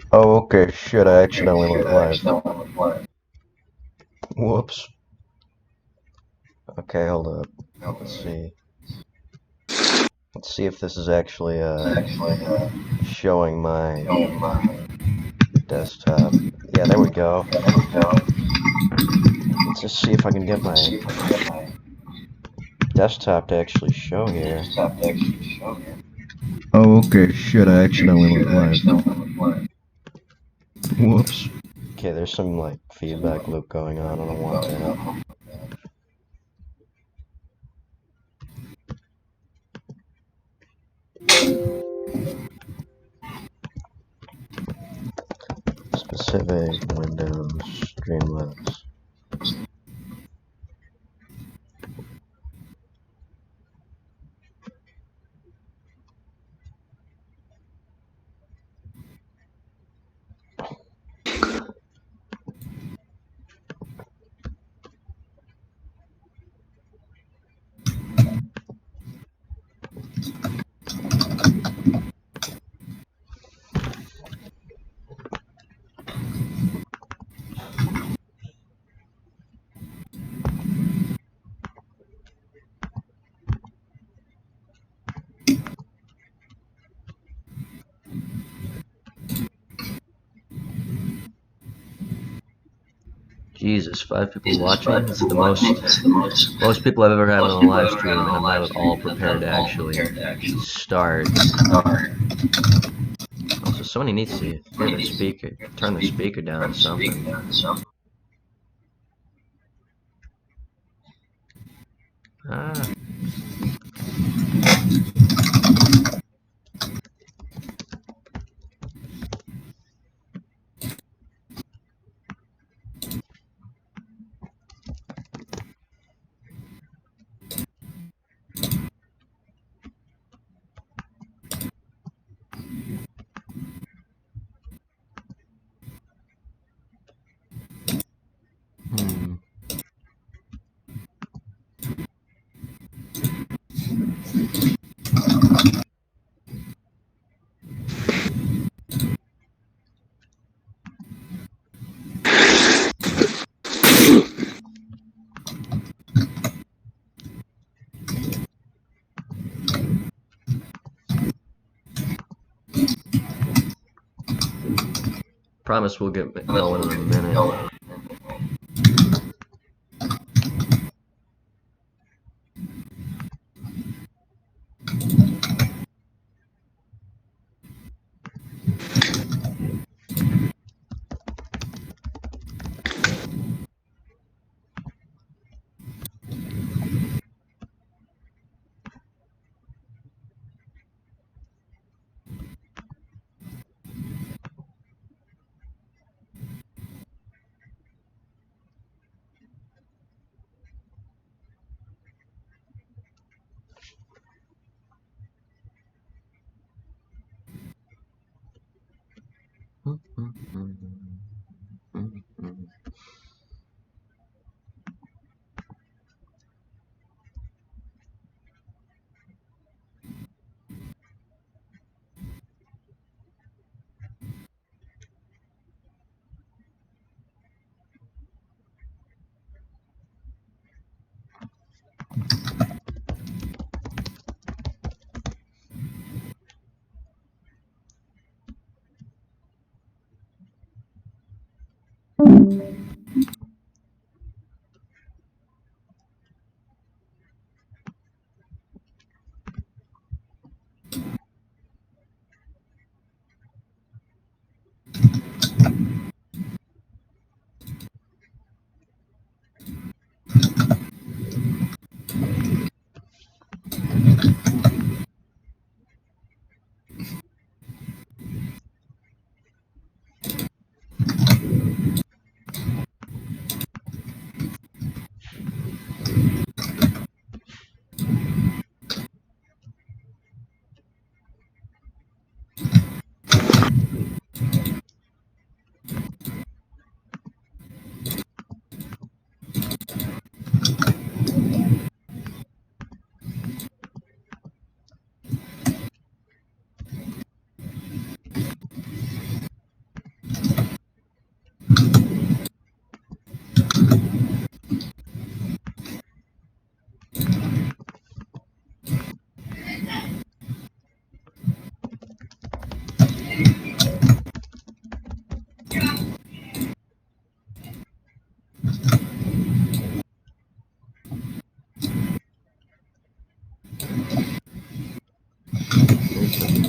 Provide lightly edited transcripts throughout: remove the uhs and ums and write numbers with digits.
Oh, okay, shit, I accidentally went live. Whoops. Okay, hold up. Let's see. Let's see if this is actually, showing my desktop. Yeah, there we go. Let's just see if I can get my desktop to actually show here. Oh, okay, shit, I accidentally went live. Whoops. Okay, there's some, like, feedback loop going on. I don't want that. Specific Windows Streamlabs. Jesus, 5 people watching? This is the most people I've ever had on a live stream, and I'm not at all prepared to actually start. Also, somebody needs to hear the speaker, turn the speaker down or something. Ah. Promise we'll get going in a minute.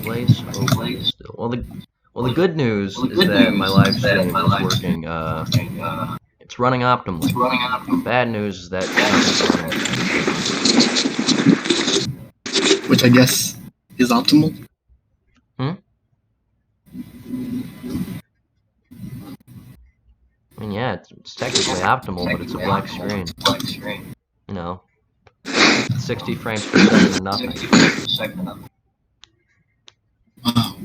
Place open still. Well, the good news is that my live stream is working. It's running optimally. Bad news is that which I guess is optimal. I mean, yeah, it's technically optimal, but it's a black screen. You know, 60 frames per second, nothing. Wow.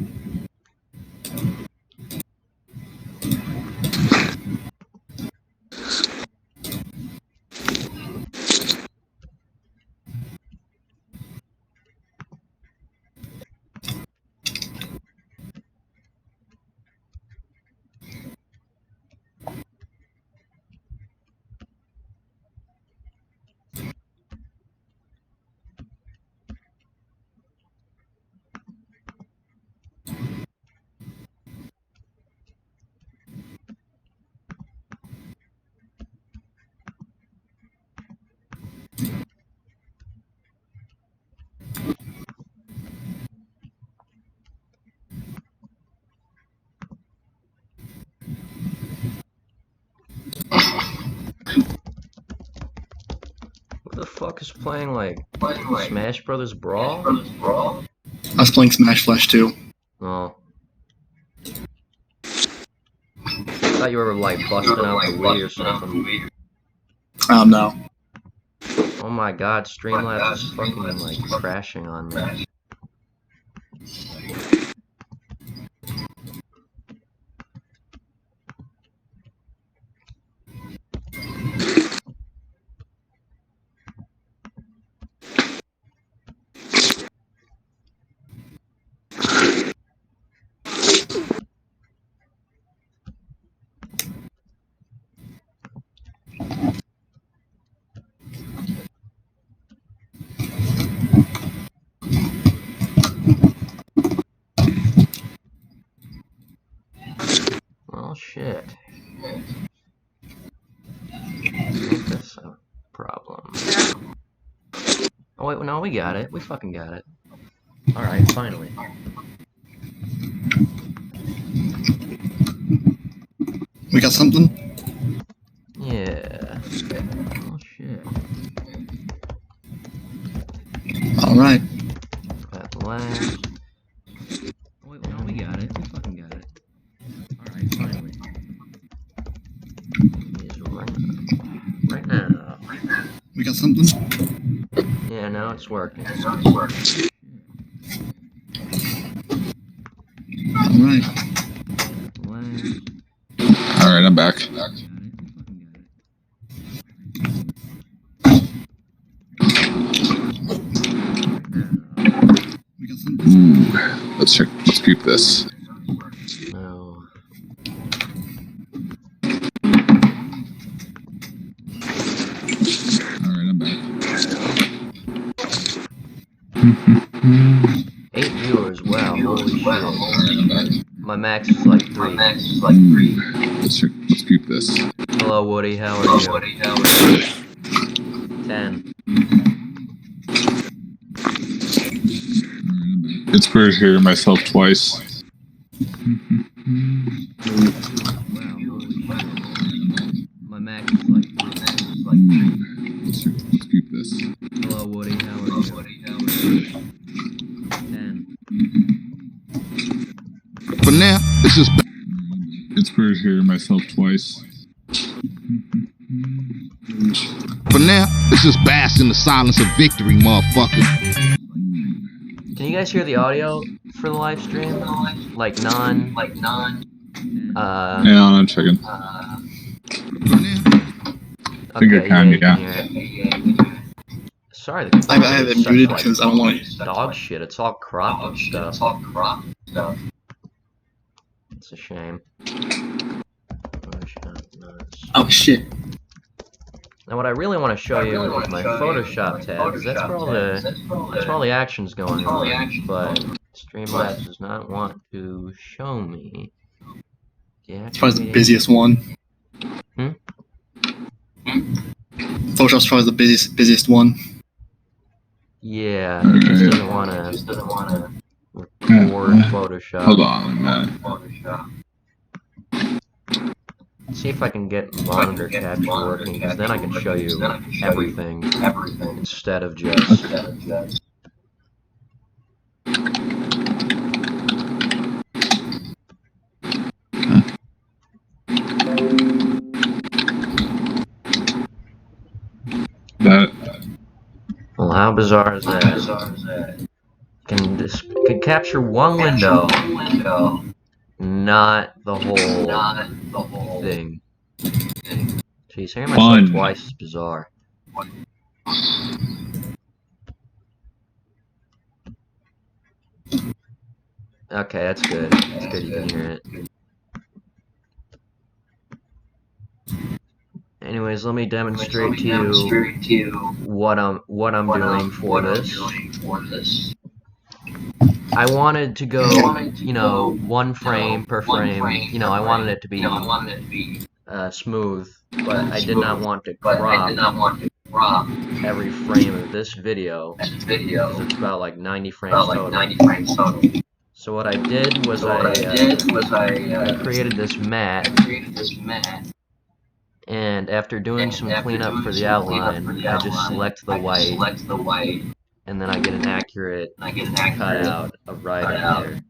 Who the fuck is playing like Smash Brothers Brawl? I was playing Smash Flash 2. Oh. I thought you were like busting out the Wii or something. No. Oh my god, Streamlabs is fucking like crashing on me. Well, shit. Ain't this a problem? Oh wait, no, we got it. We fucking got it. Alright, finally. We got something? Yeah. Oh shit. Alright. At last. Oh wait, no, we got it. We fucking got it. Alright, finally. Is right now. We got something? Yeah, now it's working. Alright. Alright, I'm back. We got something? Let's check. Let's keep this. No. Alright, I'm back. 8 viewers, wow, holy shit. My max is like 3. Let's keep this. Hello, Woody, how are you? 10. It's weird hearing myself twice. My max is like 3. Let's keep this. Hello, Woody, how are you? 10. For now, it's just. It's weird hearing myself twice. For now, it's just bask in the silence of victory, motherfucker. Can you guys hear the audio for the live stream? Like non. Hang on, I'm checking. I think I can, yeah. Sorry, I have it muted because I don't want it. Dog shit, it's all cropped and stuff. It's a shame. Oh shit. Now what I really want to show you is my Photoshop tab, because that's where all the action's going on, but Streamlabs does not want to show me. It's probably the busiest one. Photoshop's probably the busiest one. Yeah, it just doesn't want to record Photoshop. Hold on, man. See if I can get monitor capture working, because then I can show you everything instead of just. Well, how bizarre is that? Can capture one window, not the whole thing. Jeez, hearing myself twice is bizarre. Okay, that's good. That's good you can hear it. Anyways, let me demonstrate to you what I'm doing for this. I wanted to go, you know, 1 frame per frame. You know, I wanted it to be smooth, but I did not want to crop every frame of this video, because it's about like 90 frames total. So what I did was I created this mat, and after doing some cleanup for the outline, I just select the white, and then I get an accurate cutout of right in there.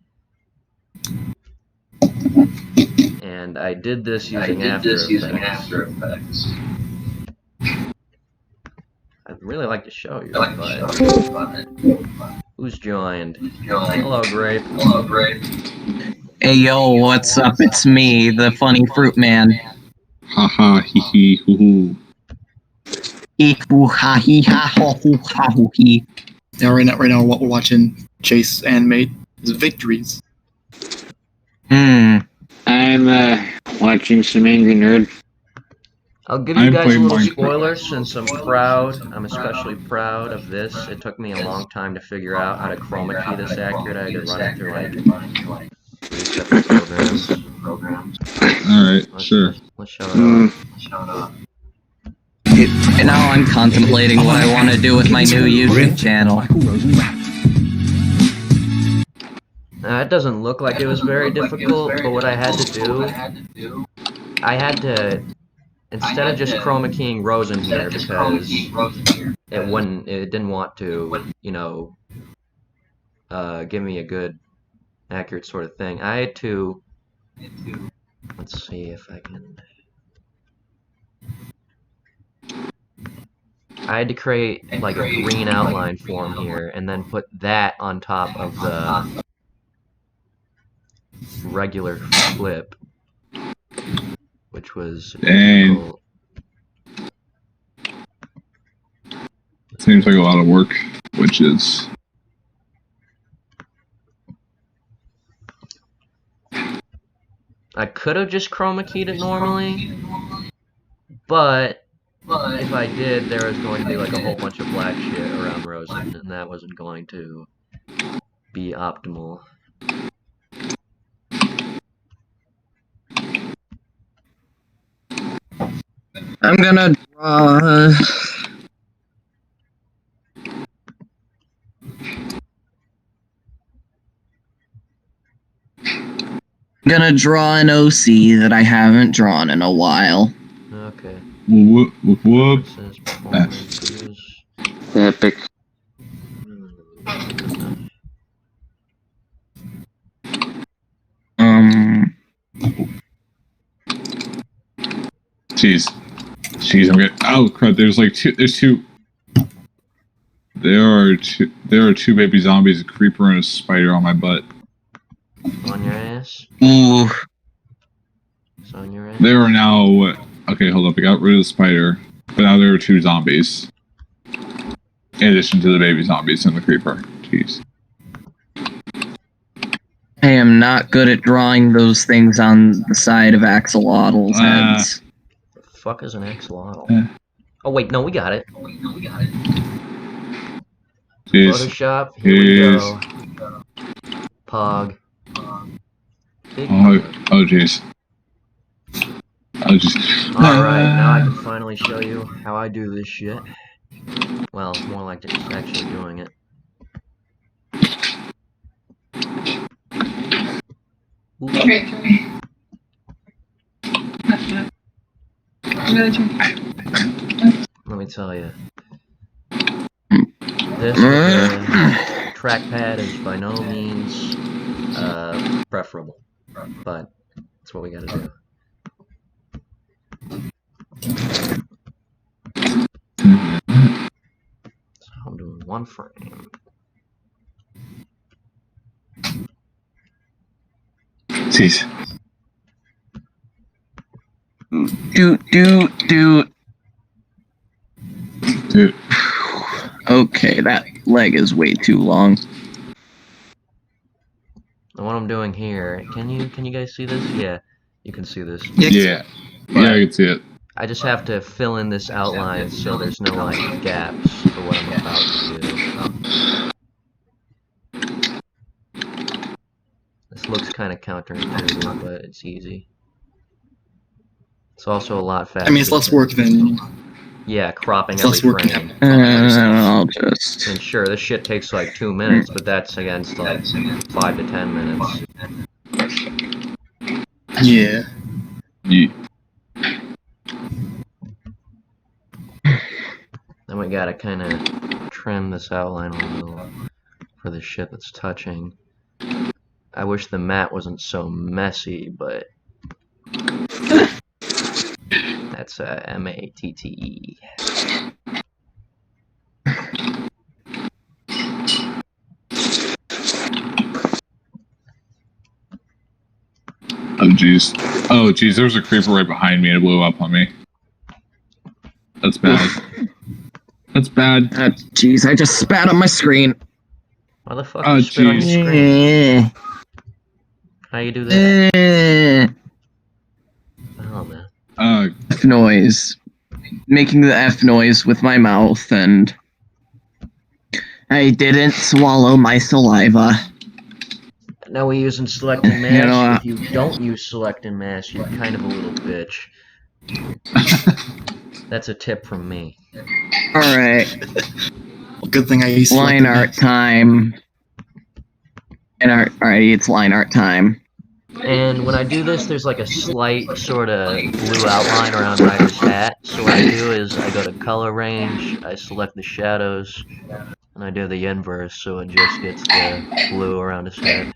And I did this using After Effects. I'd really like to show you, but who's joined? Hello, Grape. Hey yo, what's up? It's me, the funny fruit man. Haha, hee hee, hoo hoo. Ha hee ha ho hoo ha hoo hee. Yeah, right now, what we're watching Chase animate is victories. I'm Watching some Angry Nerd. I'll give you guys a little spoiler since I'm especially proud of this. It took me a long time to figure out how to chroma key this accurate. I had to run it through like 3 separate programs. Alright, sure. Let's show it off. And now I'm contemplating what I want to do with my new YouTube channel. It doesn't look like it was very difficult, but what I had to do, I had to, instead of just chroma keying rows in here, because it didn't want to, you know, give me a good, accurate sort of thing. I had to, let's see if I can, I had to create like a green outline form here, and then put that on top of the regular flip, which was difficult. Seems like a lot of work, which is... I could have just chroma keyed it normally, but if I did, there was going to be like a whole bunch of black shit around Rosen, and that wasn't going to be optimal. I'm gonna draw. Gonna draw an OC that I haven't drawn in a while. Okay. Whoop, whoop, whoop. Versus performances. Epic. Jeez. Jeez, I'm getting. Oh crap! There's like two. There's two. There are two baby zombies, a creeper and a spider on my butt. On your ass? Ooh. It's on your ass? There are now. Okay, hold up. I got rid of the spider, but now there are two zombies. In addition to the baby zombies and the creeper. Jeez. I am not good at drawing those things on the side of axolotls' heads. The fuck is an axolotl? Yeah. Oh wait, no, we got it. Jeez. Photoshop, here we go. Pog. Big Oh jeez. Oh jeez. Alright, now I can finally show you how I do this shit. Well, more like just actually doing it. Let me tell you. This trackpad is by no means preferable, but that's what we gotta do. So I'm doing one frame. Jeez. Dude. Okay, that leg is way too long. And what I'm doing here, can you guys see this? Yeah, you can see this. Yeah. Yeah, I can see it. I just have to fill in this outline so there's no like gaps for what I'm about to do. This looks kind of counterintuitive, but it's easy. It's also a lot faster. I mean, it's less work than. Yeah, cropping It's every less work frame. I'll just. And sure, this shit takes like 2 minutes, but that's against like 5 to 10 minutes. Yeah. Yeah. Then we gotta kind of trim this outline a little for the shit that's touching. I wish the mat wasn't so messy, but that's M-A-T-T-E. Oh jeez. Oh jeez, there was a creeper right behind me and it blew up on me. That's bad. That's bad. Jeez, I just spat on my screen. Why the fuck you spit on your screen? Eh, How you do that? eh. Oh man. F noise. Making the F noise with my mouth, and I didn't swallow my saliva. Now we're using select and mash. You know, if you don't use select and mash, you're kind of a little bitch. That's a tip from me. Alright, Well, good thing I used line art time. Alright, it's line art time. And when I do this, there's like a slight sort of blue outline around Ryder's hat. So what I do is I go to color range, I select the shadows, and I do the inverse so it just gets the blue around his head.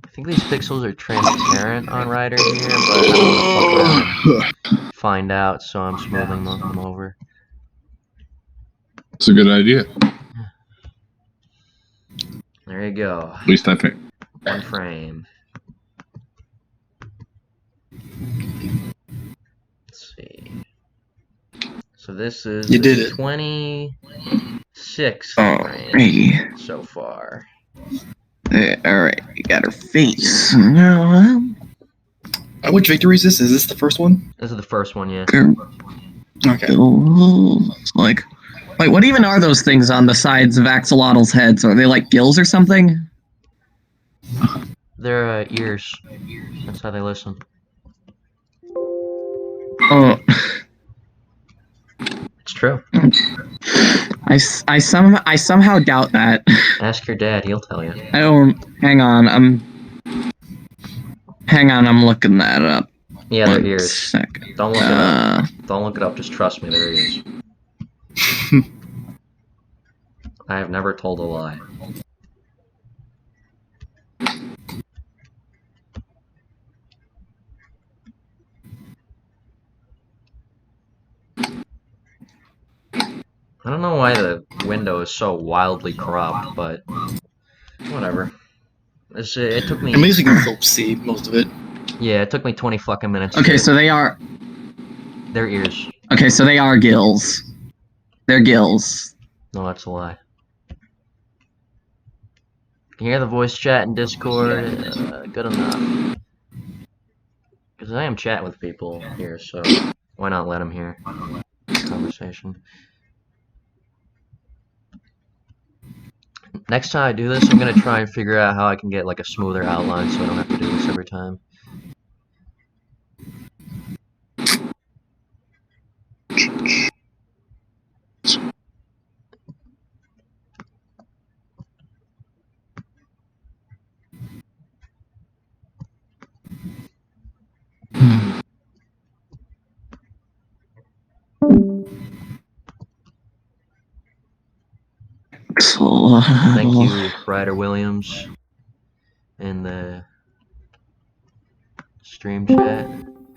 I think these pixels are transparent on Ryder here, but I don't want to fuck around and find out, so I'm smoothing them over. It's a good idea. There you go. At least I think. One frame. Let's see. So this is You did it. 26 Alright. frames so far. Alright, you got her face. No, Which victory is this? Is this the first one? This is the first one, yeah. Okay. like, what even are those things on the sides of Axolotl's heads? Are they like gills or something? They're ears. That's how they listen. Oh, It's true. I somehow doubt that. Ask your dad, he'll tell you. I don't. Hang on, I'm looking that up. Yeah, they're One ears. second. Don't look it up. Don't look it up, just trust me, they're ears. I have never told a lie. I don't know why the window is so wildly cropped, but whatever. It took me. At least you can still see most of it. Yeah, it took me 20 fucking minutes. Okay, so they are. They're ears. Okay, so they are gills. They're gills. No, that's a lie. Can you hear the voice chat in Discord? Good enough. Because I am chatting with people here, so why not let them hear the conversation? Next time I do this, I'm gonna try and figure out how I can get like a smoother outline so I don't have to do this every time. Thank you, Ryder Williams, in the stream chat.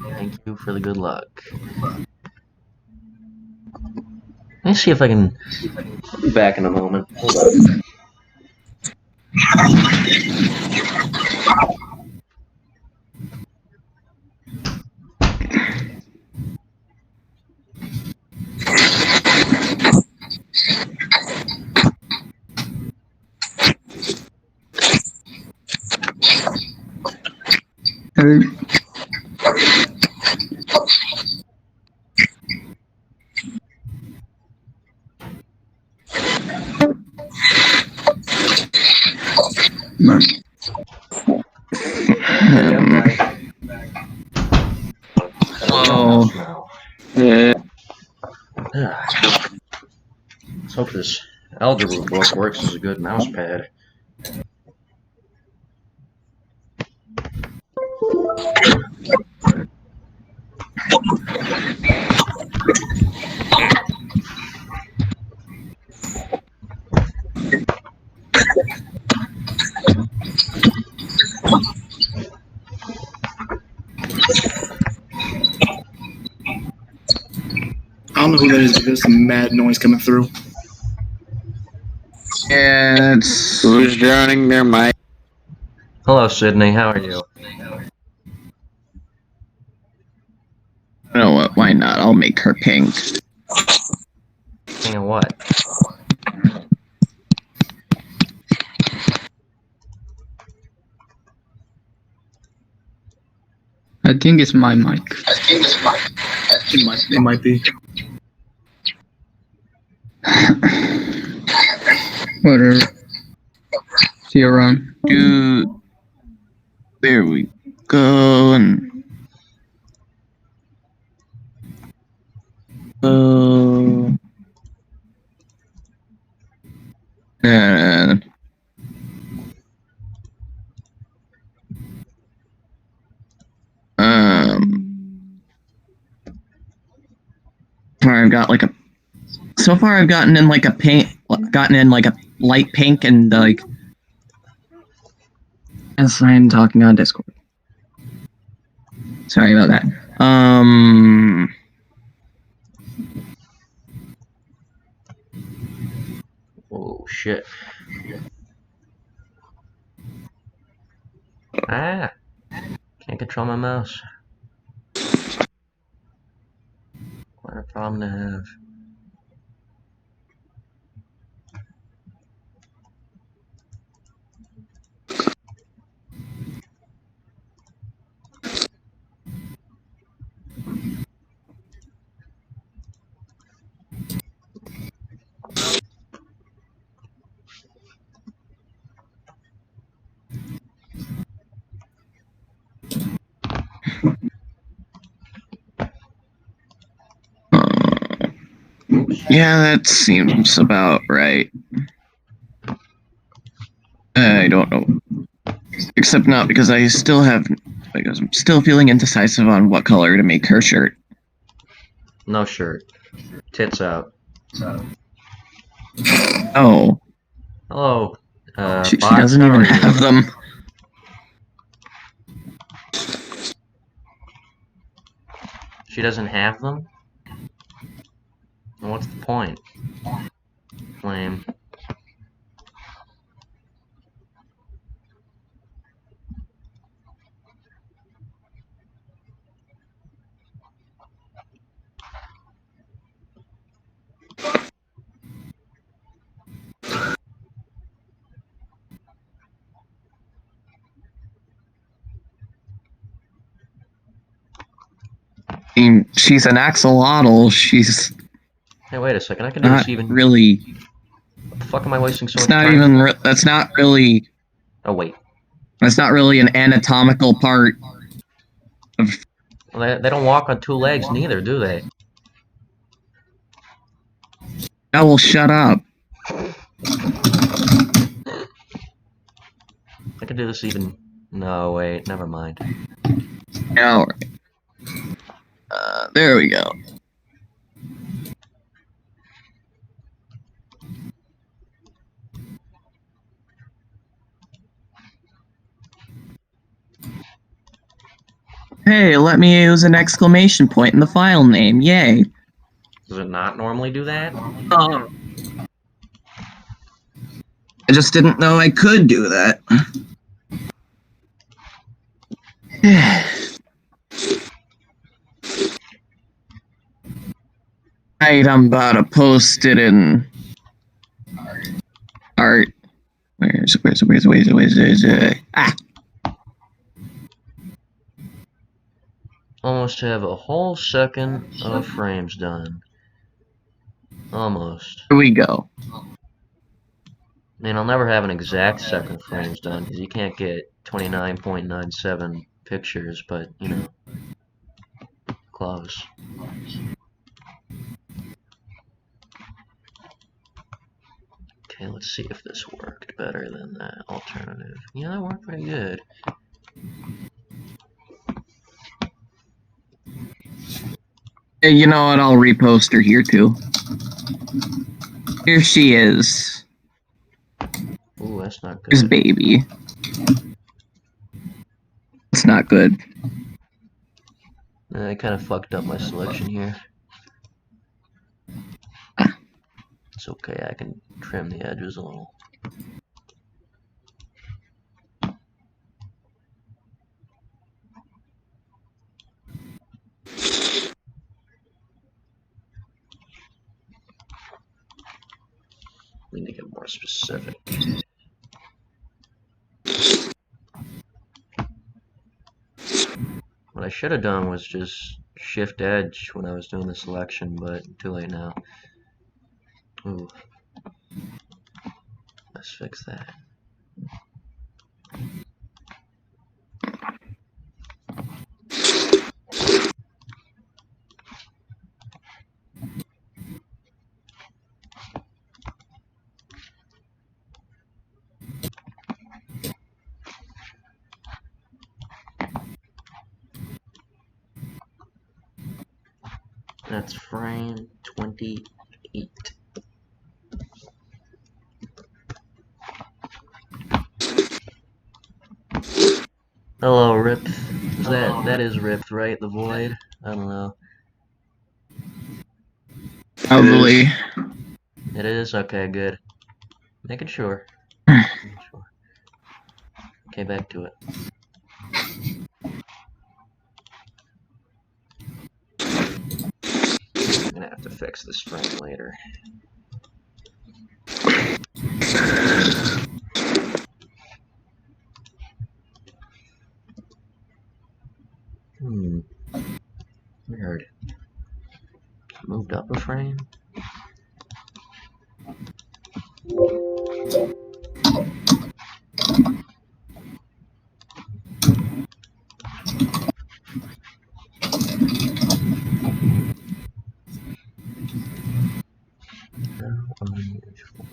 Thank you for the good luck. Let me see if I can. I'll be back in a moment. Hold on. Oh. Let's hope this algebra book works as a good mouse pad. I don't know who that is, but there's some mad noise coming through. Yeah, it's. Who's drowning their mic? Hello, Sydney. How are you? You know what? Why not? I'll make her pink. Thinking what? I think it's my mic. It might be. Whatever. See you around. Dude. There we go. And. And. I've got like a. So far, I've gotten in like a light pink and like. As I'm talking on Discord. Sorry about that. Oh shit. Ah! Can't control my mouse. Where the Problem to have. Yeah, that seems about right. I don't know. Except not because I'm still feeling indecisive on what color to make her shirt. No shirt. Tits out. Oh, Hello, she bots, doesn't how even are you? have them. She doesn't have them? Well, what's the point? Lame. I mean, she's an axolotl. She's Hey, wait a second. I can do not this even. really. What the fuck am I wasting so It's much not time? even. That's not really. Oh wait. That's not really an anatomical part of. Well, they don't walk on two legs neither, do they? Oh, well, shut up. I can do this even. No, wait. Never mind. All right. There we go. Hey, let me use an exclamation point in the file name. Yay. Does it not normally do that? I just didn't know I could do that. Right, I'm about to post it in art. Where's it? Ah, Almost have a whole second of frames done. Almost. here we go. I mean, I'll never have an exact second frames done because you can't get 29.97 pictures, but you know, close. Okay, let's see if this worked better than that alternative. Yeah, that worked pretty good. Hey, you know what? I'll repost her here too. Here she is. Ooh, that's not Here's good. baby. It's not good. I kind of fucked up my selection here. It's okay, I can trim the edges a little. We need to get more specific. What I should have done was just shift edge when I was doing the selection, but too late now. Ooh. Let's fix that. That's frame 28. Hello, Rip. That is ripped, right? The void? I don't know. Probably. It is? Okay, good. Making sure. Okay, back to it. I'm gonna fix this frame later. Weird. Moved up a frame. Unusual.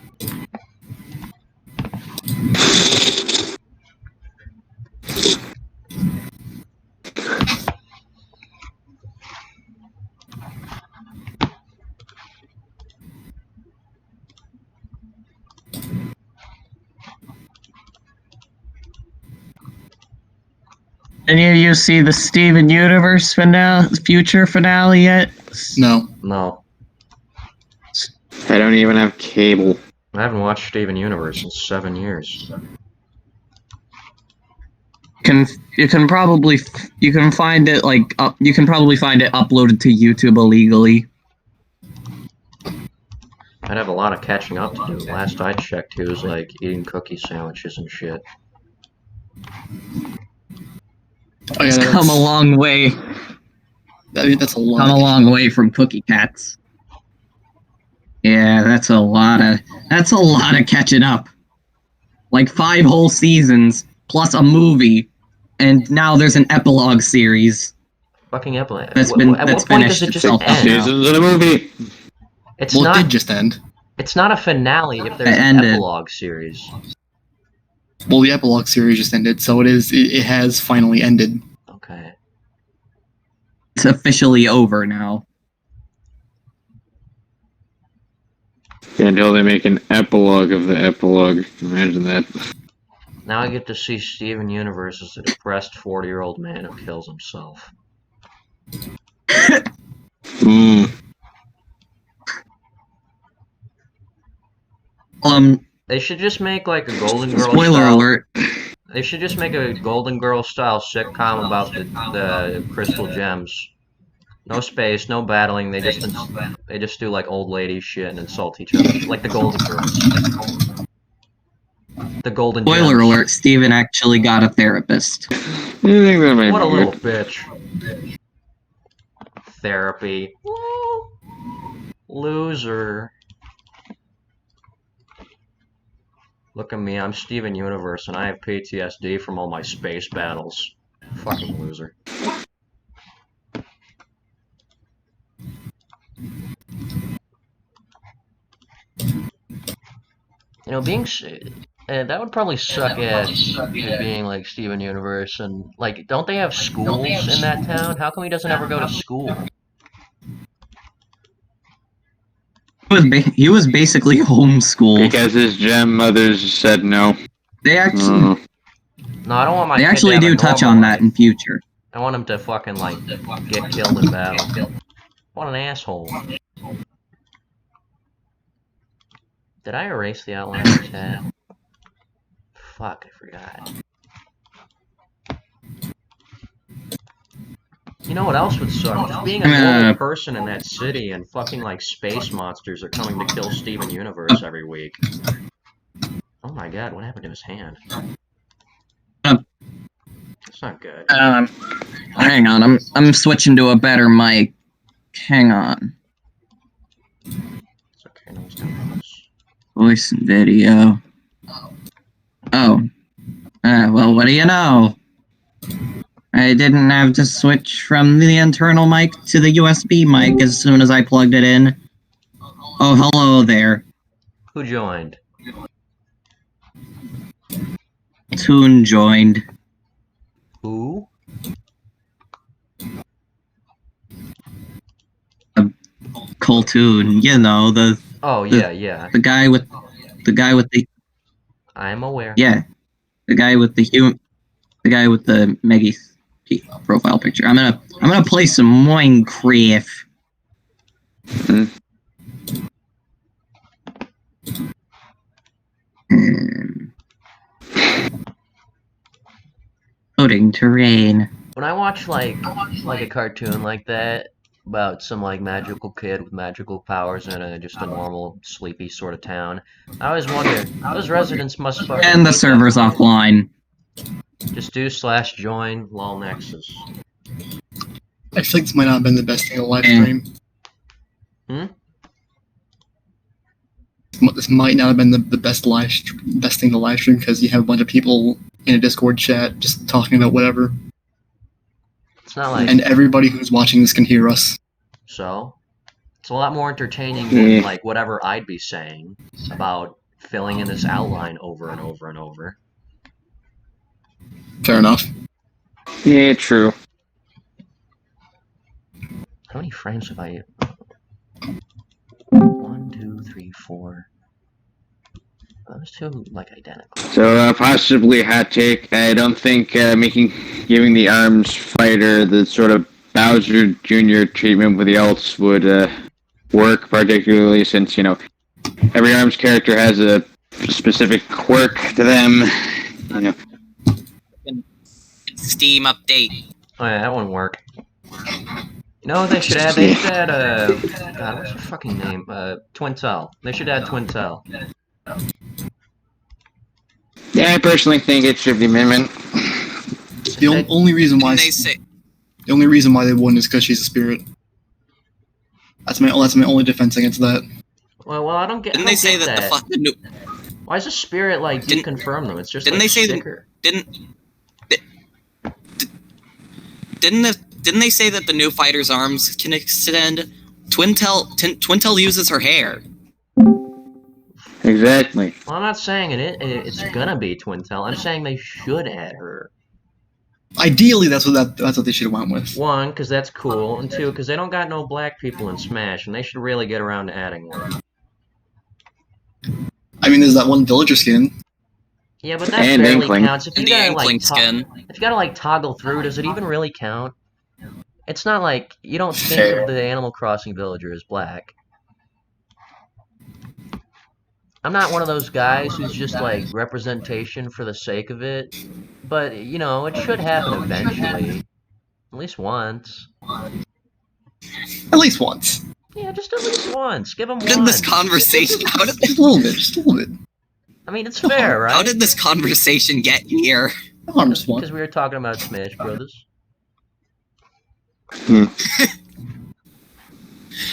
Any of you see the Steven Universe future finale yet? No. No. I don't even have cable. I haven't watched Steven Universe in 7 years. You can probably find it you can probably find it uploaded to YouTube illegally. I'd have a lot of catching up to do. Last I checked, he was like eating cookie sandwiches and shit. Oh, yeah, It's come a long way. I mean, that's a lot. Come a long way from Cookie Cats. Yeah, that's a lot of catching up. Like 5 whole seasons plus a movie, and now there's an epilogue series. Fucking epilogue. That's At what point finished does it just itself end? up now. Seasons of the movie. It's Well, it not. did just end. It's not a finale if there's It an ended. epilogue series. Well, the epilogue series just ended, so it has finally ended. Okay. It's officially over now. Until they make an epilogue of the epilogue. Imagine that. Now I get to see Steven Universe as a depressed 40-year-old man who kills himself. They should just make like a Golden Girl Spoiler style. alert. They should just make a Golden Girl style sitcom about the crystal gems. No space, no battling. They just do like old lady shit and insult each other, like the Golden Girls. The Golden Spoiler Gems. alert, Steven actually got a therapist. You think that might What a be little weird? bitch. Therapy. Woo. Loser. Look at me, I'm Steven Universe, and I have PTSD from all my space battles. Fucking loser. You know, that would probably suck ass being like Steven Universe, and like, don't they have schools in that town? How come he doesn't ever go to school? He was basically homeschooled. Because his gem mothers said no. They actually No, I don't want my they kid actually to have do a touch normal on life. that in future. I want him to fucking, like, get killed in battle. What an asshole. Did I erase the outline of his head? Fuck, I forgot. You know what else would suck? Just being a normal person in that city and fucking, like, space monsters are coming to kill Steven Universe every week. Oh my god, what happened to his hand? That's not good. Hang on, I'm switching to a better mic. Hang on. It's okay, no one's doing this. Voice and video. Oh. Well, what do you know? I didn't have to switch from the internal mic to the USB mic as soon as I plugged it in. Oh, hello there. Who joined? Toon joined. Who? Coltoon, you know, Oh, yeah. the guy with the I'm aware. yeah, the guy with the Meggy profile picture. I'm gonna play some Minecraft. Loading terrain. When I watch like a cartoon like that, about some like magical kid with magical powers in just a normal sleepy sort of town. I always wonder, those residents must fucking And the hate that server's kid. offline. Just do /join lol nexus. I feel like this might not have been the best thing to live stream. This might not have been the best thing to live stream because you have a bunch of people in a Discord chat just talking about whatever. It's not like And everybody who's watching this can hear us. so. It's a lot more entertaining than like whatever I'd be saying about filling in this outline over and over and over. Fair enough. Yeah, true. How many frames have I? 1, 2, 3, 4. Those two like identical. So possibly hot take. I don't think giving the arms fighter the sort of Bowser Jr. treatment with the ults would work, particularly since every arms character has a specific quirk to them. Steam update. Oh yeah, that wouldn't work. They should add. They should add God, what's her fucking name? Twintel. They should add Twintel. Yeah, I personally think it should be Mimmin. The only reason why the only reason why they wouldn't is because she's a spirit. That's my only defense against that. Well, I don't get. Didn't they say that the fucking new? Why is a spirit like deconfirm them? It's just Didn't like they say sticker. Didn't they say that the new fighter's arms can extend? Twintel uses her hair. Exactly. Well, I'm not saying it's gonna be Twintel. I'm saying they should add her. Ideally, that's what they should have went with. One, because that's cool, and two, because they don't got no black people in Smash, and they should really get around to adding one. I mean, there's that one villager skin. Yeah, but that And barely Inkling. counts. If you gotta like skin. if you gotta like toggle through, does it even really count? It's not like you don't think of the Animal Crossing villager as black. I'm not one of those guys who's just like representation for the sake of it, but it should happen eventually, at least once. At least once. Yeah, just at least once. Give them How did one. this conversation? Just a little bit. Just a little bit. I mean, it's fair, right? How did this conversation get here? Just one. Because we were talking about Smash Brothers. Hmm.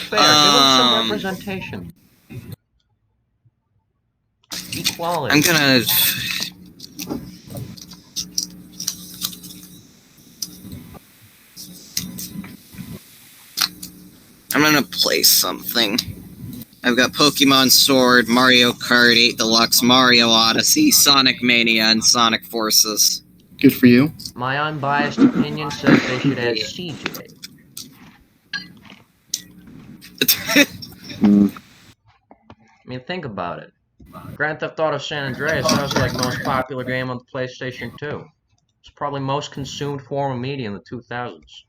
Fair. Give them some representation. Equality. I'm gonna. Play something. I've got Pokemon Sword, Mario Kart 8 Deluxe, Mario Odyssey, Sonic Mania, and Sonic Forces. Good for you. My unbiased opinion says they should add CJ. I mean, think about it. Grand Theft Auto San Andreas was like most popular game on the PlayStation 2. It's probably most consumed form of media in the 2000s.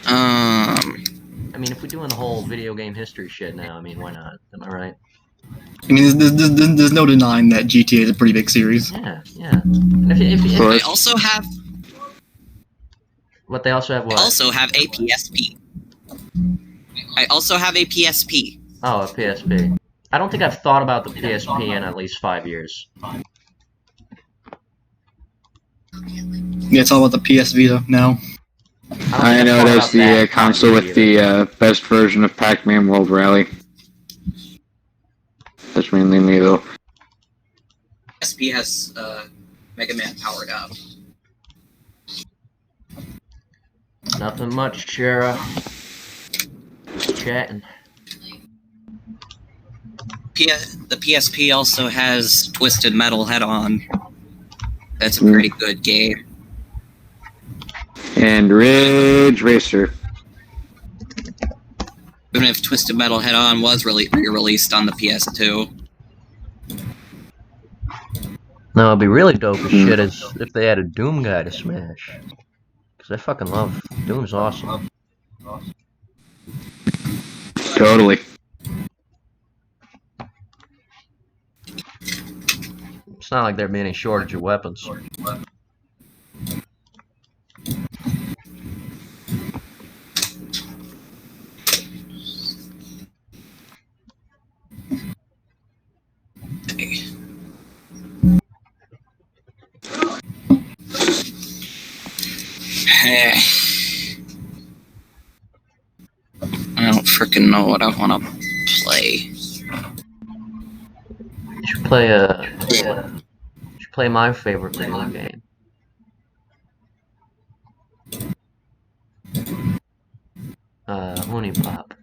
I mean, if we're doing the whole video game history shit now, I mean, why not? Am I right? I mean, there's no denying that GTA is a pretty big series. Yeah. And if They also have. What they also have what? Also have a PSP. I also have a PSP. Oh, a PSP. I don't think I've thought about the PSP in at least 5 years. Yeah, it's all about the PS Vita now. I know there's the console with the best version of Pac-Man World Rally. That's mainly me, though. PSP has Mega Man powered up. Nothing much, Chera. Chatting. The PSP also has Twisted Metal Head-On. That's a pretty good game. And Ridge Racer. Even if Twisted Metal Head-On was re-released on the PS2. No, it'd be really dope as shit is if they had a Doom guy to Smash. Because I fucking love Doom's awesome. Totally. It's not like there'd be any shortage of weapons. I don't freaking know what I want to play. You should play my favorite video game. Honey Pop.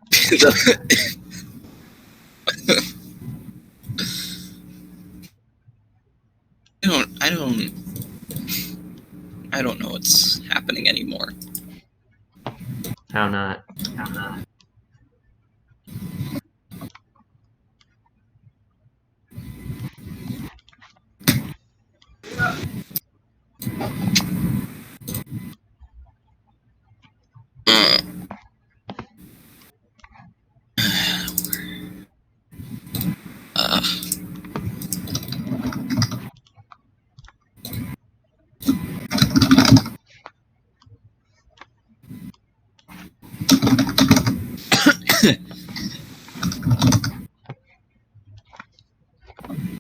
I don't know what's happening anymore. How not?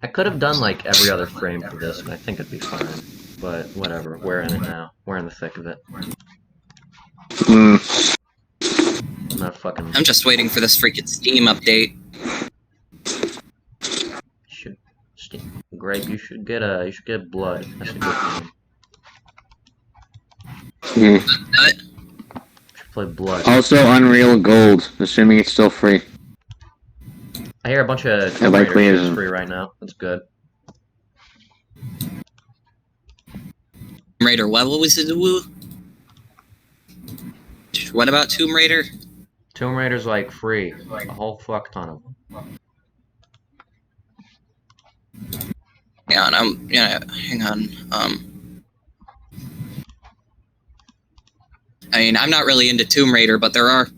I could have done like every other frame for this, and I think it'd be fine. But whatever, we're in it now. We're in the thick of it. I'm not fucking. I'm just waiting for this freaking Steam update. Grape, you should get Blood. That's a good Hmm. game. What? You should play Blood. Also, Unreal Gold, assuming it's still free. I hear a bunch of It likely is isn't. free right now. That's good. Tomb Raider, what was it? What about Tomb Raider? Tomb Raider's like free. A whole fuck ton of them. Hang on, hang on. I mean, I'm not really into Tomb Raider, but there are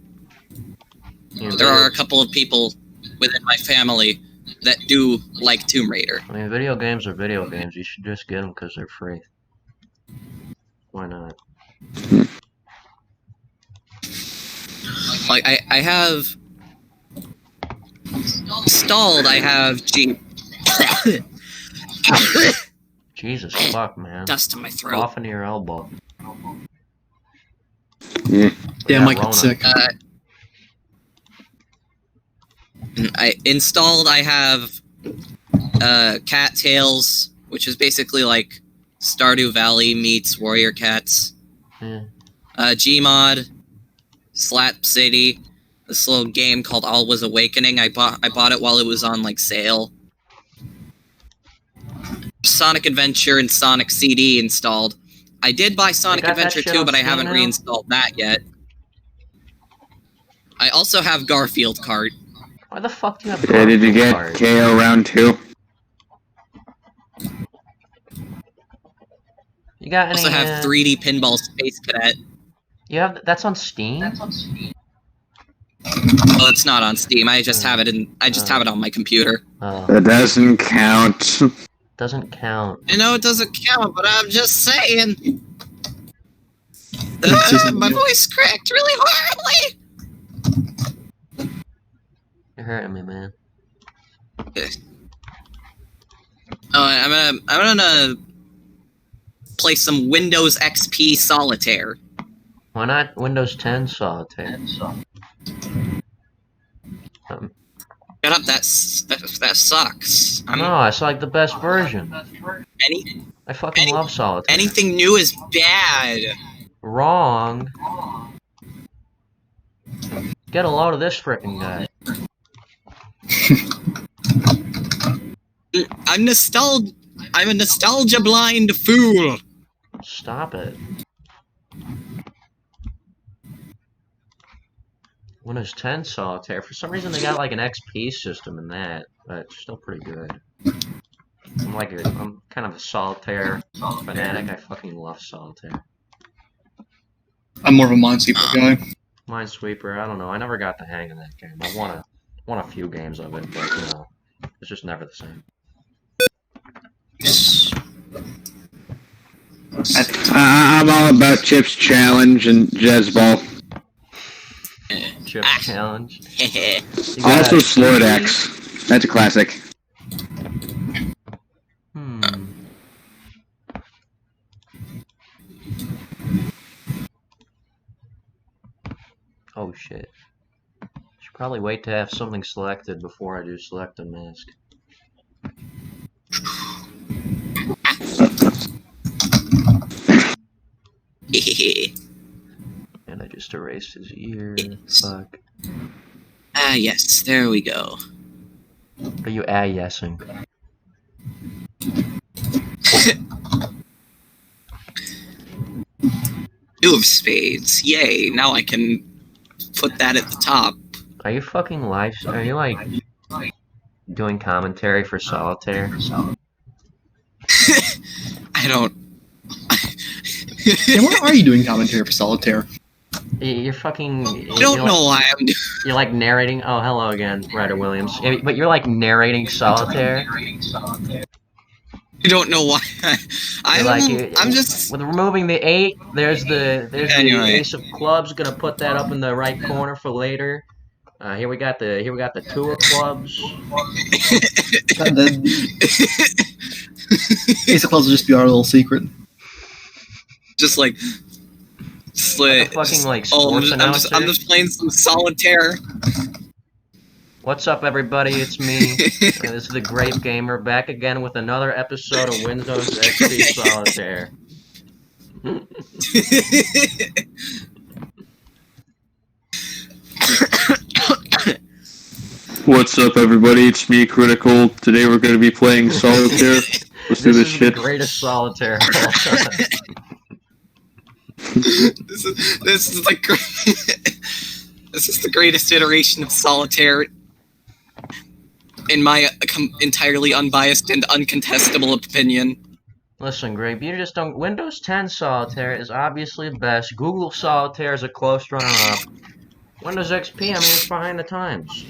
a couple of people within my family that do like Tomb Raider. I mean, video games are video games. You should just get them because they're free. Why not? Like, I have installed, I have Jesus fuck, man. dust in my throat. Cough into your elbow. Yeah. Yeah, Mike Rona. gets sick. I have Cattails, which is basically like Stardew Valley meets Warrior Cats. Yeah. Gmod, Slap City, this little game called Always Awakening. I bought it while it was on like sale. Sonic Adventure and Sonic CD installed. I did buy Sonic got that Adventure shit 2, on but I Steam haven't now? reinstalled that yet. I also have Garfield Kart. Why the fuck do you have Yeah, did you get Garfield KO round 2? You got I any? also have 3D Pinball Space Cadet. You have that's on Steam. Well, it's not on Steam. I just have it have it on my computer. That doesn't count. Doesn't count. I know it doesn't count, but I'm just saying. just- My voice cracked really horribly. You're hurting me, man. I'm gonna play some Windows XP Solitaire. Why not Windows 10 Solitaire? Shut up! That sucks. No, it's like the best version. I fucking love Solitaire. Anything new is bad. Wrong. Get a load of this frickin' guy. I'm a nostalgia blind fool. Stop it. Windows 10 Solitaire. For some reason they got like an XP system in that, but it's still pretty good. I'm kind of a Solitaire fanatic. I fucking love Solitaire. I'm more of a Minesweeper guy. Minesweeper, I don't know. I never got the hang of that game. I won a few games of it, but you know, it's just never the same. I'm all about Chips Challenge and Jezball. Chip Challenge. Also Slordax. That's a classic. shit. Should probably wait to have something selected before I do select a mask. And I just erased his ear. Fuck. Ah, yes, there we go. What are you yesing? Two of spades. Yay, now I can put that at the top. Are you fucking live? Are you like doing commentary for Solitaire? I don't. Yeah, why are you doing commentary for Solitaire? You're fucking. I don't know why I'm doing. You're like narrating. Oh, hello again, Ryder Williams. But you're like narrating Solitaire. I don't know why. I'm just with removing the 8. There's the Anyway. ace of clubs. Gonna put that up in the right corner for later. Here we got the 2 of clubs. Ace of Clubs will just be our little secret. just like fucking like oh, sports I'm just playing some Solitaire. What's up, everybody? It's me. This is the Grape Gamer, back again with another episode of Windows XP Solitaire. What's up, everybody? It's me, Critical. Today we're going to be playing Solitaire. Let's do this shit. The greatest Solitaire. This is like this is the greatest iteration of Solitaire, in my entirely unbiased and uncontestable opinion. Listen, Grape, you just don't. Windows 10 Solitaire is obviously the best. Google Solitaire is a close runner-up. Windows XP, I mean, it's behind the times.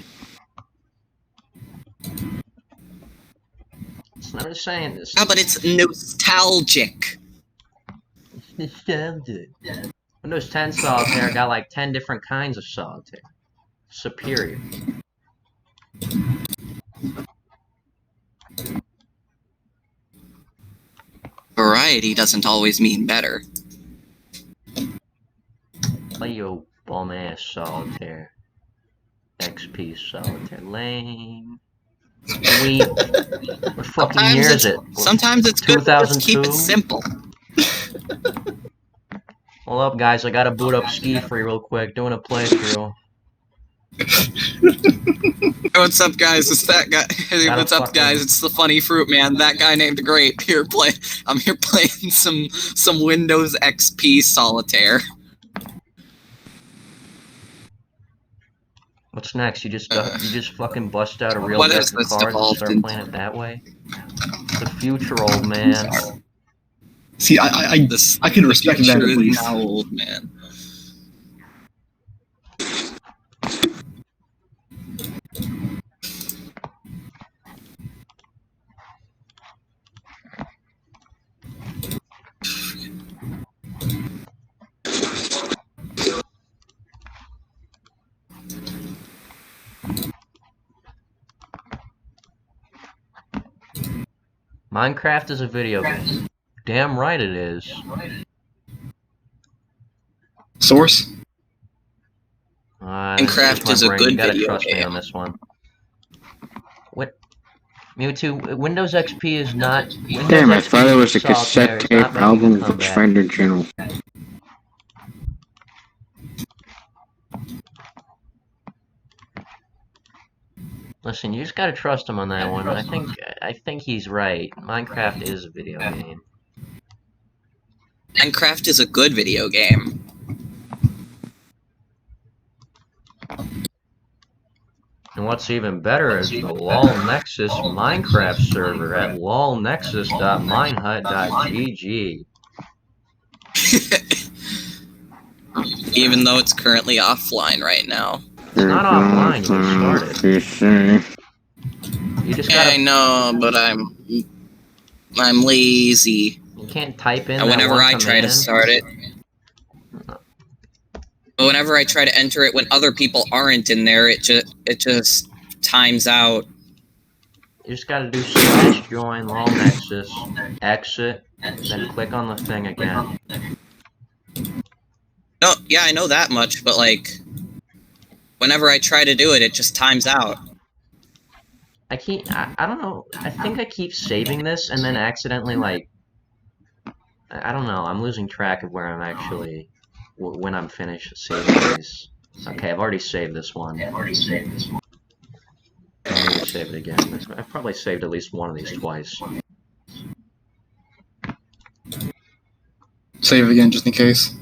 It's not just saying this. Ah, but it's nostalgic. Nostalgic. Windows 10 Solitaire got like 10 different kinds of Solitaire. Superior. Variety doesn't always mean better. Play your bum-ass Solitaire. XP Solitaire. Lame. Sweet. What fucking year is it? Sometimes it's good to just keep it 2002? simple. Hold up, guys. I gotta boot up Ski Free real quick. Doing a playthrough. What's up, guys? It's that guy. Hey, what's up, guys? It's the funny fruit man. That guy named Grape. I'm here playing some Windows XP Solitaire. What's next? You just fucking bust out a real What deck is of this cards and devolved start into? playing it that way? The future, old man. See, I can respect that at least. Now, old man. Minecraft is a video game. Damn right it is. Source? Minecraft is a good You gotta video trust me game. on this one. What? Mewtwo, Windows XP is not. Windows Damn, I XP thought it was a Solitaire cassette is tape not making a album of comeback. Finder Journal. Listen, you just gotta trust him on that one. I think he's right. Minecraft is a video game. Minecraft is a good video game. And what's even better is the Lawl Nexus Minecraft server at lawlnexus.minehut.gg. Even though it's currently offline right now. It's not offline, you can start it. You just Yeah, I gotta. know, but I'm lazy. You can't type in. And that whenever one I try to command. start it, but whenever I try to enter it when other people aren't in there, it just times out. You just gotta do /join Lawl Nexus, exit, then click on the thing again. No, yeah, I know that much, but like, whenever I try to do it, it just times out. I don't know. I think I keep saving this and then accidentally, like, I don't know. I'm losing track of where I'm actually, when I'm finished saving these. Okay, I've already saved this one. I need to save it again. I've probably saved at least one of these twice. Save again, just in case.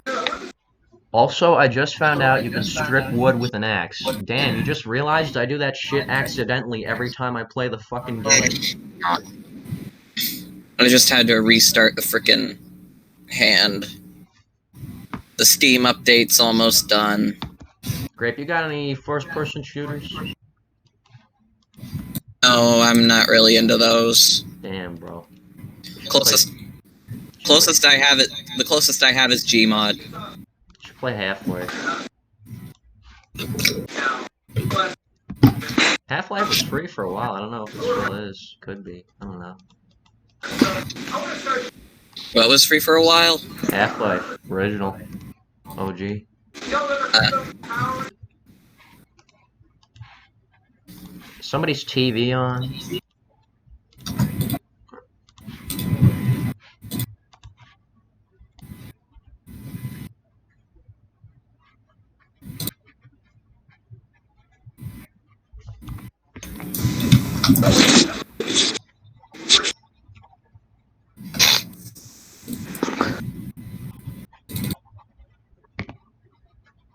Also, I just found out you can strip wood with an axe. Dan, you just realized I do that shit accidentally every time I play the fucking game. I just had to restart the frickin' hand. The Steam update's almost done. Grape, you got any first-person shooters? No, I'm not really into those. Damn, bro. The closest I have is Gmod. Should play Half-Life. Half-Life was free for a while. I don't know if it still is. Could be. I don't know. What was free for a while? Half-Life. Original. OG. Somebody's TV on.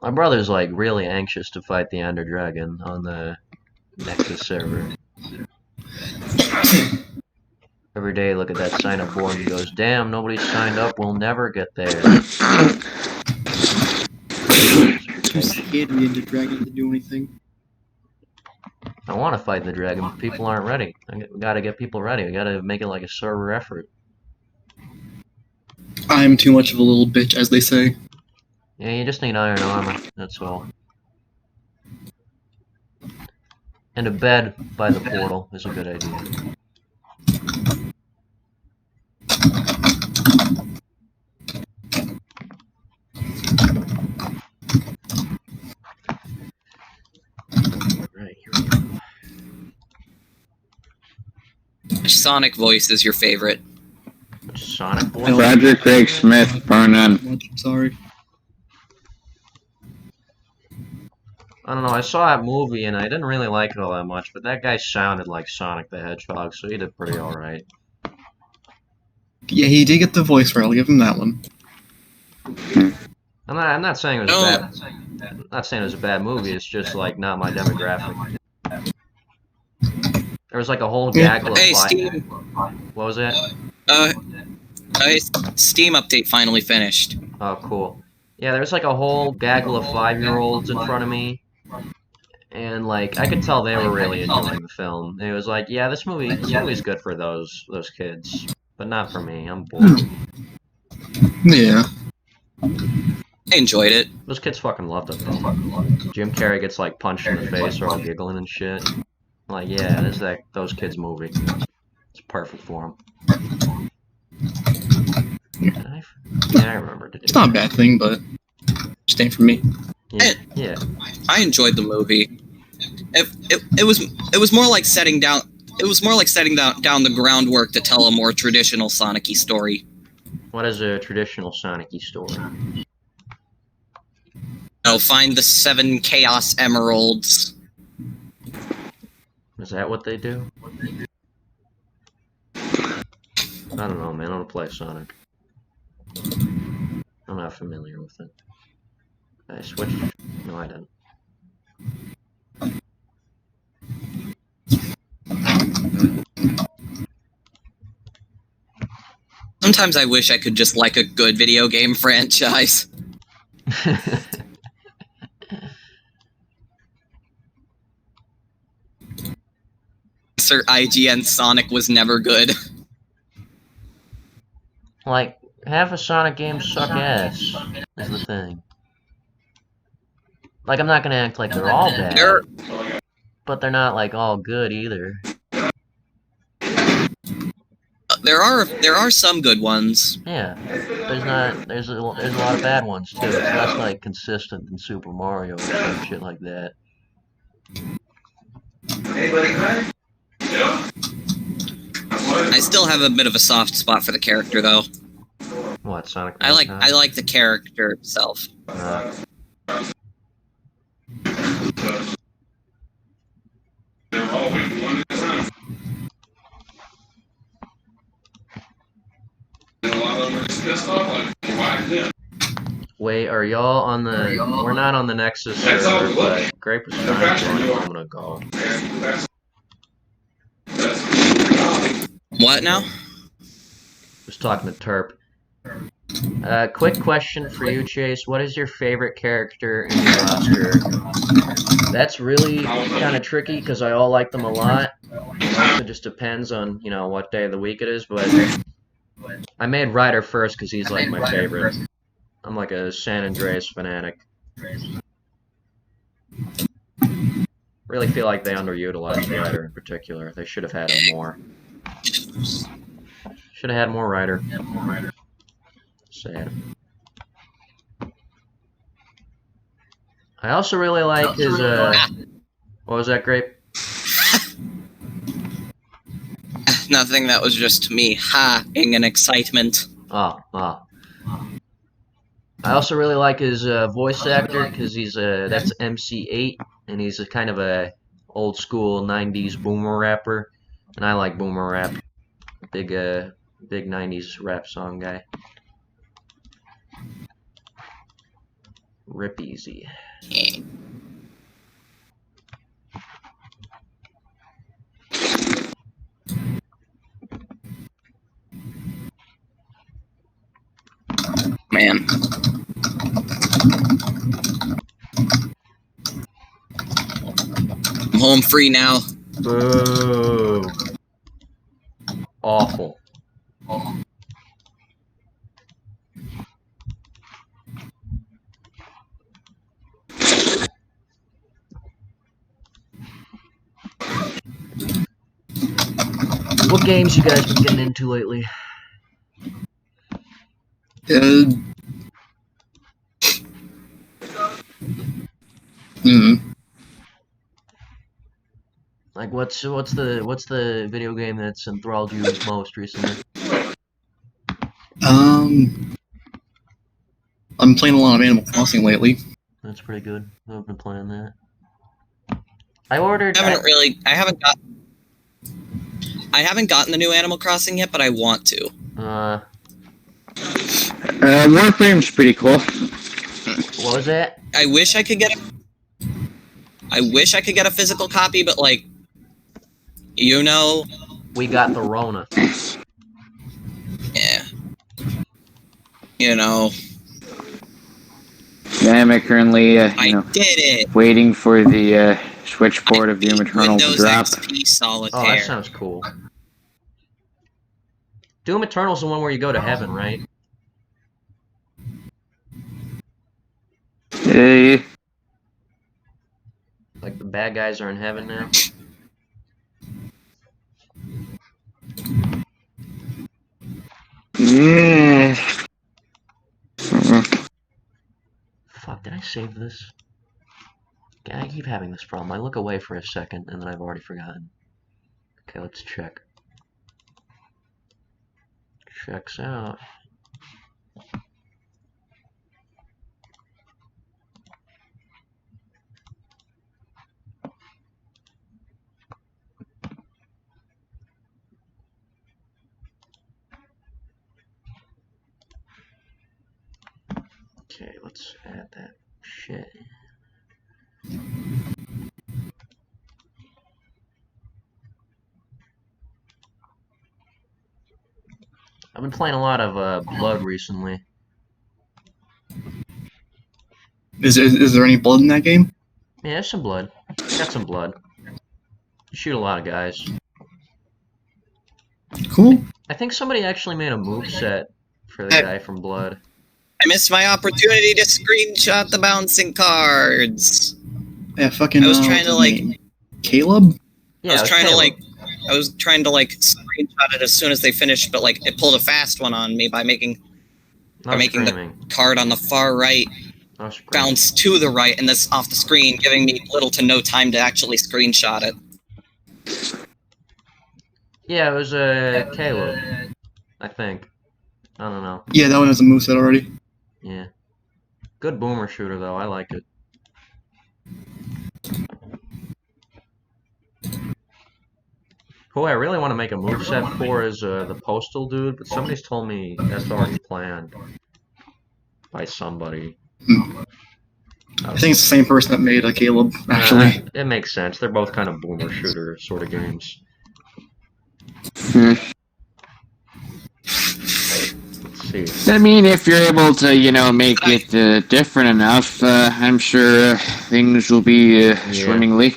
My brother's like really anxious to fight the Ender Dragon on the Nexus server. Every day, look at that sign-up board and he goes, "Damn, nobody's signed up. We'll never get there." Too scared of the Ender Dragon to do anything. I want to fight the dragon, but people aren't ready. We gotta get people ready. We gotta make it like a server effort. I'm too much of a little bitch, as they say. Yeah, you just need iron armor. That's all. And a bed by the portal is a good idea. Right, here we go. Which Sonic voice is your favorite? Which Sonic voice? Roger Craig Smith, Barnum. Sorry. I don't know, I saw that movie and I didn't really like it all that much, but that guy sounded like Sonic the Hedgehog, so he did pretty alright. Yeah, he did get the voice right. I'll give him that one. I'm not saying it was bad. I'm not saying it was a bad movie. It's just like not my demographic. There was like a whole gaggle of Steam. What was that? Steam update finally finished. Oh, cool. Yeah, there was like a whole gaggle of 5-year-olds in front of me, and like I could tell they were really enjoying the film. It was like, yeah, this movie's good for those kids, but not for me. I'm bored. Yeah. I enjoyed it. Those kids fucking loved it though. Jim Carrey gets like punched in the face, or all giggling and shit. I'm like, yeah, this is those kids' movie. It's perfect for them. Yeah, I remember to do It's not a bad thing, but just ain't for me. Yeah. I enjoyed the movie. It was more like setting down. It was more like setting down the groundwork to tell a more traditional Sonic-y story. What is a traditional Sonic-y story? Find the 7 Chaos Emeralds. Is that what they do? I don't know, man. I don't play Sonic. I'm not familiar with it. I switched? No, I didn't. Sometimes I wish I could just like a good video game franchise. Sir IGN Sonic was never good. Like, half of Sonic games suck ass, is the thing. Like, I'm not gonna act like they're all bad, but they're not, like, all good either. There are some good ones. Yeah, there's a lot of bad ones, too. It's less, like, consistent than Super Mario or some shit like that. I still have a bit of a soft spot for the character, though. What, Sonic? I like the character itself. Wait, are y'all on the... We're not on the Nexus server, but Grape was trying to join a moment ago. What now? Just talking to Terp. Quick question for you, Chase. What is your favorite character in your roster? That's really kind of tricky because I all like them a lot. It also just depends on, you know, what day of the week it is, but I made Ryder first because he's like my favorite. I'm like a San Andreas fanatic. Really feel like they underutilized Ryder in particular. They should have had him more. Should have had more Ryder. Sad. I also really like his, what was that, Grape? Nothing, that was just me ha-ing in excitement. I also really like his voice actor because he's that's MC8 and he's a kind of a old school 90s boomer rapper, and I like boomer rap. Big 90s rap song guy. Rip easy. Man. I'm home free now. Boo. Awful. What games you guys been getting into lately? Like what's the video game that's enthralled you most recently? I'm playing a lot of Animal Crossing lately. That's pretty good. I've been playing that. I haven't gotten the new Animal Crossing yet, but I want to. Warframe's pretty cool. What was that? I wish I could get a physical copy, but like, you know, we got the Rona. Yeah. You know. Yeah, I'm currently, I did it. waiting for the Switch port of Doom Eternal to drop. XP Solitaire. Oh, that sounds cool. Doom Eternal's the one where you go to heaven, right? Hey. Like the bad guys are in heaven now? Yeah. Fuck, did I save this? I keep having this problem. I look away for a second and then I've already forgotten. Okay, let's check. Checks out. Okay, let's add that shit. I've been playing a lot of Blood recently. Is there any blood in that game? Yeah, there's some blood. Got some blood. You shoot a lot of guys. Cool. I think somebody actually made a moveset for the guy from Blood. I missed my opportunity to screenshot the bouncing cards. Yeah, fucking. I was trying to like. Caleb. Yeah, I was trying Caleb. to screenshot it as soon as they finished, but like it pulled a fast one on me by making Streaming. the card on the far right bounce to the right and this off the screen, giving me little to no time to actually screenshot it. Yeah, it was Caleb, I think. I don't know. Yeah, that one has a moveset already. Yeah. Good boomer shooter, though. I like it. Who I really want to make a moveset for is the Postal dude, but somebody's told me that's already planned by somebody. I think it's the same person that made Caleb, actually. It makes sense. They're both kind of boomer shooter sort of games. Let's see. I mean, if you're able to, you know, make it different enough, I'm sure things will be swimmingly.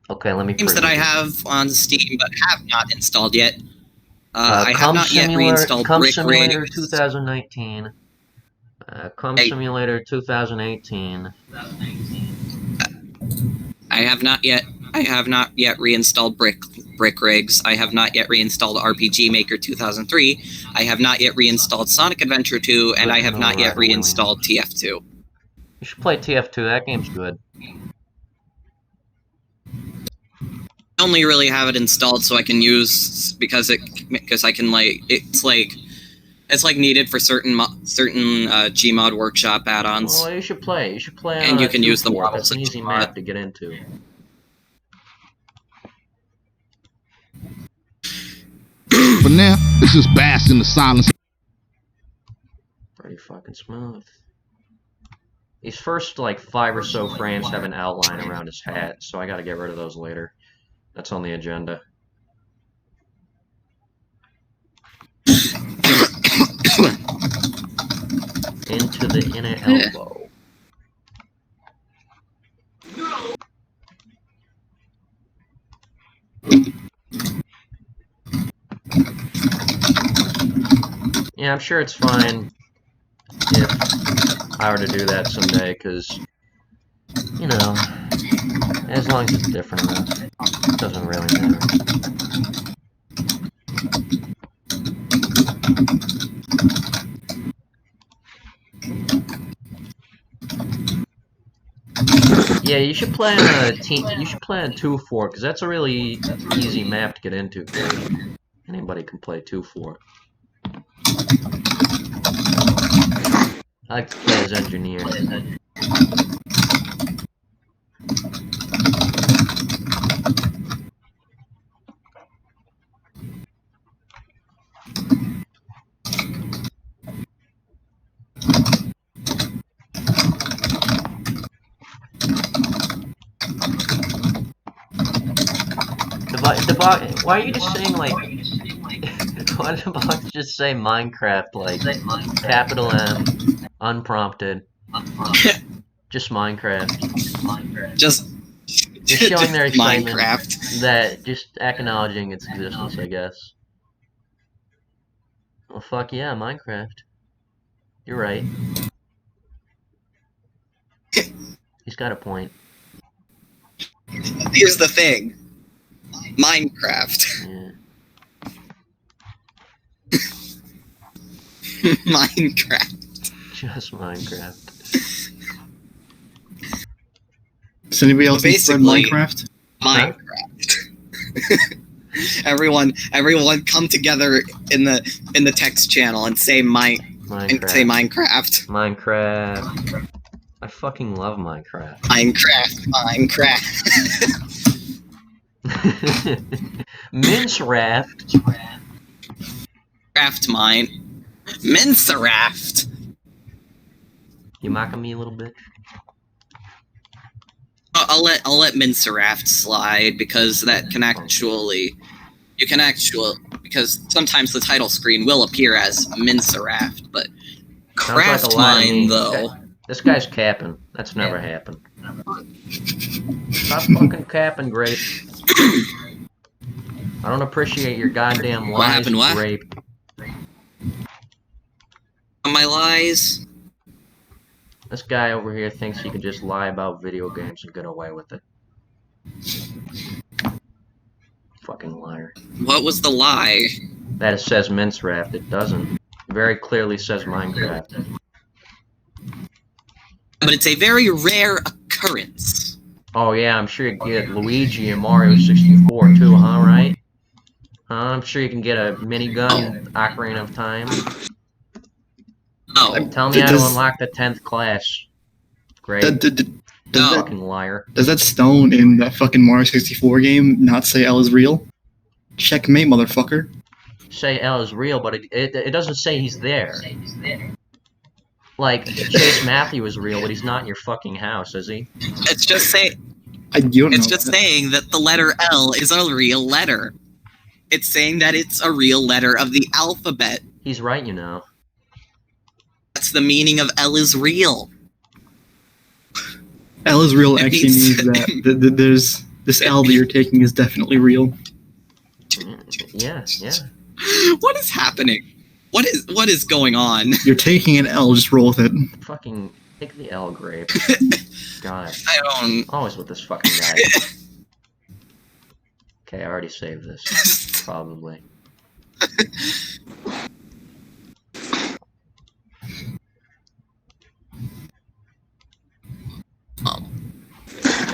Okay, let me. Games that I have on Steam but have not installed yet. I have not yet reinstalled Come Brick Simulator Rigs. 2019. Come Simulator 2018. I have not yet reinstalled Brick Rigs. I have not yet reinstalled RPG Maker 2003. I have not yet reinstalled Sonic Adventure 2, and I have not yet reinstalled TF2. You should play TF2. That game's good. I only really have it installed so I can use because I can it's like needed for certain Gmod Workshop add-ons. Well, you should play. You should play. And you can use the It's models an easy map to get into. For now, let's just bask in the silence. Pretty fucking smooth. These first like 5 or so frames have an outline around his hat, so I gotta get rid of those later. That's on the agenda. Into the inner elbow. Yeah, I'm sure it's fine if I were to do that someday, because, you know, as long as it's different enough, it doesn't really matter. Yeah, you should plan a team. You should plan 2-4, because that's a really easy map to get into. Anybody can play 2-4. I like to play as engineer. Why are you just saying like? Why did the box just say Minecraft like capital M, unprompted? Just Minecraft. Just showing their excitement. Minecraft. That just acknowledging its existence, I guess. Well, fuck yeah, Minecraft. You're right. He's got a point. Here's the thing. Minecraft. Yeah. Minecraft. Just Minecraft. Does anybody else spread Basically, Minecraft? Minecraft. Everyone come together in the text channel and say Minecraft. say Minecraft. Minecraft. I fucking love Minecraft. Minecraft. Mince raft. Raft mine. Mince-a-raft. You mocking me a little bit? I'll let Mince-a-raft slide because that can actually because sometimes the title screen will appear as Mince-a-raft, but craft mine though. This guy's capping. That's never happened. Stop fucking capping, Grape. I don't appreciate your goddamn lies, What happened, what? Grape. My lies. This guy over here thinks he can just lie about video games and get away with it. Fucking liar. What was the lie? That it says Mince Raft. It doesn't. It very clearly says Minecraft. but it's a very rare occurrence. Oh yeah, I'm sure you can get Luigi in Mario 64 too, huh? Right? I'm sure you can get a minigun Ocarina of Time. Oh, Tell me how to unlock the 10th class. Great. Fucking liar. Does that stone in that fucking Mario 64 game not say L is real? Checkmate, motherfucker. Say L is real, but it doesn't say he's there. Like, Chase Matthew is real, but he's not in your fucking house, is he? It's just saying. It's just saying that the letter L is a real letter. It's saying that it's a real letter of the alphabet. He's right, you know. That's the meaning of L is real. L is real actually means that there's this L that you're taking is definitely real. Yeah. What is happening? What is going on? You're taking an L, just roll with it. Fucking take the L, Grape. God. I don't. Always with this fucking guy. Okay, I already saved this. Probably.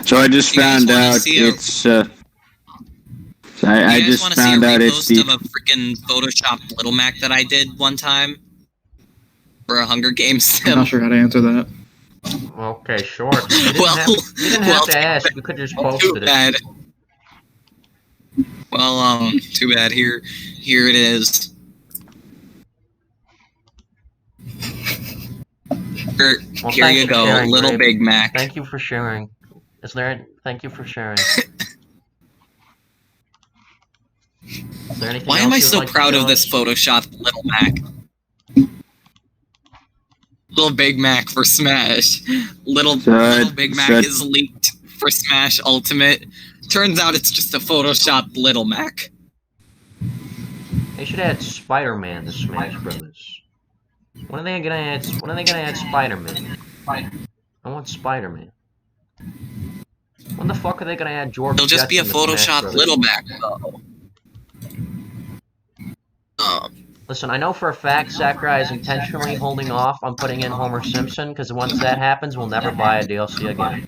So I just found out it's. I just found out it's the. Of a freaking Photoshop Little Mac that I did one time for a Hunger Games sim. I'm not sure how to answer that. Okay, sure. You didn't have to ask. You could just posted too bad. it. Well, too bad. Here it is. Here you go, sharing, Little Grape. Big Mac. Thank you for sharing. Thank you for sharing. Is there anything Why else am I you'd so like to proud show of this us? Photoshop Little Mac? Little Big Mac for Smash. Little Big Mac is leaked for Smash Ultimate. Turns out it's just a Photoshop Little Mac. They should add Spider-Man to Smash Brothers. When are they gonna add Spider-Man? I want Spider-Man. When the fuck are they gonna add George? It'll just be a Jetson to Smash Photoshop Brothers? Little Mac, though. Listen, I know for a fact Sakurai is intentionally holding off on putting in Homer Simpson, because once that happens, we'll never buy a DLC again.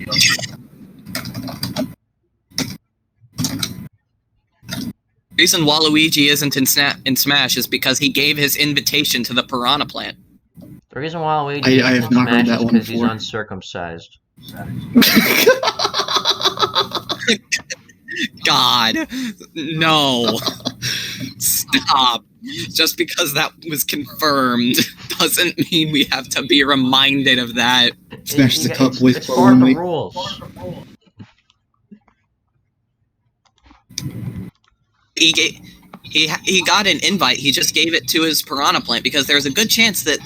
The reason Waluigi isn't in Smash is because he gave his invitation to the Piranha Plant. The reason why Luigi I have isn't not heard Smash that is one because he's before. uncircumcised. God, no. Stop. Just because that was confirmed doesn't mean we have to be reminded of that. Smash the cup with It's part of the only. rules. He got an invite. He just gave it to his Piranha Plant because there's a good chance that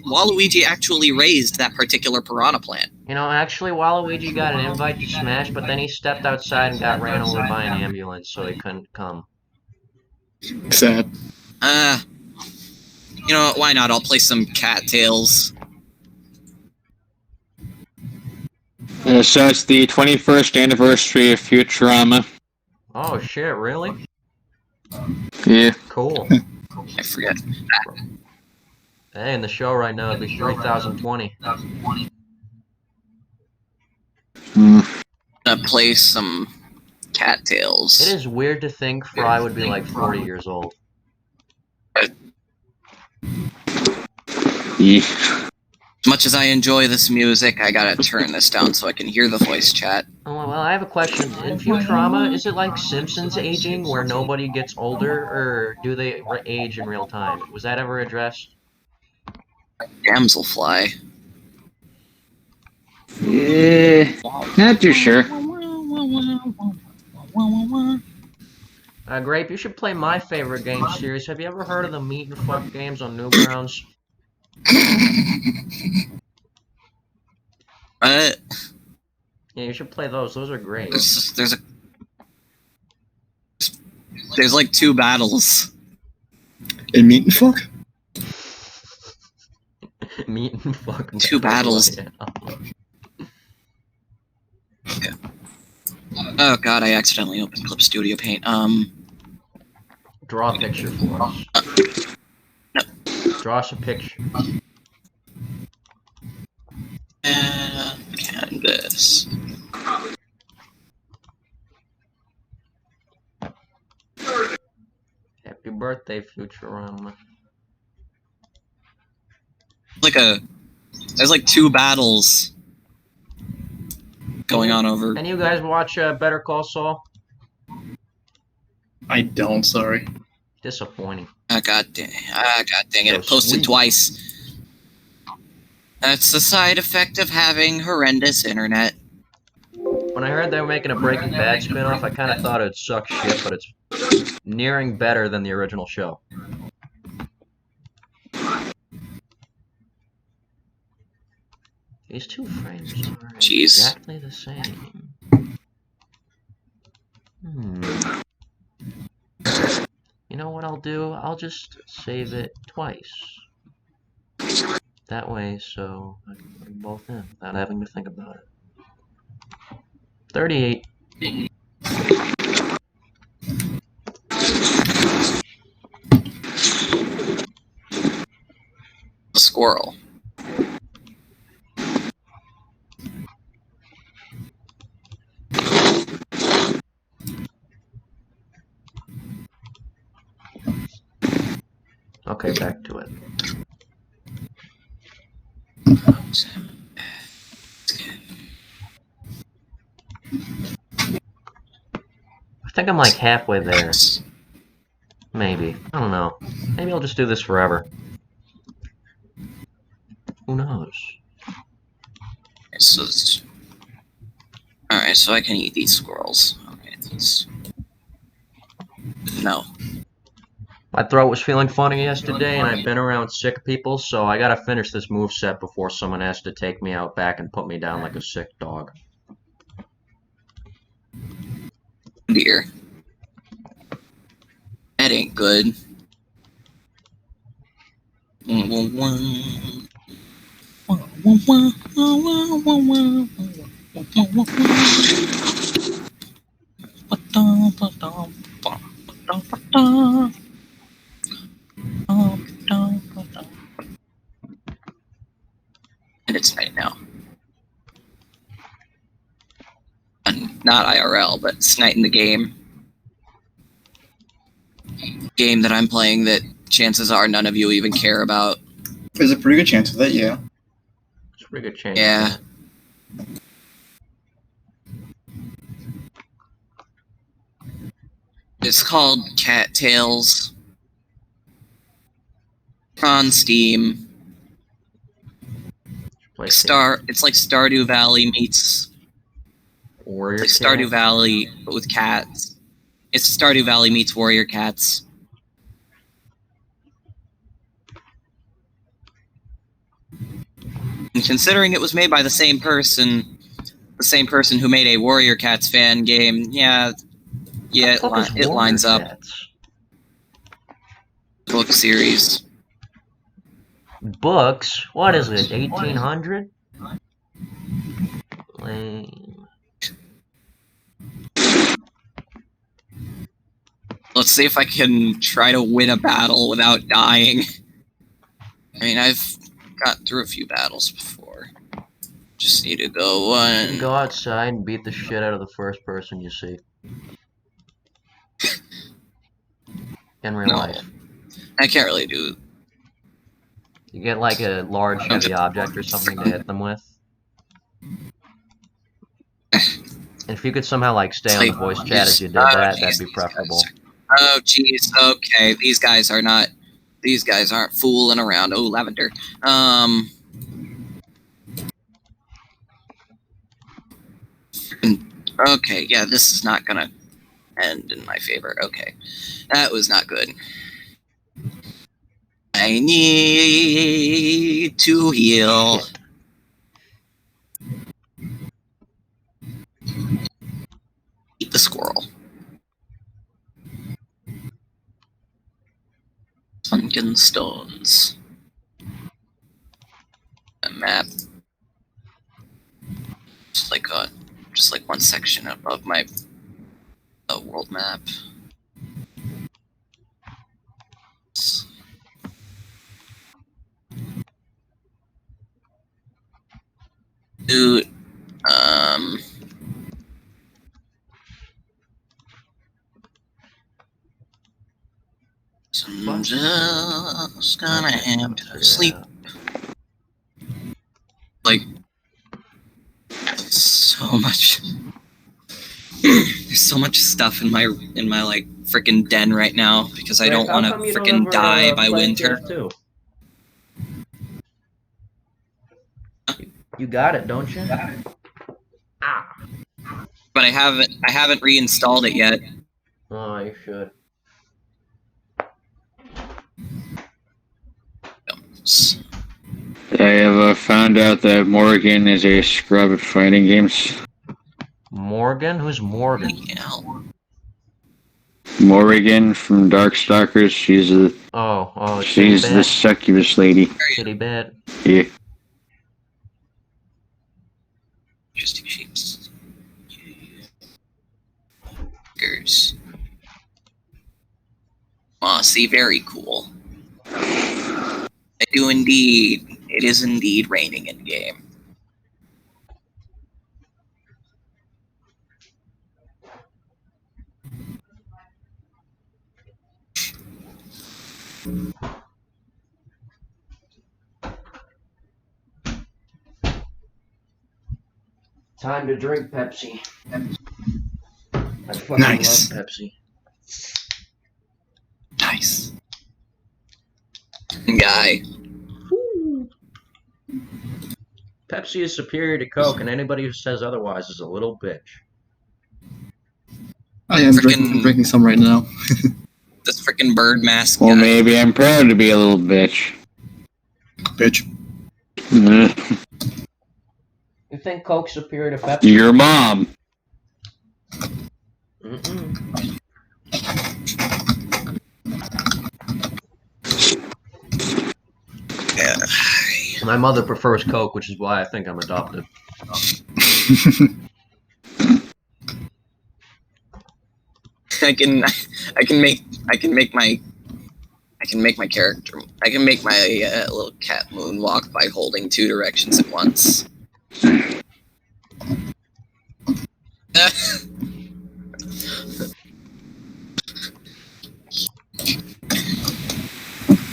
Waluigi actually raised that particular Piranha Plant. You know, actually, Waluigi got an invite to Smash, but then he stepped outside and got ran over by an ambulance, so he couldn't come. Sad. You know what, why not? I'll play some Cattails. So it's the 21st anniversary of Futurama. Oh shit, really? Yeah. Cool. I forget. Hey, in the show right now, it'd be 3020. Play some Cattails. It is weird to think Fry would be like 40 years old. Yeah. As much as I enjoy this music, I gotta turn this down so I can hear the voice chat. Oh, well, I have a question. In Futurama, is it like Simpsons aging, where nobody gets older, or do they age in real time? Was that ever addressed? Damselfly. Yeah. Not too sure. Grape, you should play my favorite game series. Have you ever heard of the Meat and Fuck games on Newgrounds? What? Yeah, you should play those. Those are great. There's like 2 battles. In Meat and Fuck? Meat and Fuck. 2 battles. Yeah. Oh god, I accidentally opened Clip Studio Paint. Draw a picture for us. No. Draw us a picture. this. Happy birthday, Futurama. There's like 2 battles going on over. Any of you guys watch Better Call Saul? I don't, sorry. Disappointing. God dang it! It So posted sweet. twice. That's the side effect of having horrendous internet. When I heard they were making a Breaking Bad spinoff, I kind of thought it would suck shit, but it's nearing better than the original show. These 2 frames are Jeez. exactly the same. You know what I'll do? I'll just save it twice. That way, so I can put them both in without having to think about it. 38. A squirrel. Okay, back to it. I think I'm like halfway there. Maybe. I don't know. Maybe I'll just do this forever. Who knows? So alright, so I can eat these squirrels. Okay, these. No. My throat was feeling funny yesterday, and I've been around sick people, so I gotta finish this moveset before someone has to take me out back and put me down like a sick dog. Dear. That ain't good. And it's night now. Not IRL, but it's night in the game. Game that I'm playing that chances are none of you even care about. There's a pretty good chance of that, yeah. It's a pretty good chance. Yeah. It's called Cattails. On Steam. It's like Stardew Valley meets Warrior It's like Stardew Valley, but with cats. It's Stardew Valley meets Warrior Cats. And considering it was made by the same person who made a Warrior Cats fan game, yeah, it lines up. Book series. Books? What is it? 1800? Lame. Let's see if I can try to win a battle without dying. I mean, I've got through a few battles before. Just need to go one. Go outside and beat the shit out of the first person you see. In real life. I can't really do. You get like a large heavy object or something to hit them with. And if you could somehow like stay on the voice chat as you did that, that'd be preferable. Oh jeez, okay. These guys aren't fooling around. Oh, lavender. Okay, yeah, this is not gonna end in my favor. Okay. That was not good. I need to heal. Eat the squirrel. Sunken stones. A map. Just like one section above my world map. Dude, I'm just gonna have to sleep. Like, so much. There's so much stuff in my like freaking den right now because I don't want to freaking die by winter. Too? You got it, don't you? Ah. But I haven't reinstalled it yet. Oh, you should. I have found out that Morgan is a scrub at fighting games. Morgan? Who's Morgan? Yeah. Morrigan from Darkstalkers. She's a. She's the succubus lady. Kitty bad. Yeah. Interesting shapes. Girls. Aw, see, very cool. I do indeed. It is indeed raining in game. Time to drink Pepsi. I fucking Nice. love Pepsi. Nice. Guy. Pepsi is superior to Coke, and anybody who says otherwise is a little bitch. I am drinking some right now. This freaking bird mask. Well, guy. maybe I'm proud to be a little bitch. Bitch. You think Coke's superior to Pepsi? Your mom. Mm-mm. My mother prefers Coke, which is why I think I'm adopted. I can make my character. I can make my little cat moonwalk by holding 2 directions at once.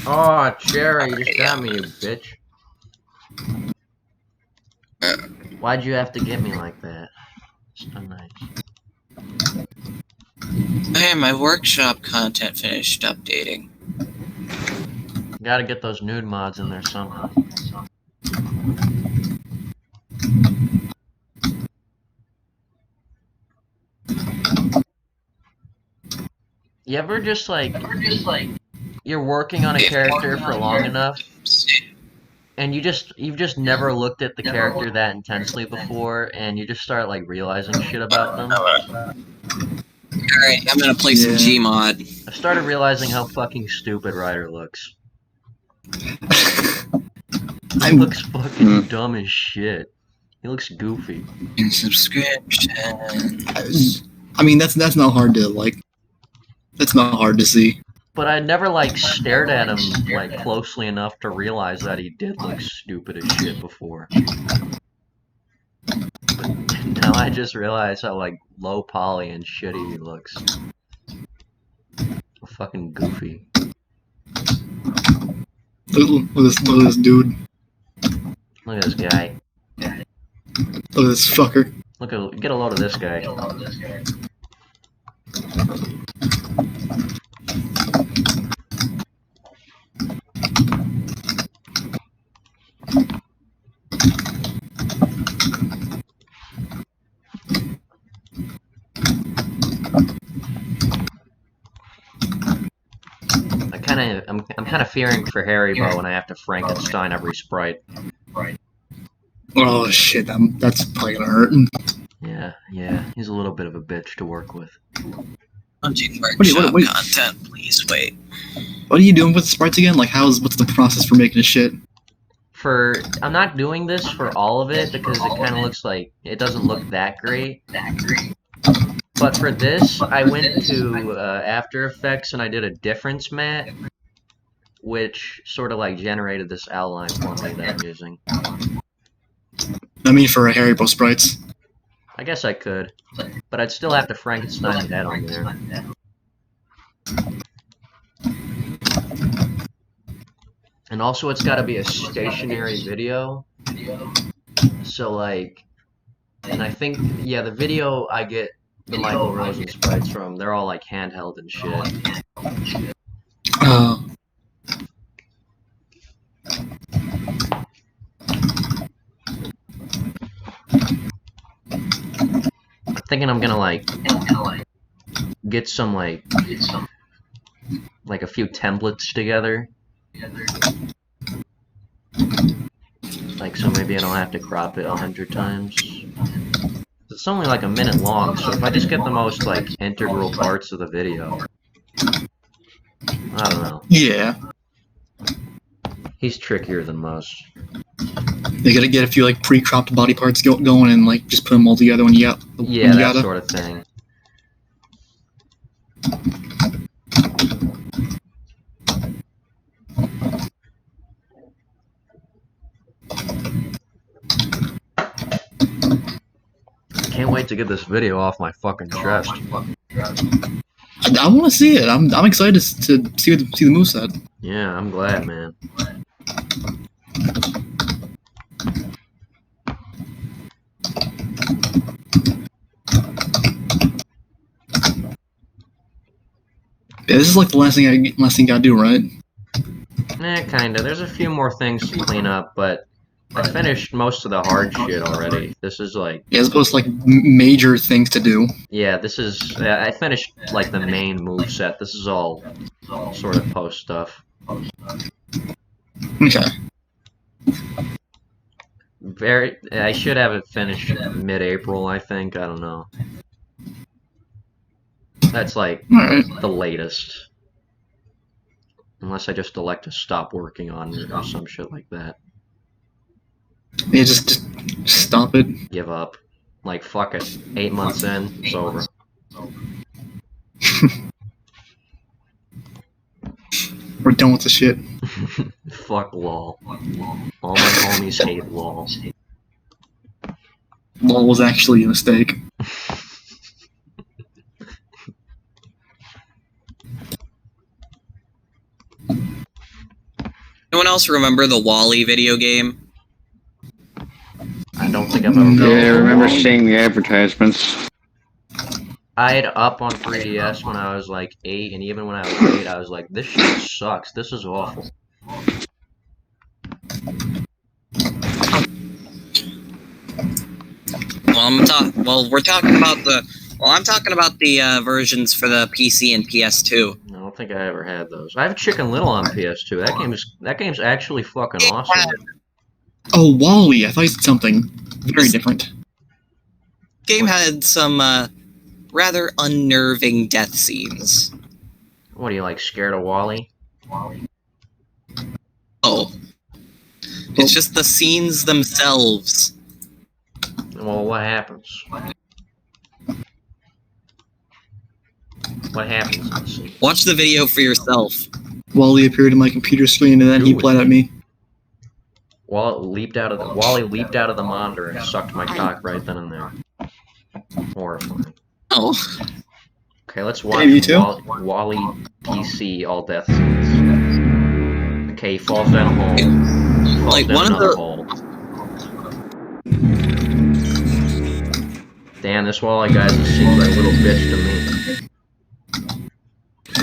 Oh, Cherry, you just got me, you bitch. Why'd you have to get me like that? So nice. Hey, my workshop content finished updating. Gotta get those nude mods in there somehow. You ever just like you're working on a character for long enough and you've just never looked at the character that intensely before and you just start like realizing shit about them? Alright, I'm gonna play some Gmod. I've started realizing how fucking stupid Ryder looks. He looks fucking dumb as shit. He looks goofy. In subscriptions. I mean, that's not hard to like. That's not hard to see. But I never like stared at him like closely enough to realize that he did look stupid as shit before. But now I just realize how like low poly and shitty he looks. So fucking goofy. Look at this dude. Look at this guy. Look at this fucker. Get a load of this guy. I'm kind of fearing for Haribo when I have to Frankenstein every sprite. Oh shit, that's probably gonna hurt. Yeah, he's a little bit of a bitch to work with. Workshop content, please wait. What are you doing with the sprites again? Like, what's the process for making a shit? I'm not doing this for all of it because it kind of looks like it doesn't look that great. But for this, I went to After Effects and I did a difference mat, which sort of like generated this outline for me that I'm using. I mean, for Haribo sprites. I guess I could, but I'd still have to Frankenstein the head on there. And also, it's got to be a stationary video. So, like, and I think, yeah, the video I get the Michael Rosen sprites from, they're all, like, handheld and shit. Oh. I'm thinking I'm gonna, like, get some, like a few templates together. Like, so maybe I don't have to crop it 100 times. It's only like a minute long, so if I just get the most, like, integral parts of the video. I don't know. Yeah. He's trickier than most. You gotta get a few, like, pre-cropped body parts going and, like, just put them all together when you got. Yeah, that sort of thing. Can't wait to get this video off my fucking chest. I want to see it. I'm excited to see the moveset. Yeah, I'm glad, man. Yeah, this is like the last thing I gotta do, right? Kinda. There's a few more things to clean up, but I finished most of the hard shit already. This is like... Yeah, as opposed to, like, major things to do. Yeah, this is... I finished, like, the main moveset. This is all sort of post stuff. Okay. I should have it finished mid-April, I think. I don't know. That's, like, the latest. Unless I just elect to stop working on it or some shit like that. Yeah, just stop it. Give up. Like, fuck it. 8 months in, it's over. We're done with the shit. Fuck Lawl. All my homies hate Lawl. Lawl was actually a mistake. Anyone else remember the Wall-E video game? I don't think I've ever played Yeah, I remember seeing the advertisements. I had up on 3DS when I was like 8, and even when I was 8, I was like, this shit sucks. This is awful. I'm talking about the versions for the PC and PS2. I don't think I ever had those. I have Chicken Little on PS2. That game's actually fucking awesome. Oh, Wall-E. I thought you said something very different. Game had some rather unnerving death scenes. What are you, like, scared of Wall-E? Oh. It's just the scenes themselves. Well, what happens? What happens in the scene? Watch the video for yourself. Wall-E appeared in my computer screen and then he bled at me. Wall-E leaped out of the monitor and sucked my cock right then and there. Horrifying. Oh. Okay, let's watch Wall-E PC all death scenes. Okay, he falls down a hole. Falls Like down one of another the hole. Damn, this Wall-E guy just seems like a little bitch to me.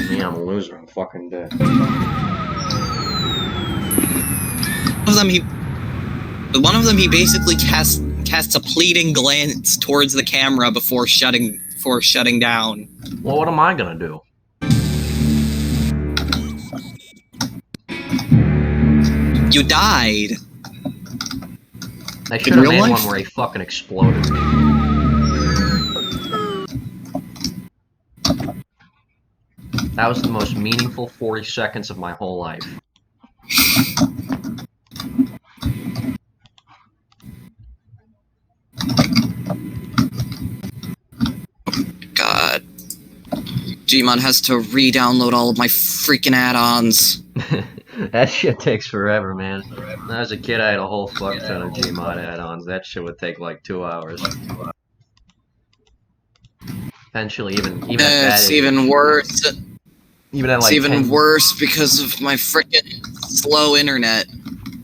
Me, I'm a loser. I'm fucking dead. One of them he basically casts a pleading glance towards the camera before shutting down. Well, what am I gonna do? You died. They should have made one where he fucking exploded. That was the most meaningful 40 seconds of my whole life. God. Gmod has to re-download all of my freaking add-ons. That shit takes forever, man. When I was a kid, I had a whole fuck ton of Gmod add-ons. That shit would take like 2 hours. Eventually, even at that it's even worse. Even at like it's even 10... worse because of my freaking slow internet.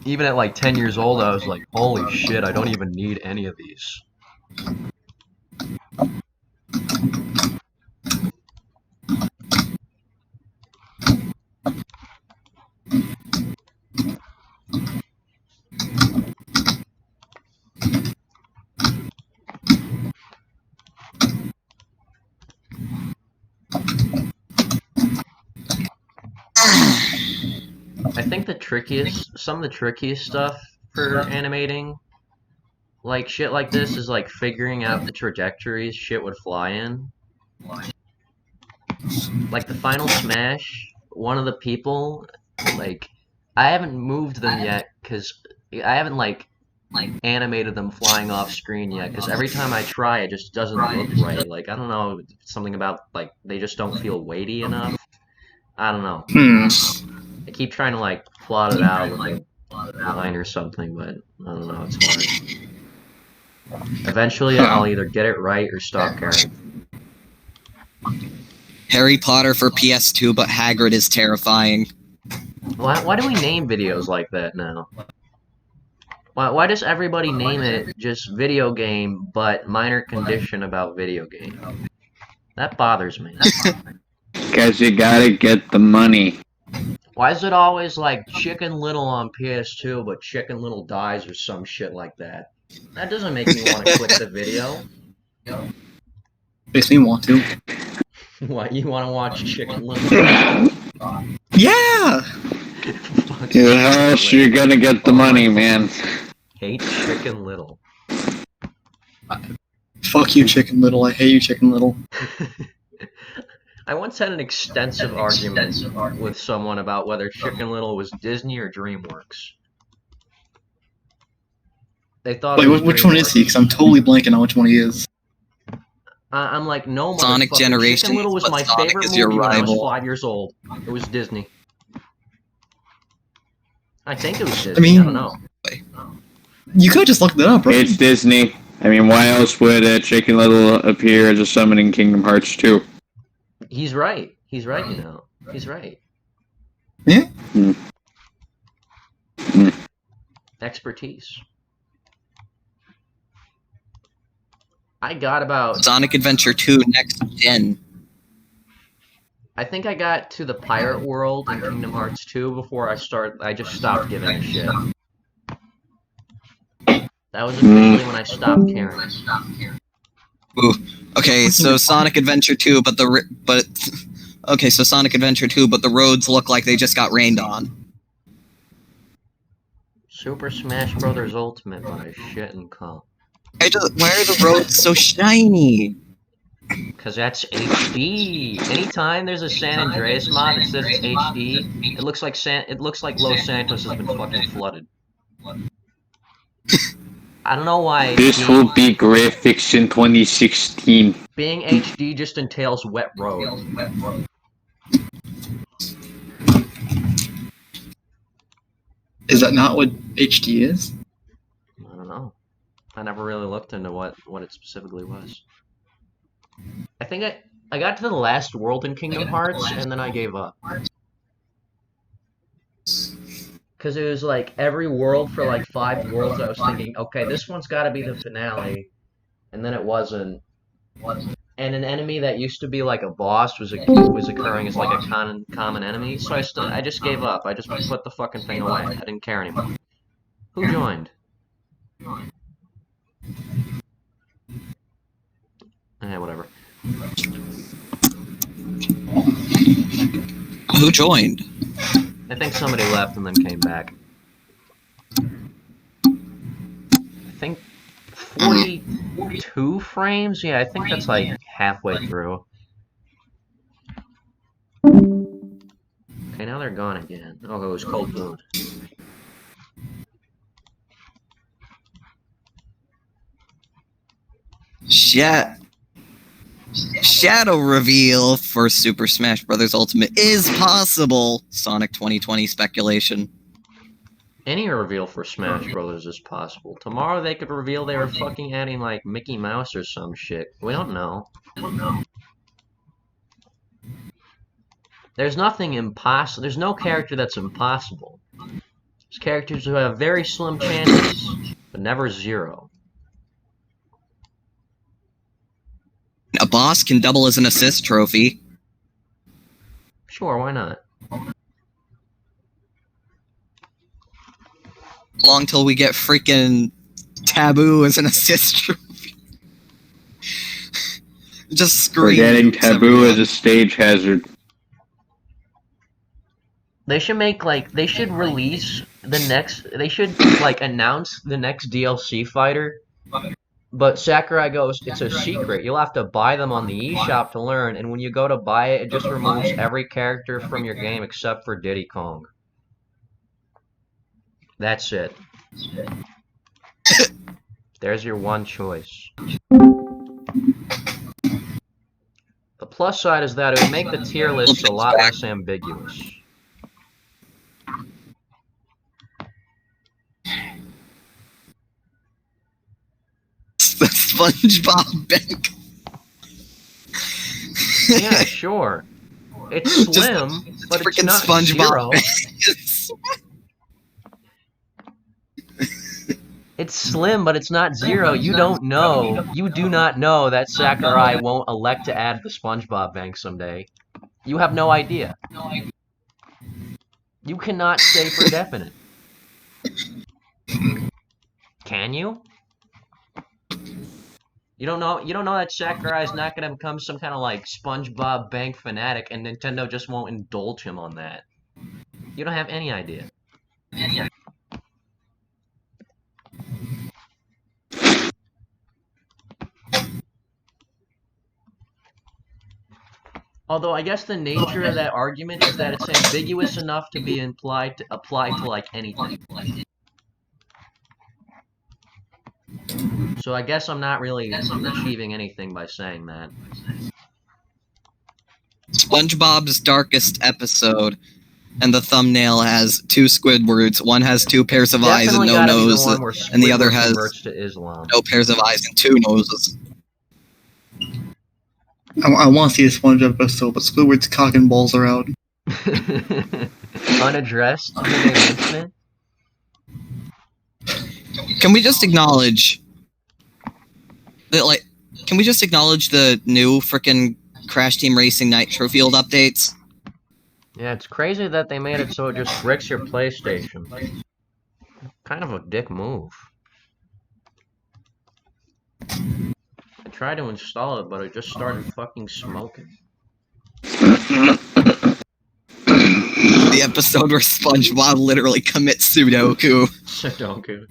Even at like 10 years old, I was like, holy shit, I don't even need any of these. I think some of the trickiest stuff for animating, like shit like this, is like figuring out the trajectories shit would fly in. Like the final smash, one of the people, like, I haven't moved them yet because I haven't like animated them flying off screen yet, because every time I try it just doesn't look right. Like, I don't know, something about like they just don't feel weighty enough. I don't know. I keep trying to like plot it out with a line or something, but I don't know, it's hard. Eventually I'll either get it right or stop caring. Harry Potter for PS2, but Hagrid is terrifying. Why do we name videos like that now? Why does everybody name it just video game, but minor condition about video game? That bothers me. Because you gotta get the money. Why is it always like Chicken Little on PS2, but Chicken Little dies or some shit like that? That doesn't make me want to click the video. Makes me want to. What, you want to watch Chicken Little? Yeah! Dude, how else you gonna get the money, man? Hate Chicken Little. Fuck you, Chicken Little. I hate you, Chicken Little. I once had an extensive argument with someone about whether Chicken Little was Disney or DreamWorks. They thought. Wait, which one is he? Because I'm totally blanking on which one he is. I'm like, no, Sonic Generations, Chicken Little was my Sonic favorite is movie your when I was rival. 5 years old. It was Disney. I think it was Disney. I mean, I don't know. You could have just looked it up, right? It's Disney. I mean, why else would Chicken Little appear as a summon in Kingdom Hearts 2? He's right. He's right, you know. He's right. Yeah? Expertise. I got about... Sonic Adventure 2 Next Gen. I think I got to the pirate world in Kingdom Hearts 2 before I just stopped giving a shit. That was officially when I stopped caring. Ooh. Okay, so Sonic Adventure 2, but Sonic Adventure 2, but the roads look like they just got rained on. Super Smash Bros. Ultimate by shit and cum. Why are the roads so shiny? Cause that's HD. Anytime there's a San Andreas mod that says it's HD, it looks like Los Santos has been fucking flooded. I don't know why. This will be graphics in 2016. Being HD just entails wet road. Is that not what HD is? I don't know. I never really looked into what it specifically was. I think I got to the last world in Kingdom Hearts and then I gave up. Because it was like every world for like 5 worlds I was thinking, okay, this one's got to be the finale. And then it wasn't. And an enemy that used to be like a boss was occurring as like a common enemy. So I just gave up. I just put the fucking thing away. I didn't care anymore. Who joined? Eh, whatever. Who joined? I think somebody left and then came back. I think 42 frames? Yeah, I think that's like halfway through. Okay, now they're gone again. Oh, it was Cold Moon. Shadow reveal for Super Smash Bros. Ultimate is possible. Sonic 2020 speculation. Any reveal for Smash Brothers is possible. Tomorrow they could reveal they were fucking adding like Mickey Mouse or some shit. We don't know. There's nothing impossible. There's no character that's impossible. Characters who have very slim chances, but never zero. A boss can double as an assist trophy. Sure, why not? Long till we get freaking Taboo as an assist trophy. Just scream. Forgetting Taboo as a stage hazard. They should make, like, they should release the next, they should, like, announce the next DLC fighter, but Sakurai goes, it's a secret, you'll have to buy them on the eShop to learn, and when you go to buy it, it just removes every character from your game except for Diddy Kong. That's it. There's your one choice. The plus side is that it would make the tier list a lot less ambiguous. The SpongeBob bank. Yeah, sure. It's slim, but it's not SpongeBob zero. It's slim, but it's not zero. You don't know. You do not know that Sakurai won't elect to add the SpongeBob bank someday. You have no idea. You cannot say for definite. Can you? You don't know that Sakurai's not gonna become some kind of like SpongeBob bank fanatic and Nintendo just won't indulge him on that. You don't have any idea. Although I guess the nature of that argument is that it's ambiguous enough to be applied to like anything. So I guess I'm not really achieving anything by saying that. SpongeBob's darkest episode, and the thumbnail has 2 Squidwards. One has 2 pairs of eyes and no nose, and the other has no pairs of eyes and 2 noses. I want to see a SpongeBob episode, but Squidward's cock and balls are out. Unaddressed? Did they mention it? Can we just acknowledge that, like, can we just acknowledge the new frickin' Crash Team Racing Nitro Field updates? Yeah, it's crazy that they made it so it just bricks your PlayStation. Kind of a dick move. I tried to install it, but it just started fucking smoking. The episode where SpongeBob literally commits Sudoku. Sudoku.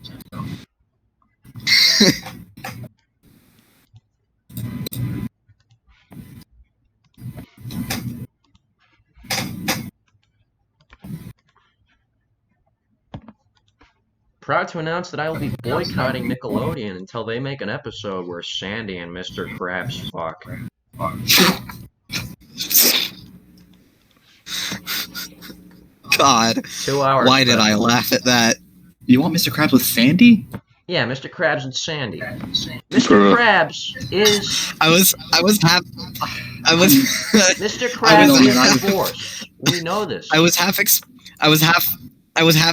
Proud to announce that I will be boycotting Nickelodeon until they make an episode where Sandy and Mr. Krabs fuck. God. 2 hours. Why did I laugh at that? You want Mr. Krabs with Sandy? Yeah, Mr. Krabs and Sandy. Mr. Krabs is... Mr. Krabs is divorced. We know this. I was half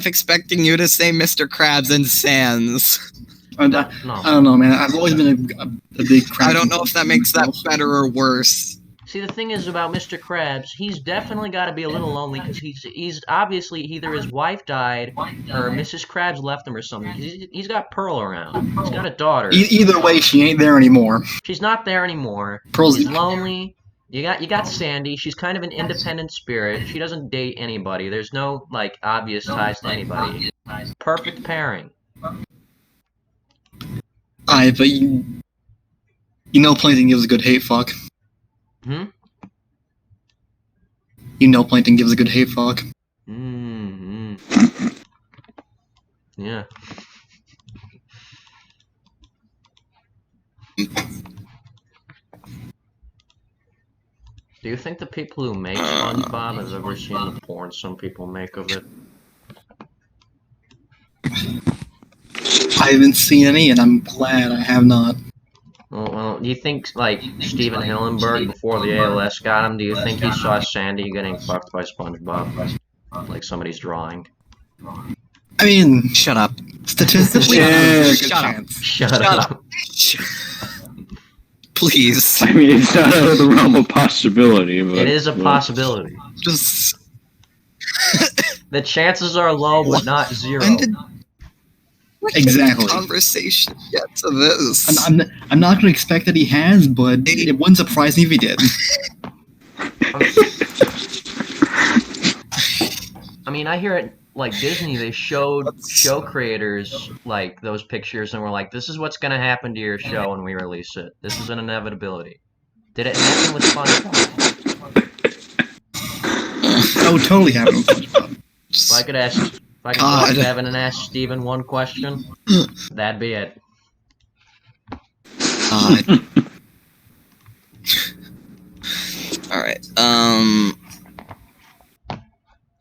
expecting you to say Mr. Krabs and Sans. I don't know, man. I've always been a big Krabs. I don't know if that makes that better or worse. See, the thing is about Mr. Krabs, he's definitely got to be a little lonely because he's obviously either his wife died or Mrs. Krabs left him or something. He's got Pearl around. He's got a daughter. Either way, she ain't there anymore. She's not there anymore. Pearl's He's lonely. You got Sandy. She's kind of an independent spirit. She doesn't date anybody. There's no like obvious ties to anybody. Perfect pairing. But you know Plankton gives a good hate fuck. Hmm? You know Plankton gives a good hate fuck. Mm-hmm. Yeah. Do you think the people who make SpongeBob have ever seen the porn some people make of it? I haven't seen any, and I'm glad I have not. Well, do you think, like, Steven Hillenburg, before the ALS got him, do you think he saw Sandy getting fucked by SpongeBob? Like somebody's drawing? I mean, Shut up. statistically, Yeah, there's a good shut up. chance. Shut up. Please. I mean, it's not out of the realm of possibility, but It is a possibility. Just. The chances are low, but not zero. When did Exactly. conversation get to this? I'm not going to expect that he has, but it wouldn't surprise me if he did. I mean, I hear it like Disney. They showed show creators like those pictures, and were like, "This is what's going to happen to your show when we release it. This is an inevitability." Did it happen with SpongeBob? That would totally happen with SpongeBob. If I could ask, if I could God. go to Kevin and ask Steven one question, that'd be it. Alright,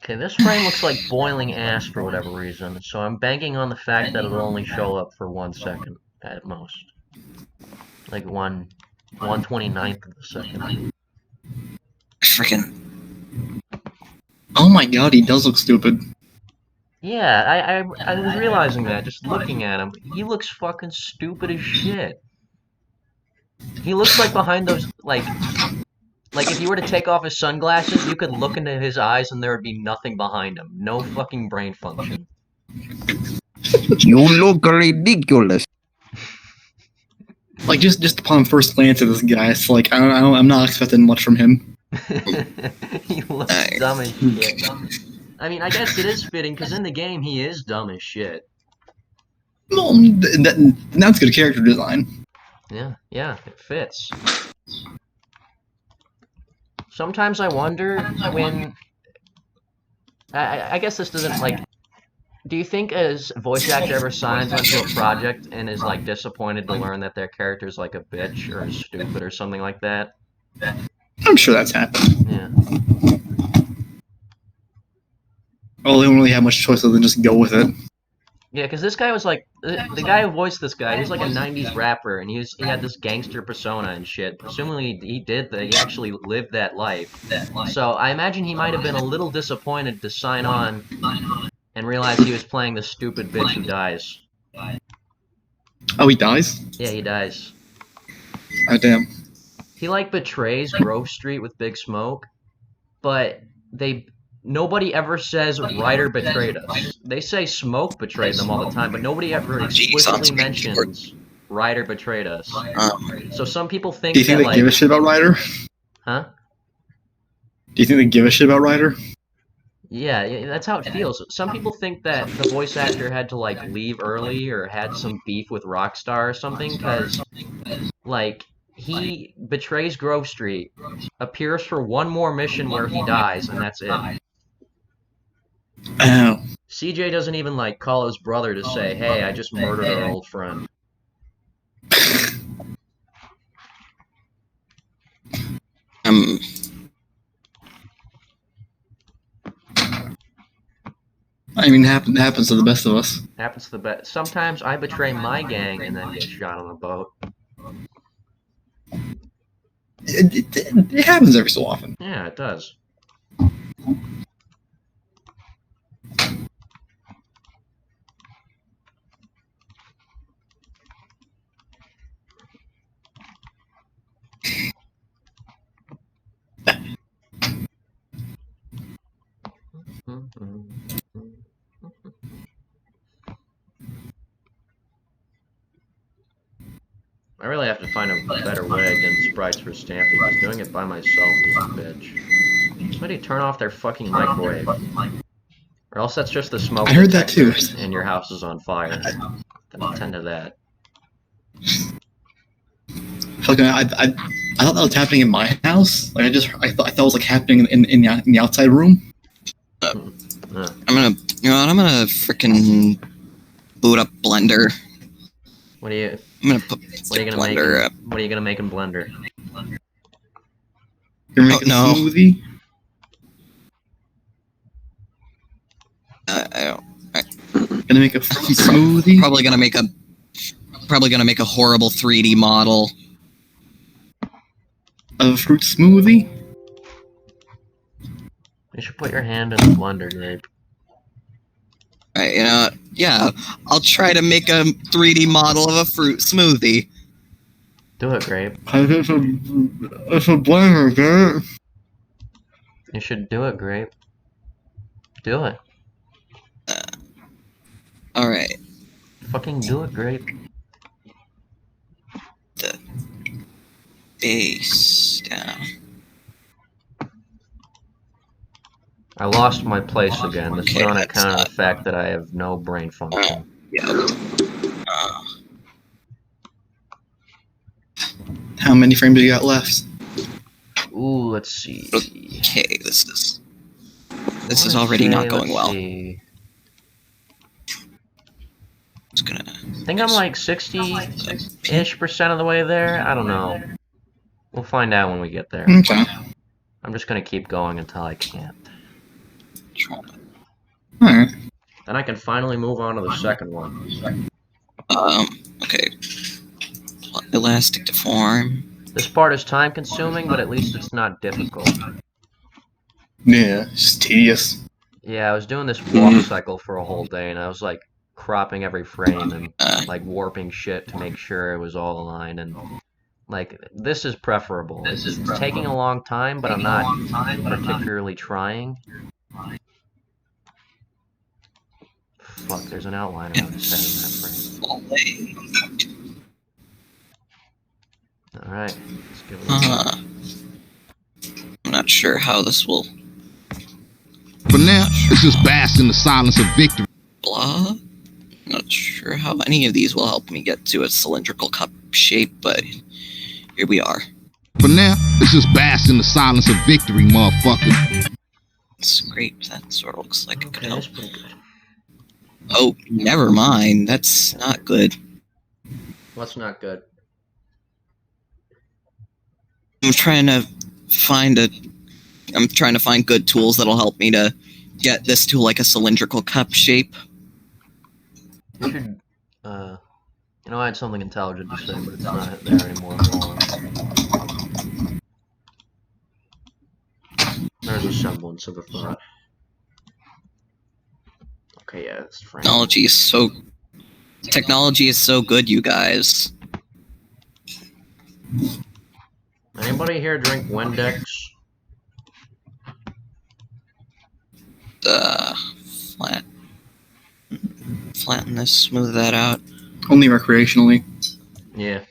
Okay, this frame looks like boiling ass for whatever reason, so I'm banking on the fact that it'll only show up for 1 second at most. Like 1/29th of a second. freaking. Oh my god, he does look stupid. Yeah, I was realizing that, just looking at him. He looks fucking stupid as shit. He looks like behind those, like if you were to take off his sunglasses, you could look into his eyes and there would be nothing behind him. No fucking brain function. You look ridiculous. Like, just upon first glance at this guy, it's like, I'm not expecting much from him. He looks dumb as shit. I mean, I guess it is fitting, because in the game, he is dumb as shit. Well, that's good character design. Yeah, it fits. Sometimes I wonder when... I guess this doesn't, like... Do you think a voice actor ever signs onto a project and is, like, disappointed to learn that their character's, like, a bitch or stupid or something like that? I'm sure that's happened. Yeah. Well, they don't really have much choice other than just go with it. Yeah, because this guy was like the guy who voiced this guy. He was like a '90s rapper, and he had this gangster persona and shit. Presumably, he did that. He actually lived that life. So I imagine he might have been a little disappointed to sign on and realize he was playing the stupid bitch who dies. Oh, he dies? Yeah, he dies. Oh, damn. He like betrays Grove Street with Big Smoke, but nobody ever says Ryder betrayed us. They say Smoke betrayed them all the time, but nobody ever explicitly mentions Ryder betrayed us. So some people think Do you think that, they give a shit about Ryder? Huh? Do you think they give a shit about Ryder? Yeah, that's how it feels. Some people think that the voice actor had to, like, leave early or had some beef with Rockstar or something, because, like, he betrays Grove Street, appears for one more mission where he dies, and that's it. Oh. CJ doesn't even, like, call his brother to say, hey, I just murdered our old friend. I mean, it happens to the best of us. Happens to the best. Sometimes I betray my gang and then get shot on a boat. It happens every so often. Yeah, it does. I really have to find a better way against sprites for Stampy, because doing it by myself is a bitch. Somebody turn off their fucking microwave. Or else that's just the smoke I heard that too. and your house is on fire. Don't attend to that. Fucking, I thought that was happening in my house. Like, I thought it was like happening in the outside room. I'm gonna freaking boot up Blender. What are you? I'm gonna put Blender up. What are you gonna make in Blender? You're making a smoothie. Gonna make a fruit smoothie. Probably gonna make a horrible 3D model. A fruit smoothie. You should put your hand in the blender, Gabe. Right, you know, yeah, I'll try to make a 3D model of a fruit smoothie. Do it, Grape. It's a blender, Garrett. You should do it, Grape. Do it. Alright. Fucking do it, Grape. The base down. I lost my place again. This is Okay, on that's account of not- the fact that I have no brain function. Yeah. How many frames do you got left? Ooh, let's see. Okay, this is already not going well. See. It's gonna. I think I'm like 60-ish% of the way there. I don't know. We'll find out when we get there. Okay. I'm just gonna keep going until I can't. Alright. Then I can finally move on to the second one. Okay. Elastic deform. This part is time consuming, but at least it's not difficult. Yeah, it's just tedious. Yeah, I was doing this walk cycle for a whole day, and I was like cropping every frame and like warping shit to make sure it was all aligned. And like, this is preferable. It's taking a long time, but I'm not particularly trying. Fuck, there's an outline around his head in that frame. Alright, let's give it a I'm not sure how this will. For now, let's just bask in the silence of victory. Blah. Not sure how any of these will help me get to a cylindrical cup shape, but here we are. For now, let's just bask in the silence of victory, motherfucker. Scrape, that sort of looks like it could Okay, help. that's pretty good. Oh, never mind. That's not good. What's not good? I'm trying to find good tools that'll help me to get this to like a cylindrical cup shape. You should, you know, I had something intelligent to say, but it's not there anymore. There's a semblance of a thought. Okay, yeah, it's Frank. Technology is so good, you guys. Anybody here drink Windex? Flatten this, smooth that out. Only recreationally. Yeah.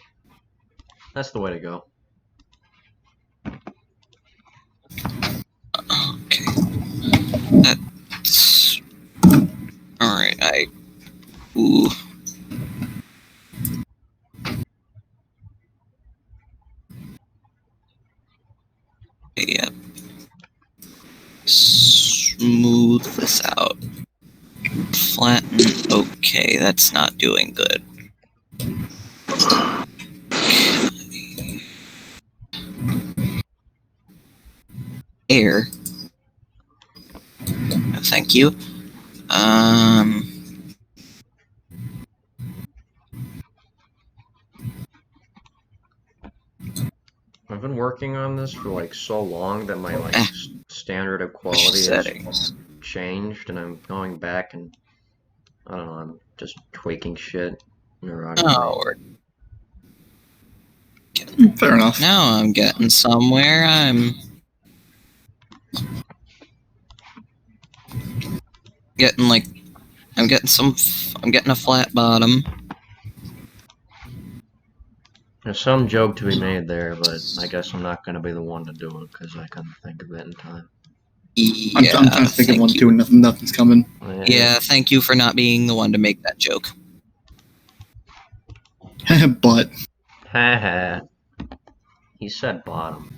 That's the way to go. Okay. That's... Alright, Ooh. Yep. Smooth this out. Flatten. Okay, that's not doing good. Okay. Air. Thank you. I've been working on this for like so long that my like standard of quality has changed, and I'm going back and I don't know, I'm just tweaking shit neurotically. Oh, Fair enough. now I'm getting somewhere. I'm getting a flat bottom. There's some joke to be made there, but I guess I'm not going to be the one to do it because I couldn't think of it in time. I'm trying to think of one too, and nothing's coming. Yeah, thank you for not being the one to make that joke. But Haha. He said bottom.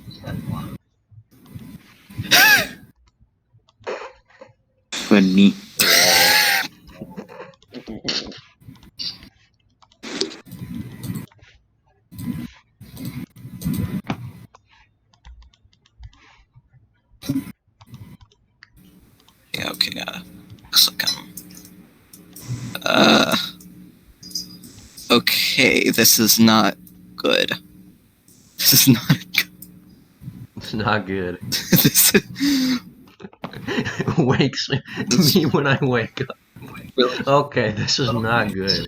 Funny. Yeah, okay, looks like I'm... Okay, this is not good. This is not good. It's not good. This is... Wakes me when I wake up. Okay, this is not good.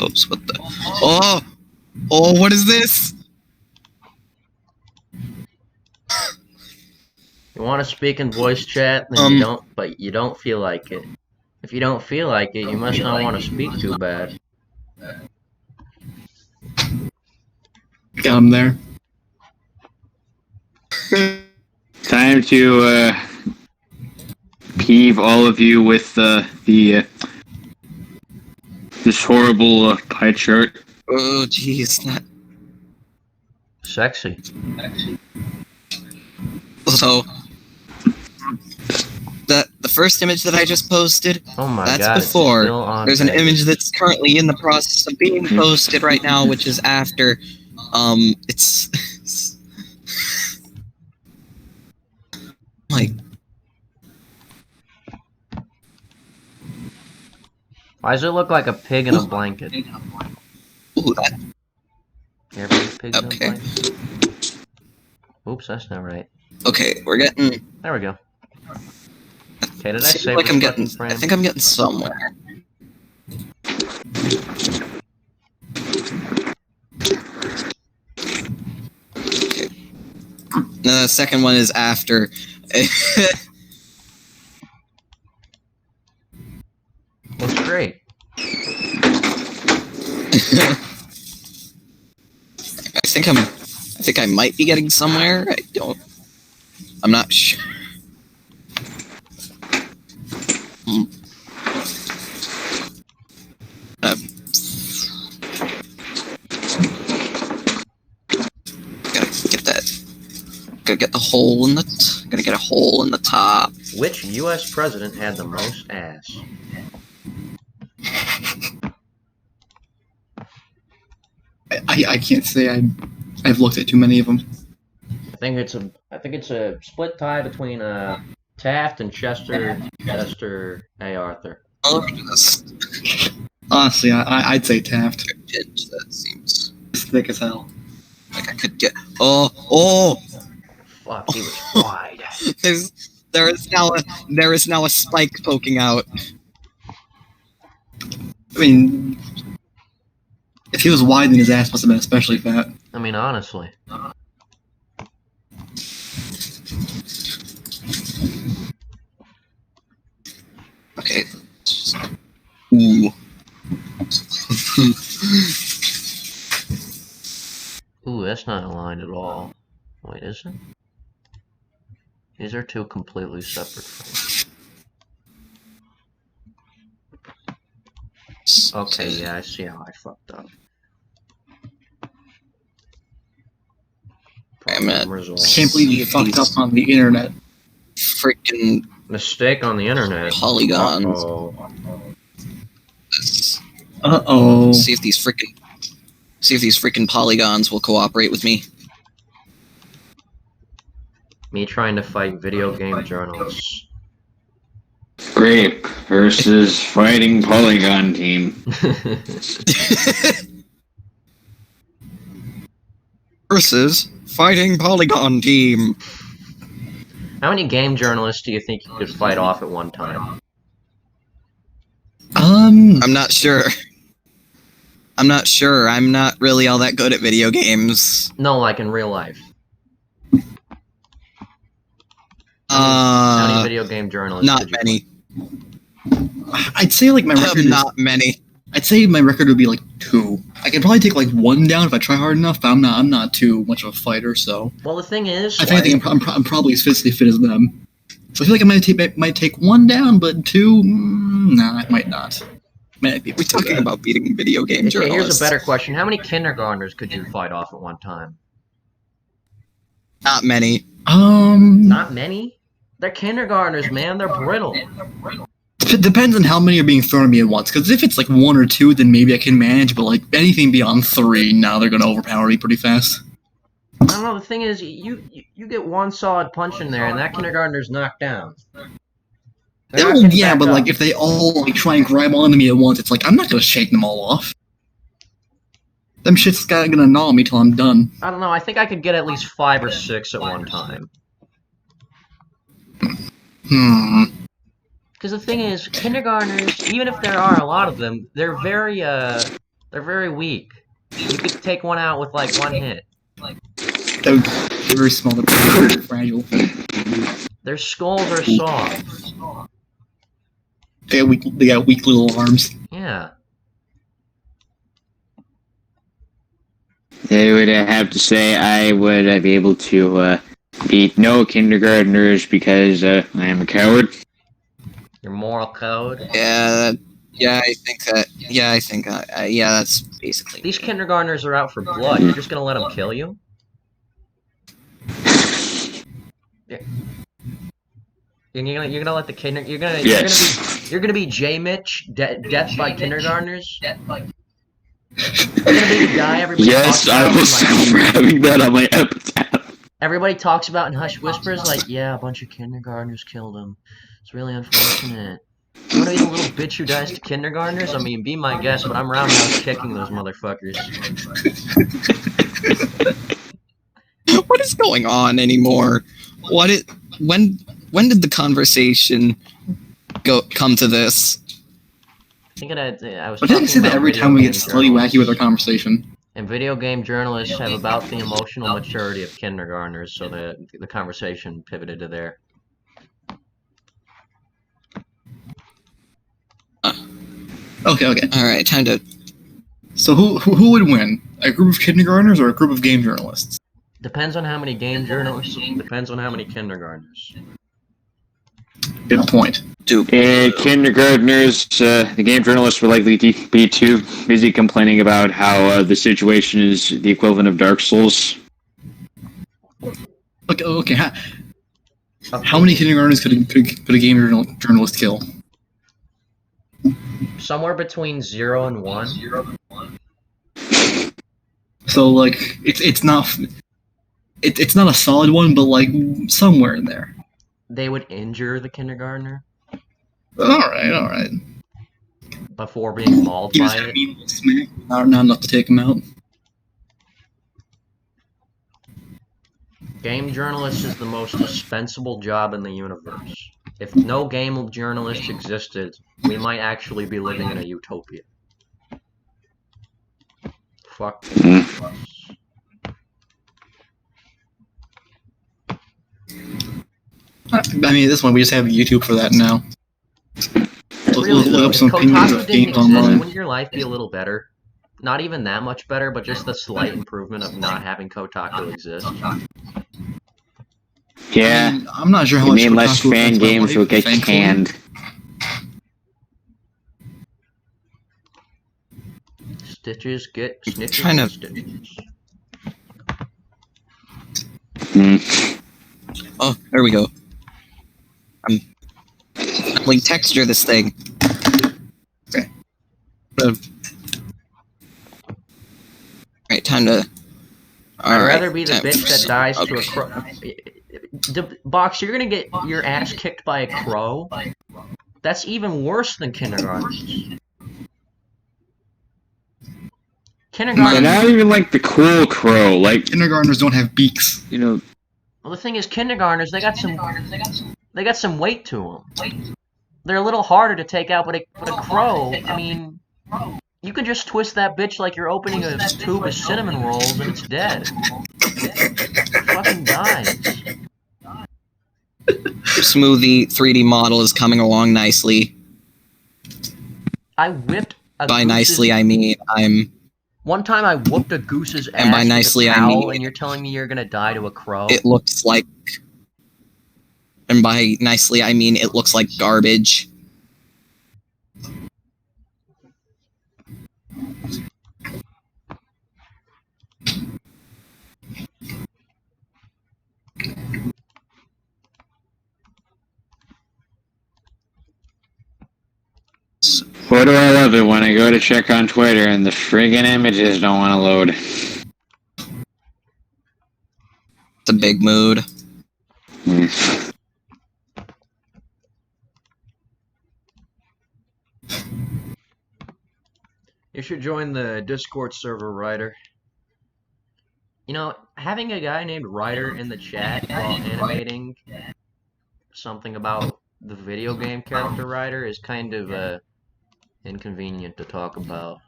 Oops, what the? Oh! Oh, what is this? You want to speak in voice chat, then you don't, but you don't feel like it. If you don't feel like it, you must not want to speak too bad. Got him there. Time to peeve all of you with this horrible pie chart. Oh, jeez. Sexy. So, the first image that I just posted, Oh my that's god, before. it's still on There's an page. image that's currently in the process of being posted right now, which is after. It's like, Why does it look like a pig in a blanket? ooh, that. You ever eat pigs Okay. in a blanket? Oops, that's not right. Okay, we're getting. There we go. Okay, did I Seems save like this I'm fucking getting. frame? I think I'm getting somewhere. Okay. The second one is after. Looks great. I think I might be getting somewhere. I'm not sure. Gotta get the hole in the. Gotta get a hole in the top. Which U.S. president had the most ass? I can't say I've looked at too many of them. I think it's a split tie between Taft and Chester A. Arthur. I'll look at this. Honestly, I'd say Taft. That seems It's thick as hell. like I could get. Oh! Fuck, he was wide. There is now a spike poking out. I mean, if he was wide, then his ass must have been especially fat. I mean, honestly. Okay. Ooh. Ooh, that's not aligned at all. Wait, is it? These are two completely separate frames. Okay, yeah, I see how I fucked up. Damn it. Problem I can't believe you fucked up on the internet. Freaking Mistake on the internet. polygons. Uh-oh. Uh-oh. See if these freaking polygons will cooperate with me. Me trying to fight video game journalists. Grape versus fighting polygon team. Versus fighting polygon team. How many game journalists do you think you could fight off at one time? I'm not sure. I'm not really all that good at video games. No, like in real life. How many video game journalists? Not could you many. I'd say like my record. Not many. I'd say my record would be like 2. I could probably take like 1 down if I try hard enough, but I'm not too much of a fighter, so. Well, the thing is, I think I'm probably as physically fit as them. So I feel like I might take 1 down, but 2, nah, I might not. Might be We're talking about beating video game okay, journalists. here's a better question: how many kindergartners could you fight off at one time? Not many. Not many. They're kindergartners, man. They're brittle. It depends on how many are being thrown at me at once. Because if it's like 1 or 2, then maybe I can manage. But like anything beyond 3, now they're gonna overpower me pretty fast. I don't know. The thing is, you get one solid punch in there, and that kindergartner's knocked down. They're not Oh, getting yeah, back but up. like if they all like try and grab onto me at once, it's like I'm not gonna shake them all off. Them shit's gonna gnaw me till I'm done. I don't know. I think I could get at least 5 or 6 at one time. Because the thing is, kindergartners, even if there are a lot of them, they're very weak. You could take one out with like one hit. They're very small. They're very fragile. Their skulls are soft. They got weak little arms. Yeah. I would have to say I would be able to beat no kindergartners because I am a coward. Your moral code. Yeah, I think that. Yeah, I think. Yeah, that's basically. These kindergartners are out for blood. You're just gonna let them kill you? You're gonna let the kinder. You're gonna be J Mitch. Death by kindergartners. You're gonna be the guy everybody. Yes, I was having that on my epitaph. Everybody talks about in hushed whispers, like, yeah, a bunch of kindergartners killed him. It's really unfortunate. You wanna be the little bitch who dies to kindergartners? I mean, be my guest, but I'm roundhouse kicking those motherfuckers. What is going on anymore? When did the conversation come to this? I think I was. But didn't say that every time we get slightly wacky with our conversation. And video game journalists have about the emotional maturity of kindergartners, so the conversation pivoted to there. Okay. All right, time to. So who would win? A group of kindergartners or a group of game journalists? Depends on how many game journalists. Depends on how many kindergartners. Good point. Kindergartners, the game journalists were likely to be too busy complaining about how the situation is the equivalent of Dark Souls. Okay. How many kindergartners could a game journalist kill? Somewhere between 0 and 1. So like it's not a solid one, but like somewhere in there. They would injure the kindergartner. All right. Before being mauled by it. Not enough to take him out. Game journalist is the most dispensable job in the universe. If no game journalist existed, we might actually be living in a utopia. Fuck. I mean, at this one we just have YouTube for that now. Really, look up some if opinions Kotaku of didn't games exist, online. wouldn't your life be a little better? Not even that much better, but just the slight improvement of not having Kotaku exist. Yeah. I mean, I'm not sure how You much mean less Kotaku fan affects my games life, will get thankfully. canned. Stitches get snitches. Trying to- and stitches. Oh, there we go. I'm like texture this thing. Okay. Right, time to. I'd rather be the bitch that dies to a crow. Box, you're gonna get your ass kicked by a crow? That's even worse than kindergarten. They're not even like the cool crow, like Kindergartners don't have beaks. you know. Well, the thing is, kindergartners, they got some weight to them. They're a little harder to take out, but a crow, I mean, you can just twist that bitch like you're opening a tube of cinnamon rolls and it's dead. It fucking dies. Smoothie 3D model is coming along nicely. I whipped a By goose's- nicely, I mean I'm. One time I whooped a goose's ass And by with nicely, a I towel, mean- and you're telling me you're gonna die to a crow? It looks like. And by nicely, I mean it looks like garbage. What do I love it when I go to check on Twitter and the friggin' images don't want to load? It's a big mood. You should join the Discord server, Ryder. You know, having a guy named Ryder in the chat while animating something about the video game character Ryder is kind of inconvenient to talk about.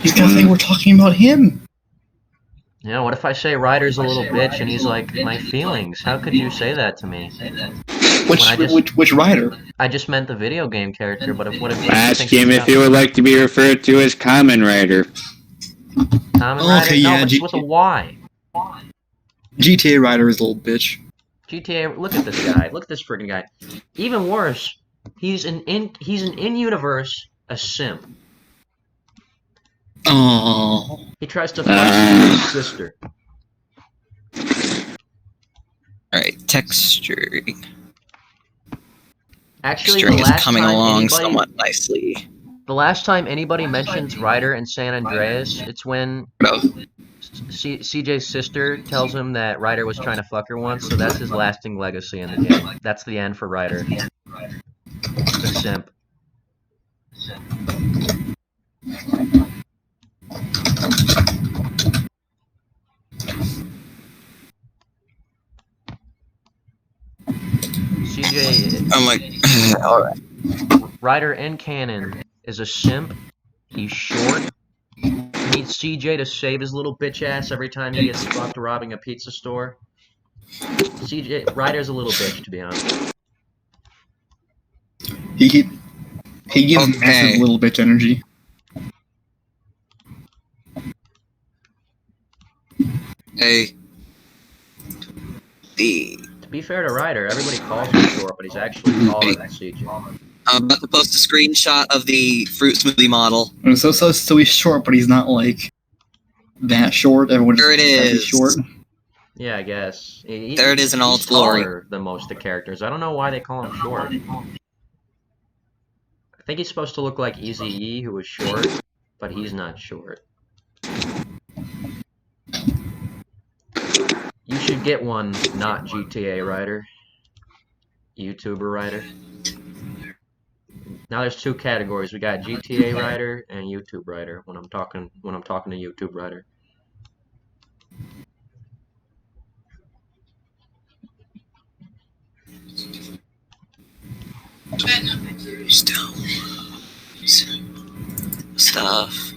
He's gonna think we're talking about him. You know, what if I say Ryder's a little bitch and he's like, my feelings? How could you say that to me? Which Ryder? I just meant the video game character, but what if Ask him if he would like to be referred to as Common Rider. Common Rider? Okay, No, yeah, but it's with a Y. GTA Ryder is a little bitch. GTA, look at this guy. Look at this freaking guy. Even worse, he's an in-universe a simp. Oh. He tries to fuck his sister. Alright, texturing. Actually, Texturing the is last coming time along anybody, somewhat nicely. The last time anybody mentions Ryder in San Andreas, it's when CJ's sister tells him that Ryder was trying to fuck her once, so that's his lasting legacy in the game. That's the end for Ryder. The simp. CJ. I'm like, alright. Ryder in canon is a simp. He's short. He needs CJ to save his little bitch ass every time he gets fucked robbing a pizza store. Ryder's a little bitch, to be honest. He gives massive little bitch energy. Hey. To be fair to Ryder, everybody calls him short, but he's actually taller than CJ. I'm about to post a screenshot of the fruit smoothie model. So he's short, but he's not like that short. Everyone There it just he's is. short. Yeah, I guess. There it is in all its He's glory. taller than most of the characters. I don't know why they call him short. I think he's supposed to look like Eazy-E, who was short, but he's not short. You should get one, not GTA Ryder. YouTuber Ryder. Now there's two categories. We got GTA Ryder and YouTube Ryder. When I'm talking to YouTube Ryder. Stuff.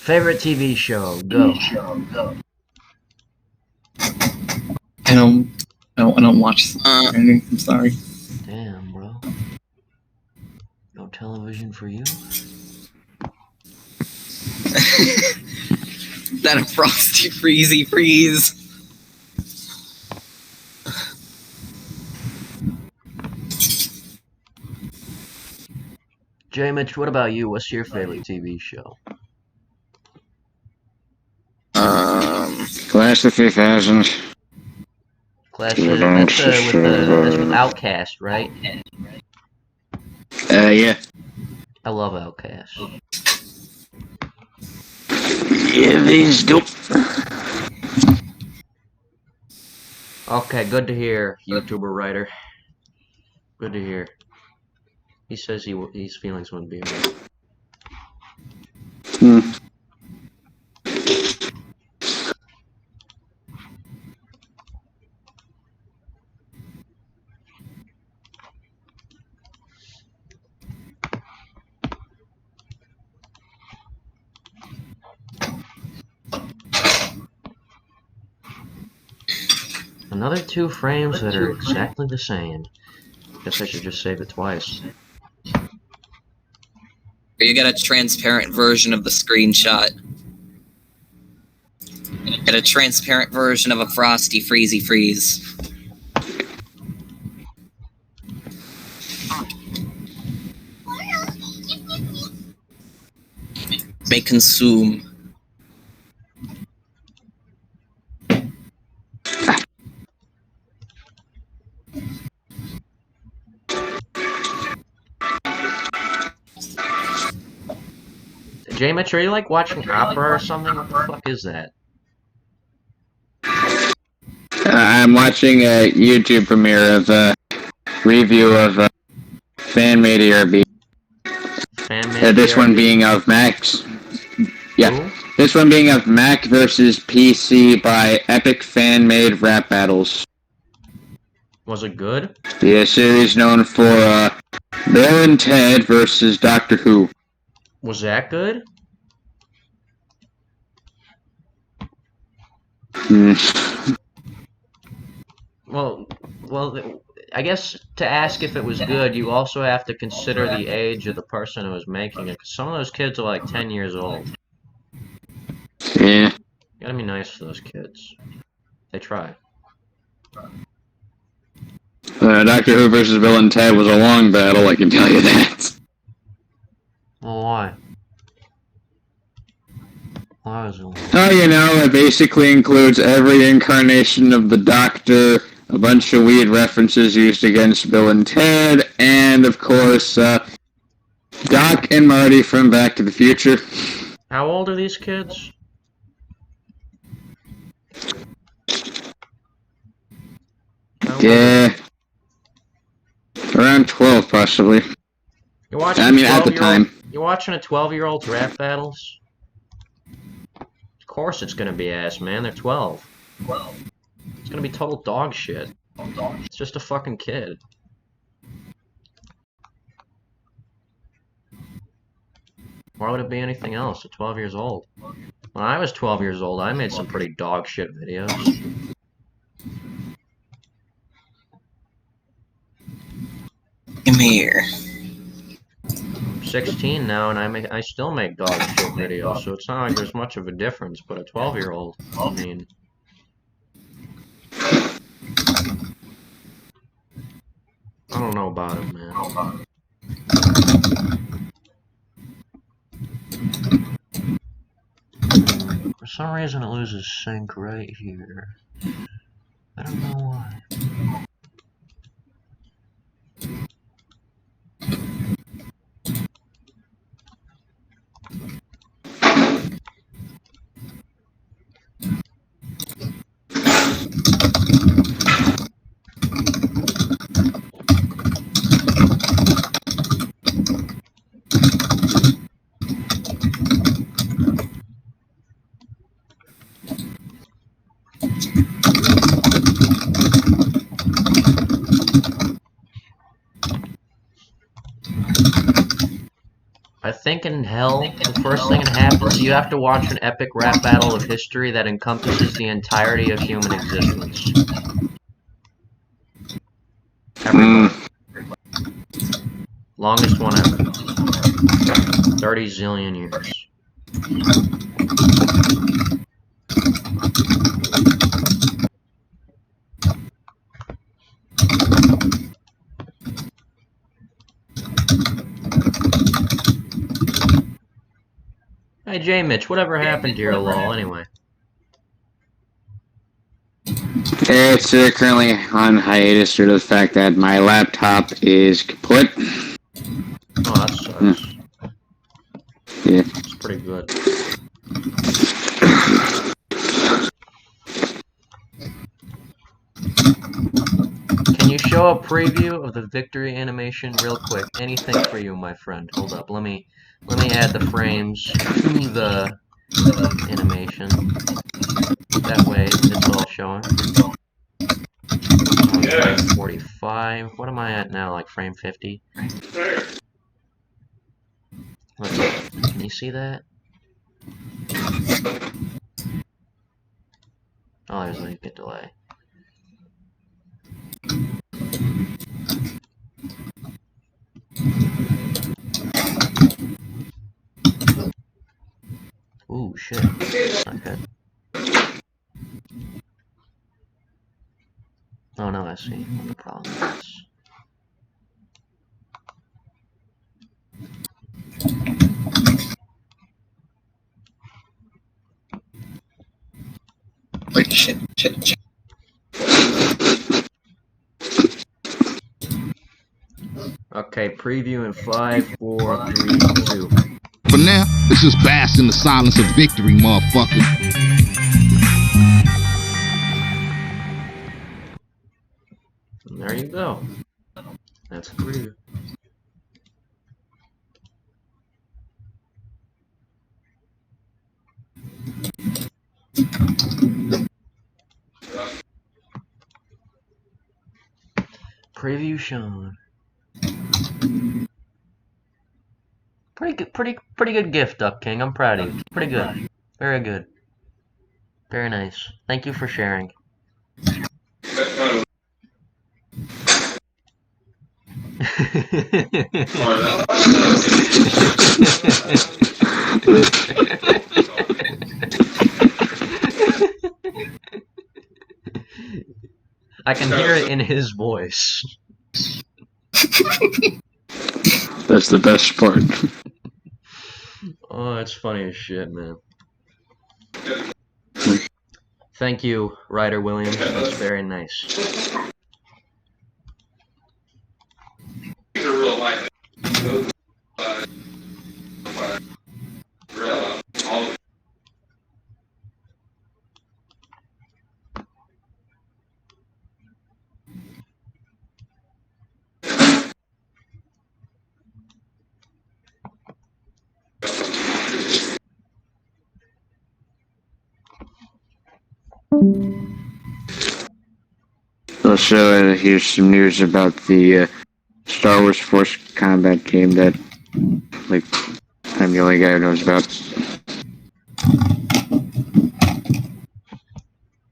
Favorite TV show? Go. I don't watch anything. I'm sorry. Damn, bro. No television for you? That a frosty freezy freeze. J Mitch, what about you? What's your favorite TV show? Class of 3000. Class of, that's with Outcast, right? Yeah. I love Outcast. Yeah, these dope. Okay, good to hear, YouTuber Ryder. Good to hear. He says his feelings wouldn't be hurt. Another 2 frames that are exactly the same. Guess I should just save it twice. You get a transparent version of the screenshot. Get a transparent version of a frosty freezy freeze. May consume. J-Mitch, are you like watching opera or something? What the fuck is that? I'm watching a YouTube premiere of a review of fan-made ERB. Fan-made This ERB? one being of Max. Yeah. Ooh. This one being of Mac versus PC by Epic Fan-Made Rap Battles. Was it good? The series known for Bill and Ted versus Doctor Who. Was that good? Well, I guess to ask if it was good, you also have to consider the age of the person who was making it. 'Cause some of those kids are like 10 years old. Yeah. You gotta be nice to those kids. They try. Doctor Who versus Bill and Ted was a long battle, I can tell you that. Well, why? Why was it long? Oh, you know, it basically includes every incarnation of the Doctor, a bunch of weird references used against Bill and Ted, and of course, Doc and Marty from Back to the Future. How old are these kids? Yeah. Around 12, possibly. You're watching I mean, at the time. You're watching a 12-year-old's rap battles? Of course it's gonna be ass, man. They're 12. It's gonna be total dog shit. It's just a fucking kid. Why would it be anything else at 12 years old? When I was 12 years old, I made some pretty dog shit videos. Come here. I'm 16 now, and I still make dog shit videos, so it's not like there's much of a difference. But a 12-year-old, I mean, I don't know about him, man. For some reason, it loses sync right here. I don't know why. I think in hell, the first thing that happens, you have to watch an epic rap battle of history that encompasses the entirety of human existence. Everybody. Longest one ever. 30 zillion years. Hey, J-Mitch, whatever happened to your Lawl, anyway? It's currently on hiatus due to the fact that my laptop is kaput. Oh, that sucks. Yeah. It's pretty good. Can you show a preview of the victory animation real quick? Anything for you, my friend. Hold up, let me add the frames to the animation. That way it's all showing. Frame 45. What am I at now? Like frame 50? Can you see that? Oh, there's like a delay. Ooh, shit. Not good. Oh no, I see what the problem is. Like, shit. Okay, preview in 5, 4, 3, 2. For now, Let's just bask in the silence of victory, motherfucker. And there you go. That's a preview. Preview shown. Pretty good gift up, King. I'm proud of you. Pretty good. Very good. Very nice. Thank you for sharing. I can hear it in his voice. That's the best part. Oh, that's funny as shit, man. Thank you, Ryder Williams. That's very nice. Also, here's some news about the Star Wars Force Combat game that, like, I'm the only guy who knows about.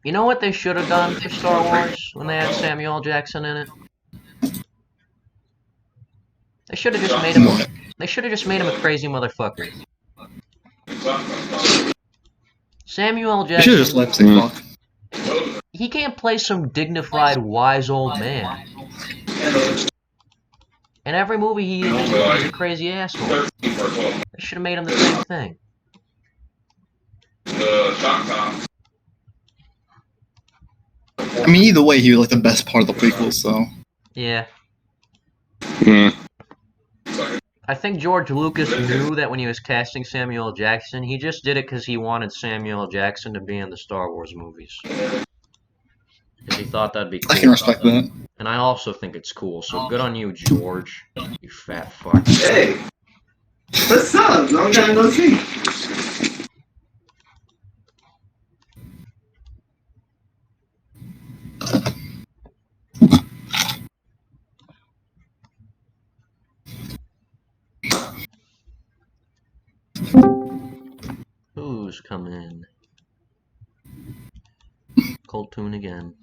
You know what they should have done for Star Wars when they had Samuel L. Jackson in it? They should have just made him. They should have just made him a crazy motherfucker. Samuel L. Jackson. You should have just let him fuck. He can't play some dignified, wise old man. In every movie he's a crazy asshole. They should have made him the same thing. I mean, either way, he was like the best part of the prequel, so. Yeah. Yeah. I think George Lucas knew that when he was casting Samuel L. Jackson, he just did it because he wanted Samuel L. Jackson to be in the Star Wars movies. Because he thought that'd be cool. I can respect that. And I also think it's cool, so good on you, George. You fat fuck. Hey! What's up? Long time no see. Who's coming? Cold tune again.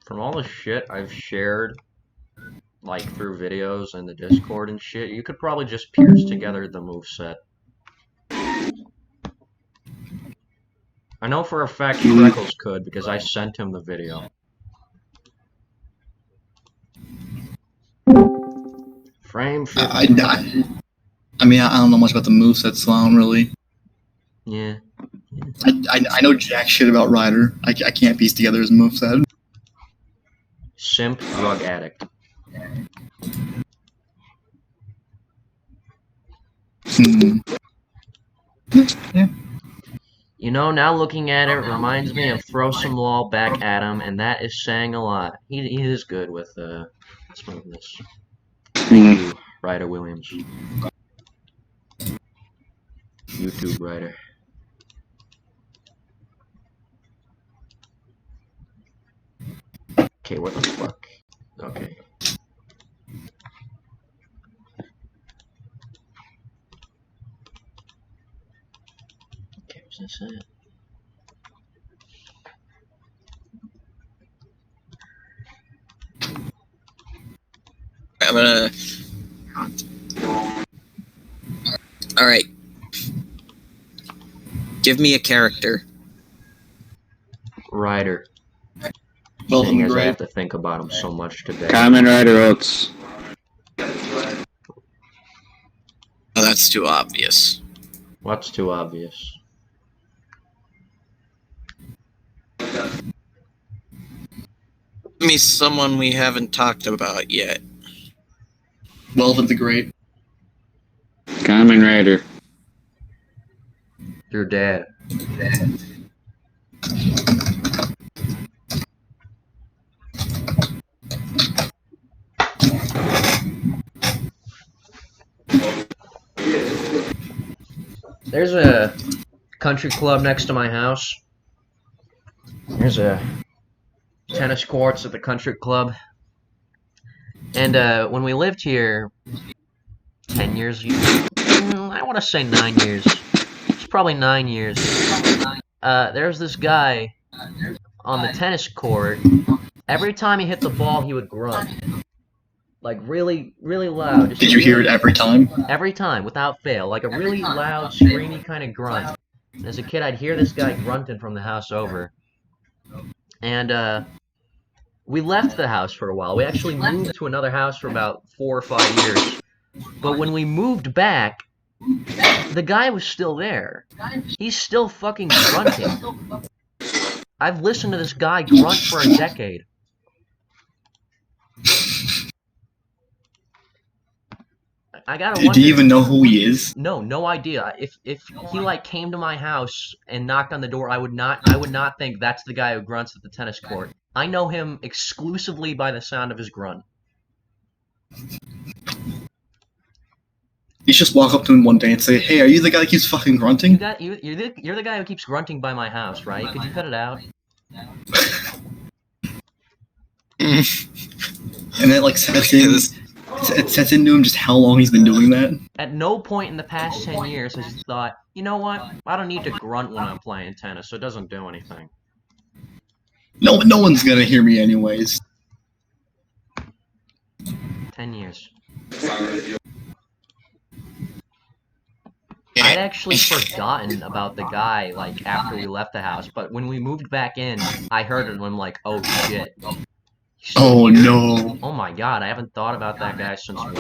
From all the shit I've shared, like through videos and the Discord and shit, you could probably just piece together the moveset. I know for a fact Freckles could because I sent him the video. Frame. I mean, I don't know much about the moveset, so I don't really. Yeah. I know jack shit about Ryder. I can't piece together his moveset. Simp drug addict. Yeah. You know, now looking at it reminds me of Throw Some Lawl Back at Him, and that is saying a lot. He is good with smoothness. Thank you, Ryder Williams. YouTube writer. Okay, what the fuck? Okay. Okay, what's this at? I'm gonna. Alright. Give me a character. Ryder. Well, Seeing as I great. have to think about him so much today. Kamen Rider Oats. Oh, that's too obvious. What's too obvious? me someone we haven't talked about yet. Welvin the Great. Kamen Rider. Your dad. There's a country club next to my house. There's a tennis courts at the country club. And when we lived here 10 years ago, I want to say 9 years. It's probably 9 years. There's this guy on the tennis court. Every time he hit the ball, he would grunt. Like really, really loud. Did you hear it every time? Every time, without fail. Like a really loud, screamy kind of grunt. And as a kid, I'd hear this guy grunting from the house over. And we left the house for a while. We actually moved to another house for about 4 or 5 years. But when we moved back, the guy was still there. He's still fucking grunting. I've listened to this guy grunt for a decade. I gotta wonder. Do you even know who he is? No, no idea. If he like came to my house and knocked on the door, I would not think that's the guy who grunts at the tennis court. I know him exclusively by the sound of his grunt. You just walk up to him one day and say, "Hey, are you the guy that keeps fucking grunting?" You're the guy who keeps grunting by my house, right? Could you cut it out? And then like it sets into him just how long he's been doing that. At no point in the past 10 years has he thought, you know what? I don't need to grunt when I'm playing tennis, so it doesn't do anything. No one's gonna hear me anyways. 10 years. I'd actually forgotten about the guy, like, after we left the house, but when we moved back in, I heard it and I'm like, oh shit. Oh no. Oh my god, I haven't thought about that guy since when?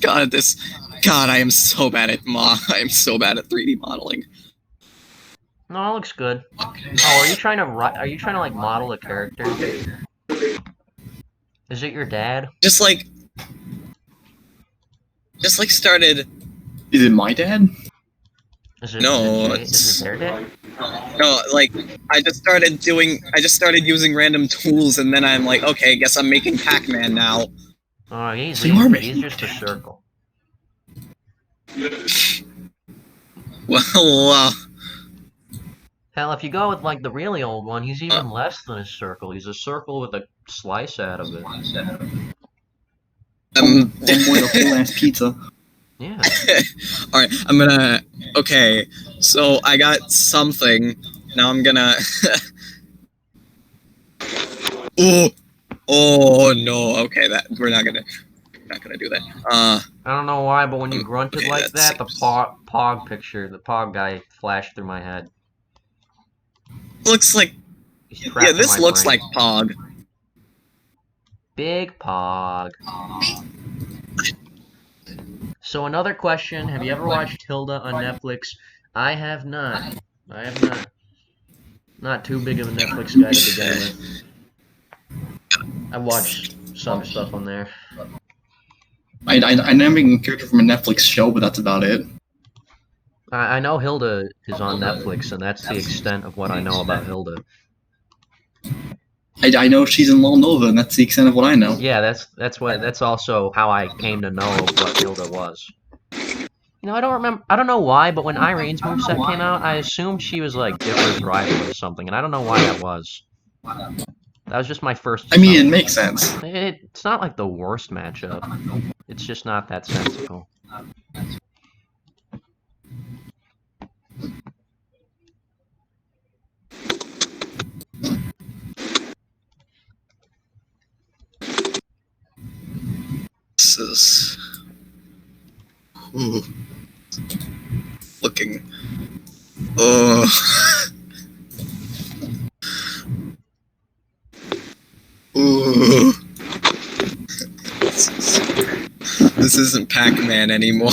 God, I am so bad at I am so bad at 3D modeling. No, it looks good. Oh, are you trying to like model a character? Is it your dad? Just like started. Is it my dad? No, is it their dad? No, like I just started using random tools, and then I'm like, okay, I guess I'm making Pac-Man now. Oh, he's just a circle. Well, hell, if you go with like the really old one, he's even less than a circle. He's a circle with a slice out of it. One more a whole ass pizza. Yeah. Alright, okay, so I got something. Now I'm gonna... Oh no, okay, we're not gonna do that. I don't know why, but when you grunted like that, the Pog picture, the Pog guy flashed through my head. Looks like... Yeah, this looks like Pog. Big Pog. So another question, have you ever watched Hilda on Netflix? I have not. Not too big of a Netflix guy to begin with. I watched some stuff on there. I know I'm a character from a Netflix show, but that's about it. I know Hilda is on Netflix, and that's the extent of what I know about Hilda. I know she's in Law Nova, and that's the extent of what I know. Yeah, that's also how I came to know what Hilda was. You know, I don't know why, but when Irene's moveset came out, I assumed she was like Dipper's rival or something, and I don't know why that was. That was just my first. I mean, it makes sense. It's not like the worst matchup. It's just not that sensical. This is looking. This isn't Pac-Man anymore.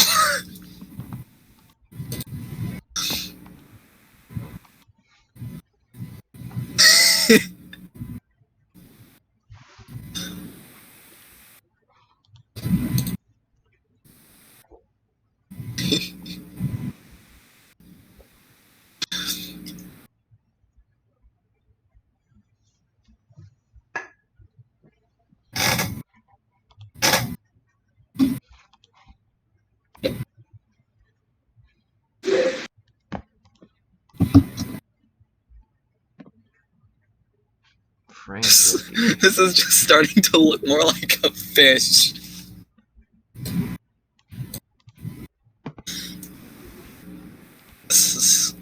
This is just starting to look more like a fish. This is...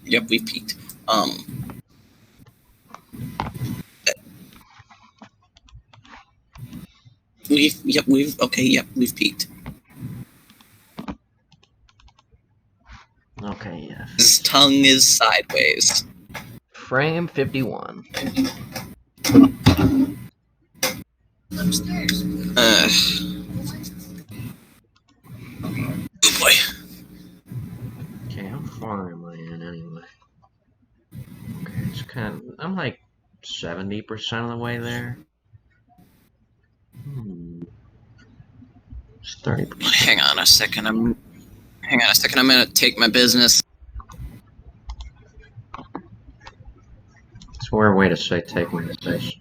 Yep, we've peaked. We've peaked. Okay, yes. His tongue is sideways. Frame 51. Oh boy. Okay, how far am I in anyway? Okay, it's kind of... I'm like 70% of the way there. It's 30%. Hang on a second. I'm gonna take my business. It's a weird way to say take my business.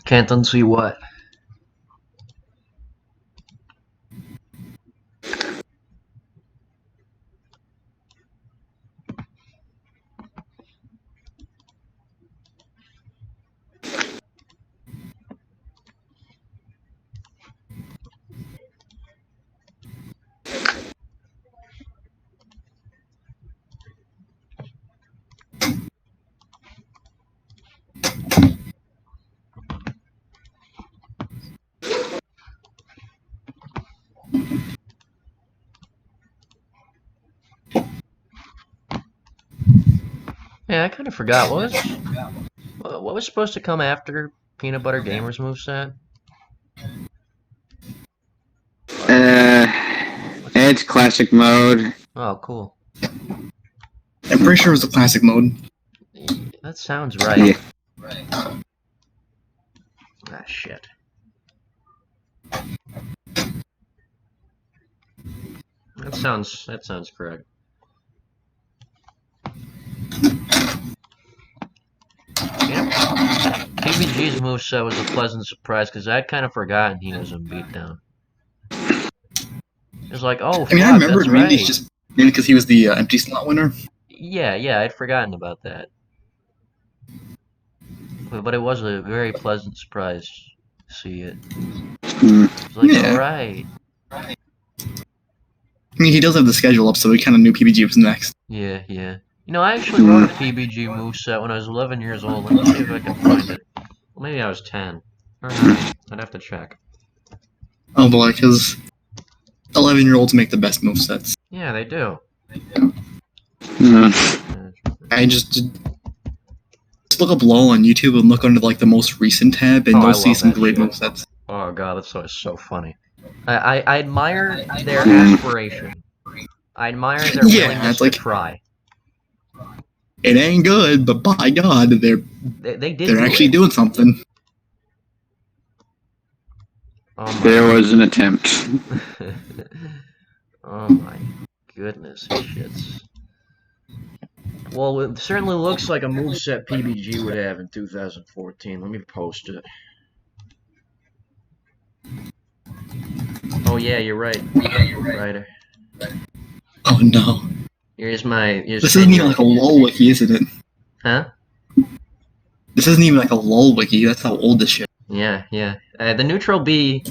Can't unsee what? Yeah, I kind of forgot. What was supposed to come after Peanut Butter Gamer's moveset? It's classic mode. Oh, cool. I'm pretty sure it was the classic mode. That sounds right. Yeah. Ah, shit. That sounds correct. Yep. PBG's moveset was a pleasant surprise because I'd kind of forgotten he was a beatdown. It was like, oh, I mean, I remember that's mainly right. just mainly because he was the empty slot winner. Yeah, I'd forgotten about that. But it was a very pleasant surprise to see it. It's like, Yeah. alright. I mean, he does have the schedule up, so we kind of knew PBG was next. Yeah. You know, I actually wrote a PBG moveset when I was 11 years old. Let me see if I can find it. Well, maybe I was 10. Or not. I'd have to check. Oh boy, because 11-year-olds make the best movesets. Yeah, they do. I just look up Lawl on YouTube and look under like the most recent tab, and I you'll see love some that great shit. movesets. Oh god, that's so funny. I admire their aspiration. I admire their willingness it's like, to try. It ain't good, but by God, they're actually doing something. Oh There was an attempt. Oh my goodness, shits. Well, it certainly looks like a moveset PBG would have in 2014. Let me post it. Oh yeah, you're right. Right. Oh no. Here's my. This isn't even like a LOL wiki, isn't it? Huh? This isn't even like a LOL wiki. That's how old this shit. Yeah. The Neutral B,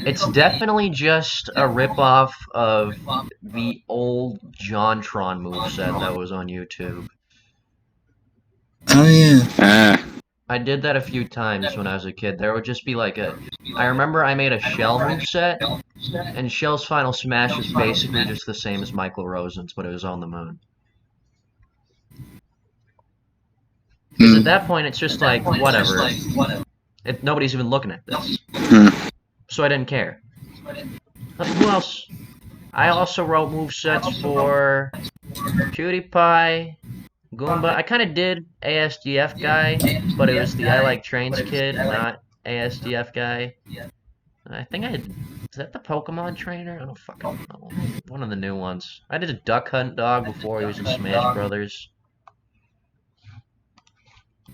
it's definitely just a ripoff of the old JonTron moveset that was on YouTube. Oh yeah. I did that a few times when I was a kid. There would just be like I remember I made a Shell moveset, and Shell's Final Smash is basically just the same as Michael Rosen's, but it was on the moon. Because at that point, it's just like, whatever. Nobody's even looking at this. So I didn't care. Who else? I also wrote movesets for PewDiePie, Goomba. I kind of did ASDF guy, but it was the I Like Trains kid, not ASDF guy. I think I did. Is that the Pokemon trainer? I don't fucking know. One of the new ones. I did a Duck Hunt dog before he was in Smash Brothers.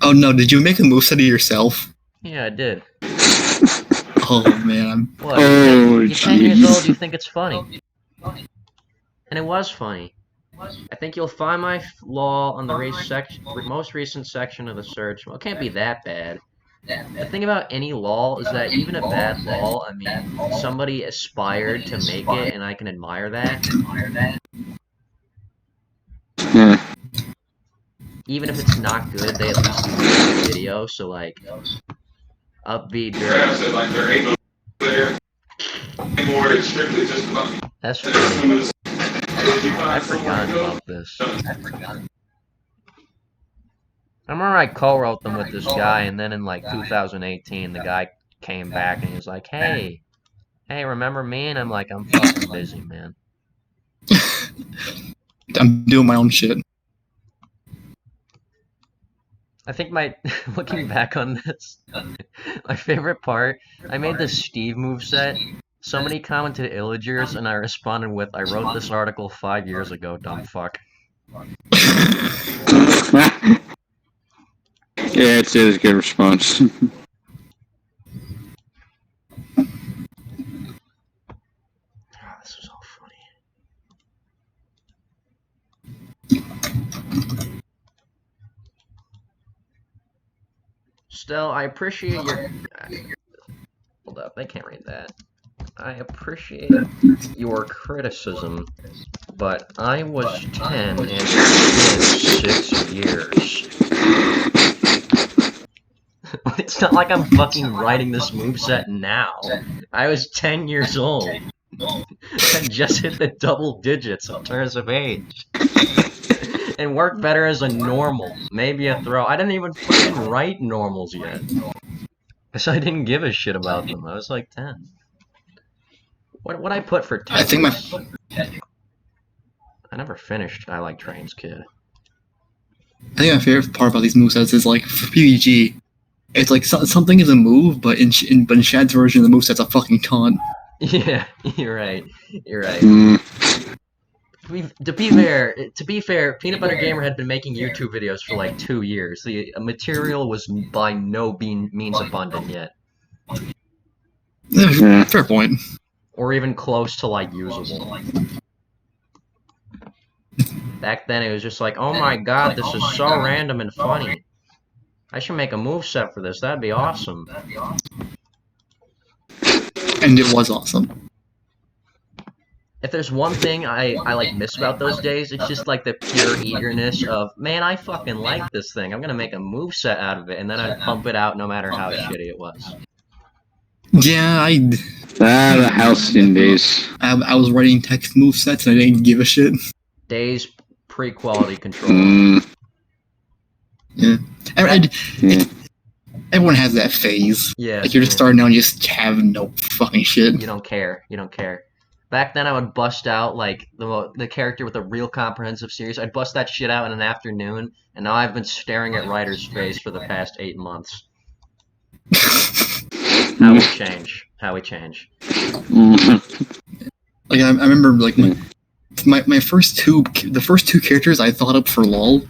Oh no, did you make a moveset of yourself? Yeah, I did. Oh man. What? You're 10 years old, you think it's funny. And it was funny. I think you'll find my Lawl on the most recent section of the search. Well, it can't be that bad. The thing about any Lawl is that even a bad Lawl, I mean, somebody aspired to make it, and I can admire that. Even if it's not good, they at least make a video, so like, upbeat dirt. That's funny. I forgot about this. I remember I co-wrote them with this guy, and then in like 2018, the guy came back and he was like, hey, remember me? And I'm like, I'm fucking busy, man. I'm doing my own shit. I think looking back on this, my favorite part, I made this Steve moveset. Somebody commented Illagers, and I responded with, I wrote this article 5 years ago, dumb fuck. Yeah, it's a good response. This was all funny. Still, I appreciate your... Hold up, I can't read that. I appreciate your criticism, but I was 10 and it's been 6 years. It's not like I'm fucking writing this moveset now. I was 10 years old. I just hit the double digits in terms of age. And worked better as a normal. Maybe a throw. I didn't even fucking write normals yet. Because I didn't give a shit about them. I was like 10. What I put for 10? I think I never finished I Like Trains Kid. I think my favorite part about these movesets is like for PvG, it's like something is a move, but in Shad's version, the moveset's a fucking taunt. Yeah, you're right. You're right. To be fair, Peanut Butter Gamer had been making YouTube videos for like 2 years. The material was by no means abundant yet. Fair point. Or even close to like usable. Back then it was just like, oh my god, this is so random and funny. I should make a moveset for this, that'd be awesome. And it was awesome. If there's one thing I like miss about those days, it's just like the pure eagerness of, man, I fucking like this thing. I'm gonna make a moveset out of it, and then I'd pump it out no matter how shitty it was. Yeah, the halcyon days. I was writing text movesets and I didn't give a shit. Days pre-quality control. Yeah. Everyone has that phase. Yeah. Like you're just starting out and you just have no fucking shit. You don't care. You don't care. Back then I would bust out like the character with a real comprehensive series. I'd bust that shit out in an afternoon, and now I've been staring at writer's face for the past 8 months. How we change. How we change. Like I remember like my first two characters I thought up for LOL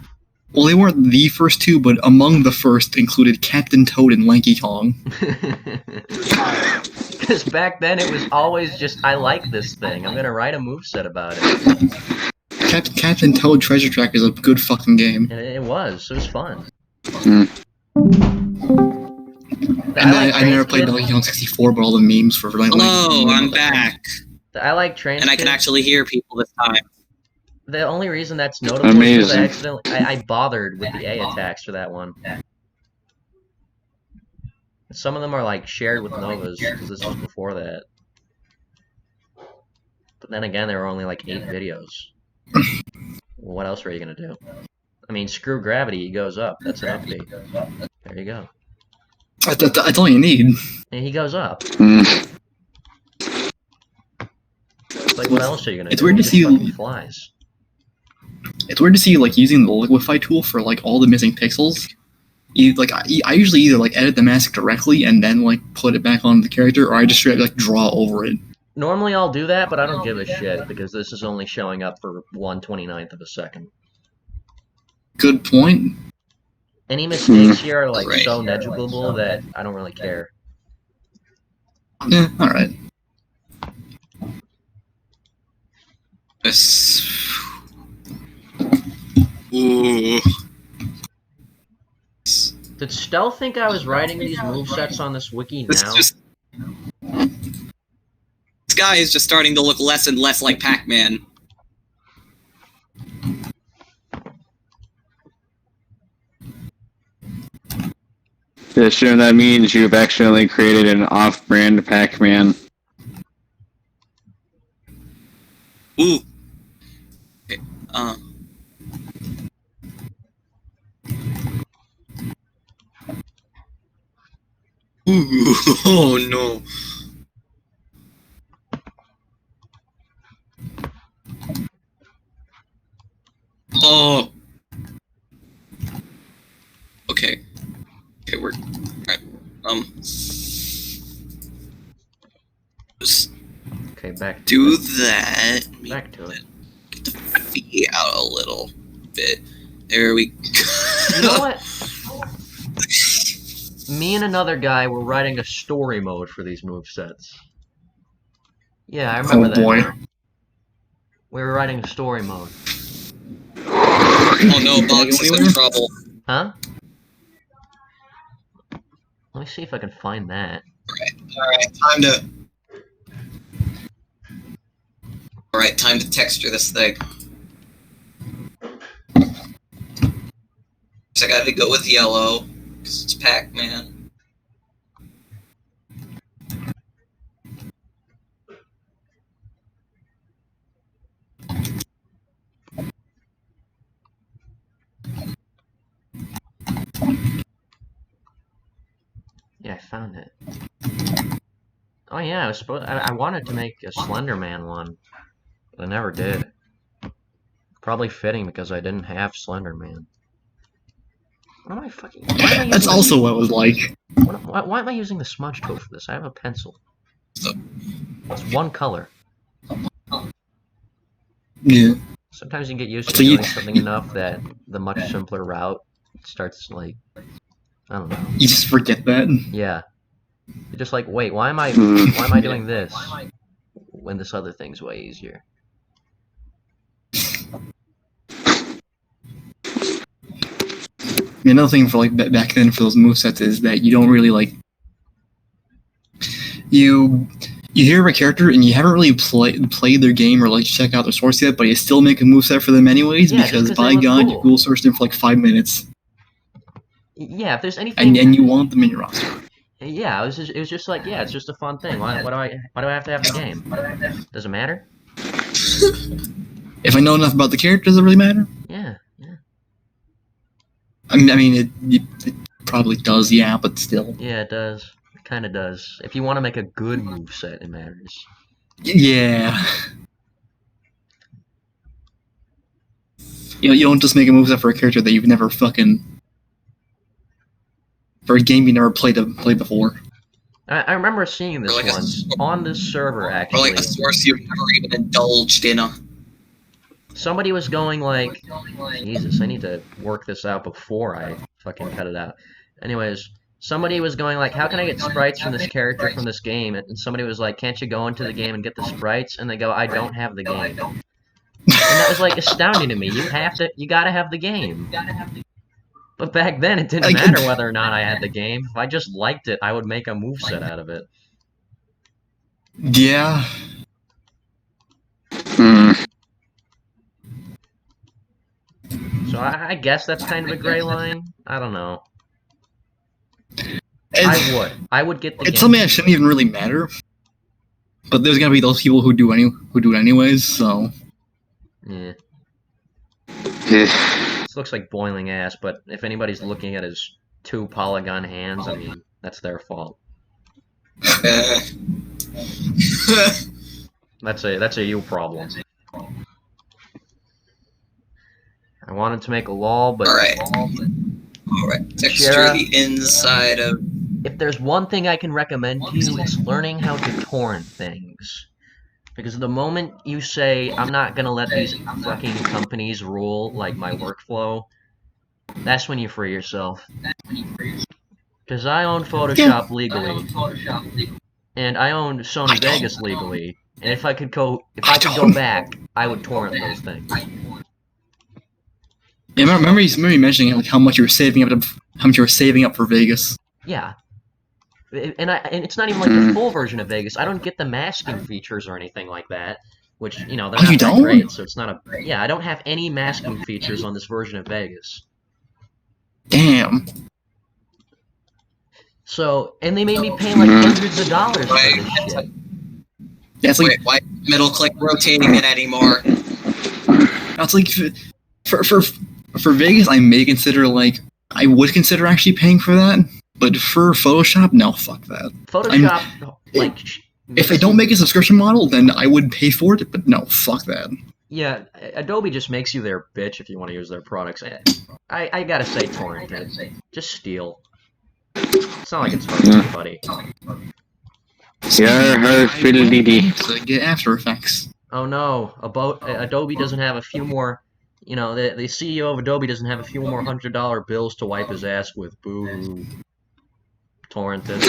Well, they weren't the first two, but among the first included Captain Toad and Lanky Kong. Because back then it was always just, I like this thing. I'm gonna write a moveset about it. Captain Toad Treasure Tracker is a good fucking game. And it was fun. I never played Donkey Kong 64, but all the memes for Hello, I'm back. I like Train And I can actually hear people this time. The only reason that's notable is because I bothered with the A attacks for that one. Some of them are like shared with Novas, because this was before that. But then again, there were only like 8 videos. Well, what else are you gonna do? I mean, screw gravity, he goes up. That's an update. There you go. That's all you need. And he goes up. Like, what else are you gonna do? It's weird to see flies. It's weird to see like using the liquify tool for like all the missing pixels. I usually either like edit the mask directly and then like put it back on the character, or I just straight like draw over it. Normally I'll do that, but I don't give a shit because this is only showing up for 1/29th of a second. Good point. Any mistakes here are like so negligible that I don't really care. Yeah, all right. Ooh. Did Stealth think I was writing these movesets on this wiki now? This guy is just starting to look less and less like Pac-Man. Yeah, sure, that means you've accidentally created an off-brand Pac-Man. Ooh. Okay. Ooh, oh no. Oh. Okay. Okay, we're right. Just okay, back to do it. that. Back to it. Get the feet out a little bit. There we go. You know what? Me and another guy were writing a story mode for these movesets. Yeah, I remember that. Oh boy. We were writing a story mode. Oh no, Bugs is in trouble. Huh? Let me see if I can find that. Alright, time to texture this thing. So I gotta go with yellow, because it's Pac-Man. Yeah, I found it. Oh yeah, I was I wanted to make a Slender Man one, but I never did. Probably fitting because I didn't have Slender Man. What am I fucking? That's also what it was like. Why am I using the smudge tool for this? I have a pencil. It's one color. Yeah. Sometimes you get used to doing something enough that the much simpler route starts like, I don't know. You just forget that. Yeah. You're just like, wait, why am I doing this when this other thing's way easier? Another thing for like back then for those movesets is that you don't really like you hear of a character and you haven't really played their game or like check out their source yet, but you still make a moveset for them anyways because by God cool. You Google searched them for like 5 minutes. Yeah, if there's anything and you want them in your roster. Yeah, it was just like, yeah, it's just a fun thing. Why do I have to have the game? Does it matter? If I know enough about the character, does it really matter? Yeah. I mean, it probably does, yeah, but still. Yeah, it does. It kind of does. If you want to make a good moveset, it matters. Yeah. You don't just make a moveset for a character that you've never fucking... For a game you never played before. I remember seeing this once on this server, actually. Or like a source you've never even indulged in. Somebody was going like, Jesus, I need to work this out before I fucking cut it out. Anyways, somebody was going like, how can I get sprites from this character from this game? And somebody was like, can't you go into the game and get the sprites? And they go, I don't have the game. And that was like astounding to me. You gotta have the game. But back then, it didn't matter whether or not I had the game. If I just liked it, I would make a moveset out of it. Yeah. So I guess that's kind of a gray line. I don't know. I would get the game. It's something that shouldn't even really matter. But there's gonna be those people who do it anyways, so. Yeah. This looks like boiling ass, but if anybody's looking at his 2 polygon hands, I mean, that's their fault. That's a you problem. I wanted to make a Lawl, but Alright. Texture the inside of... If there's one thing I can recommend to you, it's learning how to torrent things. Because the moment you say, I'm not gonna let these fucking companies rule, like, my workflow, that's when you free yourself. Because I own Photoshop legally. And I own Sony Vegas legally. And if I could go back, I would torrent those things. Yeah, remember you mentioning like how much you were saving up for Vegas. Yeah. And it's not even like the full version of Vegas. I don't get the masking features or anything like that, which, you know, they're not that great, so it's not a... Yeah, I don't have any masking features on this version of Vegas. Damn. So, and they made me pay like hundreds of dollars for this shit. That's like... Wait, why middle click rotating it anymore? That's like... For Vegas, I may consider, like... I would consider actually paying for that. But for Photoshop, no, fuck that. Photoshop, if they don't make a subscription model, then I would pay for it, but no, fuck that. Yeah, Adobe just makes you their bitch if you want to use their products. I gotta say torrent it. Just steal. It's not like it's hurting anybody. To get After Effects. Oh no, Adobe doesn't have a few more... You know, the CEO of Adobe doesn't have a few more $100 bills to wipe his ass with. Boo. Torrented.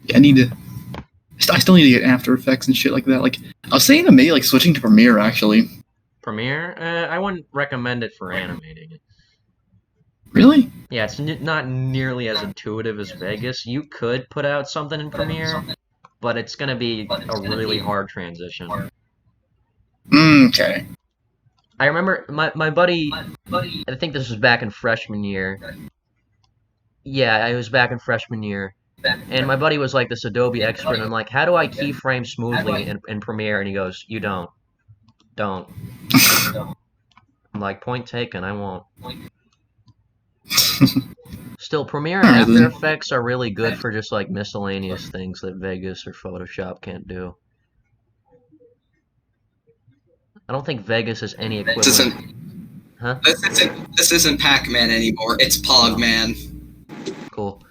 Yeah, I still need to get After Effects and shit like that. Like, I was saying to me, like, switching to Premiere, actually. Premiere? I wouldn't recommend it for animating it. Really? Yeah, it's not nearly as intuitive as Vegas. You could put out something in Premiere, but it's gonna be a really hard transition. Okay. I remember my buddy, I think this was back in freshman year. Yeah, I was back in freshman year. And my buddy was like this Adobe expert, and I'm like, how do I keyframe smoothly in Premiere? And he goes, you don't. Don't. I'm like, point taken, I won't. Still, Premiere and After Effects are really good for just like miscellaneous things that Vegas or Photoshop can't do. I don't think Vegas has any equivalent. Huh? This isn't Pac-Man anymore. It's Pogman. Cool.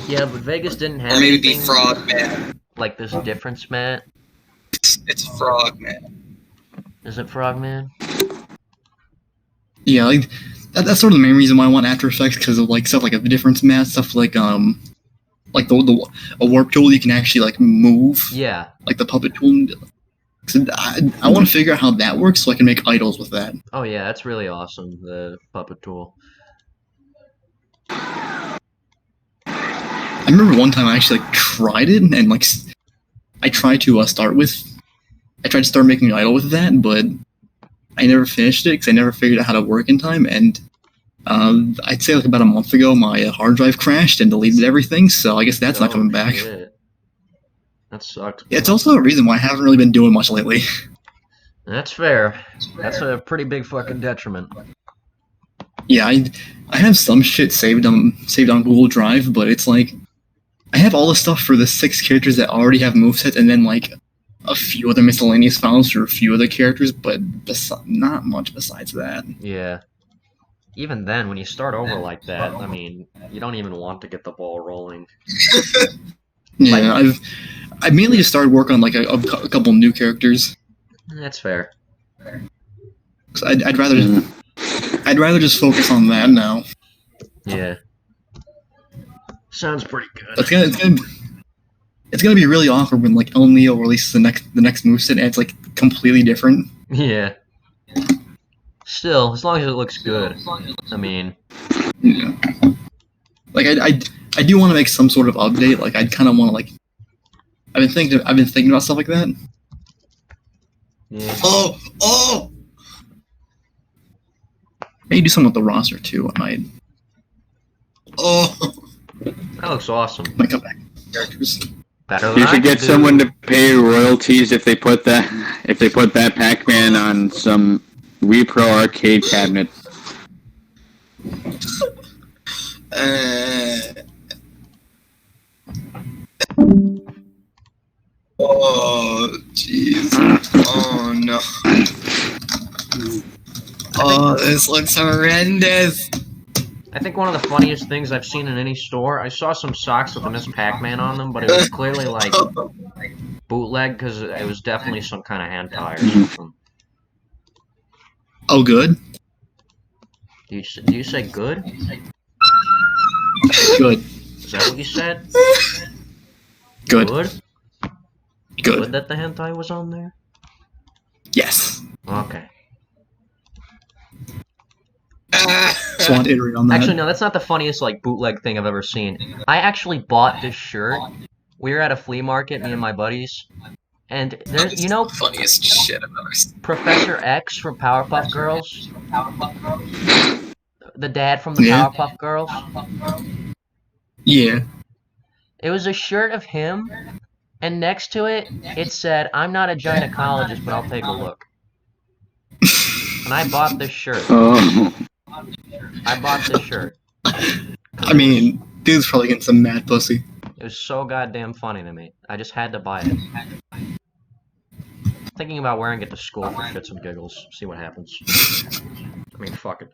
Yeah, but Vegas didn't have. Or maybe anything Frogman. Like this difference, Matt. It's Frogman. Is it Frogman? Yeah, like that's sort of the main reason why I want After Effects, because of like stuff like a difference mat, stuff like a warp tool you can actually like move. Yeah. Like the puppet tool. I want to figure out how that works so I can make idols with that. Oh yeah, that's really awesome, the puppet tool. I remember one time I actually like tried it, and like I tried to start making an idol with that, but I never finished it because I never figured out how to work in time, and I'd say like about a month ago my hard drive crashed and deleted everything, so I guess that's not coming back. Shit. That sucks. Yeah, it's also a reason why I haven't really been doing much lately. That's fair. That's a pretty big fucking detriment. Yeah, I have some shit saved on Google Drive, but it's like I have all the stuff for the 6 characters that already have movesets, and then like a few other miscellaneous files for a few other characters, but not much besides that. Yeah. Even then, when you start over like that, I mean, you don't even want to get the ball rolling. Yeah, I mainly just started working on like a couple new characters. That's fair. So I'd rather just focus on that now. Yeah. Sounds pretty good. It's gonna be really awkward when like El Neo releases the next moveset and it's like completely different. Yeah. Still, as long as it looks good. I mean. Yeah. Like I do want to make some sort of update. Like I'd kind of want to like. I've been thinking about stuff like that. Yeah. Oh. Maybe do something with the roster too. I might. Oh. That looks awesome. Might come back characters. Better than You I should get could do. someone to pay royalties if they put that Pac-Man on some Wii Pro arcade cabinet. Oh jeez. Oh no. Oh, this looks horrendous. I think one of the funniest things I've seen in any store, I saw some socks with a Miss Pac-Man on them, but it was clearly like bootleg because it was definitely some kind of hentai or something. Oh, good. Do you say good? Good. Is that what you said? Good. Good? Good that the hentai was on there? Yes. Okay. Just want to iterate on that. Actually, no, that's not the funniest like bootleg thing I've ever seen. I actually bought this shirt. We were at a flea market, me and my buddies, and there's funniest shit I've ever seen. Professor X from Powerpuff Girls, the dad from the Powerpuff Girls. Yeah. It was a shirt of him, and next to it, it said, "I'm not a gynecologist, but I'll take a look." And I bought this shirt. Oh. I bought this shirt. I mean, dude's probably getting some mad pussy. It was so goddamn funny to me. I just had to buy it. Thinking about wearing it to school for shits and giggles. See what happens. I mean, fuck it.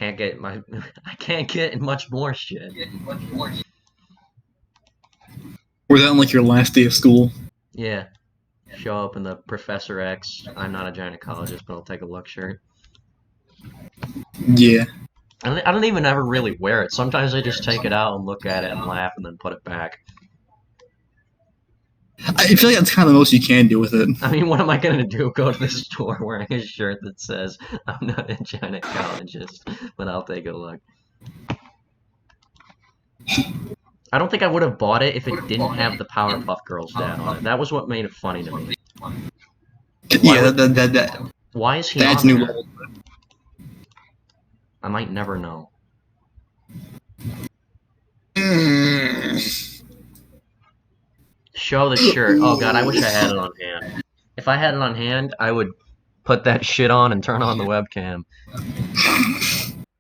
I can't get much more shit. Was that on like your last day of school? Yeah. Show up in the Professor X, I'm not a gynecologist, but I'll take a look shirt. Yeah. I don't even ever really wear it. Sometimes I just take it out and look at it and laugh and then put it back. I feel like that's kind of the most you can do with it. I mean, what am I gonna do? Go to the store wearing a shirt that says, I'm not a gynecologist, but I'll take a look. I don't think I would have bought it if it didn't have the Powerpuff Girls dad on it. That was what made it funny to me. Yeah, that. Why is he Dad's on new there? role. I might never know. Show the shirt. Oh god, I wish I had it on hand. If I had it on hand, I would put that shit on and turn on the webcam.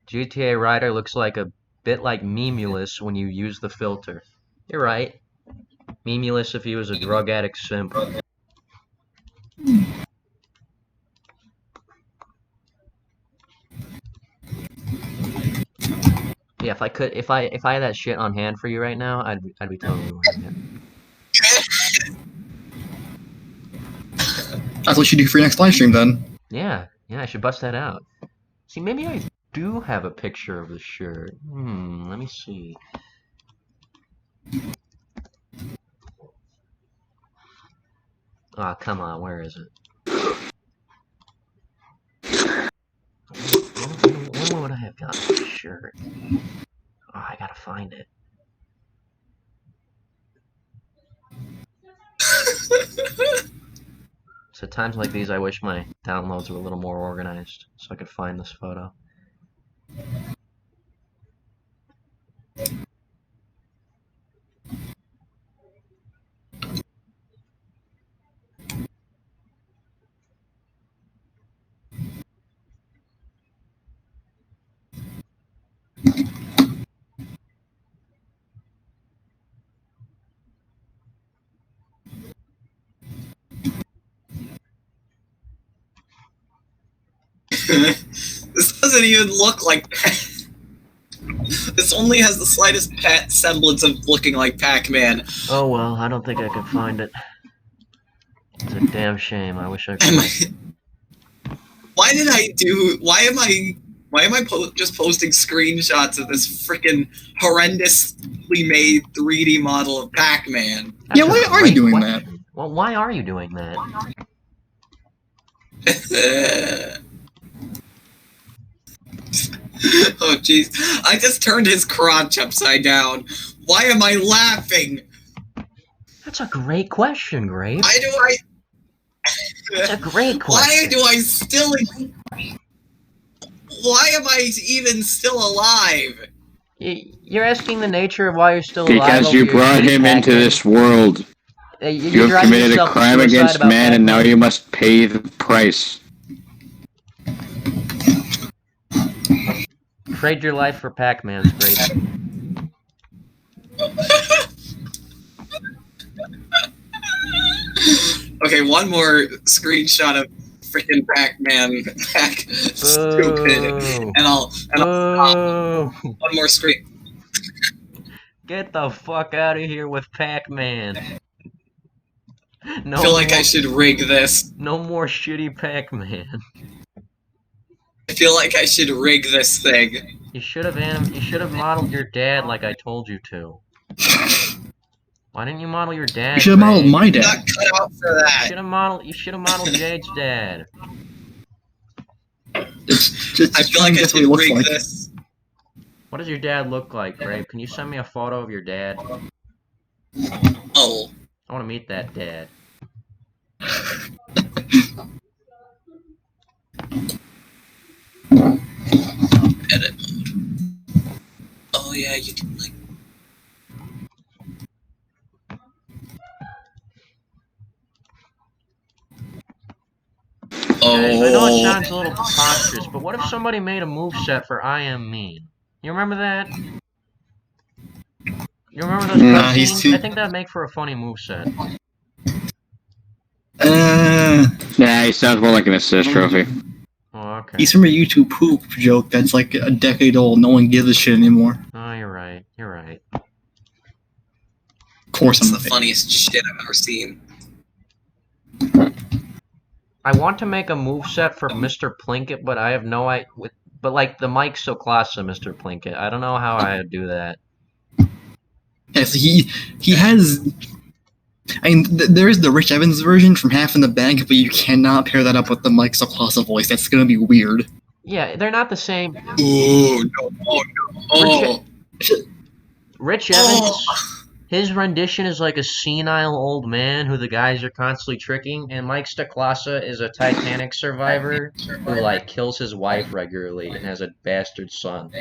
GTA Ryder looks like a bit like Memulus when you use the filter. You're right. Memulus if he was a drug addict simp. Yeah, if I had that shit on hand for you right now, I'd be totally wearing it. That's what you do for your next live stream then. Yeah, I should bust that out. See, maybe I do have a picture of the shirt. Let me see. Ah, come on, where is it? When would I have gotten this shirt? Oh, I gotta find it. So times like these, I wish my downloads were a little more organized, so I could find this photo. This doesn't even look like that. This only has the slightest semblance of looking like Pac-Man. Oh well, I don't think I can find it. It's a damn shame. I wish I could. Why am I just posting screenshots of this freaking horrendously made 3D model of Pac-Man? Yeah, why are you doing that? Well, why are you doing that? Oh jeez, I just turned his crotch upside down. Why am I laughing? That's a great question, Grape. Why do I? That's a great question. Why do I still? Why am I even still alive? You're asking the nature of why you're still alive. Because you brought him into this world. You have committed a crime against man, and now you must pay the price. Trade your life for Pac-Man's Grape. Okay, one more screenshot of freaking Pac-Man. Stupid. And I'll one more screen. Get the fuck out of here with Pac-Man. No I feel like I should rig this. No more shitty Pac-Man. I feel like I should rig this thing. You should have modeled your dad like I told you to. Why didn't you model your dad? You should have modeled my dad. Not cut out for that. You should have modeled Jade's dad. I feel like I should rig this. What does your dad look like, Grape? Can you send me a photo of your dad? Oh. I want to meet that dad. Edit mode. Oh yeah, you can like. I know it sounds a little preposterous, but what if somebody made a moveset for I Am Mean? You remember that? You remember those cutscenes? I think that'd make for a funny moveset. Yeah, he sounds more like an assist trophy. Oh, okay. He's from a YouTube poop joke that's like a decade old. No one gives a shit anymore. Oh, you're right. You're right. Of course I'm the funniest shit I've ever seen. I want to make a moveset for Mr. Plinkett, but I have no idea. But like the mic's so close to Mr. Plinkett, I don't know how I'd do that. Yes, he has. I mean, there is the Rich Evans version from Half in the Bag, but you cannot pair that up with the Mike Sokosa voice. That's gonna be weird. Yeah, they're not the same. Oh no! Oh no! Rich Evans, his rendition is like a senile old man who the guys are constantly tricking, and Mike Stoklasa is a Titanic survivor who like kills his wife regularly and has a bastard son.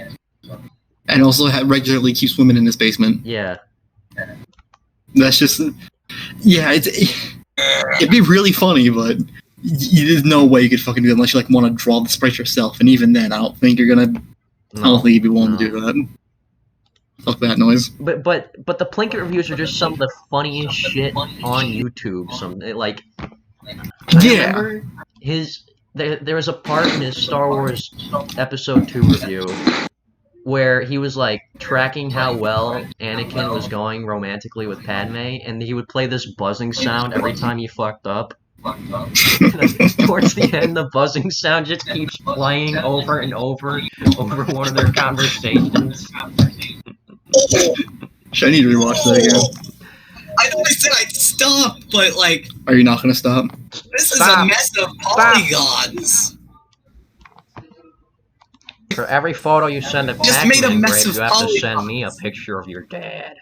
And also regularly keeps women in his basement. Yeah. That's just... Yeah, it'd be really funny, but there's no way you could fucking do it unless you like want to draw the sprite yourself, and even then, I don't think you're gonna... I don't think you'd be willing to do that. Fuck that noise. But the Plinkett reviews are just some of the funniest shit on YouTube. I remember there was a part in his Star Wars Episode 2 review where he was like tracking how well Anakin was going romantically with Padme, and he would play this buzzing sound every time he fucked up. Towards the end, the buzzing sound just keeps playing over and over one of their conversations. I need to rewatch that again. I know I said I'd stop, but like... Are you not gonna stop? This is a mess of polygons. For every photo you send to Pac-Man, Grape, you have to send me a picture of your dad.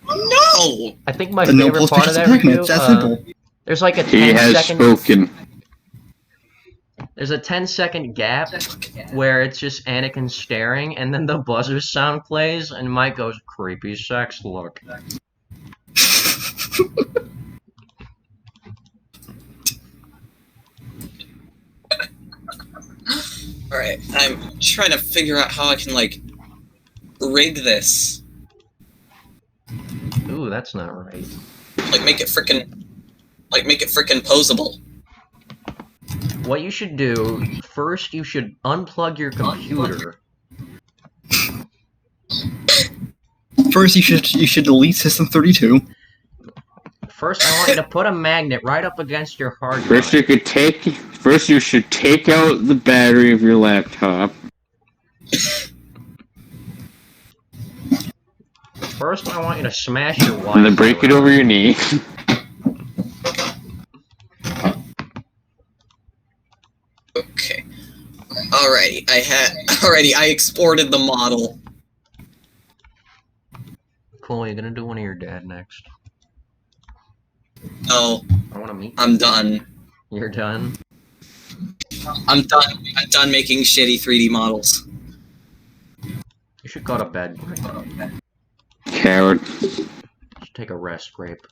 No! I think my favorite part of that review, there's like a 10-second... There's a 10-second gap where it's just Anakin staring, and then the buzzer sound plays, and Mike goes, "Creepy sex look." Alright, I'm trying to figure out how I can, like, rig this. Ooh, that's not right. Like, make it frickin' posable. What you should do, first you should unplug your computer. First, you should delete System 32. First, I want you to put a magnet right up against your hard drive. First, you should take out the battery of your laptop. First, I want you to smash your Wi-Fi. And then break it over your knee. Okay. Alrighty, I exported the model. Cool, you're gonna do one of your dad next. Oh. I wanna meet you. I'm done. You're done? I'm done. I'm done making shitty 3D models. You should go to bed. Coward. You should take a rest, Grape.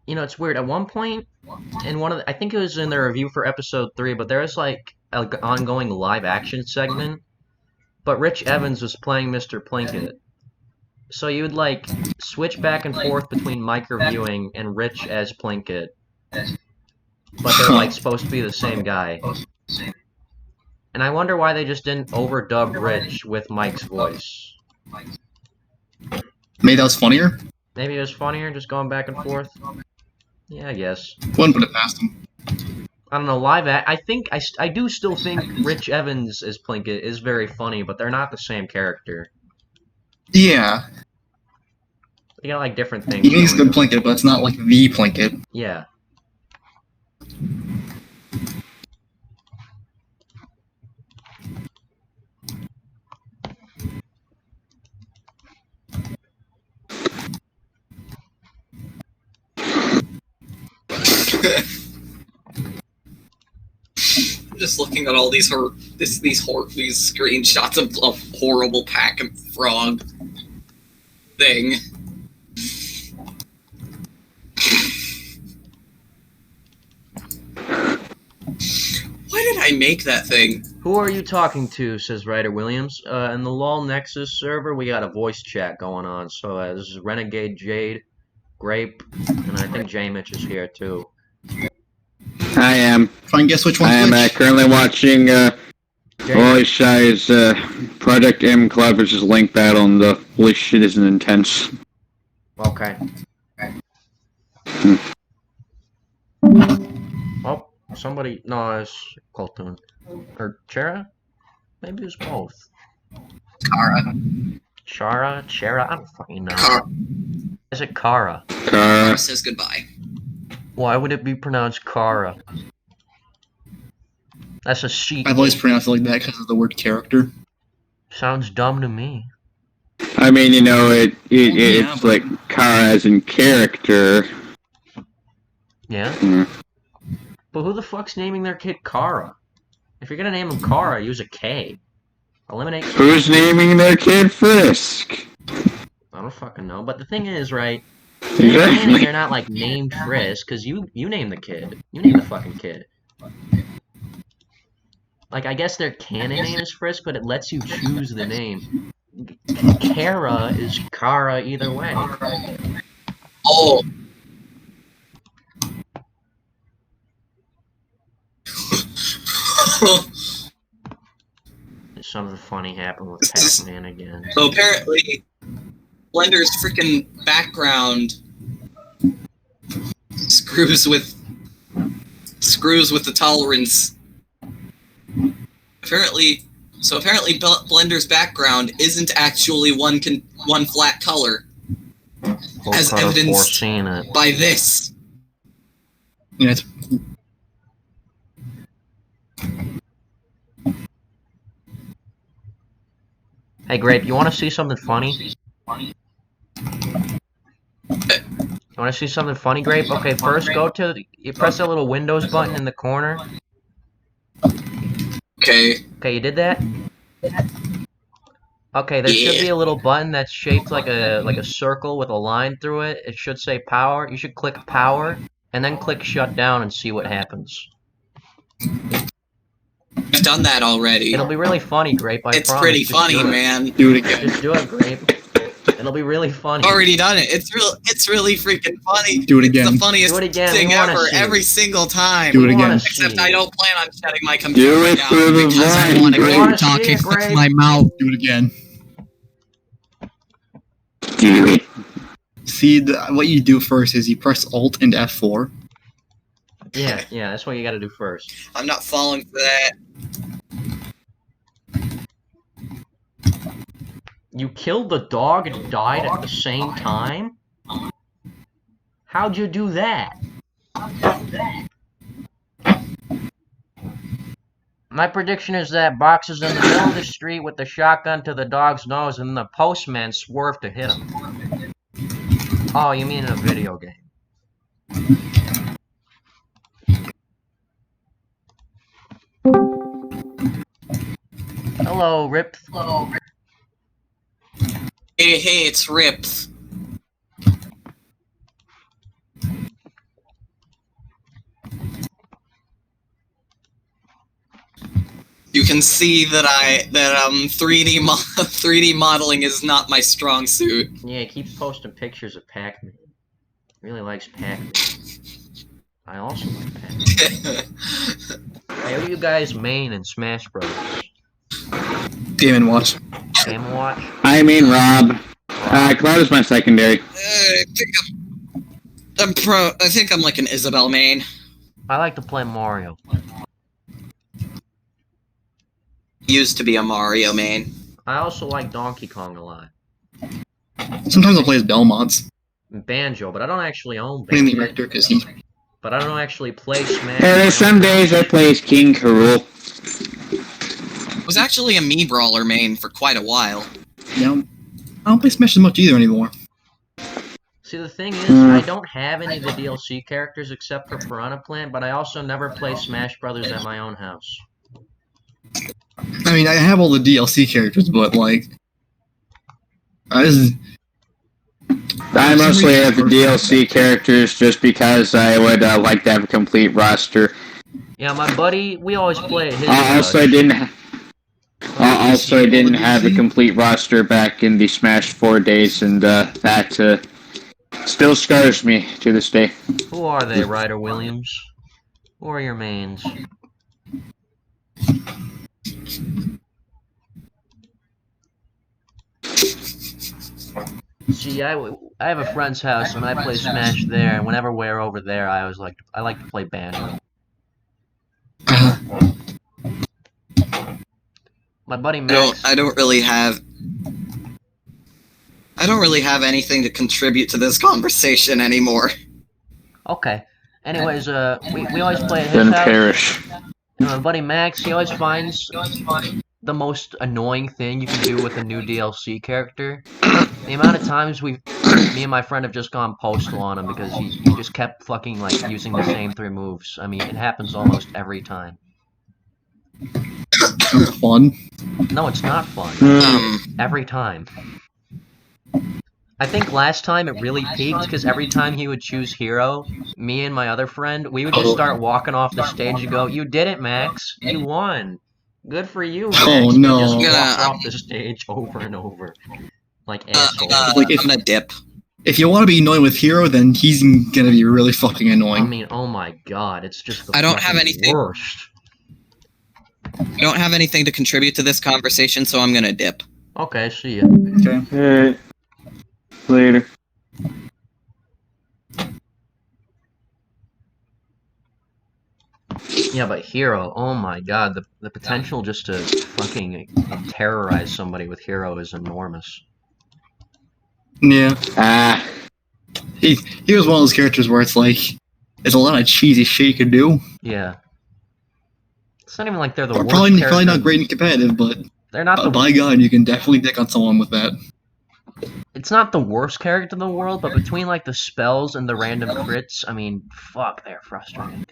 You know, it's weird. At one point, in one of I think it was in the review for episode 3, but there was like an ongoing live action segment. But Rich Evans was playing Mr. Plinkett. So you would like switch back and forth between Mike reviewing and Rich as Plinkett. But they're like supposed to be the same guy. And I wonder why they just didn't overdub Rich with Mike's voice. Maybe that was funnier? Maybe it was funnier just going back and forth. Yeah, I guess. Wouldn't put it past him. I don't know, I do still think Rich Evans as Plinkett is very funny, but they're not the same character. Yeah. They got like different things. He's good Plinkett, but it's not like the Plinkett. Yeah. Just looking at all these screenshots of a horrible pack and frog thing. Why did I make that thing? Who are you talking to, says Ryder Williams. In the Lawl Nexus server, we got a voice chat going on. So this is Renegade Jade, Grape, and I think J-Mitch is here too. I am. Try and guess which one's I am which. Currently watching Holy Shy's Project M Club versus Link Battle, and the holy shit isn't intense. Okay. Oh, somebody. No, it's Colton. Or Chera? Maybe it was both. Kara. Chera? I don't fucking know. Kara. Is it Kara? Kara says goodbye. Why would it be pronounced Kara? That's a sheep. I've always pronounced it like that because of the word character. Sounds dumb to me. I mean, you know, it's like Kara as in character. Yeah? Mm. But who the fuck's naming their kid Kara? If you're gonna name him Kara, use a K. Eliminate. Who's naming their kid Frisk? I don't fucking know. But the thing is, right? Exactly. They're not like named Frisk, because you named the kid. You named the fucking kid. Like, I guess their canon name is Frisk, but it lets you choose the name. Kara is Kara either way. Oh. Something funny happened with Pac-Man again. So apparently, Blender's freaking background screws with the tolerance. Apparently, Blender's background isn't actually one flat color, as evidenced by this. Yeah, it's... Hey, Grape, you want to see something funny? You want to see something funny, Grape? Okay, first you press that little Windows button in the corner. Okay. Okay, you did that? Okay, there should be a little button that's shaped like a circle with a line through it. It should say power. You should click power, and then click shut down and see what happens. I've done that already. It'll be really funny, Grape. I It's promise. pretty Just funny, do it. man. Do it again. Just do it, Grape. It'll be really funny. Already done it. It's really freaking funny. Do it again. It's the funniest Do it again. thing We wanna ever, see. every single time. Do it We wanna again. see. Except I don't plan on shutting my computer Do it down for the because I vine, want to We Grape. wanna see talking it, with Grape. my mouth. Do it again. Do it. See, what you do first is you press Alt and F4. Yeah, that's what you gotta do first. I'm not falling for that. You killed the dog and died at the same time? How'd you do that? My prediction is that Box is in the middle of the street with the shotgun to the dog's nose and the postman swerved to hit him. Oh, you mean in a video game. Hello, Rip. Hey, it's Rips. You can see that 3D modeling is not my strong suit. Yeah, he keeps posting pictures of Pac-Man. Really likes Pac-Man. I also like Pac-Man. Hey, who do you guys main in Smash Bros? Game & Watch. Game & Watch? I mean Rob. Cloud is my secondary. I think I'm like an Isabel main. I like to play Mario. Used to be a Mario main. I also like Donkey Kong a lot. Sometimes I'll play as Belmonts. And Banjo, but I don't actually own Mainly Banjo. Richter, because he... But I don't actually play Smash. There's some days I play as King Karul. Was actually a Mii Brawler main for quite a while. Yeah, I don't play Smash as much either anymore. See, the thing is, I don't have any of the DLC characters except for Piranha Plant, but I also never play Smash Brothers at my own house. I mean, I have all the DLC characters, but, like... I mostly have the DLC characters just because I would like to have a complete roster. Yeah, my buddy, we always play at his Also, I didn't have a complete roster back in the Smash 4 days, and that still scars me to this day. Who are they, Ryder Williams? Who are your mains? See, I have a friend's house and I play Smash there, and whenever we're over there, I like to play Banjo. My buddy Max. I don't really have anything to contribute to this conversation anymore. Okay. Anyways, we always play at his Then house. perish. And my buddy Max, he always finds the most annoying thing you can do with a new DLC character. The amount of times me and my friend have just gone postal on him because he just kept fucking, like, using the same 3 moves. I mean, it happens almost every time. Fun? No, it's not fun. Every time. I think last time it really peaked because every time he would choose Hero, me and my other friend, we would just start walking off the stage and go, "You did it, Max. You won. Good for you, Max." Oh, And no. just walk off the stage over and over. Like assholes. Like, if- I'm gonna dip. If you want to be annoying with Hero, then he's gonna be really fucking I annoying. mean, oh my god, it's just the I don't have fucking anything. worst. I don't have anything to contribute to this conversation, so I'm gonna dip. Okay, see ya. Okay. Alright. Later. Yeah, but Hero, oh my god, the potential just to fucking terrorize somebody with Hero is enormous. Yeah. Ah. He was one of those characters where it's like, there's a lot of cheesy shit you can do. Yeah. It's not even like they're the worst Probably character. not great and competitive, but They're not the by God, you can definitely dick on someone with that. It's not the worst character in the world, but between like the spells and the random crits, I mean, fuck, they're frustrating.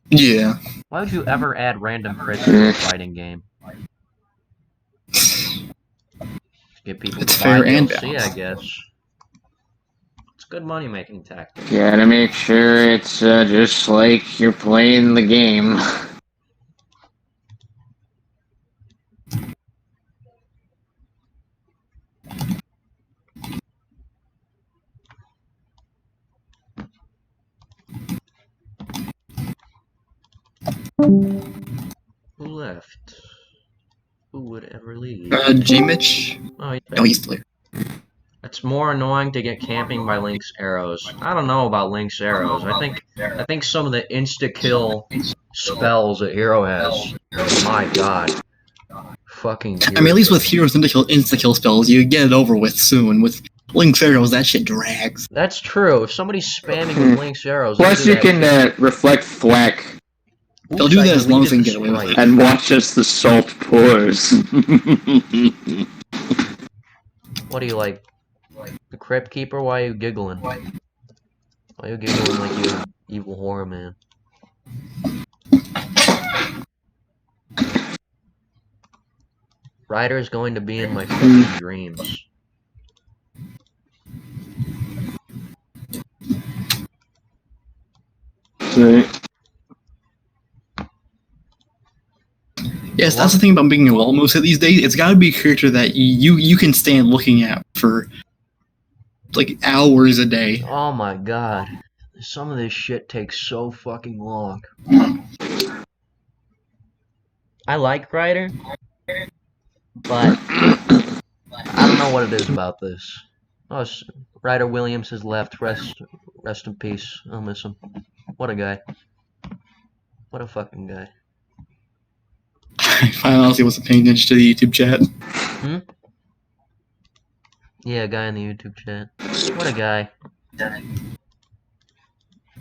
Yeah. Why would you ever add random crits to a fighting game? Get people It's to buy fair and DLC, I balanced. guess. It's good money making tactic. Gotta make sure it's just like you're playing the game. Who left? Who would ever leave? J-Mitch? Oh, he's there. It's more annoying to get camping by Link's arrows. I don't know about Link's arrows. I think some of the insta-kill spells that Hero has. My god. Fucking I mean, at least with Hero's insta-kill spells, you get it over with soon. With Link's arrows, that shit drags. That's true. If somebody's spamming with Link's arrows... Plus you can reflect thwack. They'll do that as long as they can get away with it. And watch as the salt pours. What are you, like, the Crypt Keeper? Why are you giggling? Why are you giggling like you're an evil horror man? Ryder is going to be in my fucking dreams. Yes, that's the thing about being a well moveset these days. It's got to be a character that you can stand looking at for like hours a day. Oh my god. Some of this shit takes so fucking long. I like Ryder, but I don't know what it is about this. Oh, Ryder Williams has left. Rest in peace. I'll miss him. What a guy. What a fucking guy. I honestly wasn't paying attention to the YouTube chat. Hmm? Yeah, guy in the YouTube chat. What a guy.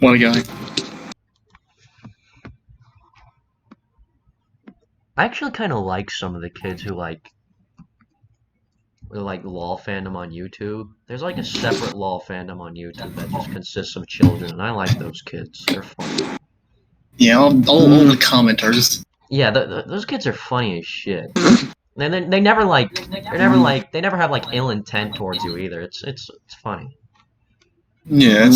What a guy. I actually kind of like some of the kids who like Lawl fandom on YouTube. There's like a separate Lawl fandom on YouTube that just consists of children, and I like those kids. They're fun. Yeah, all the commenters. Yeah, those kids are funny as shit. And they never have like ill intent towards you either. It's funny. Yeah,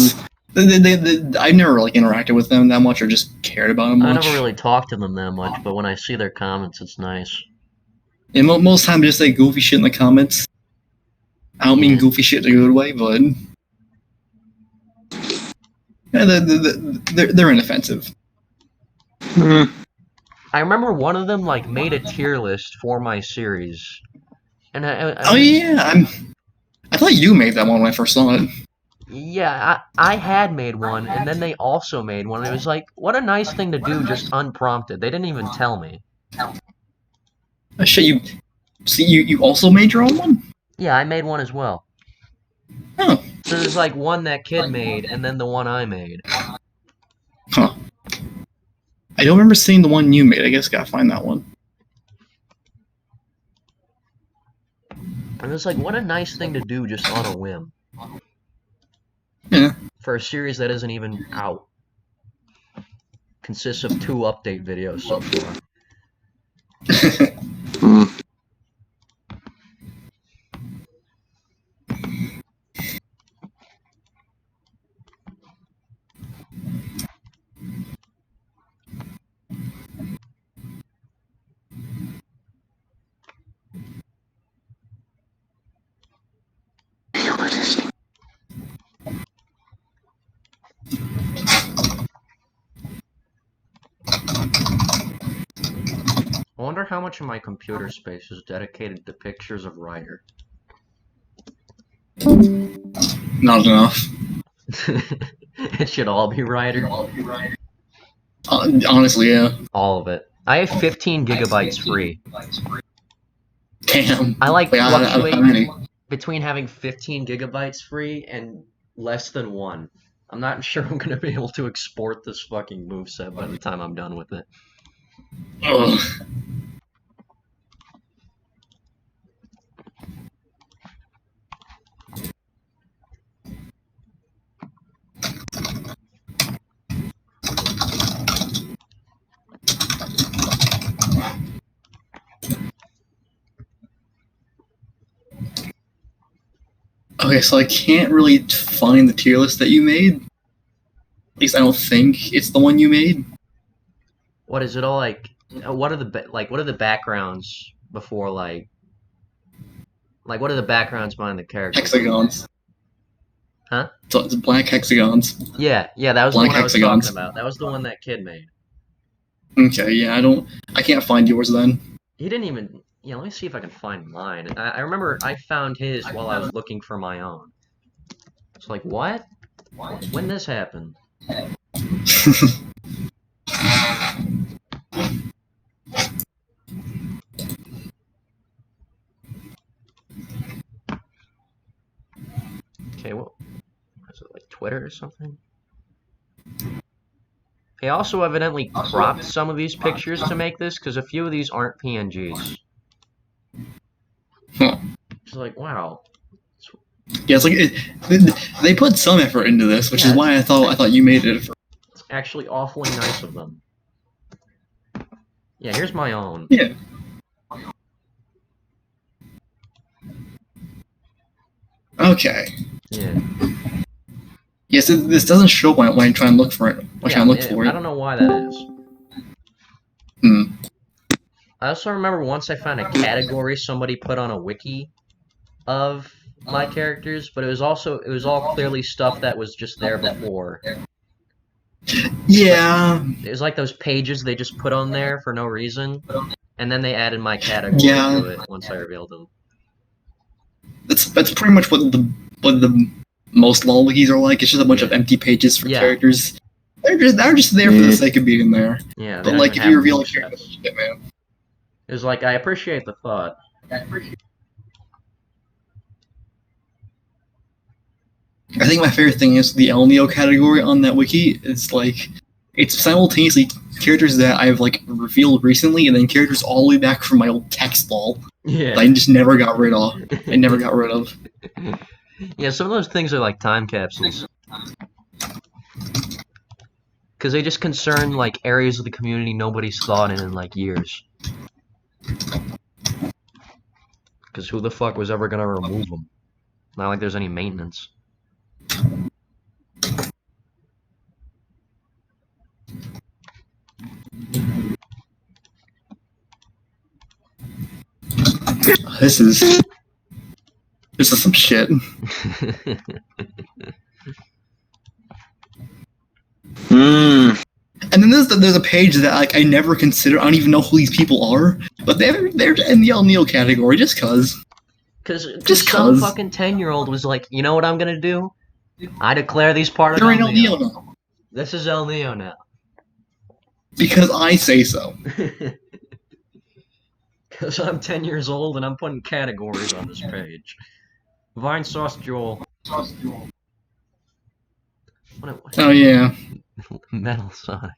I've never like interacted with them that much or just cared about them much. I never really talked to them that much, but when I see their comments, it's nice. And most time, just say goofy shit in the comments. I don't mean goofy shit in a good way, but yeah, they're inoffensive. I remember one of them like made a tier list for my series, and oh yeah, I thought you made that one when I first saw it. Yeah, I had made one, and then they also made one. It was like, what a nice thing to do, just unprompted. They didn't even tell me. Oh, shit, you also made your own one? Yeah, I made one as well. Oh. So there's like one that kid made, and then the one I made. Huh. I don't remember seeing the one you made. I guess gotta find that one. And it was like, what a nice thing to do, just on a whim. Yeah. For a series that isn't even out. Consists of 2 update videos so far. I wonder how much of my computer space is dedicated to pictures of Ryder. Not enough. It should all be Ryder. Honestly, yeah. All of it. I have 15 gigabytes free. Damn. I like fluctuate how many? between having 15 gigabytes free and less than 1. I'm not sure I'm gonna be able to export this fucking moveset by the time I'm done with it. Ugh. Oh Okay, so I can't really find the tier list that you made. At least I don't think it's the one you made. What is it all like? What are the backgrounds before like what are the backgrounds behind the characters? Hexagons. Huh? So it's black hexagons. Yeah, that was Black the one hexagons. I was talking about. That was the one that kid made. Okay, yeah, I can't find yours then. He didn't even. Yeah, let me see if I can find mine. I remember I found his while I was looking for my own. It's like, what? When this happened? Okay, well, is it like Twitter or something? He also evidently cropped some of these pictures to make this, because a few of these aren't PNGs. Huh. It's like, wow. Yeah, it's like they put some effort into this, which is why I thought you made it. It's actually awfully nice of them. Yeah, here's my own. Yeah. Okay. Yeah. Yes, this doesn't show when I try and look for it. I don't know why that is. I also remember once I found a category somebody put on a wiki of my characters, but it was all clearly stuff that was just there before. Yeah. It was like those pages they just put on there for no reason, and then they added my category to it once I revealed them. That's pretty much what the most Lawl wikis are like. It's just a bunch of empty pages for characters. They're just there for the sake of being there. Yeah. But like if you reveal a character, shit, man. It was like, I appreciate the thought. I think my favorite thing is the El Neo category on that wiki. It's like it's simultaneously characters that I've like revealed recently, and then characters all the way back from my old text Lawl. Yeah. That I just never got rid of. Yeah, some of those things are like time capsules. Because they just concern like areas of the community nobody's thought in like years. Because who the fuck was ever gonna remove them? Not like there's any maintenance. This is some shit. And then there's a page that like I never consider. I don't even know who these people are, but they're in the El Neo category just cause. Because some fucking 10-year-old was like, you know what I'm gonna do? I declare these part of They're in El El Neo. Neo now. This is El Neo now. Because I say so. Because I'm 10 years old and I'm putting categories on this page. Vine Sauce Joel. Oh yeah. Metal Sonic.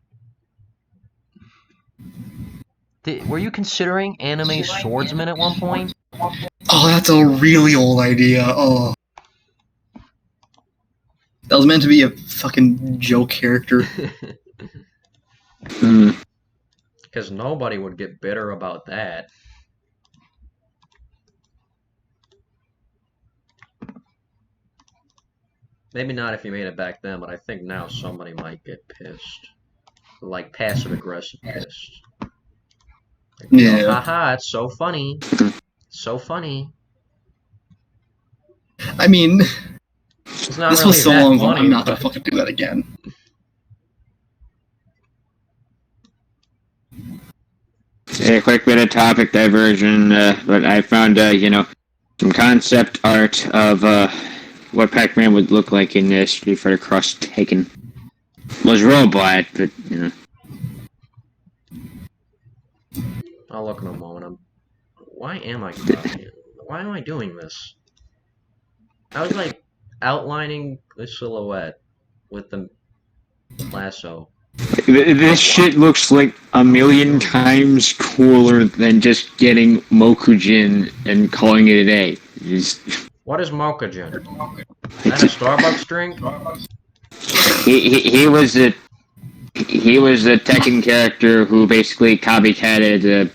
Were you considering anime swordsman at one point? Oh, that's a really old idea. Oh. That was meant to be a fucking joke character. Because nobody would get bitter about that. Maybe not if you made it back then, but I think now somebody might get pissed. Like, passive-aggressive pissed. Like, Yeah. Haha, it's so funny. So funny. I mean, it's not this really was so that long ago, funny, I'm not gonna but- fucking do that again. A quick bit of topic diversion, but I found, some concept art of what Pac-Man would look like in Street Fighter Cross Tekken. Was robot, but, I'll look in a moment. Why am I copying? Why am I doing this? I was like outlining the silhouette with the lasso. This shit looks like a million times cooler than just getting Mokujin and calling it a day. What is Mokujin? Is that a Starbucks drink? He was a Tekken character who basically copycatted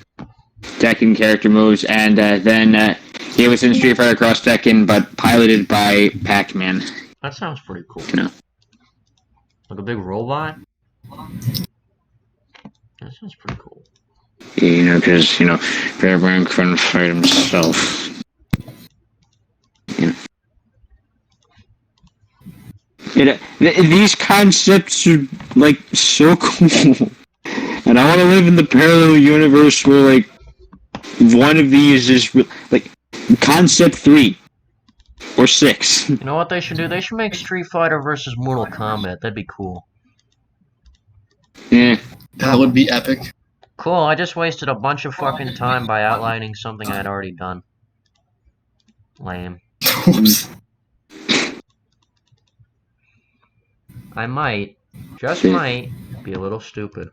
Tekken character moves, and then He was in Street Fighter Cross Tekken, but piloted by Pac-Man. That sounds pretty cool. You know. Like a big robot? That sounds pretty cool. You know, because, Pac-Man couldn't fight himself. You know. These concepts are, like, so cool. And I want to live in the parallel universe where, like, one of these is, like, Concept 3. Or 6. You know what they should do? They should make Street Fighter versus Mortal Kombat. That'd be cool. Yeah. That would be epic. Cool, I just wasted a bunch of fucking time by outlining something I'd already done. Lame. Oops. I might, just might, be a little stupid.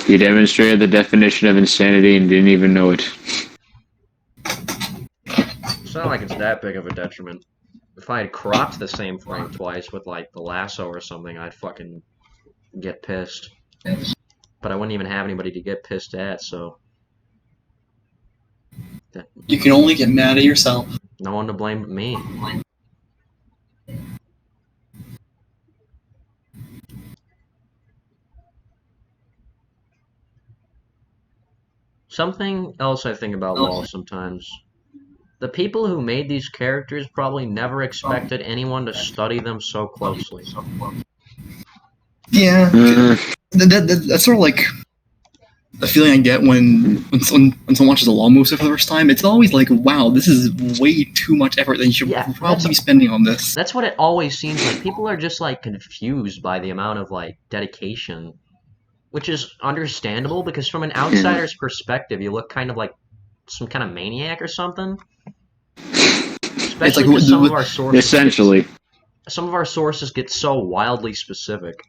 You demonstrated the definition of insanity and didn't even know it. It's not like it's that big of a detriment. If I had cropped the same frame twice with, like, the lasso or something, I'd fucking get pissed. But I wouldn't even have anybody to get pissed at, so... You can only get mad at yourself. No one to blame but me. Something else I think about Lawl sometimes. The people who made these characters probably never expected anyone to study them so closely. Yeah. That's sort of like the feeling I get when someone watches a Lawl move for the first time. It's always like, wow, this is way too much effort than you should probably be spending on this. That's what it always seems like. People are just, like, confused by the amount of, like, dedication. Which is understandable, because from an outsider's perspective, you look kind of like some kind of maniac or something. Especially because some of our sources... Essentially. Some of our sources get so wildly specific.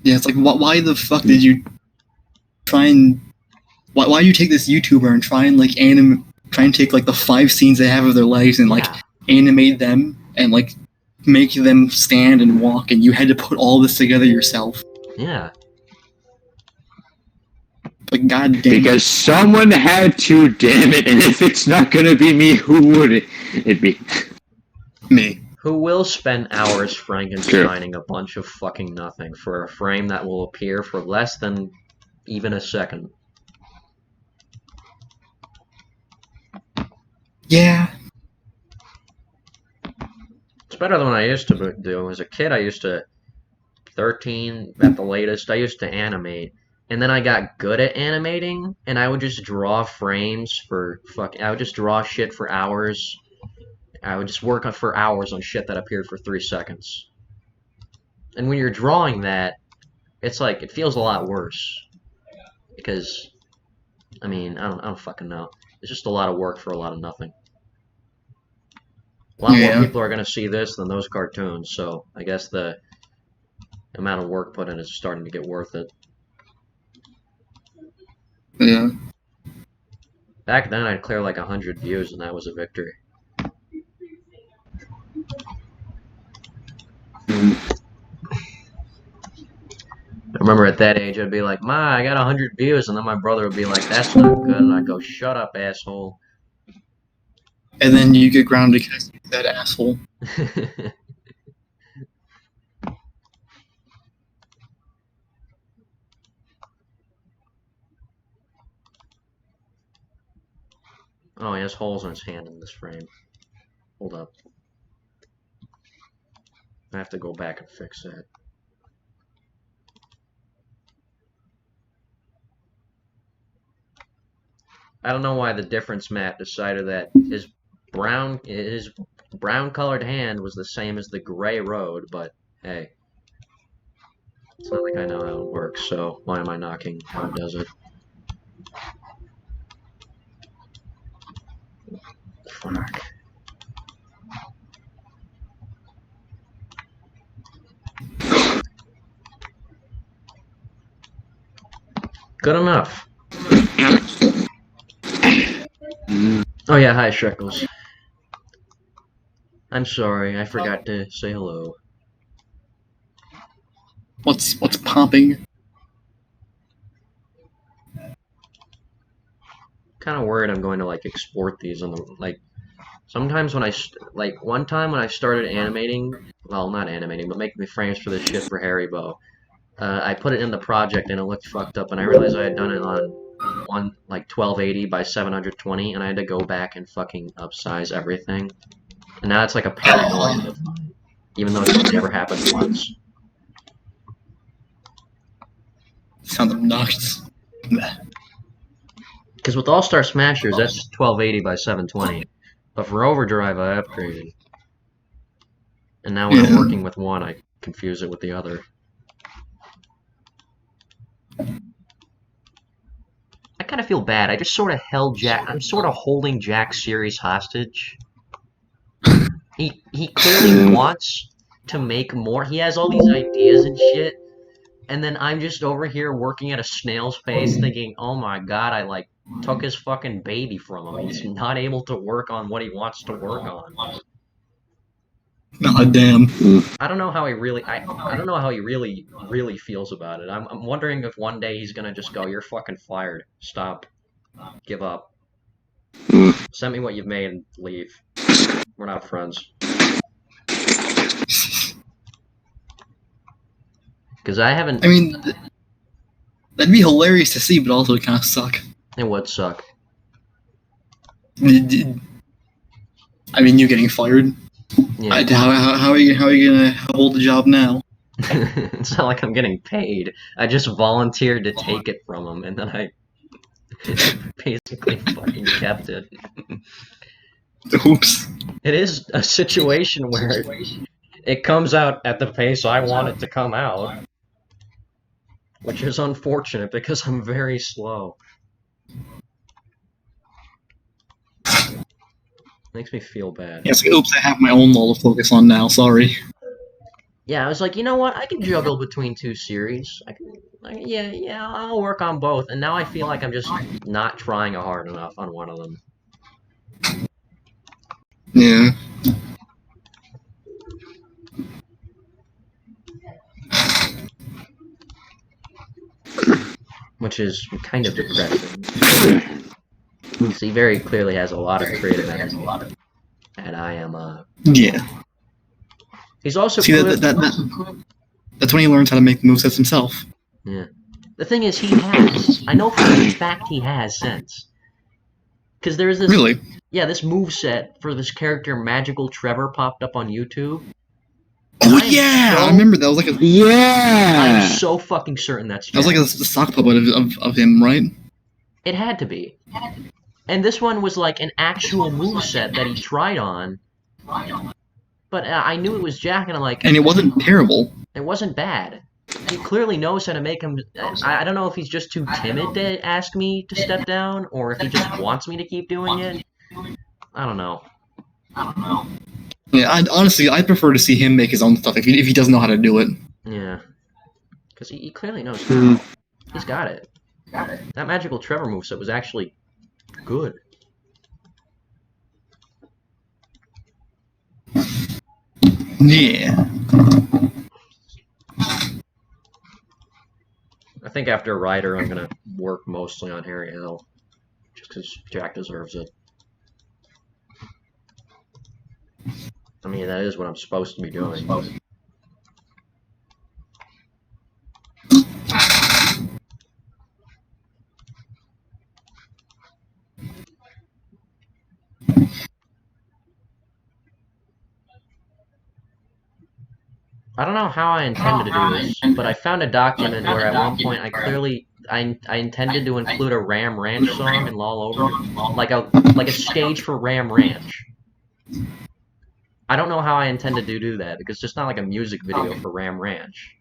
Yeah, it's like, why the fuck did you try and... Why do you take this YouTuber and try and, like, try and take, like, the 5 scenes they have of their lives and, like, animate them and, like, make them stand and walk, and you had to put all this together yourself? Yeah. But goddamn. Because someone had to, damn it, and if it's not gonna be me, who would it be? Me. Who will spend hours Frankensteining a bunch of fucking nothing for a frame that will appear for less than even a second? Yeah. It's better than what I used to do. As a kid, I used to... 13 at the latest, I used to animate, and then I got good at animating, and I would just draw frames for I would just draw shit for hours. I would just work for hours on shit that appeared for 3 seconds. And when you're drawing that, it's like, it feels a lot worse. Because, I mean, I don't fucking know. It's just a lot of work for a lot of nothing. A lot more people are gonna see this than those cartoons, so I guess the amount of work put in is starting to get worth it. Yeah. Back then, I'd clear like 100 views, and that was a victory. I remember at that age, I'd be like, Ma, I got 100 views, and then my brother would be like, that's not good, and I'd go, shut up, asshole. And then you get grounded because you're that asshole. Oh, he has holes in his hand in this frame. Hold up. I have to go back and fix that. I don't know why the difference map decided that his brown colored hand was the same as the gray road, but hey. It's not like I know how it works, so why am I knocking? How does it? Fuck. Good enough. Oh yeah, hi Shekels. I'm sorry, I forgot to say hello. What's popping? kind of worried I'm going to like export these on the like. Sometimes when one time when I started animating, well, not animating, but making the frames for this shit for Haribo, I put it in the project and it looked fucked up, and I realized I had done it on 1280 by 720, and I had to go back and fucking upsize everything. And now it's like a paranoia of mine, even though it's only ever happened once. Sounds obnoxious. Because with All-Star Smashers, that's 1280 by 720. But for Overdrive, I upgraded. And now when I'm working with one, I confuse it with the other. I kind of feel bad. I just sort of held Jack. I'm sort of holding Jack's series hostage. He clearly wants to make more. He has all these ideas and shit. And then I'm just over here working at a snail's pace thinking, oh my god, I like took his fucking baby from him. He's not able to work on what he wants to work on. God damn. I don't know how he really I don't know how he really feels about it. I'm wondering if one day he's gonna just go, you're fucking fired. Stop. Give up. Send me what you've made and leave. We're not friends. Because I haven't... I mean, that'd be hilarious to see, but also kind of suck. It would suck. I mean, you getting fired? Yeah. How are you gonna hold the job now? It's not like I'm getting paid. I just volunteered to take it from him, and then I basically fucking kept it. Oops. It is a situation where it comes out at the pace I want it to come out. Which is unfortunate because I'm very slow. Makes me feel bad. Yeah, it's like, oops, I have my own Lawl to focus on now, sorry. Yeah, I was like, you know what? I can juggle between two series. Yeah, I'll work on both. And now I feel like I'm just not trying hard enough on one of them. Yeah. Which is kind of depressing. Because he very clearly has a lot of creative energy. And I am, Yeah. He's also... See, that's when he learns how to make movesets himself. Yeah. The thing is, he has. I know for a fact he has sense. Because there's this... Really? Yeah, this moveset for this character, Magical Trevor, popped up on YouTube. Oh yeah, I remember that was like a I'm so fucking certain that's Jack. That was like a sock puppet of him, right? It had to be. And this one was like an actual moveset that he tried on. But I knew it was Jack, and I'm like... And it wasn't terrible. It wasn't bad. He clearly knows how to make him... I don't know if he's just too timid to ask me to step down, or if he just wants me to keep doing it. I don't know. Yeah, I'd prefer to see him make his own stuff if he doesn't know how to do it. Yeah. Because he clearly knows how. He's got it. That Magical Trevor moveset was actually good. Yeah. I think after Ryder, I'm going to work mostly on Harry Hill. Just because Jack deserves it. I mean, that is what I'm supposed to be doing. I don't know how I intended to do this, but I found a document where at one point I intended to include a Ram Ranch song in Lawl Over, like a stage for Ram Ranch. I don't know how I intended to do that, because it's just not like a music video for Ram Ranch.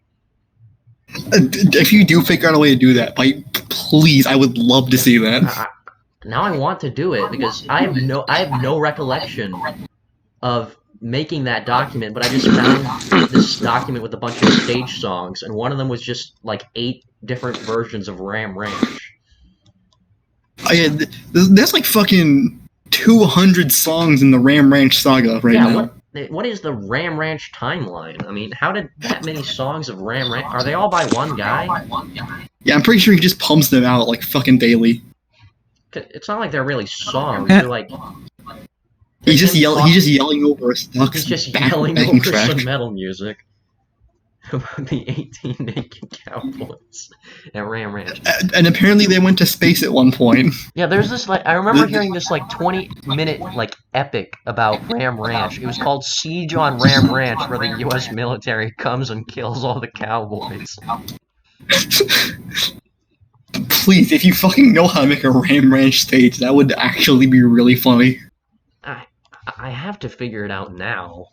If you do figure out a way to do that, please, I would love to see that. Now I want to do it, because I have no recollection of making that document, but I just found this document with a bunch of stage songs, and one of them was just like 8 different versions of Ram Ranch. There's like fucking 200 songs in the Ram Ranch saga right now. What is the Ram Ranch timeline? I mean, how did that many songs of Ram Ranch... Are they all by one guy? Yeah, I'm pretty sure he just pumps them out like fucking daily. It's not like they're really songs. They're like He's just yelling over a stock. he's just backing yelling over track. some metal music about the 18 naked cowboys at Ram Ranch. And apparently they went to space at one point. Yeah, there's this like I remember hearing this like 20-minute like epic about Ram Ranch. It was called Siege on Ram Ranch, where the U.S. military comes and kills all the cowboys. Please, if you fucking know how to make a Ram Ranch stage, that would actually be really funny. I have to figure it out now.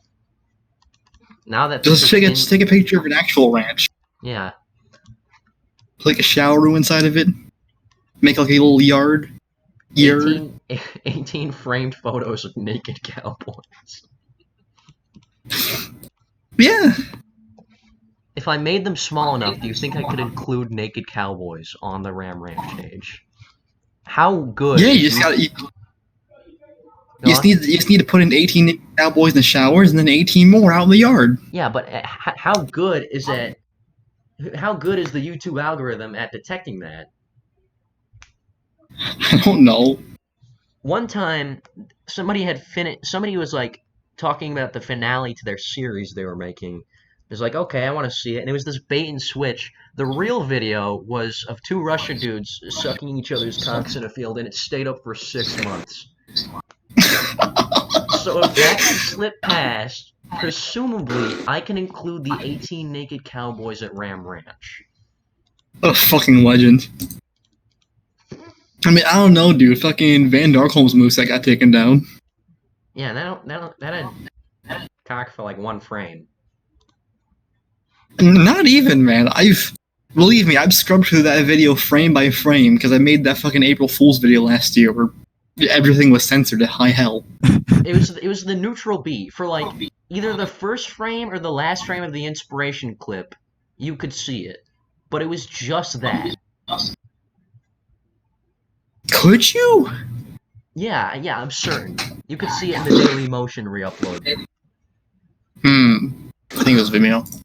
Now that Just take a picture of an actual ranch. Yeah. Put like a shower room inside of it. Make like a little yard. 18 framed photos of naked cowboys. Yeah. If I made them small enough, do you think I could include naked cowboys on the Ram Ranch stage? How good? Yeah, you just gotta. You just need to put in 18 cowboys in the showers and then 18 more out in the yard. Yeah, but how good is that? How good is the YouTube algorithm at detecting that? I don't know. One time, somebody was like talking about the finale to their series they were making. It was like, okay, I want to see it, and it was this bait and switch. The real video was of two Russian dudes sucking each other's cocks in a field, and it stayed up for 6 months. So if that can slip past, presumably I can include the 18 naked cowboys at Ram Ranch. What a fucking legend. I mean, I don't know, dude. Fucking Van Darkholm's moveset got taken down. Yeah, that had cock for like 1 frame. Not even, man. Believe me, I've scrubbed through that video frame by frame because I made that fucking April Fool's video last year where everything was censored at high hell. It was the neutral B for like either the first frame or the last frame of the inspiration clip. You could see it, but it was just that. Could you? Yeah, I'm certain. You could see it in the Daily Motion re-upload. I think it was Vimeo.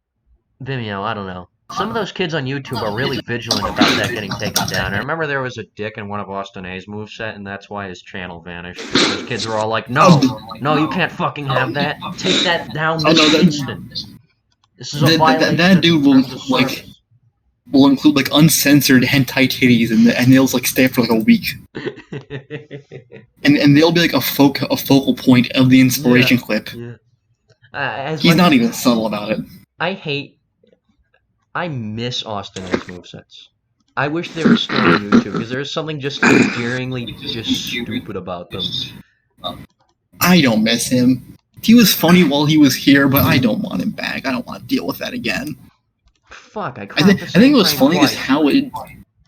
Vimeo, I don't know. Some of those kids on YouTube are really vigilant about that getting taken down. I remember there was a dick in one of Austin A's moveset, and that's why his channel vanished. Those kids were all like, no, you can't fucking have that. Take that down this instant. This is a violation. That dude will include like uncensored hentai titties, and they'll like stay for like a week. and they'll be like a focal point of the inspiration clip. Yeah. He's not even subtle about it. I miss Austin A's movesets. I wish they were still on YouTube, because there's something just endearingly just stupid about them. I don't miss him. He was funny while he was here, but I don't want him back. I don't want to deal with that again. Fuck, I think it was funny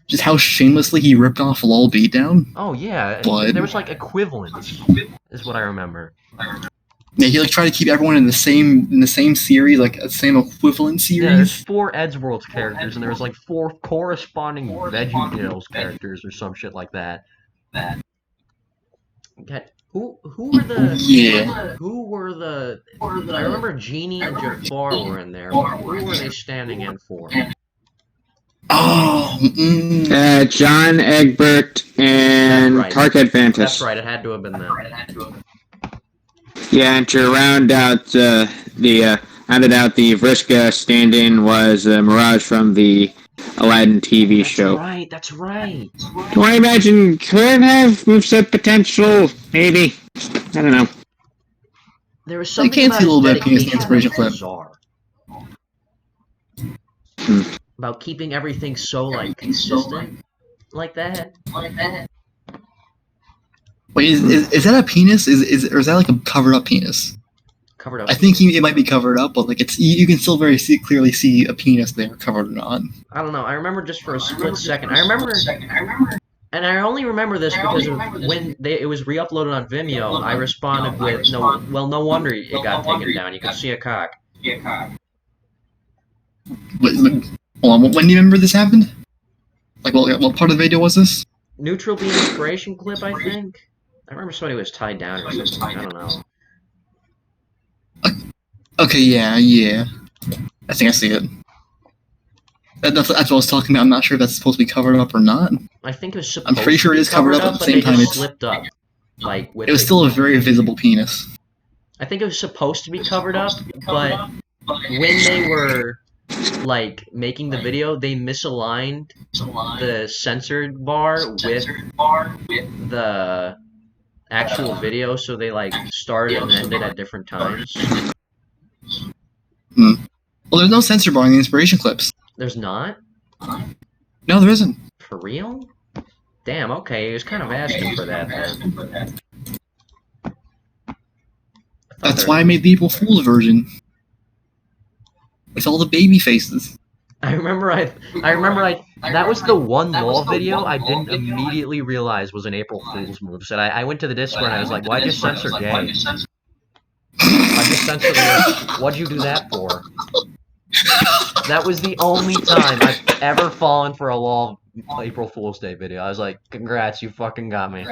just how shamelessly he ripped off Lawl Beatdown. Oh yeah, but there was like equivalence, is what I remember. Yeah, he like tried to keep everyone in the same series, like a same equivalent series. Yeah, there's 4 Eddsworld's characters, and there was like 4 corresponding VeggieTales characters or some shit like that. Okay, who were the? Yeah. Who were the? I remember Genie and Jafar were in there. Who were they standing in for? Oh, John Egbert and Carkhead Fantas. That's right. It had to have been them. Yeah, and to round out the Vriska stand-in was Mirage from the Aladdin TV show. That's right. Do I imagine could have moveset potential? Maybe. I don't know. There was something I can't see a little bit of penis in the inspiration clip. About keeping everything so like consistent, like that. Wait, is that a penis? Or is that like a covered up penis? Covered up. I think it might be covered up, but like you can still very clearly see a penis there, covered or not. I don't know. I remember just for a split second. I remember, and I only remember this because of when it was re-uploaded on Vimeo. I responded with, "No, well, no wonder it got taken down. You could see a cock." Hold on, when do you remember this happened? Like, what part of the video was this? Neutral beam inspiration clip, I think. I remember somebody was tied down or something. I don't know. Okay, yeah. I think I see it. That's what I was talking about. I'm not sure if that's supposed to be covered up or not. I think it was supposed I'm pretty sure it is covered up, at the but same they time just it's slipped up. Like with it was still a very visible penis. I think it was supposed to be covered up, but when they were like making the video, they misaligned the censored bar with the actual video, so they like started and ended at different times. Well, there's no censor bar in the inspiration clips. There's not? No, there isn't. For real? Damn, okay, he was kind of asking for that then. That's why I made the April Fool's version. With all the baby faces. I remember that was the one Lawl video I didn't immediately realize was an April Fool's moveset. I went to the Discord and I was like, why'd you censor gay? Why'd you censor this? What'd you do that for? That was the only time I've ever fallen for a Lawl April Fool's Day video. I was like, congrats, you fucking got me.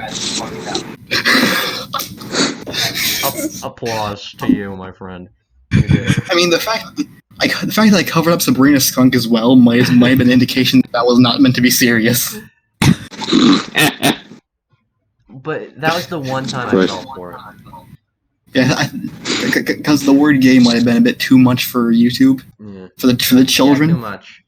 Applause to you, my friend. You did it. I mean, the fact that I covered up Sabrina's skunk as well might have been an indication that was not meant to be serious. But that was the one time I fell for it. Yeah, because the word "gay" might have been a bit too much for YouTube. Yeah. For the children. Yeah, too much.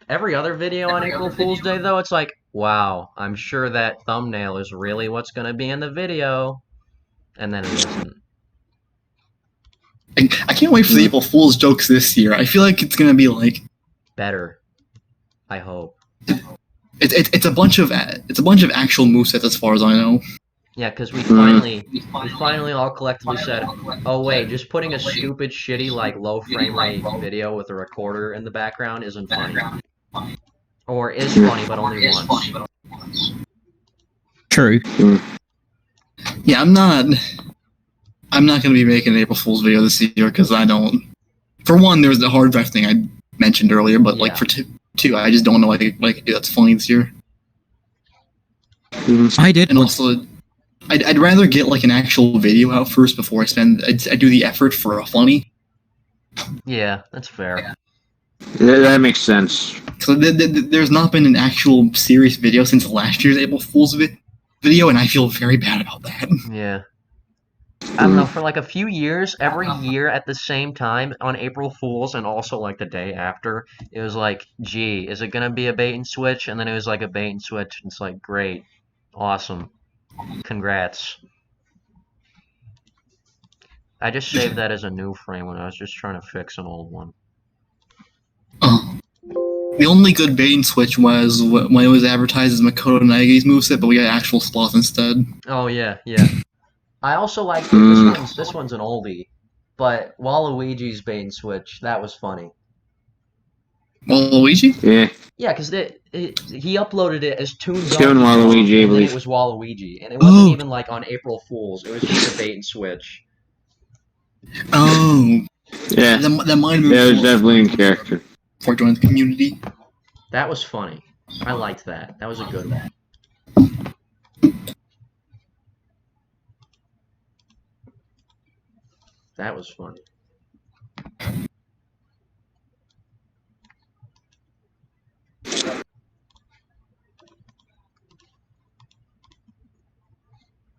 Every other video on April Fool's Day, though, it's like, wow, I'm sure that thumbnail is really what's gonna be in the video, and then it isn't. I can't wait for the April Fool's jokes this year. I feel like it's gonna be like better. I hope. It's a bunch of actual movesets as far as I know. Yeah, because we finally all collectively said, oh wait, just putting a stupid, shitty, like low frame rate video with a recorder in the background isn't funny. Or is funny, but only once. True. Yeah, I'm not gonna be making an April Fool's video this year because I don't. For one, there's the hard drive thing I mentioned earlier, but like for two, I just don't know what I could do that's funny this year. I did, and also, I'd rather get like an actual video out first before I do the effort for a funny. Yeah, that's fair. That makes sense. So there's not been an actual serious video since last year's April Fool's video, and I feel very bad about that. Yeah. I don't know, for like a few years, every year at the same time on April Fool's and also like the day after, it was like, gee, is it gonna be a bait and switch? And then it was like a bait and switch, and it's like, great, awesome, congrats. I just saved that as a new frame when I was just trying to fix an old one. The only good bait and switch was when it was advertised as Makoto Nagi's moveset, but we got actual sloth instead. Oh yeah, yeah. I also like this one's an oldie, but Waluigi's bait and switch, that was funny. Waluigi? Yeah. Yeah, because he uploaded it as Toon Waluigi, and then it was Waluigi, and it wasn't even like on April Fool's. It was just a bait and switch. Oh. Yeah. That might have been. Yeah, it was definitely in character. For joining the community. That was funny. I liked that. That was a good one. That was funny.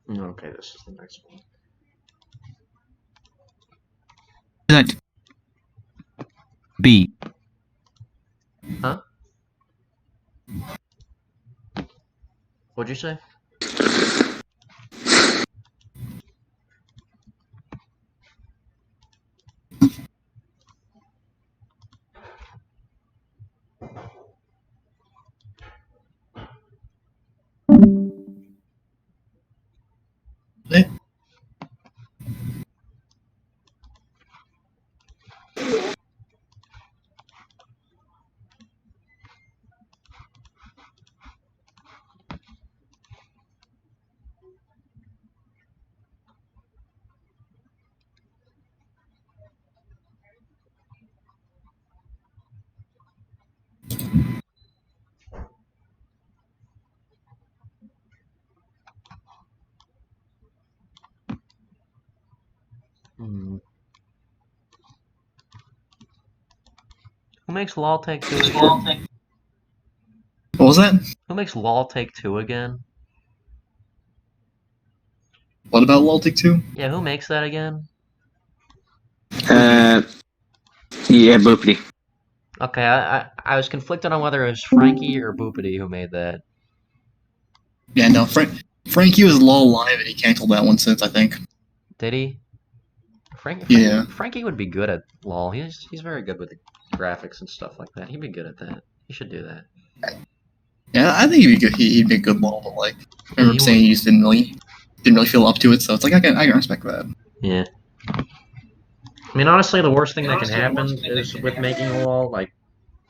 Okay, this is the next one. That B. Huh? What'd you say? makes Lawl take 2 again? What was that? Who makes Lawl take 2 again? What about Lawl Take 2? Yeah, who makes that again? Yeah, Boopity. Okay, I was conflicted on whether it was Frankie or Boopity who made that. Yeah, no, Frankie was Law Live and he canceled that one since, I think. Did he? Yeah. Frankie would be good at Lawl. He's very good with the graphics and stuff like that. He'd be good at that. He should do that. Yeah, I think he'd be good. He'd be a good Law, but like, I remember saying he just didn't really feel up to it. So it's like I can respect that. Yeah. I mean, honestly, the worst thing that can happen is with making a Lawl, like,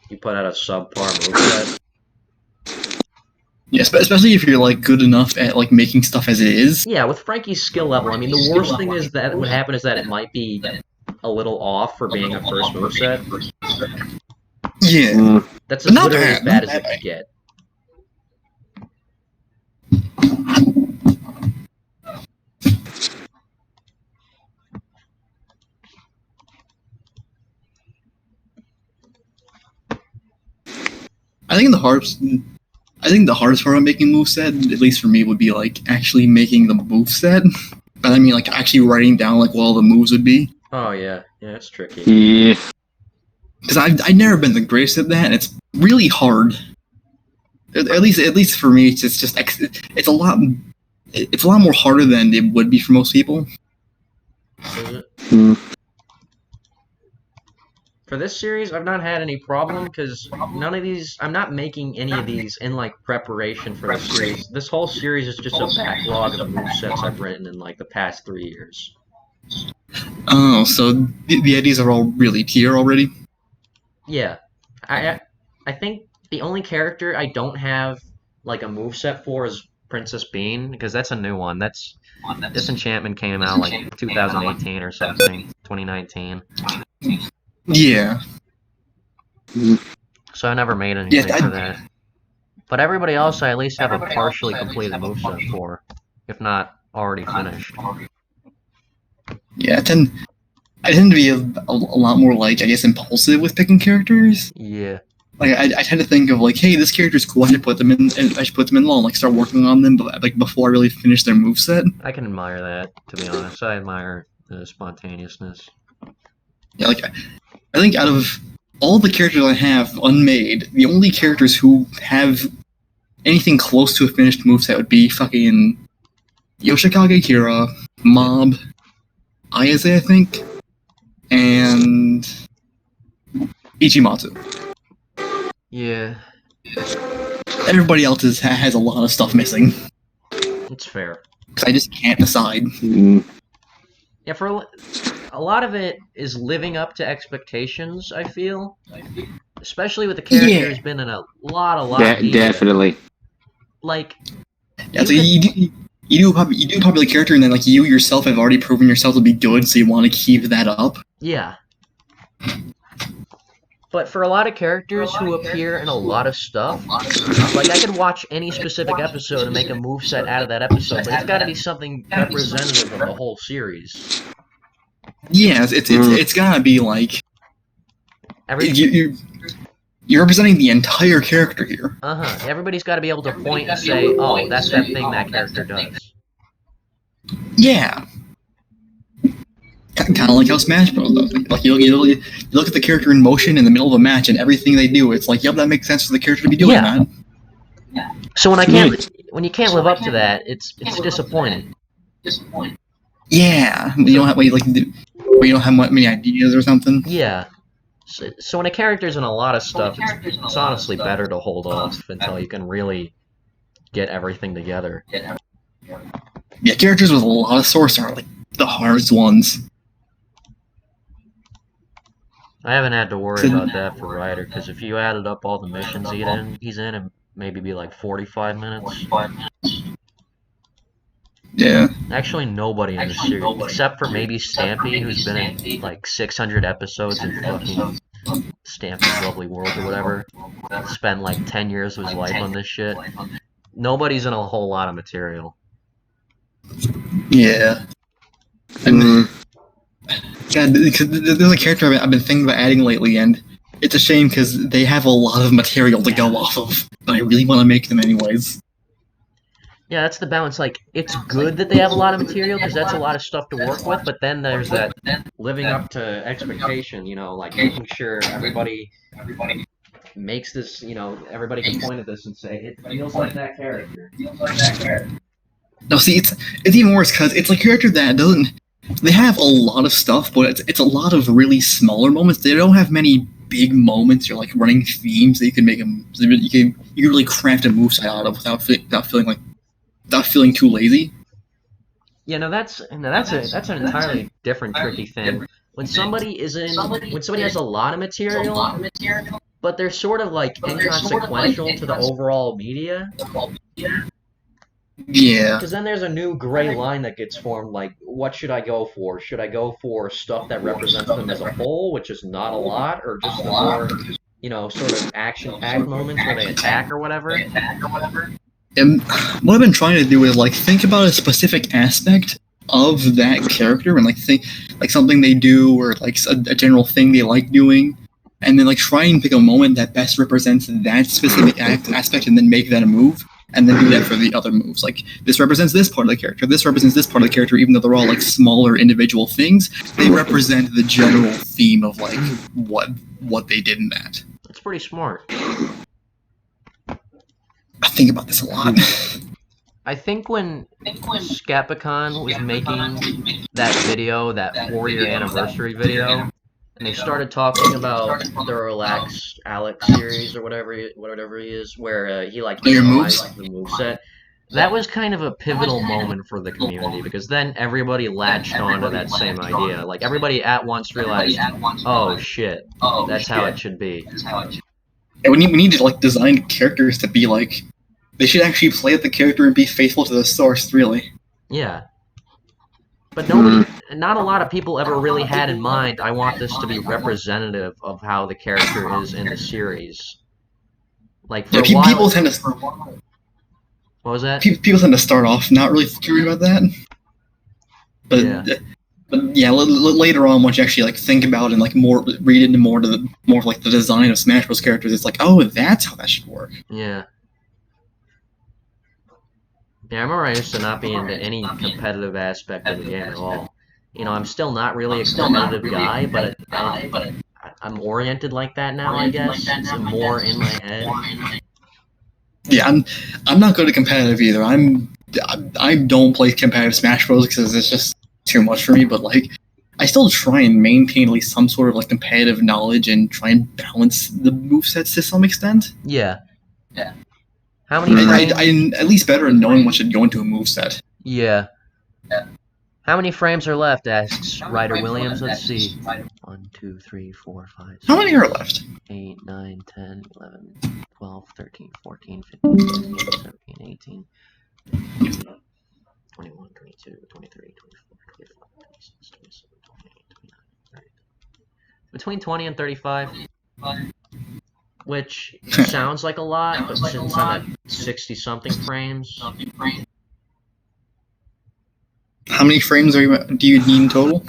you put out a subpar moveset. Yeah, especially if you're like good enough at like making stuff as it is. Yeah, with Frankie's skill level, I mean, the worst thing is that would happen is that it might be a little off for being a first moveset. Yeah. That's But not literally as bad bad, as it could get. I think the hardest part of making moveset, at least for me, would be like actually making the moveset. But I mean, like actually writing down like what all the moves would be. Oh yeah, it's tricky. Yeah. Because I've never been the greatest at that, and it's really hard. At least for me, it's a lot more harder than it would be for most people. For this series, I've not had any problem because none of these. I'm not making any of these in like preparation for the series. This whole series is just a backlog of movesets I've written in like the past 3 years. Oh, so the ideas are all really here already? Yeah, I think the only character I don't have like a moveset for is Princess Bean because that's a new one. Disenchantment came out like 2018 or something, 2019. Yeah. So I never made anything Yeah, for that. But everybody else I at least have a partially completed moveset for, if not already finished. Yeah, I tend to be a lot more like, I guess, impulsive with picking characters. Yeah. Like I tend to think of like, hey, this character's cool. I should put them in Law and like start working on them, but like before I really finish their moveset. I can admire that, to be honest. I admire the spontaneousness. Yeah, like I think out of all the characters I have unmade, the only characters who have anything close to a finished moveset would be fucking Yoshikage Kira, Mob, Ayase, I think, and Ichimatsu. Yeah. Everybody else has a lot of stuff missing. It's fair. Because I just can't decide. Yeah, for a lot of it is living up to expectations, I feel. Especially with the character who's been in a lot of Definitely. Like, yeah, so you do a popular character, and then like you yourself have already proven yourself to be good, so you want to keep that up. Yeah. But for a lot of characters who appear in a lot of stuff, like I could watch any specific episode and make a moveset out of that episode, but it's got to be something representative of the whole series. Yeah, it's gotta be like you're representing the entire character here. Everybody's got to be able to point and say, "Oh, that's that thing that character does." Yeah. Kind of like how Smash Bros. Does. Like you look at the character in motion in the middle of a match, and everything they do, it's like, yep, that makes sense for the character to be doing that. So when you can't live up to that, it's disappointing. Yeah, you don't have many ideas or something. Yeah. So when a character's in a lot of stuff, it's honestly better to hold off until you can really get everything together. Yeah, characters with a lot of source are like the hardest ones. I haven't had to worry about that for Ryder, because if you added up all the missions he's in, it'd maybe be like 45 minutes. Yeah. Actually, nobody in the series, except for maybe Stampy, who's been in like 600 episodes in fucking Stampy's Lovely World or whatever, spent like 10 years of his life on this shit. Nobody's in a whole lot of material. Yeah. And, God, there's a character I've been thinking about adding lately, and it's a shame because they have a lot of material to go off of, but I really want to make them anyways. Yeah, that's the balance. Like, it's good that they have a lot of material because that's a lot of stuff to work with. But then there's that living up to expectation. You know, like making sure everybody makes this. You know, everybody can point at this and say it feels like that character. No, see, it's even worse because it's a character that doesn't. They have a lot of stuff, but it's a lot of really smaller moments. They don't have many big moments or like running themes that you can make them. You can really craft a moveset out of without feeling too lazy. Yeah, no, that's an entirely different tricky thing. When somebody has a lot of material, but they're sort of like inconsequential to the overall media. Yeah. Because then there's a new gray line that gets formed, like, what should I go for? Should I go for stuff that represents them as a whole, which is not a lot, or just the more, you know, sort of action-packed moments where they attack or whatever? And what I've been trying to do is, like, think about a specific aspect of that character and, like, think, like, something they do or, like, a general thing they like doing, and then, like, try and pick a moment that best represents that specific aspect and then make that a move. And then do that for the other moves. Like, this represents this part of the character, this represents this part of the character, even though they're all, like, smaller individual things, they represent the general theme of, like, what they did in that. That's pretty smart. I think about this a lot. I think when Scapicon was making that video, that 4-year anniversary video, and they started talking about the Relax Alex series or whatever he is, where he like analyzed the moveset. That was kind of a pivotal moment for the community because then everybody latched onto that same idea. Like everybody at once realized, oh shit, that's how it should be. And we need to like design characters to be like, they should actually play at the character and be faithful to the source, really. Yeah. But not a lot of people ever really had in mind, I want this to be representative of how the character is in the series. Like, for a while... People tend to... What was that? People tend to start off not really curious about that. But yeah, later on, once you actually like think about and like read into more of like the design of Smash Bros. Characters, it's like, oh, that's how that should work. Yeah. Yeah, I remember I used to not be into any competitive aspect of the game at all. You know, I'm still not really a competitive guy, but I'm oriented like that now, I guess. It's more in my head. Yeah, I'm not good at competitive either. I don't play competitive Smash Bros. Because it's just too much for me, but like, I still try and maintain at least some sort of like competitive knowledge and try and balance the movesets to some extent. Yeah. Yeah. How many frames? I'm at least better at knowing what should go into a moveset. Yeah. How many frames are left, asks Ryder Williams. Let's see. 1, 2, 3, 4, 5, 6, How many are left? 8, 9, 10, 11, 12, 13, 14, 15, 16, 17, 18, 21, 22, 23, 24, 25, 26, 27, 28, 29, 30. Between 20 and 35. Which sounds like a lot, but since I'm at 60-something frames... How many frames do you need in total?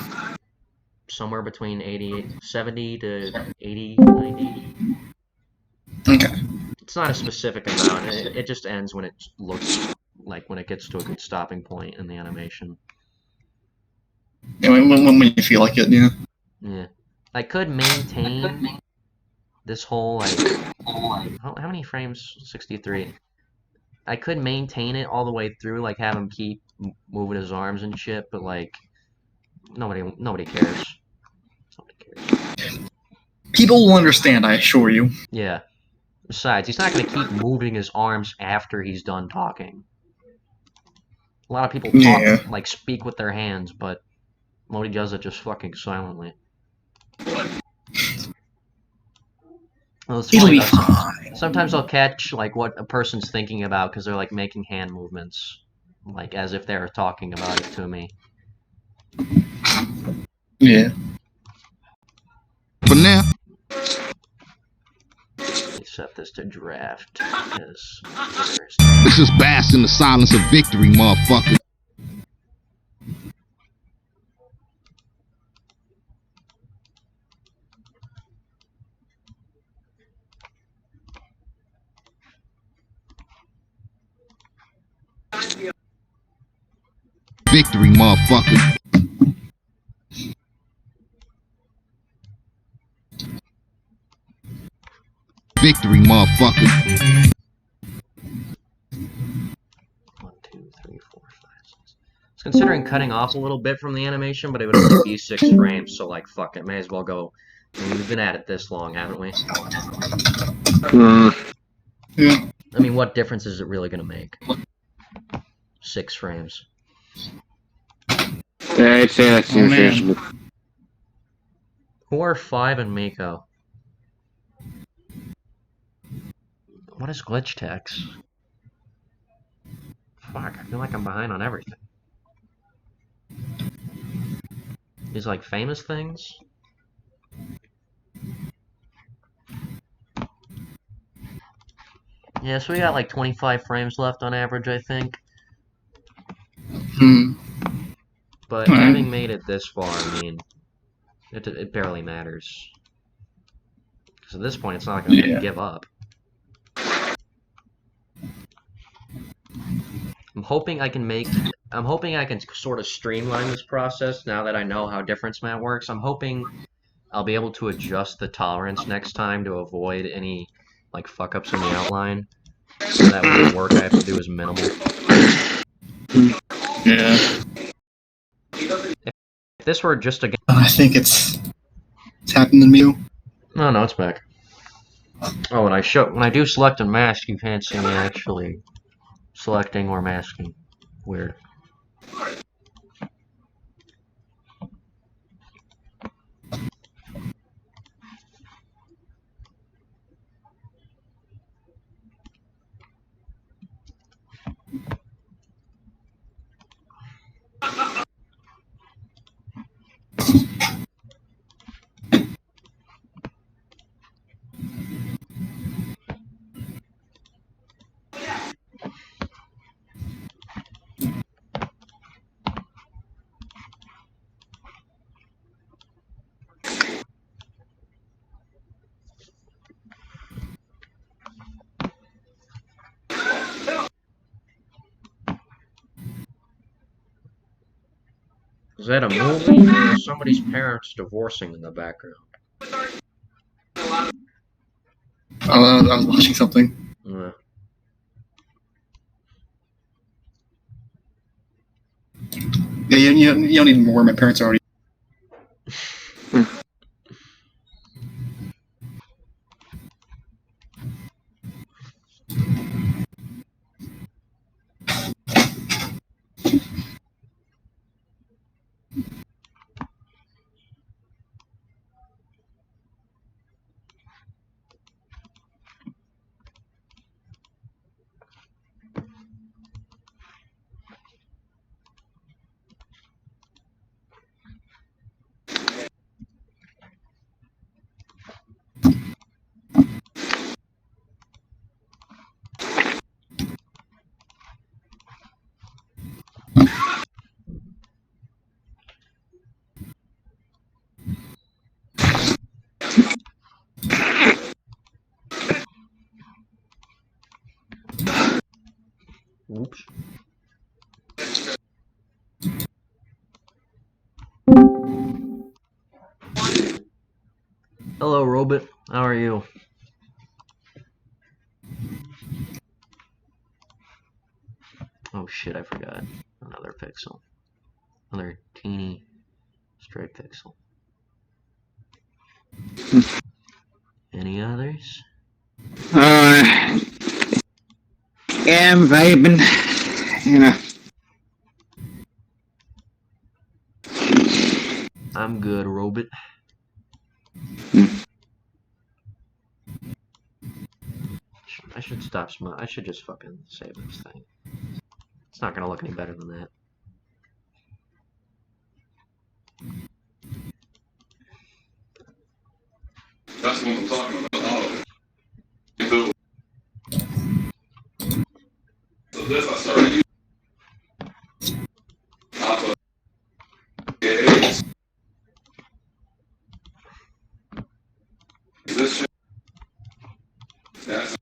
Somewhere between 70 to 80, 90. Okay. It's not a specific amount. It just ends when it looks like when it gets to a good stopping point in the animation. Yeah, when you feel like it, yeah. Yeah. I could maintain this whole, like... How many frames? 63. I could maintain it all the way through, like, have him keep moving his arms and shit, but, like, nobody cares. Nobody cares. People will understand, I assure you. Yeah. Besides, he's not going to keep moving his arms after he's done talking. A lot of people talk, like, speak with their hands, but Modi does it just fucking silently. Well, It'll be fine. Sometimes I'll catch like what a person's thinking about because they're like making hand movements, like as if they're talking about it to me. Yeah. For now. Set this to draft because Let's just bask in the silence of victory, motherfucker. victory, motherfucker. Victory, motherfucker. 1, 2, 3, 4, 5, 6. I was considering cutting off a little bit from the animation, but it would only be 6 frames, so like, fuck it, may as well go. I mean, we've been at it this long, haven't we? Yeah. I mean, what difference is it really gonna make? 6 frames. Yeah, I'd say that's man. Who are 5 and Mako? What is glitch text? Fuck, I feel like I'm behind on everything. These like famous things? Yeah, so we got like 25 frames left on average, I think. But having made it this far, I mean, it barely matters. Because at this point, it's not like I'm gonna give up. I'm hoping I can sort of streamline this process now that I know how difference mat works. I'm hoping I'll be able to adjust the tolerance next time to avoid any like fuck ups in the outline. So that way the work I have to do is minimal. Yeah. If this were just a game, I think it's happened to me. No, it's back. Oh, when I do select and mask, you can't see me actually selecting or masking. Weird. Is that a movie or somebody's parents divorcing in the background? I was watching something. Yeah, you don't need more. My parents already. Oops. Hello, Robot. How are you? Oh shit, I forgot. Another pixel. Another teeny stray pixel. Any others? Yeah, I'm vibing. You know. I'm good, Robot. I should stop smoking. I should just fucking save this thing. It's not gonna look any better than that. That's what I'm talking about. So this I started using. This shit. That's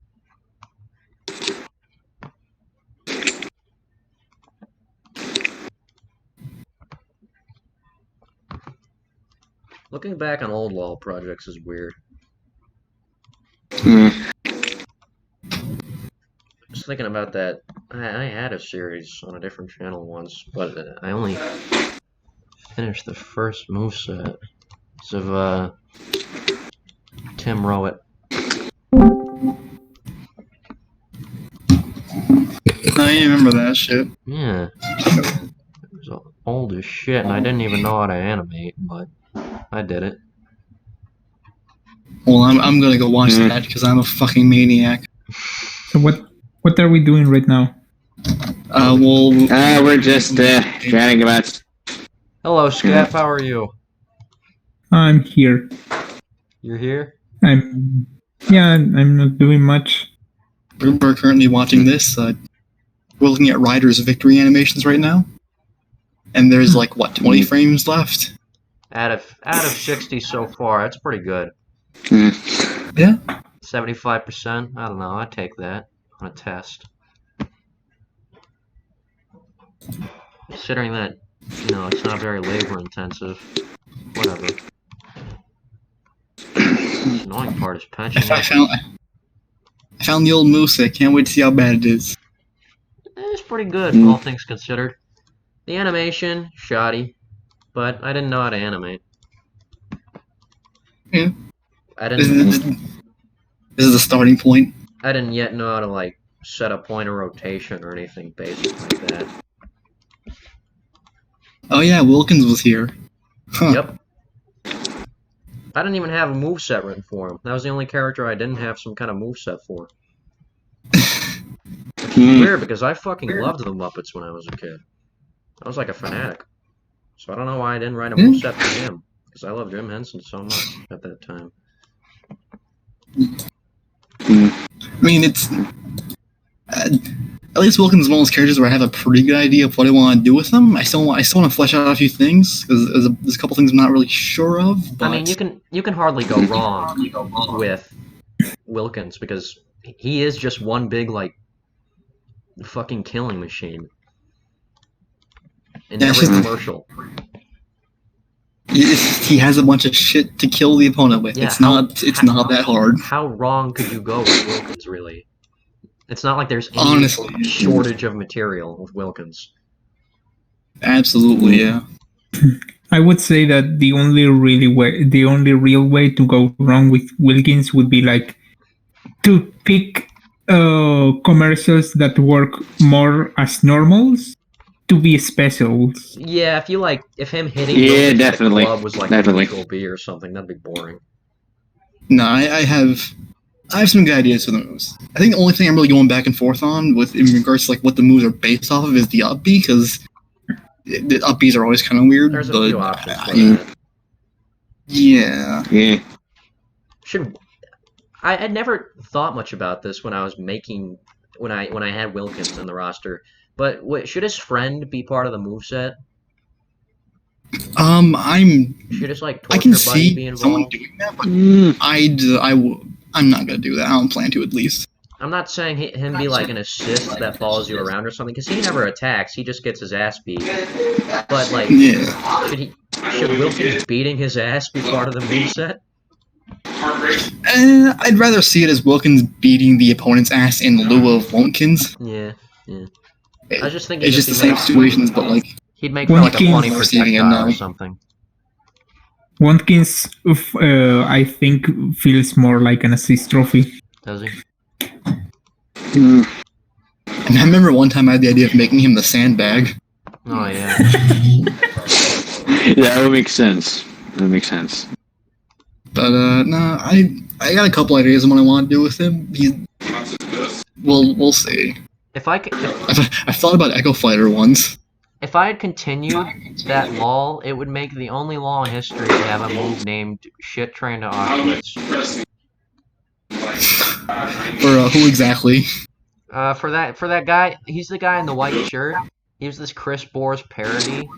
Looking back on old Lawl projects is weird. Just thinking about that, I had a series on a different channel once, but I only finished the first moveset. It's of Tim Rowett. I remember that shit. Yeah. It was old as shit, and I didn't even know how to animate, but I did it. Well, I'm gonna go watch that because I'm a fucking maniac. So what are we doing right now? We're just chatting about. Hello, Scaff. How are you? I'm here. You're here? I'm not doing much. We're currently watching this. We're looking at Ryder's victory animations right now, and there's like what 20 frames left. Out of 60 so far, that's pretty good. Yeah. 75%. I don't know. I'd take that on a test. Considering that, it's not very labor intensive. Whatever. The annoying part is punching. I found the old moose. I can't wait to see how bad it is. It's pretty good, all things considered. The animation, shoddy, but I didn't know how to animate. Yeah. I didn't. This is the starting point. I didn't yet know how to like set a point of rotation or anything basic like that. Oh yeah, Wilkins was here. Huh. Yep. I didn't even have a moveset written for him. That was the only character I didn't have some kind of moveset for. Which is weird because I fucking loved the Muppets when I was a kid. I was like a fanatic. So I don't know why I didn't write a moveset for him. Because I loved Jim Henson so much at that time. I mean, it's... at least Wilkins is one of those characters where I have a pretty good idea of what I want to do with them. I still want to flesh out a few things, because there's a couple things I'm not really sure of, but... I mean, you can hardly go wrong with Wilkins, because he is just one big, like, fucking killing machine. In every commercial. He has a bunch of shit to kill the opponent with. Yeah, it's not that hard. How wrong could you go with Wilkins, really? It's not like there's any shortage of material with Wilkins. Absolutely, yeah. I would say that the only real way to go wrong with Wilkins would be like to pick commercials that work more as normals to be specials. Yeah, if him hitting definitely. the club was like Definitely. a B or something, that'd be boring. No, I have some good ideas for the moves. I think the only thing I'm really going back and forth on in regards to like what the moves are based off of is the up B, because the up Bs are always kind of weird. There's a but few options for that. Yeah. I had never thought much about this when I was making when I had Wilkins in the roster. But should his friend be part of the moveset? Should his like I can torture buddy see be involved? someone doing that, but I'm not gonna do that. I don't plan to, at least. I'm not saying him be like an assist that follows you around or something, because he never attacks. He just gets his ass beat. But like, should Wilkins beating his ass be part of the moveset? I'd rather see it as Wilkins beating the opponent's ass in lieu of Wilkins. Yeah. I was just thinking it's just the same situations, but like he'd make for like a funny projectile or something. Watkins, I think, feels more like an assist trophy. Does he? And I remember one time I had the idea of making him the sandbag. Oh yeah. Yeah, that would make sense. That makes sense. But no, I got a couple ideas on what I want to do with him. We'll see. I've thought about Echo Fighter once. If I had continued that Lawl, it would make the only Law in history to have a move named Shit Train to Auschwitz. For who exactly? For that guy, he's the guy in the white shirt. He was this Chris Boers parody.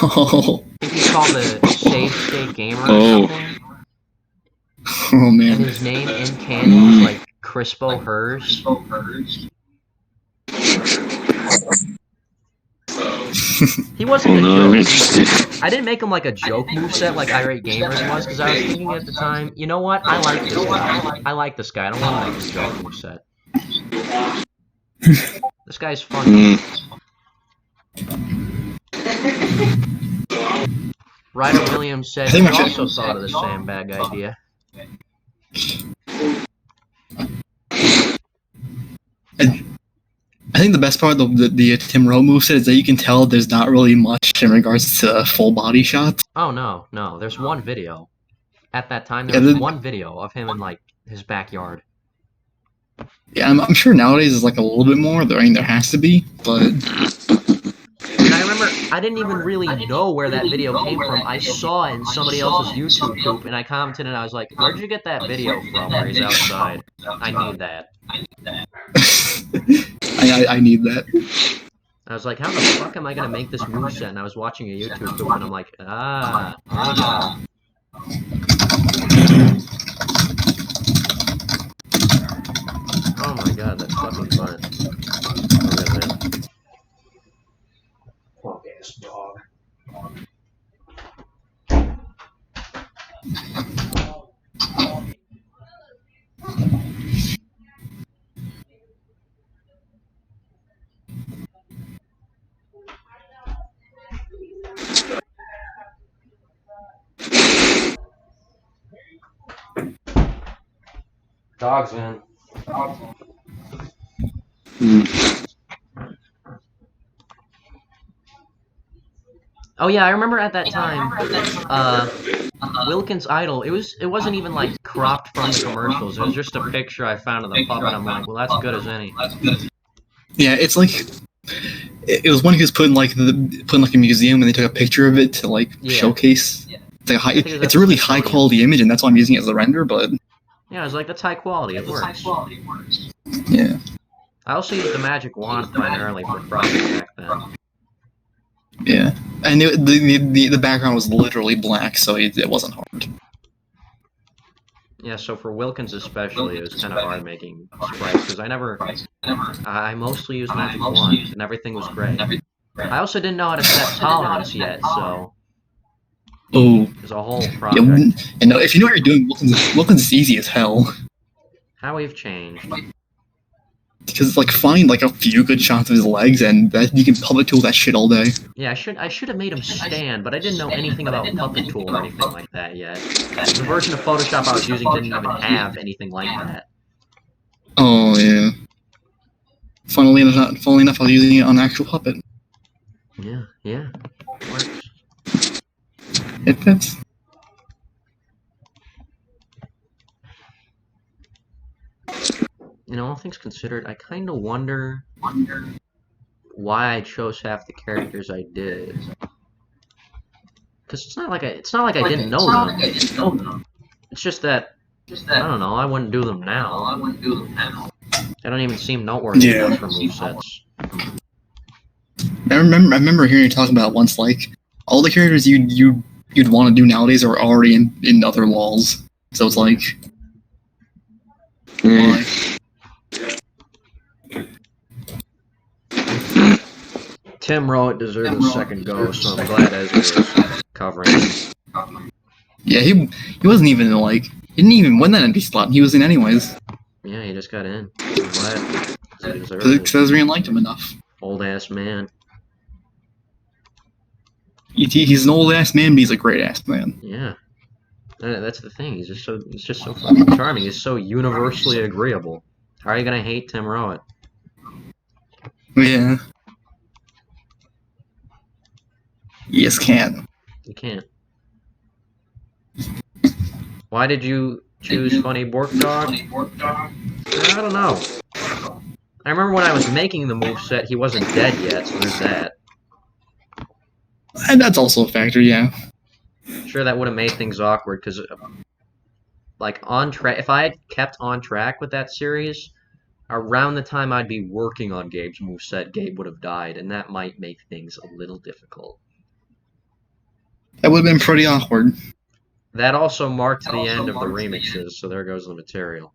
Oh. I think he's called the Sage State Gamer or something. Oh man. And his name in canon is like Crispo Hers. He wasn't Well, no, I'm a interested. joke. I didn't make him like a joke moveset like Irate Gamers was, because I was thinking at the time, you know what? I like this guy. I like this guy. I don't want to make him a joke moveset. This guy's funny. Ryder Williams said he also thought of the sandbag idea. I think the best part of the Tim Rowe moveset is that you can tell there's not really much in regards to full body shots. Oh no. There's one video. At that time, there was one video of him in like his backyard. Yeah, I'm sure nowadays is like a little bit more. I mean, there has to be, but. And I remember I didn't even really know where that video came from. I saw it in somebody else's YouTube poop, and I commented, and I was like, "Where'd you get that video from? Where he's outside? I need that." I need that. I was like, "How the fuck am I gonna make this moveset?" And I was watching a YouTube poop, and I'm like, "Ah, there we go." Oh my god, that's fucking fun. Look at that. Punk ass dog. Dogs, man. Oh yeah, I remember at that time, Wilkins Idol. It wasn't even like cropped from the commercials. It was just a picture I found of the puppet. I'm like, well, that's good as any. Yeah, it's like it was one he was put in like a museum, and they took a picture of it to like showcase. Yeah. It's a really high quality image, and that's why I'm using it as a render. But yeah, I was like, that's high quality. It works. Yeah. I also used the magic wand primarily for cropping back then. Yeah, and the background was literally black, so it wasn't hard. Yeah, so for Wilkins especially, it was kind of hard making sprites, because I mostly used magic wand, and everything was great. I also didn't know how to set tolerance yet, so... Oh. There's a whole project. Yeah, and if you know what you're doing, Wilkins is easy as hell. How we've changed. Because like find like a few good shots of his legs, and that you can puppet tool that shit all day. Yeah, I should have made him stand, but I didn't know anything about puppet tool or anything like that yet. The version of Photoshop I was using didn't even have anything like that. Oh yeah. Funnily enough, I was using it on actual puppet. Yeah, it works. It fits. You know, all things considered, I kind of wonder why I chose half the characters I did. Because it's not like I didn't know them. It's just that I don't know. I wouldn't do them now. They don't even seem noteworthy for movesets. I remember hearing you talk about once, like all the characters you'd want to do nowadays are already in other Lawls. So it's like. Why? Tim Rowe deserved a second go, so I'm glad Ezra was covering it. Yeah, he wasn't even like he didn't even win that empty slot. He was in anyways. Yeah, he just got in. I'm glad. Because Ezra liked him enough. Old ass man. He's an old ass man, but he's a great ass man. Yeah, that's the thing. He's just so fucking charming. He's so universally agreeable. How are you gonna hate Tim Rowe? Yeah. You just can't. You can't. Why did you choose Funny Bork Dog? I don't know. I remember when I was making the moveset, he wasn't dead yet, so there's that. And that's also a factor, yeah. Sure, that would have made things awkward, because, like, on track, if I had kept on track with that series, around the time I'd be working on Gabe's moveset, Gabe would have died, and that might make things a little difficult. That would have been pretty awkward. That also marked the end of the remixes, so there goes the material.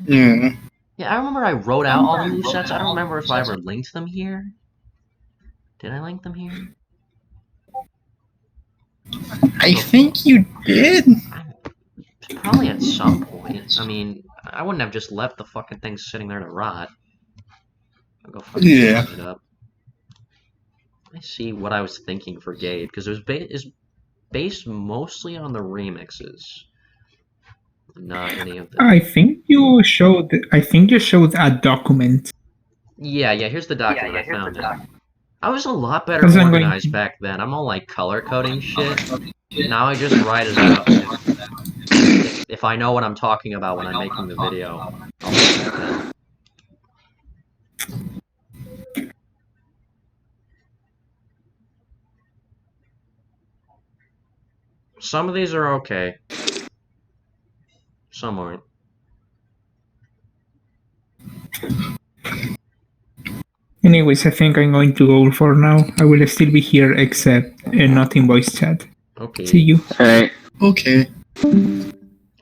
Yeah. Yeah, I remember I wrote out all the movesets. I don't remember if I ever linked them here. Did I link them here? I think you did. Probably at some point. I mean, I wouldn't have just left the fucking thing sitting there to rot. I'll go fucking Yeah. clean it up. I see what I was thinking for Gabe, because it was based mostly on the remixes. Not any of the... I think you showed a document. Yeah, here's the document. I found it. I was a lot better Because I'm going organized back then. I'm all like color coding shit. Now I just write it out. If I know what I'm talking about when I'm making the video, I'll make it then. Some of these are okay. Some aren't. Anyways, I think I'm going to go for now. I will still be here except not in voice chat. Okay. See you. Alright. Okay.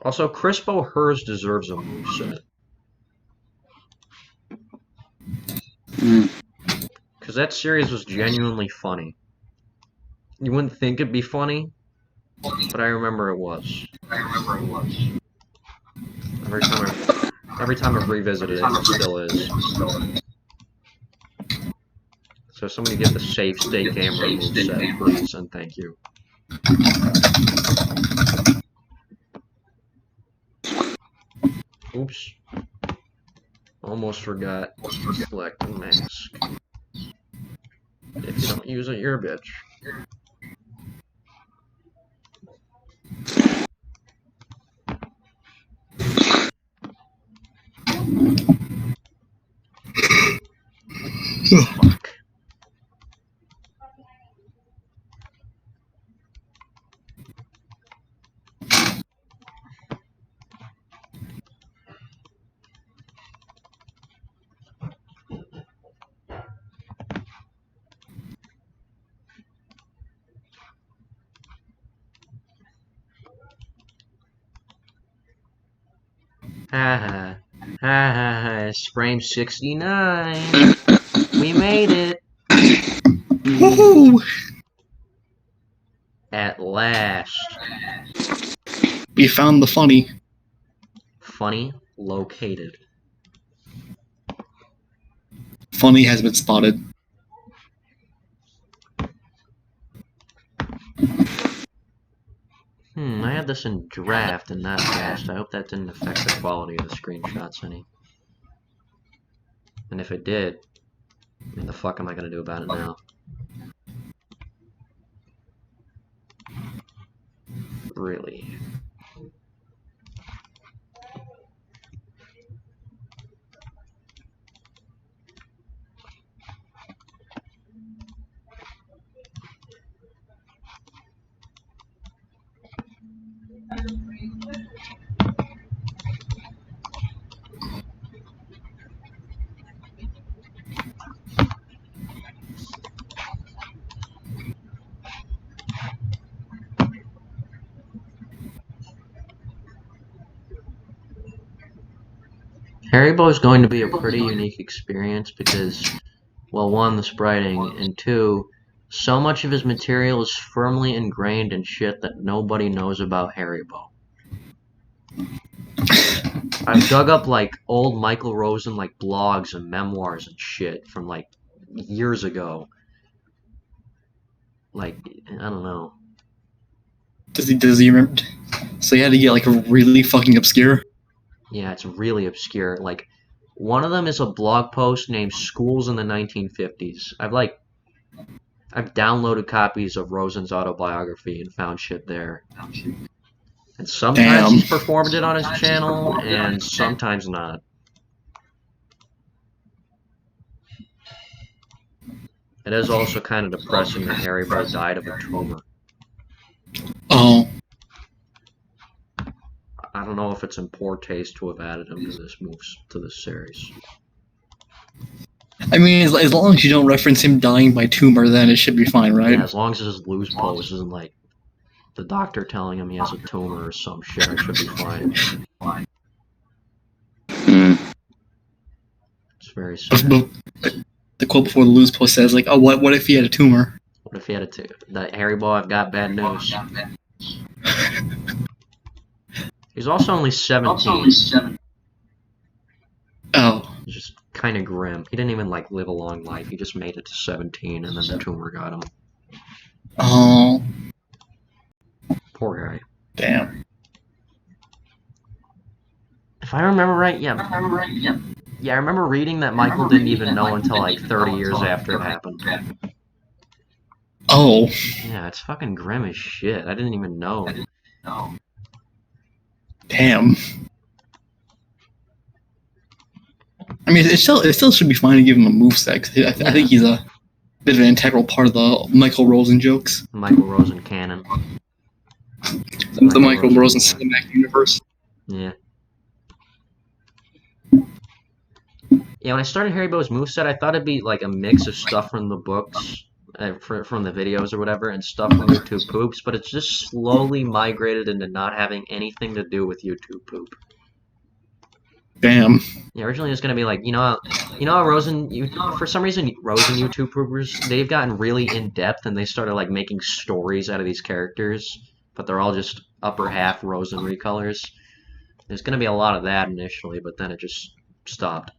Also, Crispo Hers deserves a moveset. Because that series was genuinely funny. You wouldn't think it'd be funny, but I remember it was. Every time I've revisited it, it still is. So somebody get the safe state camera moveset, please, and thank you. Oops. Almost forgot. Select the mask. If you don't use it, you're a bitch. Fuck. Ha ha, Frame 69. We made it. Woohoo! At last. We found the funny. Funny located. Funny has been spotted. I had this in draft and not fast. I hope that didn't affect the quality of the screenshots any. And if it did, what the fuck am I gonna do about it now? Really? Haribo is going to be a pretty unique experience because, well, one, the spriting, and two, so much of his material is firmly ingrained in shit that nobody knows about Haribo. I've dug up, like, old Michael Rosen, like, blogs and memoirs and shit from, like, years ago. Like, I don't know. Does he remember? So he had to get, like, really fucking obscure? Yeah, it's really obscure. Like, one of them is a blog post named Schools in the 1950s. I've downloaded copies of Rosen's autobiography and found shit there. And sometimes he's performed it on his channel, and sometimes not. It is also kind of depressing that Haribo died of a tumor. Oh. I don't know if it's in poor taste to have added him to this series. I mean, as long as you don't reference him dying by tumor, then it should be fine, right? Yeah, as long as his lose pose isn't like the doctor telling him he has a tumor or some shit, it should be fine. It's very sad. the quote before the lose post says like, "Oh, what if he had a tumor?" What if he had that Harry boy? I've got bad news. He's also only 17. Oh. He's just kind of grim. He didn't even like live a long life. He just made it to 17, and then the tumor got him. Oh. Poor guy. Damn. If I remember right, yeah. Yeah, I remember reading that Michael didn't even know until like 30 years after it happened. Oh. Yeah, it's fucking grim as shit. I didn't even know. Damn. I mean, it still should be fine to give him a moveset. I think he's a bit of an integral part of the Michael Rosen jokes. Michael Rosen canon. The Michael Rosen cinematic universe. Yeah. Yeah, when I started Harry Bo's moveset, I thought it'd be like a mix of stuff from the books, from the videos or whatever, and stuff from YouTube poops, but it's just slowly migrated into not having anything to do with YouTube poop. Damn. Yeah, originally it was gonna be like, you know how for some reason Rosen YouTube poopers, they've gotten really in depth and they started like making stories out of these characters, but they're all just upper half Rosen recolors. There's gonna be a lot of that initially, but then it just stopped.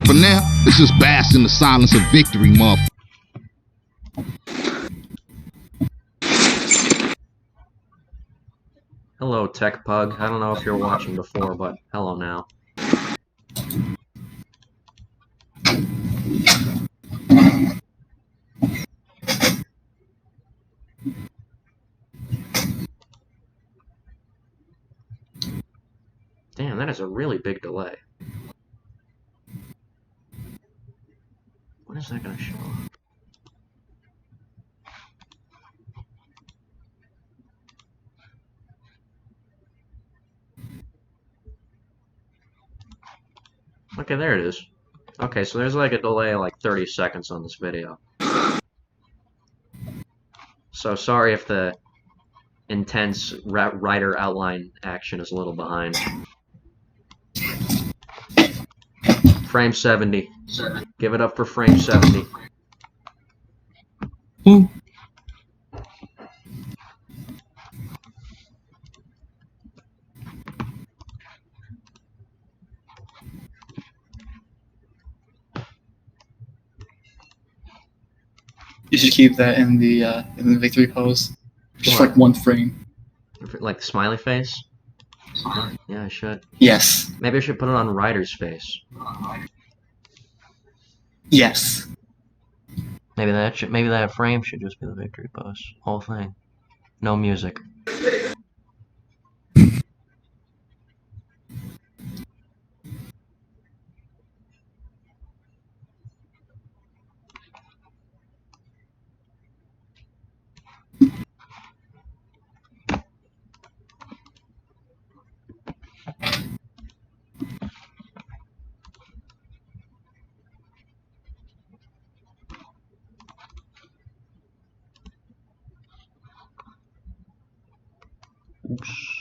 For now, let's just bask in the silence of victory, muff. Hello, Tech Pug. I don't know if you're watching before, but hello now. Damn, that is a really big delay. When is that gonna show up? Okay, there it is. Okay, so there's like a delay of like 30 seconds on this video. So sorry if the intense writer outline action is a little behind. Frame 70. Give it up for frame 70. Ooh. You should keep that in the victory pose. Just What? like one frame. Like the smiley face? Yeah, I should. Yes. Maybe I should put it on Ryder's face. Yes. Maybe that frame should just be the victory pose. Whole thing. No music. Oops.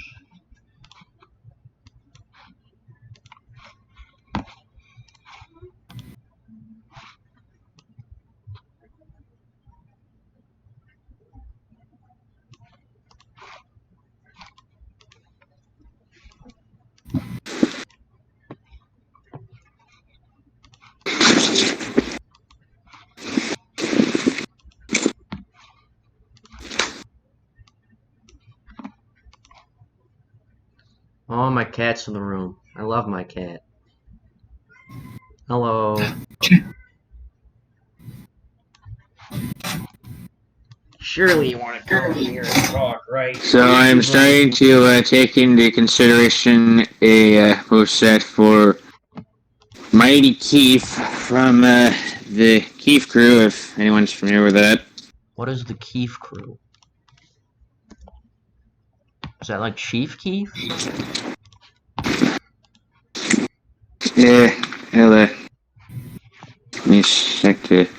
Oh, my cat's in the room. I love my cat. Hello. Surely you want to come over here and talk, right? So I'm starting to take into consideration a moveset for Mighty Keith from the Keith crew, if anyone's familiar with that. What is the Keith crew? Is that like Chief Keef? Yeah, let me check the...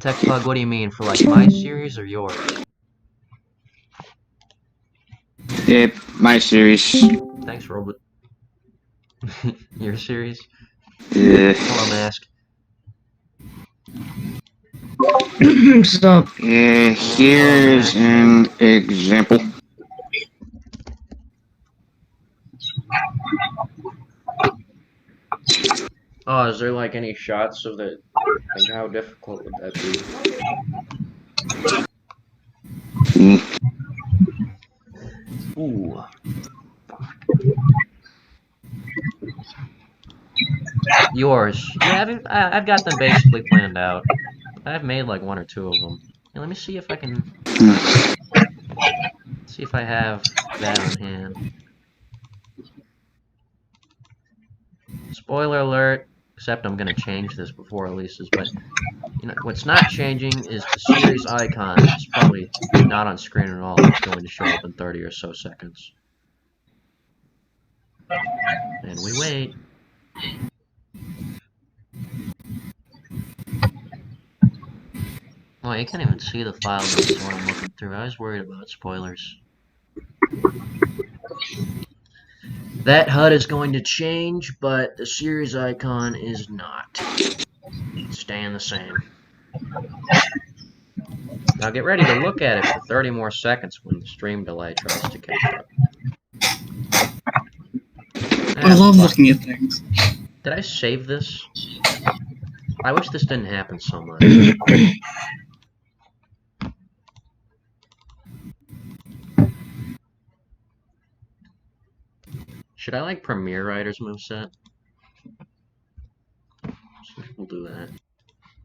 Tech Pug, what do you mean? For like my series or yours? Yeah, my series. Thanks, Robot. Your series? Hello, Mask. Stop. Here's an example. Oh, is there like any shots of the? Like, how difficult would that be? Ooh. Yours. Yeah, I've got them basically planned out. I've made like 1 or 2 of them. Yeah, let me see if I can. See if I have that on hand. Spoiler alert. Except I'm gonna change this before it releases, but you know what's not changing is the series icon. It's probably not on screen at all. It's going to show up in 30 or so seconds. And we wait. Oh, you can't even see the file that's what I'm looking through. I was worried about spoilers. That HUD is going to change, but the series icon is not. It's staying the same. Now get ready to look at it for 30 more seconds when the stream delay tries to catch up. I love looking at things. Did I save this? I wish this didn't happen so much. Should I like Premiere Writer's moveset? Some people do that.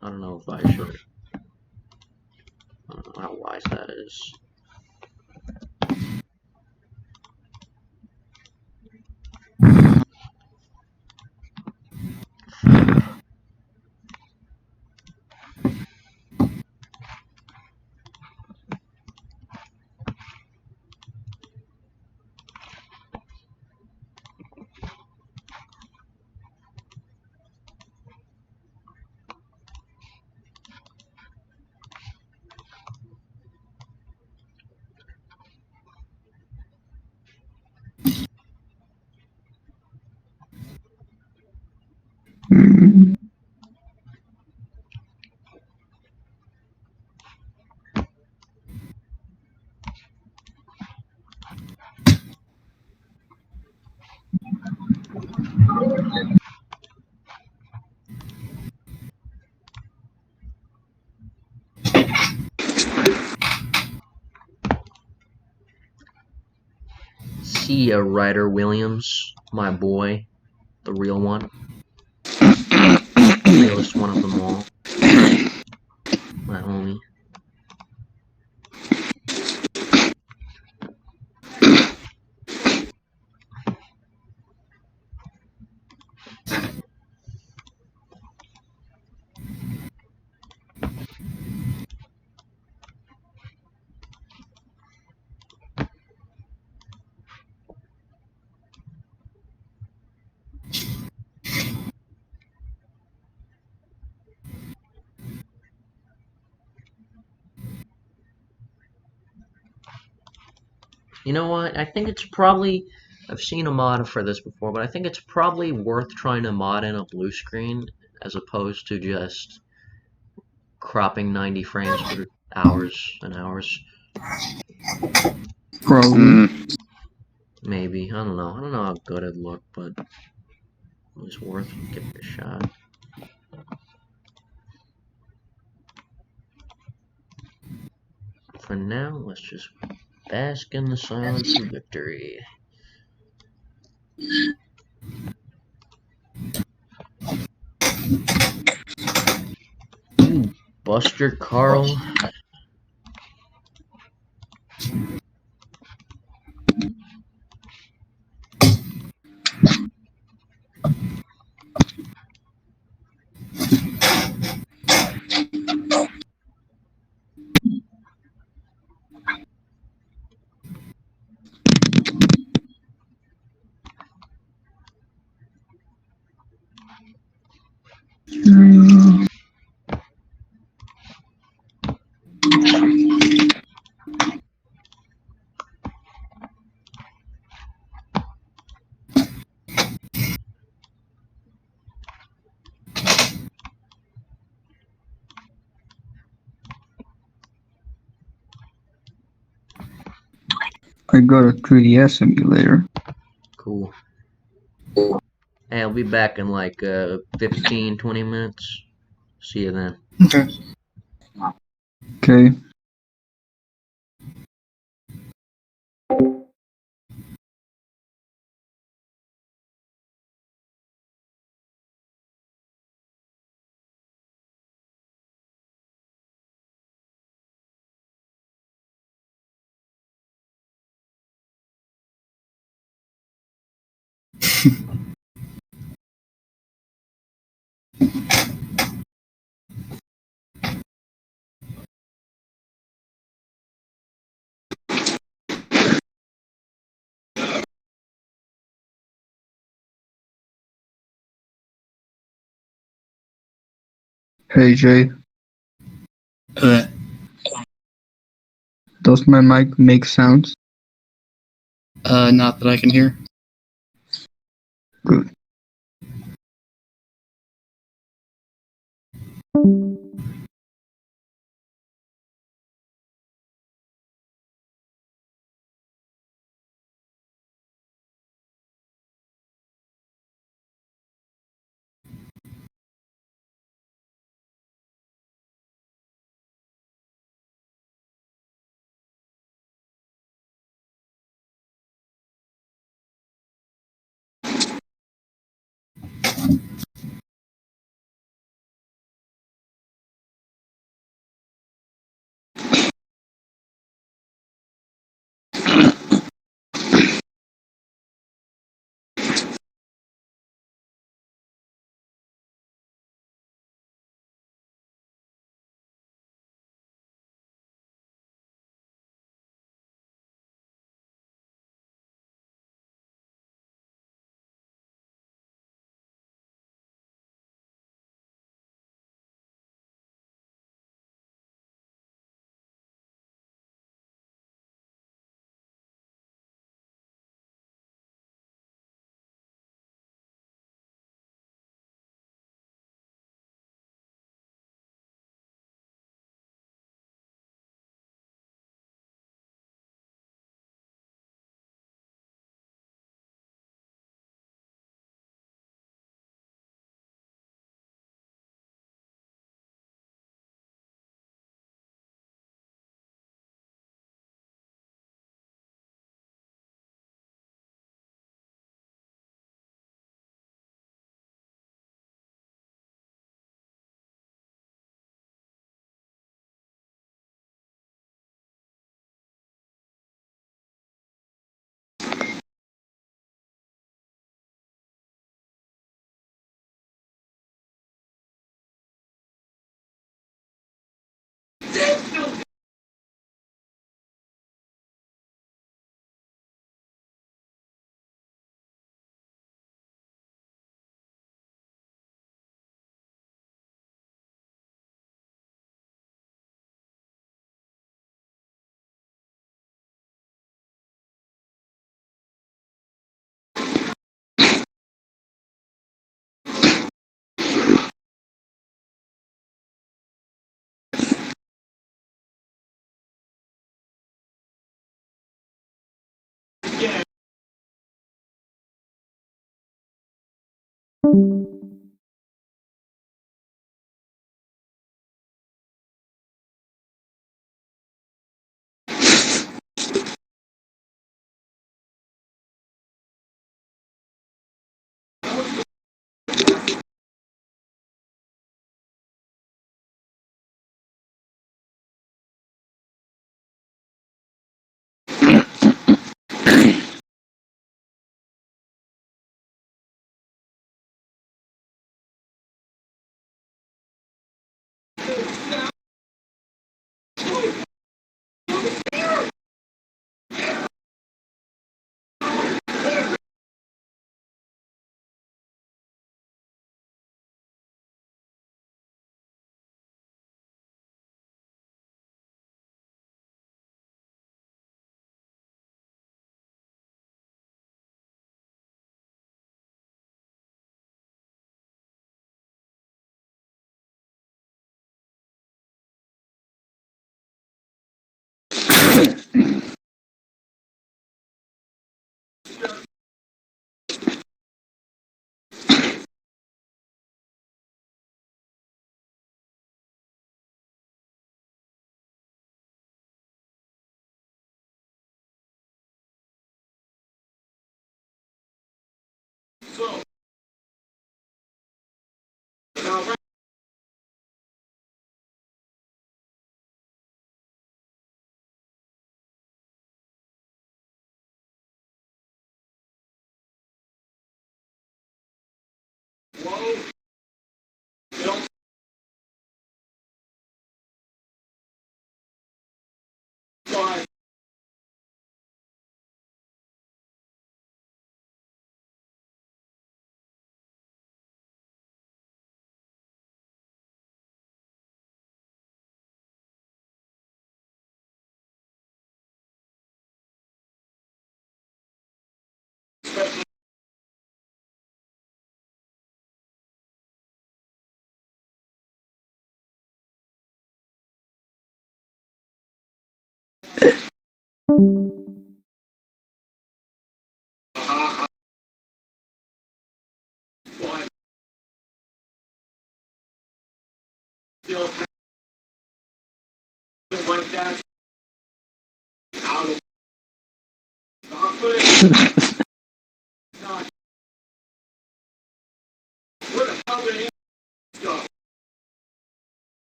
I don't know if I should. I don't know how wise that is. See ya, Ryder Williams, my boy, the real one, the realest one of them all, my homie. You know what? I think it's probably, I've seen a mod for this before, but I think it's probably worth trying to mod in a blue screen as opposed to just cropping 90 frames for hours and hours. Maybe. I don't know. I don't know how good it'd look, but it was worth giving it a shot. For now, let's just bask in the silence of victory. Ooh, Buster Carl. I got a 3DS emulator. Cool. Hey, I'll be back in like 15, 20 minutes. See you then. Okay. Okay. Hey Jay, does my mic make sounds? Not that I can hear. Good.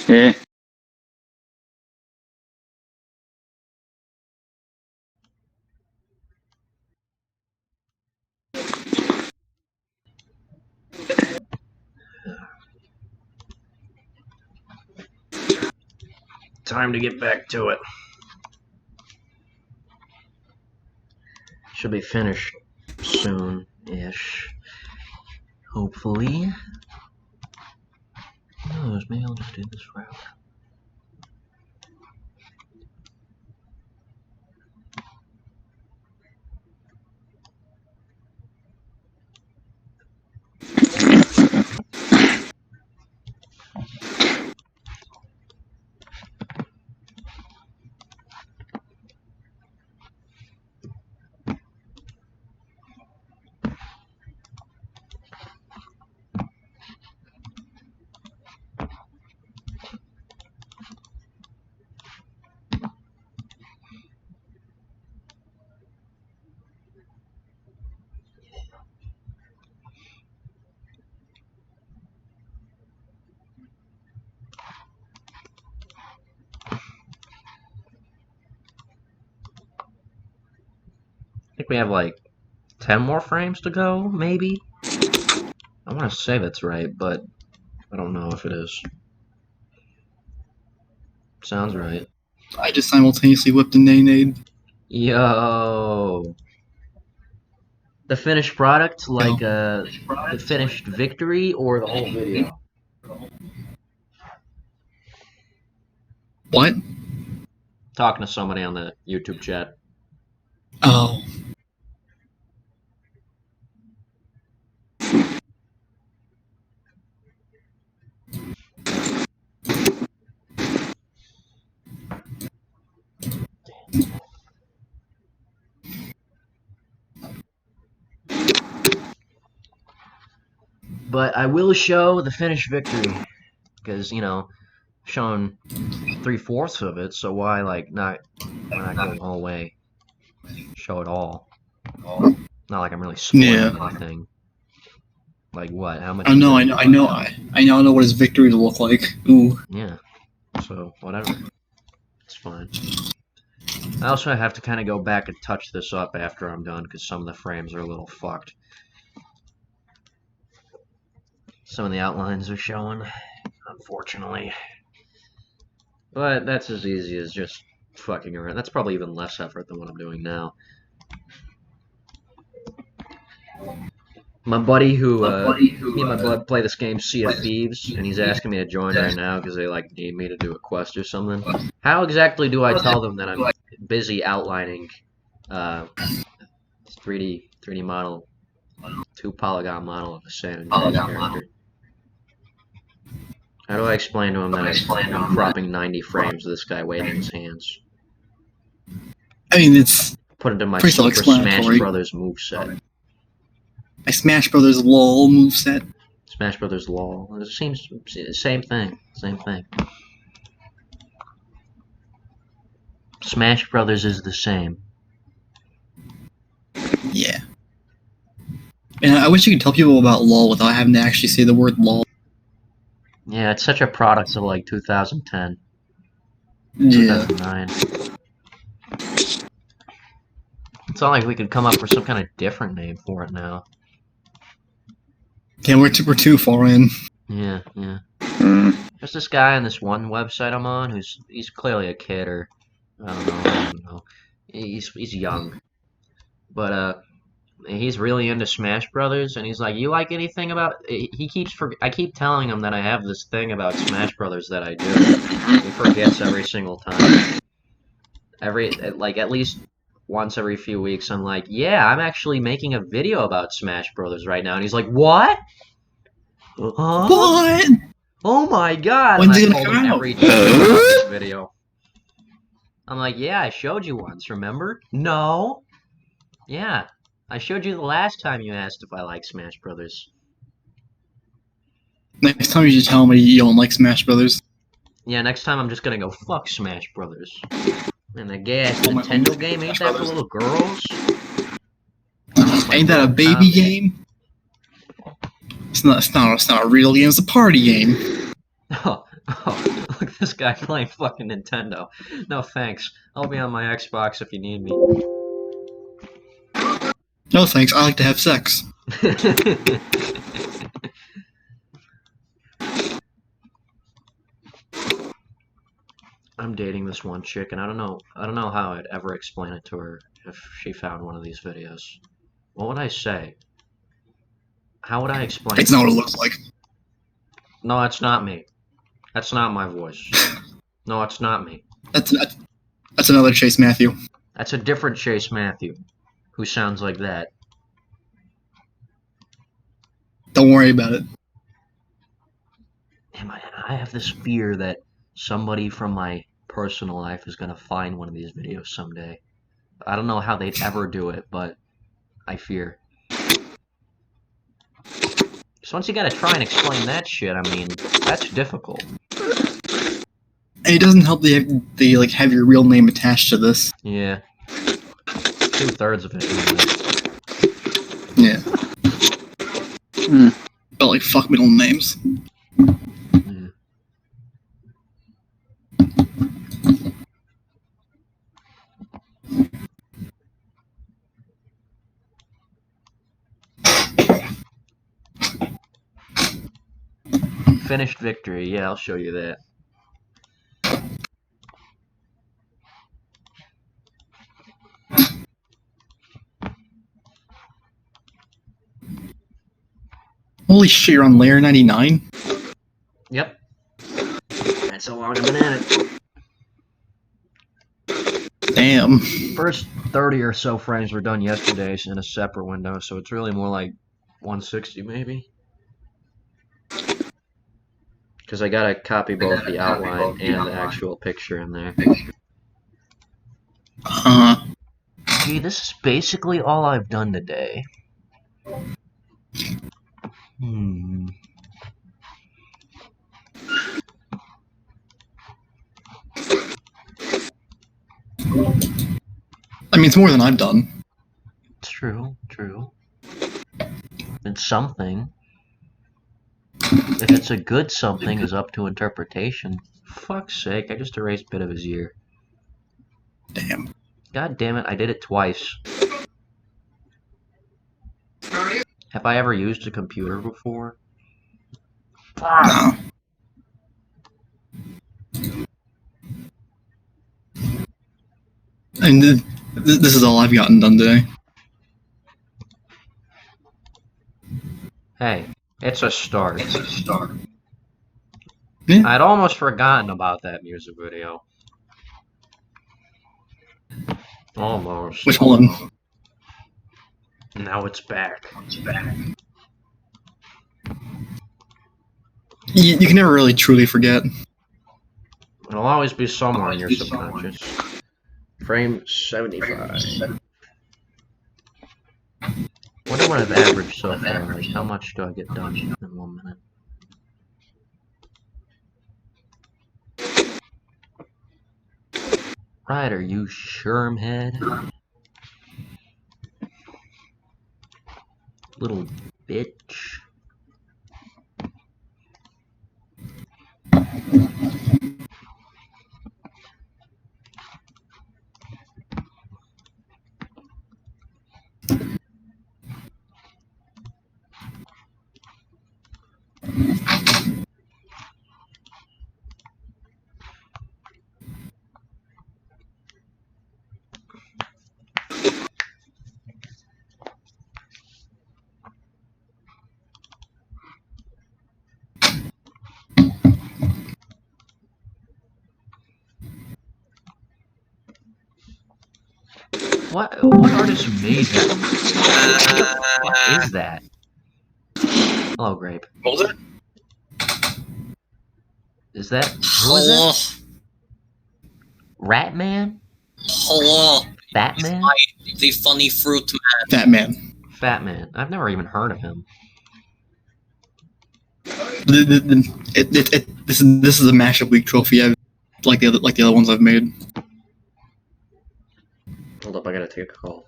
Yeah. Time to get back to it. Should be finished soon-ish. Hopefully. Who knows, maybe I'll just do this route. I think we have like 10 more frames to go, maybe? I want to say that's right, but I don't know if it is. Sounds right. I just simultaneously whipped a nay-nade. Yo! The finished product, like the finished victory, or the whole video? What? Talking to somebody on the YouTube chat. Oh. But I will show the finished victory, because, you know, shown 3/4 of it, so why, like, not go the whole way? Show it all. Not like I'm really spoiling anything. Like what? How much? I know what his victory to look like. Ooh. Yeah. So whatever. It's fine. I also have to kind of go back and touch this up after I'm done because some of the frames are a little fucked. Some of the outlines are showing, unfortunately. But that's as easy as just fucking around. That's probably even less effort than what I'm doing now. My buddy who, me and my bud play this game, Sea of Thieves, and he's asking me to join right now because they, like, need me to do a quest or something. How exactly do I tell them that I'm busy outlining 3D model, 2-polygon model of a San Andreas character? How do I explain to him that I'm cropping 90 frames of this guy waving his hands? I mean, it's put into my pretty Super Smash self-explanatory. Brothers moveset. My Smash Brothers Lawl moveset. Smash Brothers Lawl. It seems same thing. Same thing. Smash Brothers is the same. Yeah. And I wish you could tell people about LOL without having to actually say the word LOL. Yeah, it's such a product of like 2010. Yeah. 2009. It's not like we could come up with some kind of different name for it now. Yeah, we're too far in. Yeah, yeah. There's this guy on this one website I'm on he's clearly a kid or I don't know. He's young. But he's really into Smash Brothers and he's like, "You like anything about I keep telling him that I have this thing about Smash Brothers that I do." He forgets every single time. At least once every few weeks I'm like, "Yeah, I'm actually making a video about Smash Brothers right now." And he's like, "What? Huh? What? Oh my god!" When's And it I gonna told him come out? every day about this video. I'm like, "Yeah, I showed you once, remember?" "No." "Yeah, I showed you the last time you asked if I like Smash Brothers." Next time you should tell me you don't like Smash Brothers. Yeah, next time I'm just gonna go, "Fuck Smash Brothers." And the gay-ass Nintendo game, ain't that for little girls? Ain't that a baby game? It's not a real game, it's a party game. Oh, This guy playing fucking Nintendo. No thanks. I'll be on my Xbox if you need me. No thanks, I like to have sex. I'm dating this one chick, and I don't know how I'd ever explain it to her if she found one of these videos. What would I say? How would I explain It's it? not what it looks like. No, it's not me. That's not my voice. No, it's not me. That's another Chase Matthew. That's a different Chase Matthew, who sounds like that. Don't worry about it. Damn, I have this fear that somebody from my personal life is gonna find one of these videos someday. I don't know how they'd ever do it, but I fear. So once you gotta try and explain that shit, I mean, that's difficult. And it doesn't help they like have your real name attached to this. Yeah. 2/3 of it. Yeah. But like fuck middle names. Yeah. Finished victory. Yeah, I'll show you that. Holy shit, you're on layer 99? Yep. That's how long I've been at it. Damn. First 30 or so frames were done yesterday in a separate window, so it's really more like 160 maybe. Because I gotta copy both the outline and the actual picture in there. Gee, this is basically all I've done today. I mean, it's more than I've done. True, true. It's something. If it's a good something is up to interpretation. Fuck's sake, I just erased a bit of his ear. Damn. God damn it, I did it twice. Have I ever used a computer before? No. And this is all I've gotten done today. Hey, it's a start. It's a start. Yeah. I'd almost forgotten about that music video. Almost. Which one? Now it's back. You can never really truly forget. It'll always be somewhere in your subconscious. Frame 75. Wonder what I've averaged so far. Like, how much do I get done in 1 minute? Right, are you Shermhead? Little bitch. What artist made that? What is that? Hello, Grape. What was it? Is that who is it? Ratman? Hello. Batman? The funny fruit man. Fat Man. Fat Man. I've never even heard of him. This is a mashup week trophy. Like the other ones I've made. Hold up, I gotta take a call.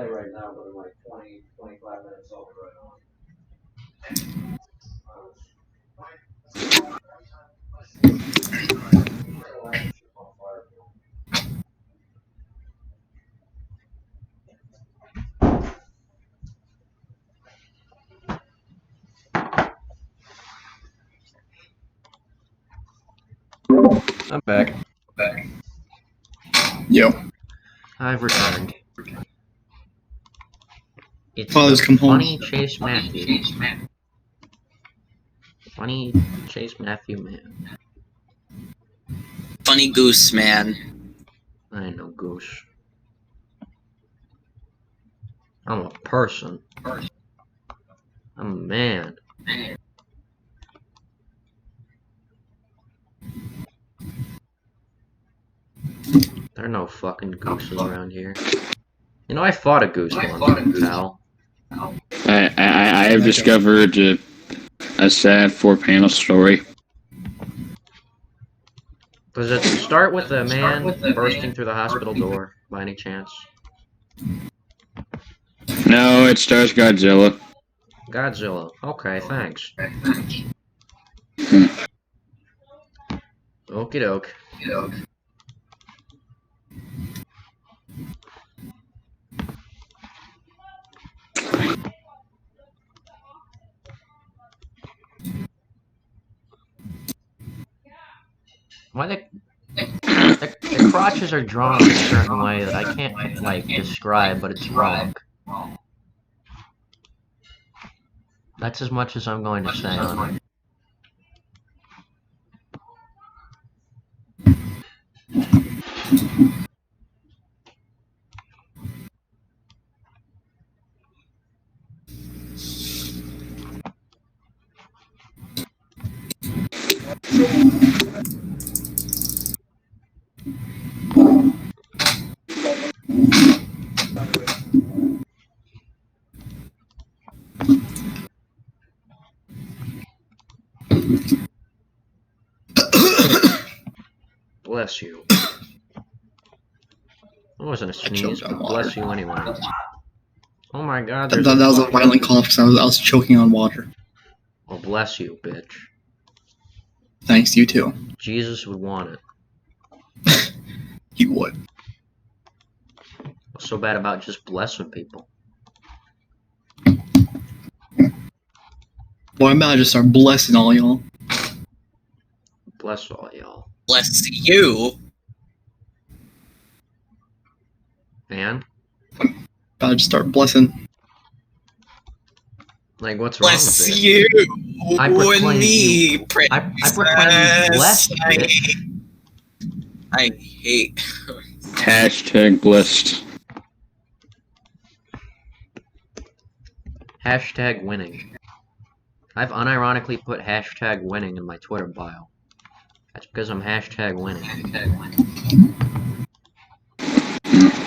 play right now, but in like 20, 25 minutes I'll be right on. I'm back. Yo. I've returned. It's Father's come home. Funny Chase Matthew. Funny Chase Matthew man. Funny Goose Man. I ain't no goose. I'm a person. I'm a man. There are no fucking gooses around here. You know, I fought a goose once, pal. I have discovered a sad 4-panel story. Does it start with a man bursting through the hospital door, by any chance? No, it stars Godzilla. Godzilla. Okay, thanks. Okie doke. Why the crotches are drawn in a certain way that I can't, like, describe, but it's wrong. That's as much as I'm going to say on it. Bless you. It wasn't a sneeze, but bless you anyway. Oh my god, That was a violent cough because I was choking on water. Well, bless you, bitch. Thanks, you too. Jesus would want it. He would. What's so bad about just blessing people? Well, I'm about to just start blessing all y'all. Bless all y'all. Bless you. And? About to just start blessing. Like, what's wrong with Bless it? you I and proclaim me, you. I proclaim you blessed, bitch. I hate. Hashtag blessed. Hashtag winning. I've unironically put hashtag winning in my Twitter bio. That's because I'm hashtag winning.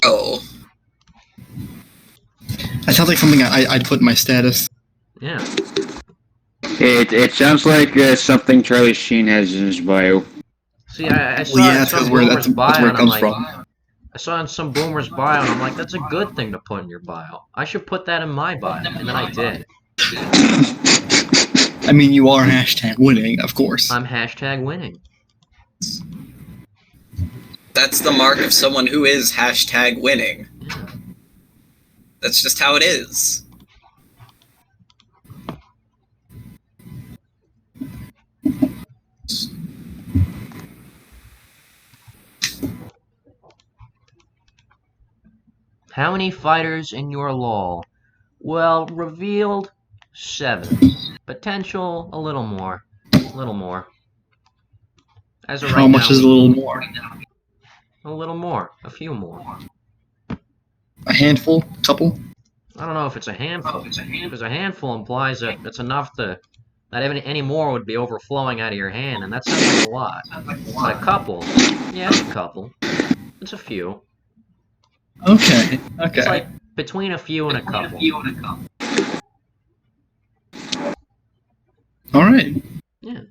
Oh. That sounds like something I'd put in my status. Yeah. It sounds like something Charlie Sheen has in his bio. See, I saw Well, yeah, in that's some where boomer's bio, it and I'm comes like, from. I saw in some boomer's bio, and I'm like, that's a good thing to put in your bio. I should put that in my bio, and then I did. I mean, you are hashtag winning, of course. I'm hashtag winning. That's the mark of someone who is hashtag winning. Yeah. That's just how it is. How many fighters in your Lawl? Well, revealed 7. Potential a little more. A little more. As of right How much now, is a little more? a little more. A few more. A handful? Couple? I don't know if it's a handful. Because a handful implies that it's enough to... that any more would be overflowing out of your hand, and that sounds like a lot. But a couple... yeah, it's a couple. It's a few. Okay, It's like between a few and a couple. Alright. Yeah.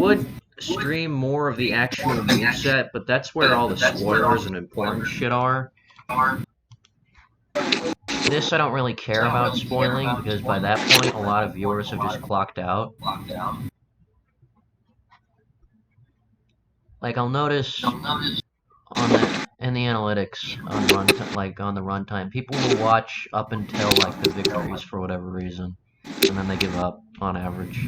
would stream more of the actual moveset, but that's where all the spoilers and important shit are. This I don't really care about spoiling, because by that point a lot of viewers have just clocked out. Like, I'll notice in the analytics on on the runtime, people will watch up until like the victories for whatever reason, and then they give up on average.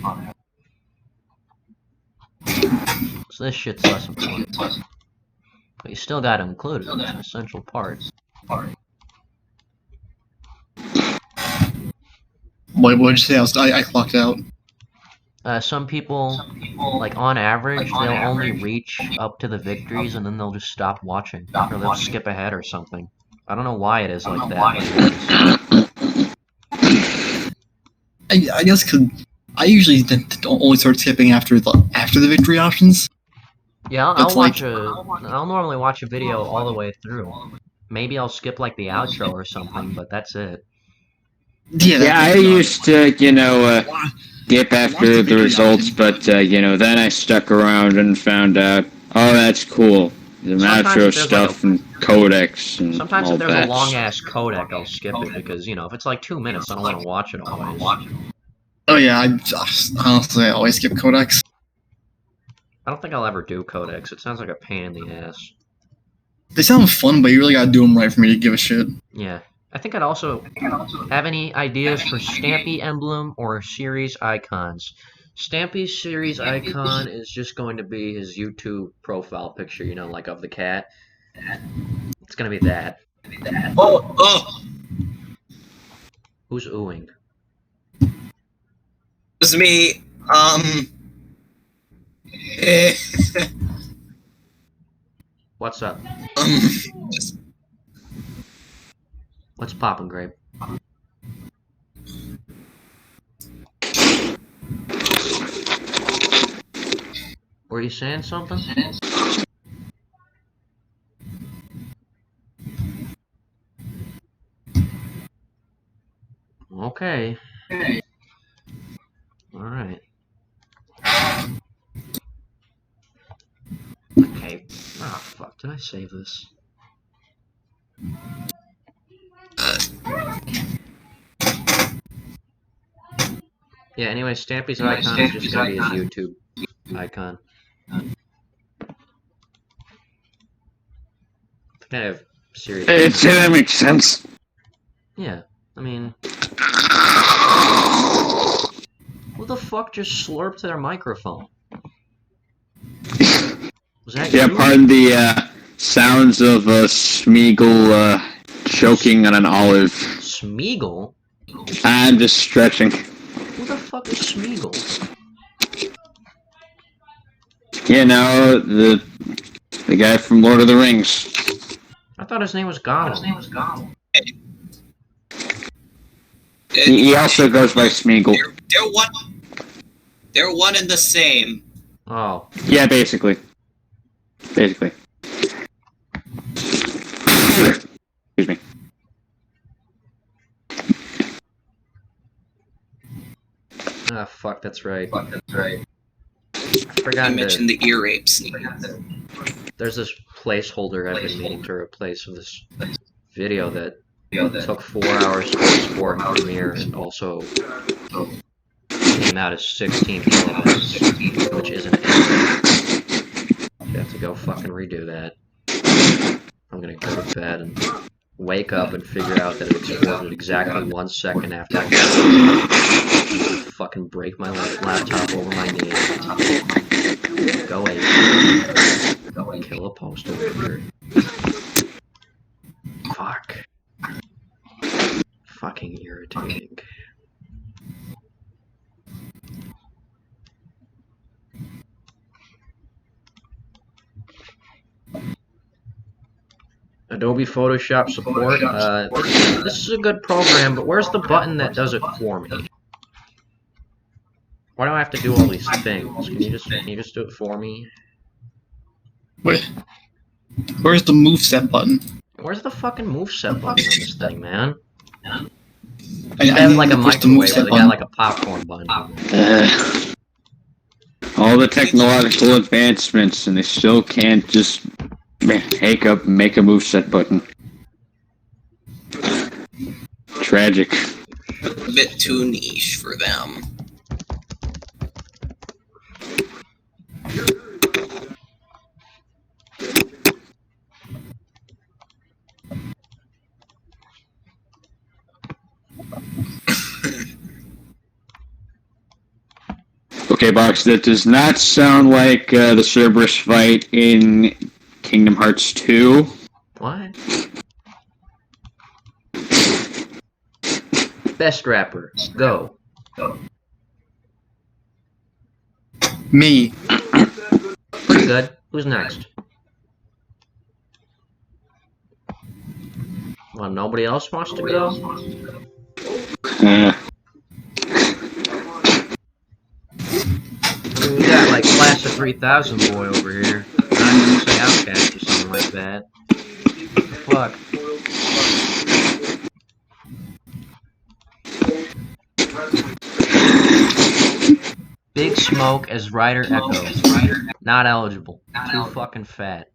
So this shit's less important, but you still got to include it. It's an essential part. What did you say? I clocked out. Some people, like on average, they'll only reach up to the victories and then they'll just stop watching, or they'll skip ahead or something. I don't know why it is like that. I guess because I usually don't only start skipping after the victory options. Yeah, I'll normally watch a video all the way through. Maybe I'll skip like the outro or something, but that's it. Yeah, I used to, skip after the results, but, then I stuck around and found out, oh, that's cool. The outro stuff and codecs and sometimes all if there's that. a long-ass codec, I'll skip it, because, if it's like 2 minutes, I don't want to watch it always. Oh yeah, honestly, I always skip codecs. I don't think I'll ever do codecs. It sounds like a pain in the ass. They sound fun, but you really gotta do them right for me to give a shit. Yeah. I think I'd also have any ideas for Stampy emblem or series icons. Stampy's series icon is just going to be his YouTube profile picture, like of the cat. It's gonna be that. Oh! Who's oohing? It's me. What's up? What's poppin', Grape? Were you saying something? Okay. Alright. Okay. Ah, fuck. Did I save this? Yeah, anyway, Stampy's icon is just gonna be his YouTube icon. I think I have serious... That makes sense. Yeah, I mean... Who the fuck just slurped their microphone? Was that Yeah, you? pardon the sounds of Smeagol choking on an olive. Smeagol? I'm just stretching. Who the fuck is Smeagol? The guy from Lord of the Rings. I thought his name was Gollum. He also goes by Smeagol. They're one and the same. Oh. Yeah, basically. Excuse me. Ah, fuck, that's right. I forgot I mentioned the ear rapes. There's this placeholder I've been meaning to replace with this video that took 4 hours to export in Premiere and also came out as 16 kilobytes, which isn't anything. You have to go fucking redo that. I'm gonna go to bed and wake up and figure out that it exported exactly 1 second after I fucking break my laptop over my knee. Go away. Kill a post over here. Fuck. Fucking irritating. Adobe Photoshop support. This is a good program, but where's the button that does it for me? Why do I have to do all these things? Can you just do it for me? Wait. Where's the moveset button? Where's the fucking moveset button on this thing, man? I have like a push the microwave moveset where they got button. like a popcorn button. All the technological advancements, and they still can't just make a moveset button. Tragic. A bit too niche for them. Okay, Box, that does not sound like the Cerberus fight in Kingdom Hearts 2. What? Best rapper, go. Me. Pretty good. Who's next? Well, nobody else wants to go? I mean, we got like Class of 3000 boy over here. Not gonna say Outcast or something like that. What the fuck? Big Smoke as Ryder Echo. Not eligible. Too fucking fat.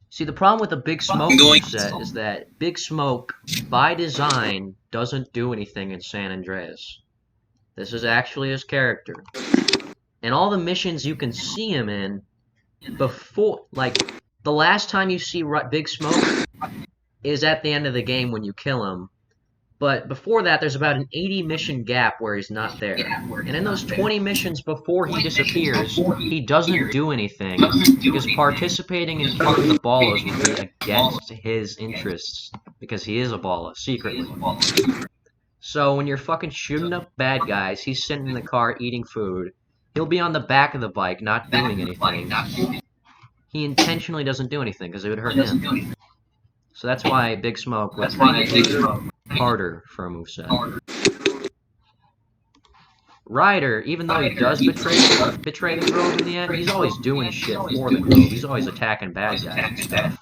See, the problem with the Big Smoke set is that Big Smoke, by design, doesn't do anything in San Andreas. This is actually his character. And all the missions you can see him in, before, like, the last time you see Big Smoke is at the end of the game when you kill him. But before that, there's about an 80 mission gap where he's not there. And in those 20 missions before he disappears, he doesn't do anything, because participating in killing the Ballas would be against his interests, because he is a Balla, secretly. So when you're fucking shooting up bad guys, he's sitting in the car eating food. He'll be on the back of the bike, not doing anything. He intentionally doesn't do anything, because it would hurt him. So that's why Big Smoke would be harder for a moveset. Ryder, even though he does betray the Grove in the end, he's always doing shit for the Grove. He's always attacking bad guys and stuff.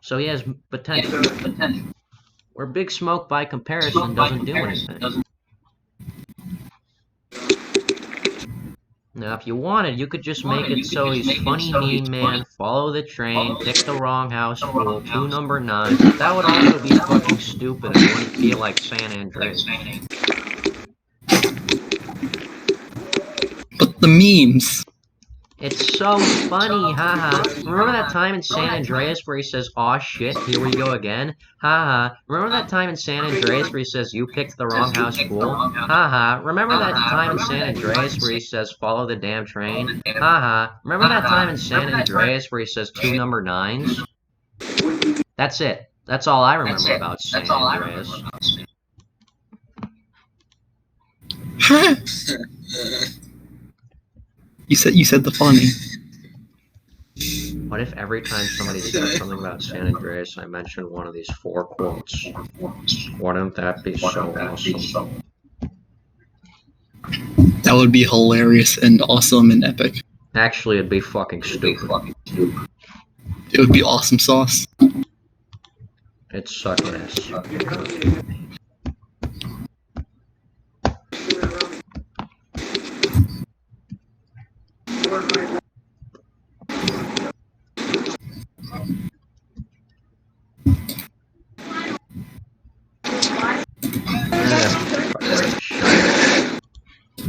So he has potential. Where Big Smoke, by comparison, doesn't do anything. Now, if you wanted, you could just make it so he's funny, mean man, follow the train, pick the wrong house, fool, 2 number 9. That would also be fucking stupid and wouldn't feel like San Andreas. But the memes. It's so funny, haha. Remember that time in San Andreas where he says, "Aw shit, here we go again"? Haha. Remember that time in San Andreas where he says, "You picked the wrong house, fool"? Haha. Remember that time in San Andreas where he says, "Follow the damn train"? Haha. Remember that time in San Andreas where he says 2 number 9s? That's it. That's all I remember about San Andreas. You said the funny. What if every time somebody said something about San Andreas, I mentioned one of these 4 quotes? Wouldn't that be so awesome? That would be hilarious and awesome and epic. Actually, it'd be fucking stupid. It would be awesome sauce. It's suck ass.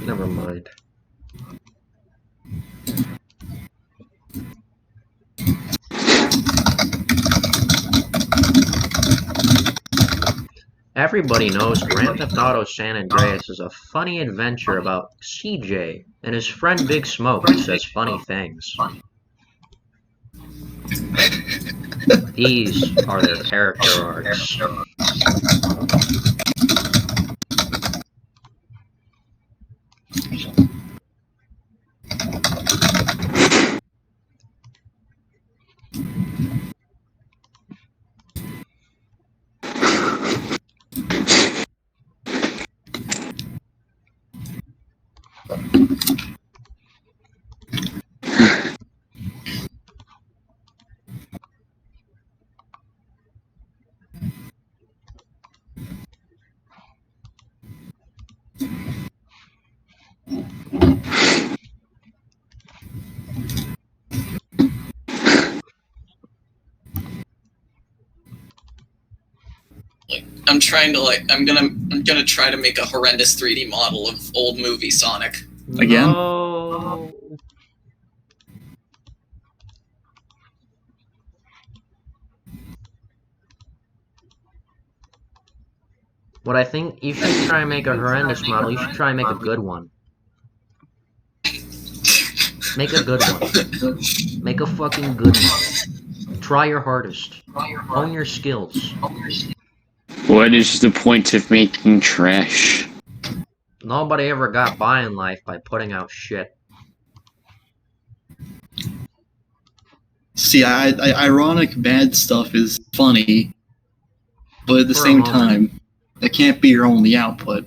Never mind. Everybody knows Grand Theft Auto San Andreas is a funny adventure about CJ and his friend Big Smoke who says funny things. These are their character arcs. I'm gonna try to make a horrendous 3D model of old movie Sonic. Again? No. What I think you should try and make a horrendous model, you should try and make a good one. Make a good one. Make a fucking good one. Try your hardest. Hone your skills. What is the point of making trash? Nobody ever got by in life by putting out shit. See, ironic bad stuff is funny, but at the same time, it can't be your only output.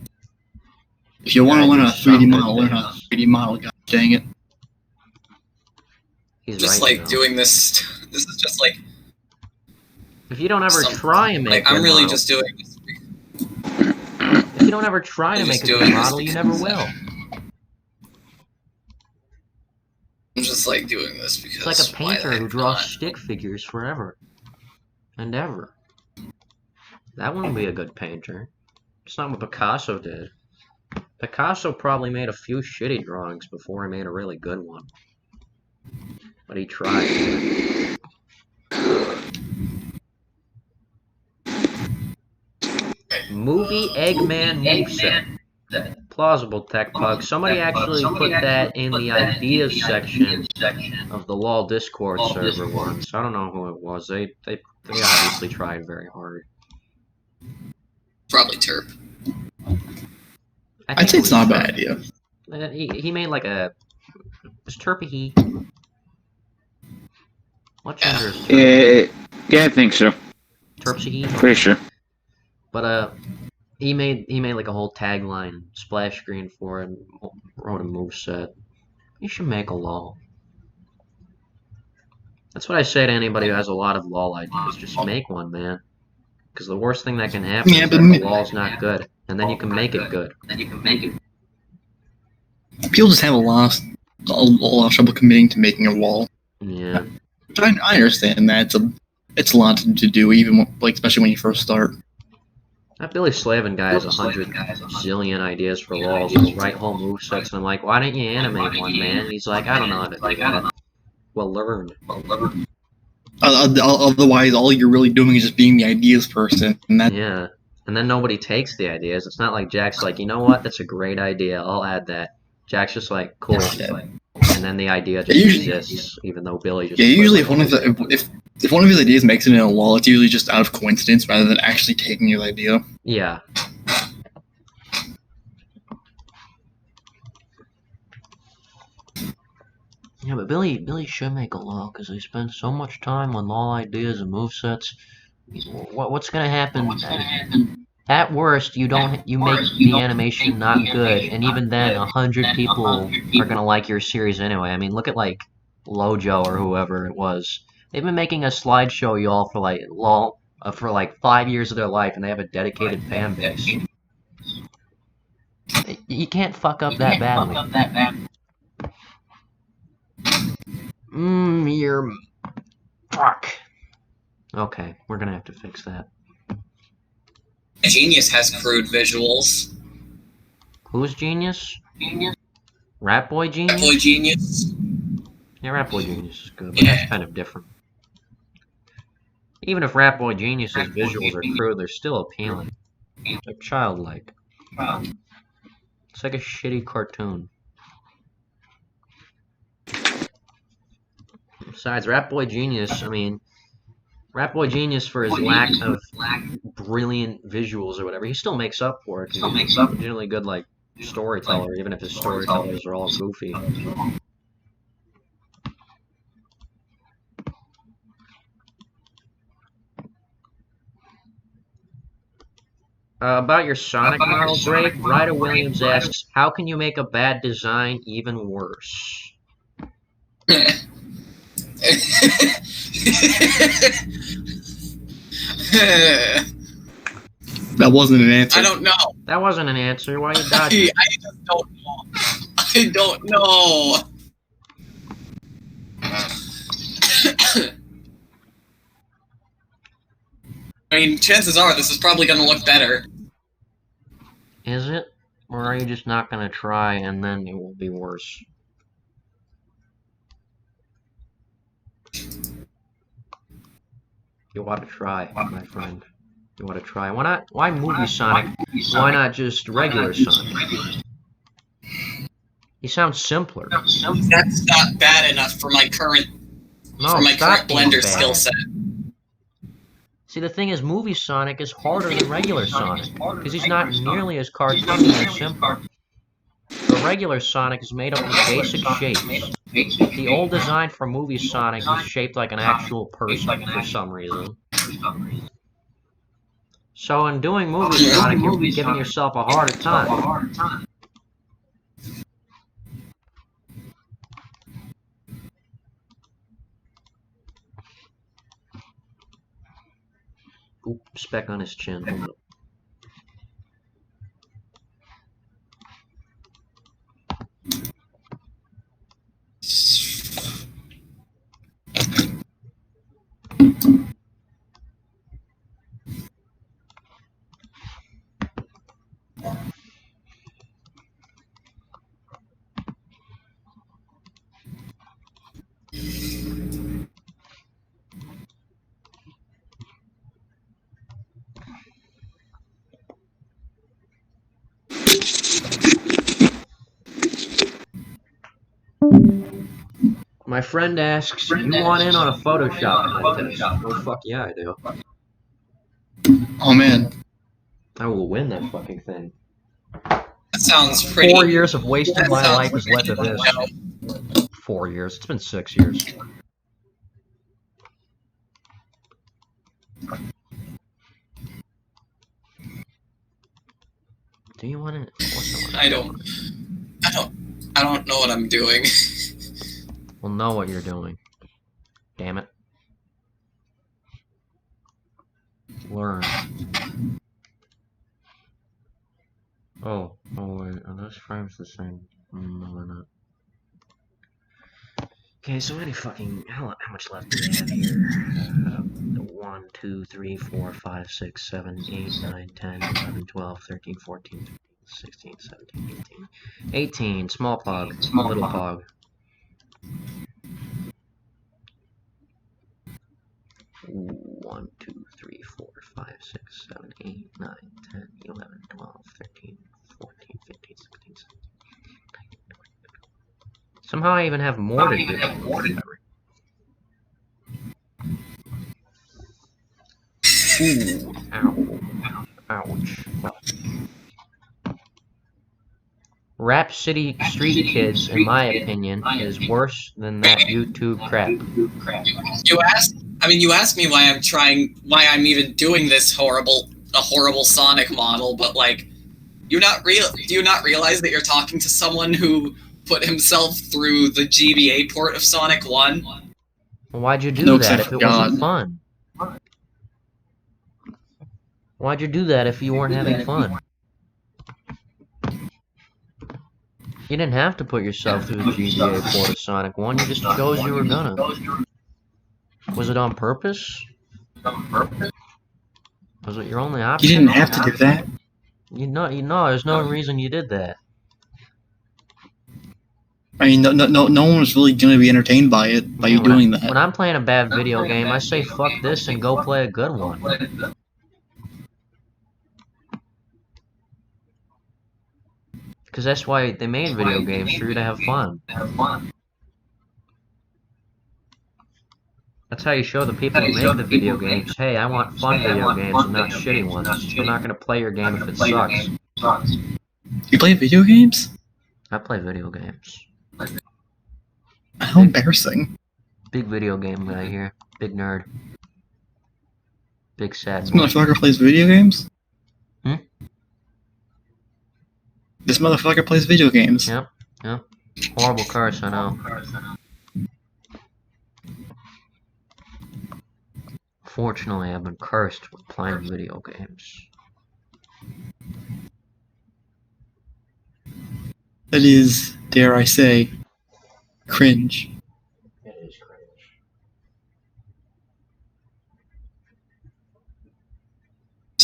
If you want to learn a 3D model, learn a 3D model, god dang it. He's just right, like doing this. This is just like. If you don't ever try and make like, I'm really model, just doing this. If you don't ever try to make a good model, you never will. I'm just like doing this because. It's like a painter who draws stick figures forever and ever. That wouldn't be a good painter. It's not what Picasso did. Picasso probably made a few shitty drawings before he made a really good one. But he tried. Movie Eggman moveset. Plausible Tech Pug. Somebody actually put that in the ideas section of the Lawl Discord server once. I don't know who it was. They obviously tried very hard. Probably Terp. I'd say it's not a bad idea. He made like a... Was Terp a he? What gender is Terp? Yeah, I think so. Terp's a he? Pretty sure. But he made like a whole tagline splash screen for it and wrote a moveset. You should make a Lawl. That's what I say to anybody who has a lot of Lawl ideas. Just make one, man. Because the worst thing that can happen is that the Lawl's not good. And then you can make it good. People just have a lot of trouble committing to making a wall. Yeah. I understand that. It's a lot to do, even like especially when you first start. That Billy Slavin guy has 100 zillion ideas for Lawls and write whole movesets, and I'm like, why don't you animate one, man? And he's like, I don't know how to do that. Well, learn. Otherwise, all you're really doing is just being the ideas person. And that yeah. And then nobody takes the ideas. It's not like Jack's like, you know what? That's a great idea. I'll add that. Jack's just like, cool. And then the idea just exists, even though Billy just... Yeah, usually if one of his ideas makes it in a Lawl, it's usually just out of coincidence rather than actually taking his idea. Yeah. Yeah, but Billy should make a Lawl because he spends so much time on Lawl ideas and movesets. What's gonna happen? At worst, you make the animation not good, and even then, 100 people are gonna like your series anyway. I mean, look at like Lojo or whoever it was. They've been making a slideshow, y'all, for like Lawl for like 5 years of their life, and they have a dedicated fan base. You can't fuck up that badly. You're... Fuck. Okay, we're gonna have to fix that. Genius has crude visuals. Who's Genius? Rat Boy Genius? Rat Boy Genius. Yeah, Rat Boy Genius is good, but that's kind of different. Even if Rat Boy Genius's visuals are crude, they're still appealing. They're childlike. It's like a shitty cartoon. Besides, Rat Boy Genius, I mean... Rat Boy Genius, for his lack of brilliant visuals or whatever, he still makes up for it. He's a generally good, like, storyteller, even if his storytellers are all goofy. About your Sonic model, Drake, Ryder Williams asks, how can you make a bad design even worse? That wasn't an answer. I don't know. That wasn't an answer. Why are you dodging? I just don't know. I don't know. I mean, chances are this is probably going to look better. Is it? Or are you just not gonna try and then it will be worse? You ought to try, my friend. You ought to try. Why not? Why movie Sonic? Why not just regular Sonic? He sounds simpler. That's not bad enough for my current Blender skill set. See, the thing is, movie Sonic is harder than regular Sonic because he's not nearly as cartoony or simple. The regular Sonic is made up of basic shapes. The old design for movie Sonic is shaped like an actual person for some reason. So in doing movie Sonic, you're giving yourself a harder time. Oop, speck on his chin. Hold up. My friend asks, you want in on a Photoshop contest? Oh, fuck yeah, I do. Oh, man. I will win that fucking thing. That sounds pretty... 4 years of wasting my life has led to this. 4 years. It's been 6 years. Do you want it? I don't know what I'm doing. We'll know what you're doing. Damn it. Learn. Oh wait, are those frames the same? No, they're not. Okay, so how much left do we have here? 1, 2, 3, 4, 5, 6, 7, 8, 9, 10, 11, 12, 13, 14, 15, 16, 17, 18. 18, small pog, little pog. 1, 2, 3, 4, 5, 6, 7, 8, 9, 10, 11, 12, 13, 14, 15, 16, 17. Somehow I even have more to do. Ooh, ow. Ouch. Rap City Street Kids, in my opinion, is worse than that YouTube crap. You asked me why I'm even doing this horrible Sonic model, but like, do you not realize that you're talking to someone who put himself through the GBA port of Sonic 1? Well, why'd you do that if it wasn't fun? Why'd you do that if you weren't having fun? You didn't have to put yourself through the GBA port of Sonic 1, you just chose you were gonna. Was it on purpose? Was it your only option? You didn't have to do that. You know, there's no reason you did that. I mean, no one was really going to be entertained by it, by you doing that. When I'm playing a bad video game, I say fuck this and go play a good one. Because that's why they made video games, for you to have fun. That's how you show the people who make the video games, hey, I want fun video games and not shitty ones. I'm not going to play your game if it sucks. You play video games? I play video games. How embarrassing. Big video game guy here. Big nerd. Big sad This motherfucker plays video games? Hmm? This motherfucker plays video games. Yep. Horrible curse, I know. Fortunately, I've been cursed with playing video games. That is, dare I say, cringe. It is cringe.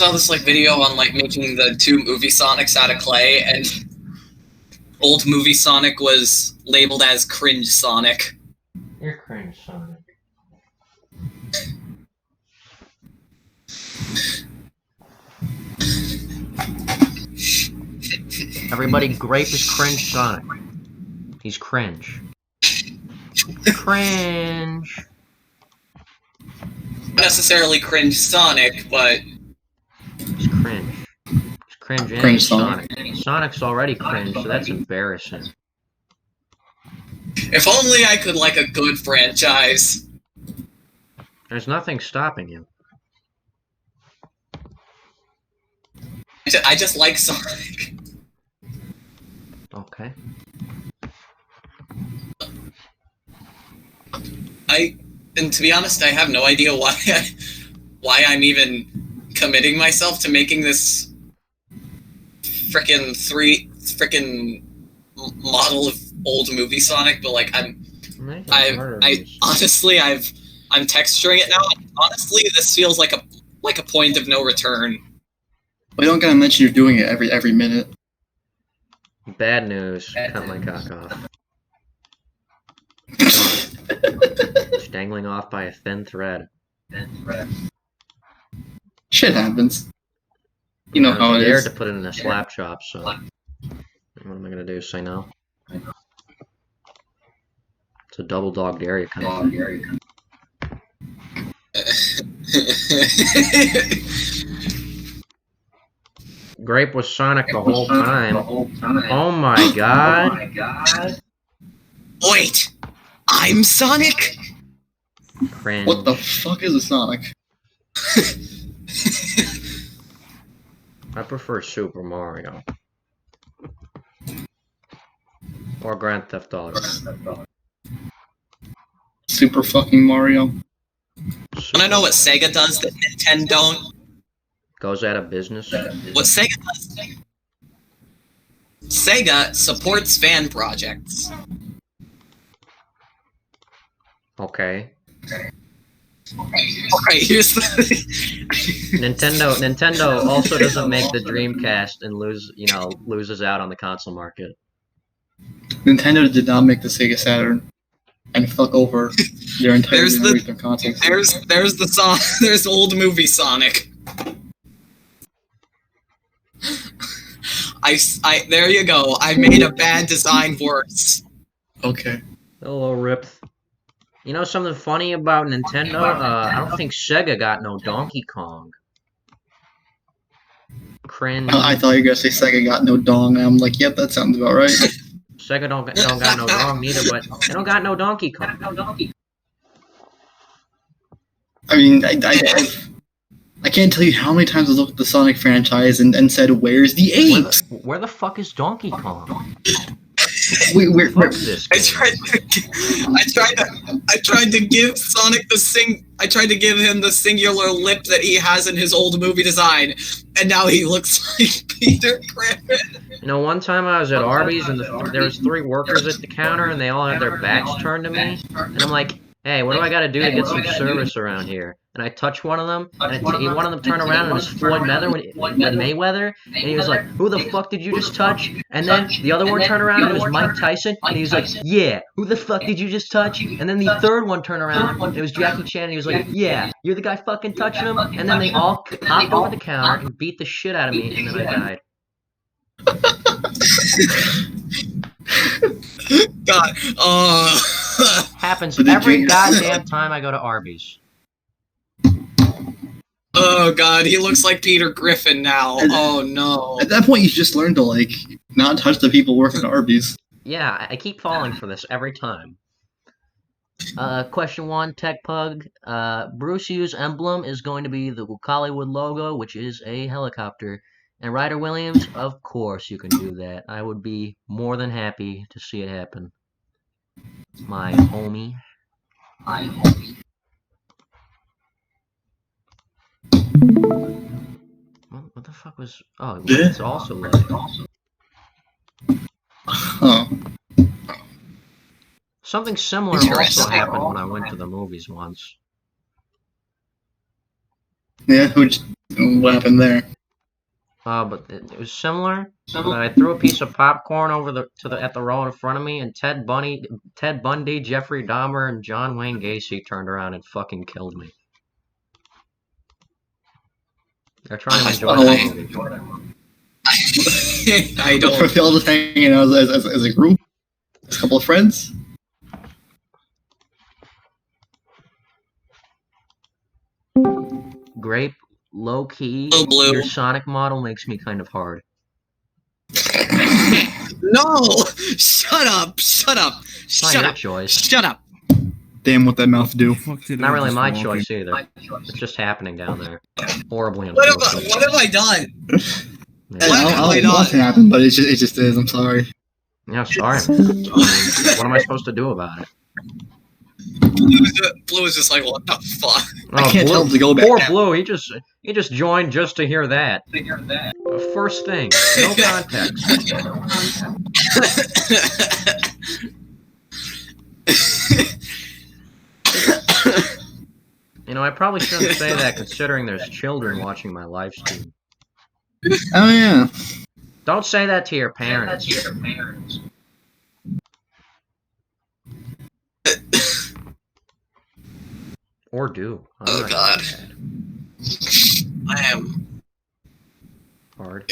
saw this like video on like making the two movie Sonics out of clay, and old movie Sonic was labeled as cringe Sonic. You're cringe, Sonic. Everybody, Grape is cringe Sonic. He's cringe. Cringe. Not necessarily cringe Sonic, but He's cringe. He's cringe and Cringe Sonic. Sonic's already cringe, so that's embarrassing. if only I could like a good franchise. There's nothing stopping you. I just like Sonic. Okay. And to be honest, I have no idea why I'm even committing myself to making this frickin' model of old movie Sonic, but like I'm texturing it now. Honestly, this feels like a point of no return. We don't gotta mention you're doing it every minute. Bad news. Cut my cock off. It's dangling off by a thin thread. Shit happens. You know how it I dared is. to put it in a slap chop, so what am I gonna do? Say no? It's a double dog dare you kind of thing. Grape was Sonic the whole time. Oh my god. Wait! I'm Sonic? Cringe. What the fuck is a Sonic? I prefer Super Mario. Or Grand Theft Auto. Super fucking Mario. Wanna know what Sega does that Nintendo don't? Goes out of business. What Sega does? Sega supports fan projects. Okay. Okay, here's the Nintendo also doesn't make the Dreamcast and loses out on the console market. Nintendo did not make the Sega Saturn and fuck over their entire generation of consoles. There's old movie Sonic. There you go. I made a bad design worse. Okay. Hello, Rip. You know something funny about Nintendo? I don't think Sega got no Donkey Kong. Cringe. I thought you were gonna say Sega got no dong, and I'm like, yep, that sounds about right. Sega don't got no dong neither, but they don't got no Donkey Kong. I mean, I can't tell you how many times I looked at the Sonic franchise and said, "Where's the apes?" Where the fuck is Donkey Kong? We're this I tried to give Sonic I tried to give him the singular lip that he has in his old movie design, and now he looks like Peter Griffin. You know, one time I was at Arby's and there was 3 workers at the counter and they all had their backs turned to me, and I'm like, "Hey, what do I gotta do to get some service around here?" And I touched one of them, and one of them turned around and it was Floyd Mayweather, and he was like, "Who the fuck did you just touch?" And then the other one turned around and it was Mike Tyson, and he was like, "Yeah, who the fuck did you just touch?" And then the third one turned around and it was Jackie Chan, and he was like, "Yeah, you're the guy fucking touching him." And then they all hopped over the counter and beat the shit out of me, and then I died. God, happens every goddamn time I go to Arby's. Oh god, he looks like Peter Griffin now. Oh no. At that point, you just learned to, like, not touch the people working at Arby's. Yeah, I keep falling for this every time. Question 1, Tech Pug. Bruce Hughes' emblem is going to be the Hollywood logo, which is a helicopter. And Ryder Williams, of course you can do that. I would be more than happy to see it happen. My homie. What the fuck was... Oh, it's also loading. Huh. Something similar also happened when I went to the movies once. Yeah, What happened there? But it was similar. But I threw a piece of popcorn over at the row in front of me, and Ted Bundy, Jeffrey Dahmer, and John Wayne Gacy turned around and fucking killed me. They're trying to enjoy the movie. I don't feel just hanging out as a group, a couple of friends. Grape, low key. Oh, Blue. Your Sonic model makes me kind of hard. No! Shut up! Shut up! It's not Shut your up! choice. Shut up! Damn, what that mouth do? Not really my choice either. It's just happening down there. Horribly What unfortunate. have I done? Yeah. I'll let it happen, but it just is. I'm sorry. Yeah, sorry. I mean, what am I supposed to do about it? Blue is just like, what the fuck? I can't Blue, tell him to go back. Poor Blue, he just joined just to hear that. First thing, no context. You know, I probably shouldn't say that considering there's children watching my live stream. Oh yeah. Don't say that to your parents. Or do. Oh god. I am hard.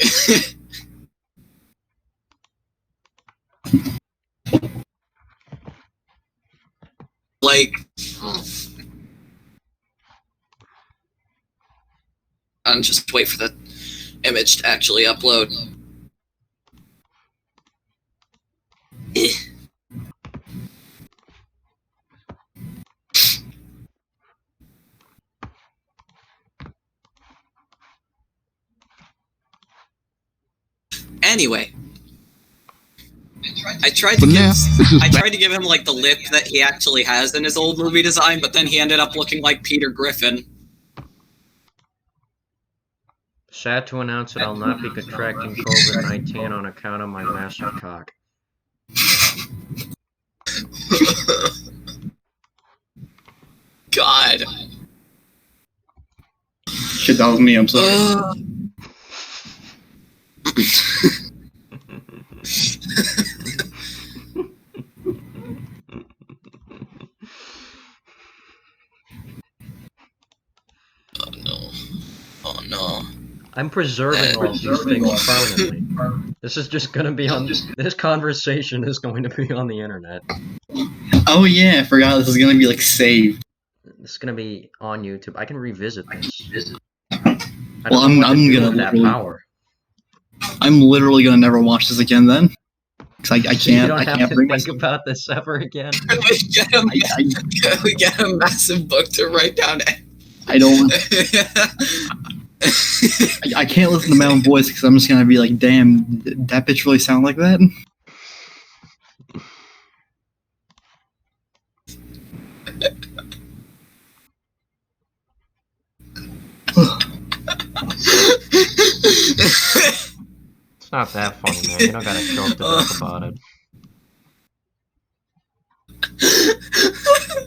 Like, And just wait for the image to actually upload. Anyway, I tried to give him like the lip that he actually has in his old movie design, but then he ended up looking like Peter Griffin. Sad to announce that I'll not be contracting COVID-19 on account of my massive cock. God. Shit, that was me. I'm sorry. Oh no. Oh no. I'm preserving all these things permanently. This is just gonna be on. This conversation is going to be on the internet. Oh yeah, I forgot this is gonna be like saved. It's gonna be on YouTube. I can revisit this. Well, I'm gonna that literally- power. I'm literally gonna never watch this again then. Cause I You can't. don't I have can't to bring think myself. about this ever again. We get a massive book to write down. I don't. I can't listen to my own voice because I'm just gonna be like, damn, that bitch really sound like that? It's not that funny, man. You don't gotta choke to death about it.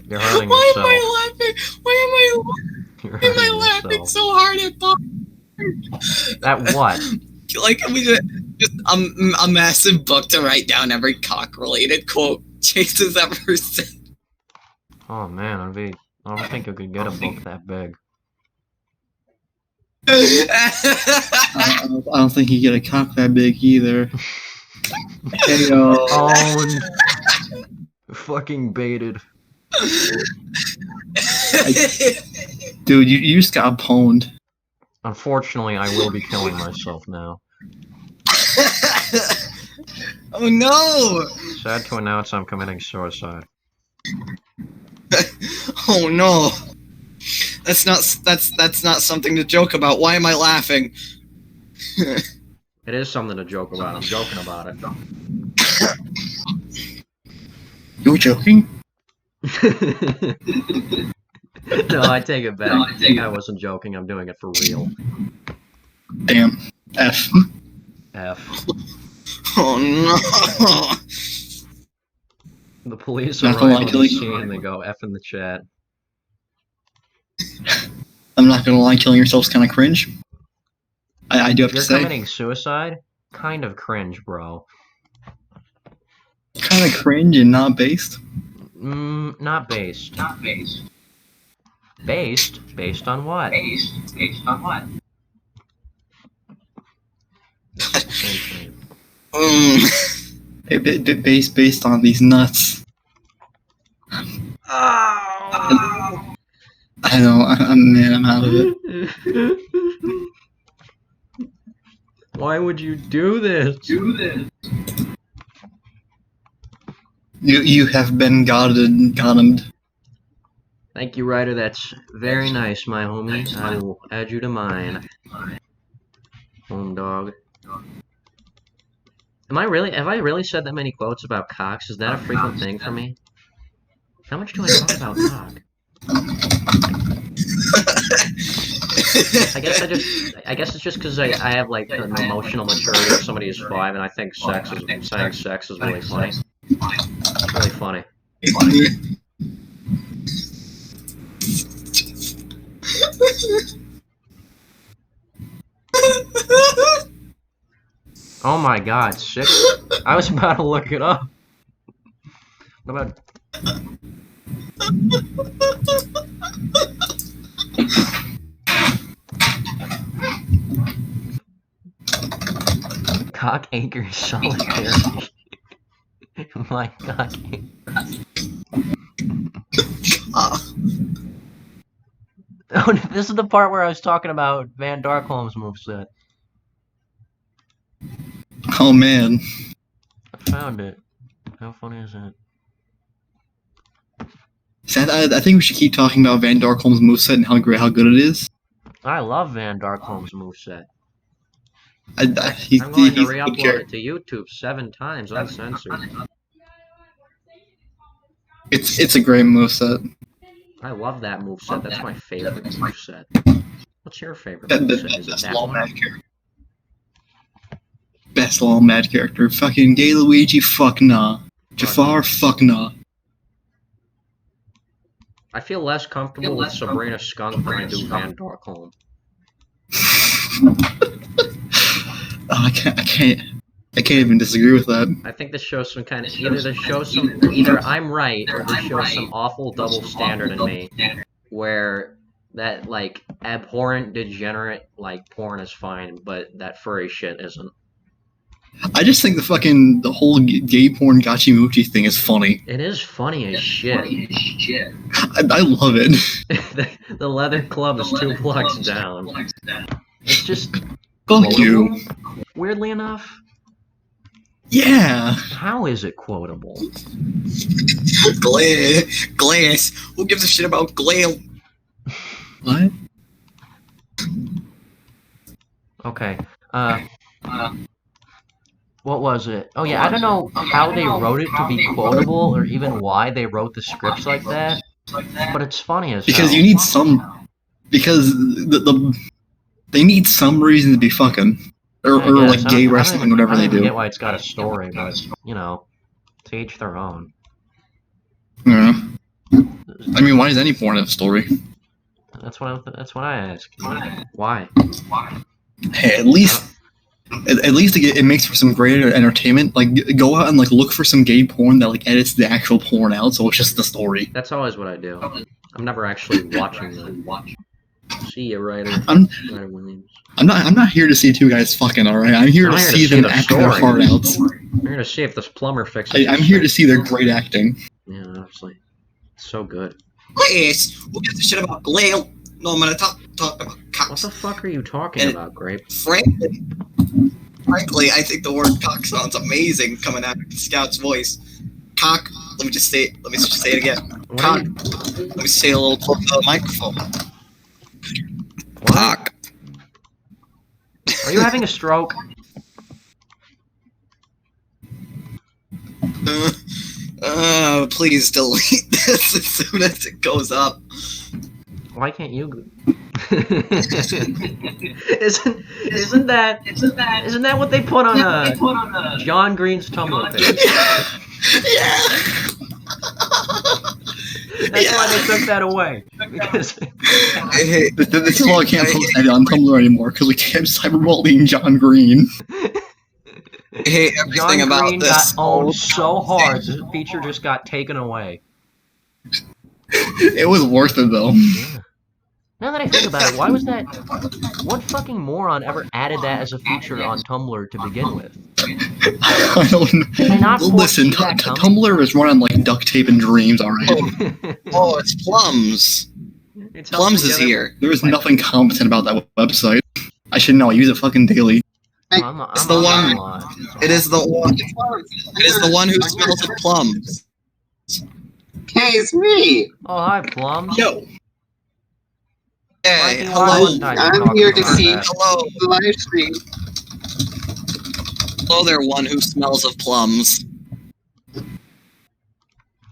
You're hurting yourself. You're Why am I hurting laughing yourself. so hard at Bob? At what? Like, we just a massive book to write down every cock-related quote Chase has ever said. Oh man, I don't think you could get a book that big. I don't think you get a cock that big either. Hey, Oh, fucking baited. dude, you just got pwned. Unfortunately, I will be killing myself now. Oh no! Sad to announce I'm committing suicide. Oh no! That's not something to joke about. Why am I laughing? It is something to joke about. I'm joking about it. You're joking? No, I take it back. I wasn't joking. I'm doing it for real. Damn. F. F. Oh no! The police Nothing arrive like on the killing- scene and they go F in the chat. I'm not gonna lie, killing yourself is kind of cringe. I do have You're to say. committing suicide? Kind of cringe, bro. Kind of cringe and not based. Not based. Not based. Based? Based on what? Based on what? Based on these nuts. Oh. I know, I'm out of it. Why would you do this? You have been gotted. Thank you, Ryder. That's very nice, my homie. I will add you to mine. Home dog. Have I really said that many quotes about cocks? Is that a frequent thing for me? How much do I talk about cock? I guess it's just because I have like an emotional maturity of somebody who's 5, and I think saying sex is really funny. It's really funny. Oh my god, 6? I was about to look it up. What about... Cock anchor solitary. My cock Oh, this is the part where I was talking about Van Darkholm's moveset. Oh man. I found it. How funny is that? I think we should keep talking about Van Darkholm's moveset and how good it is. I love Van Darkholm's moveset. I'm going to re-upload it to YouTube 7 times uncensored. It's a great moveset. I love that moveset. That's my favorite moveset. What's your favorite moveset? Is it that one? Best Lawl mad character. Fucking Gay Luigi, fuck nah. Jafar, fuck nah. I feel less comfortable with Sabrina Skunk than I do Van Darkholm. I can't even disagree with that. I think this shows some kind of either I'm right or this shows some awful double standard in me, where that like abhorrent, degenerate like porn is fine, but that furry shit isn't. I just think the whole gay porn gachi-mochi thing is funny. It is funny as shit. I love it. The leather club is 2 blocks down. It's just fuck you. Weirdly enough. Yeah. How is it quotable? Glass. Who gives a shit about Glail? What? Okay. What was it? Oh yeah, I don't know how they wrote it to be quotable, or even why they wrote the scripts like that. But it's funny as because hell. You need some. Because they need some reason to be fucking. Or like gay wrestling, whatever they do. I don't get why it's got a story, but, you know, to each their own. Yeah. I mean, why does any porn have a story? That's what I ask. Why? Hey, at least it makes for some great entertainment. Like, go out and like look for some gay porn that like edits the actual porn out, so it's just the story. That's always what I do. I'm never actually watching them. See ya, Ryder. Ryder Williams. I'm not here to see two guys fucking, alright? I'm here to see them act their heart out. I'm here to see if this plumber fixes I'm here to see their great acting. Yeah, obviously. It's so good. Yes, who gives a shit about Glail? No, I'm gonna talk about cocks. What the fuck are you talking about, Grape? Frankly, I think the word cock sounds amazing coming out of the Scout's voice. Cock, let me just say it again. Cock. Let me say it a little closer to the microphone. Cock. Are you having a stroke? Please delete this as soon as it goes up. Why can't you? Isn't that what they put on John Green's Tumblr page? Yeah. That's why they took that away. Because this is why I can't post that on Tumblr anymore, because we can't cyberbullying John Green. I hate everything John about Green this. got owned so hard, the feature just got taken away. It was worth it, though. Yeah. Now that I think about it, why was that? What fucking moron ever added that as a feature on Tumblr to begin with? I don't know. Did I not Listen, foresee that coming? Tumblr is run on like duct tape and dreams, alright? Oh, it's Plums. It's Plums is together. here. There is nothing competent about that website. I should know, I use it fucking daily. It's the one. It is the one. It is the one who smells of plums. Hey, it's me. Oh, hi, Plum. Yo. Hey, Why hello. wouldn't I be I'm talking here to about see that? Hello. the live stream. Hello there, one who smells of plums.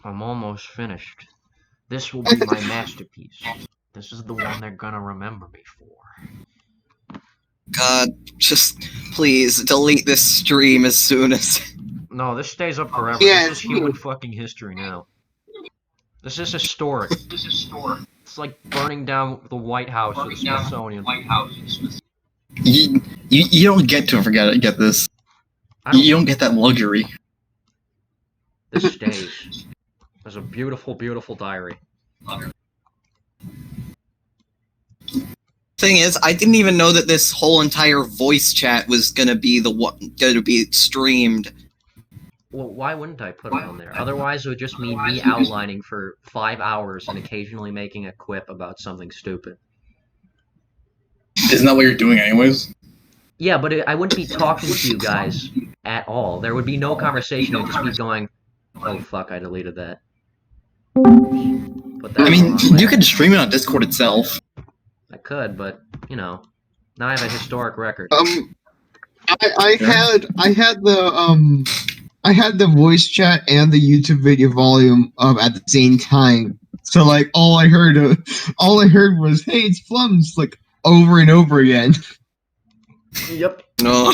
I'm almost finished. This will be my masterpiece. This is the one they're gonna remember me for. God, just please delete this stream as soon as. No, this stays up forever. Yeah, This is human fucking history now. This is historic. It's like burning down the White House or the Smithsonian. You don't get to get this. You don't get that luxury. This stays. There's a beautiful, beautiful diary. Thing is, I didn't even know that this whole entire voice chat was gonna be streamed. Well, why wouldn't I put it on there? Otherwise, it would just mean me outlining for 5 hours and occasionally making a quip about something stupid. Isn't that what you're doing anyways? Yeah, but I wouldn't be talking to you guys at all. There would be no conversation. It would just be going, oh fuck, I deleted that. Put that I mean, on there. you could stream it on Discord itself. I could, but, you know, now I have a historic record. I had the voice chat and the YouTube video volume at the same time. So like all I heard was, "Hey, it's Plums," like over and over again. Yep. No.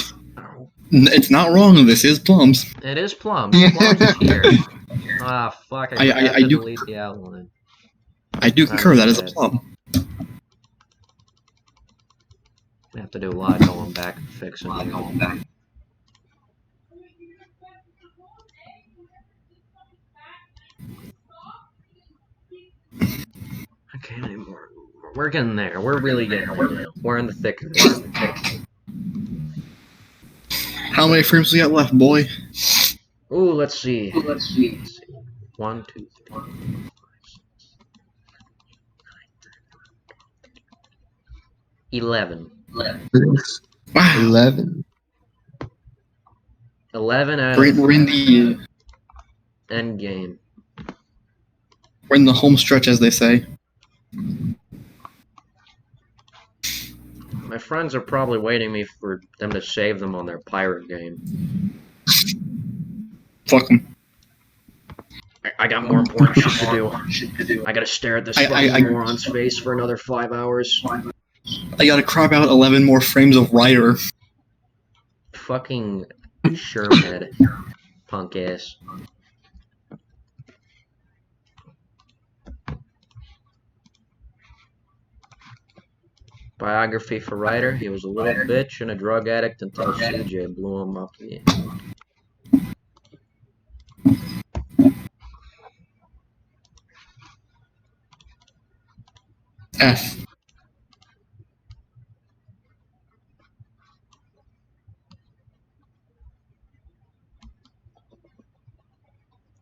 It's not wrong. This is Plums. It is Plums. Plums is here. Ah, fuck. I have to delete the outline. I do concur. That is a plum. We have to do a lot of going back and fixing it. Okay, we're getting there. We're really getting there. We're in the thick of it. How many frames we got left, boy? Ooh, let's see. 1, 2, 3, 4, 5, 6, 11. Wow. 11. 11 out We're in the end game. we're in the home stretch, as they say. My friends are probably waiting me for them to save them on their pirate game. Fuck them. I got more important shit to do. I gotta stare at this fucking moron's face for another 5 hours. I gotta crop out 11 more frames of Ryder. Fucking Shermhead. Punk ass. Biography for Ryder. He was a little bitch and a drug addict until CJ blew him up. Yeah. F.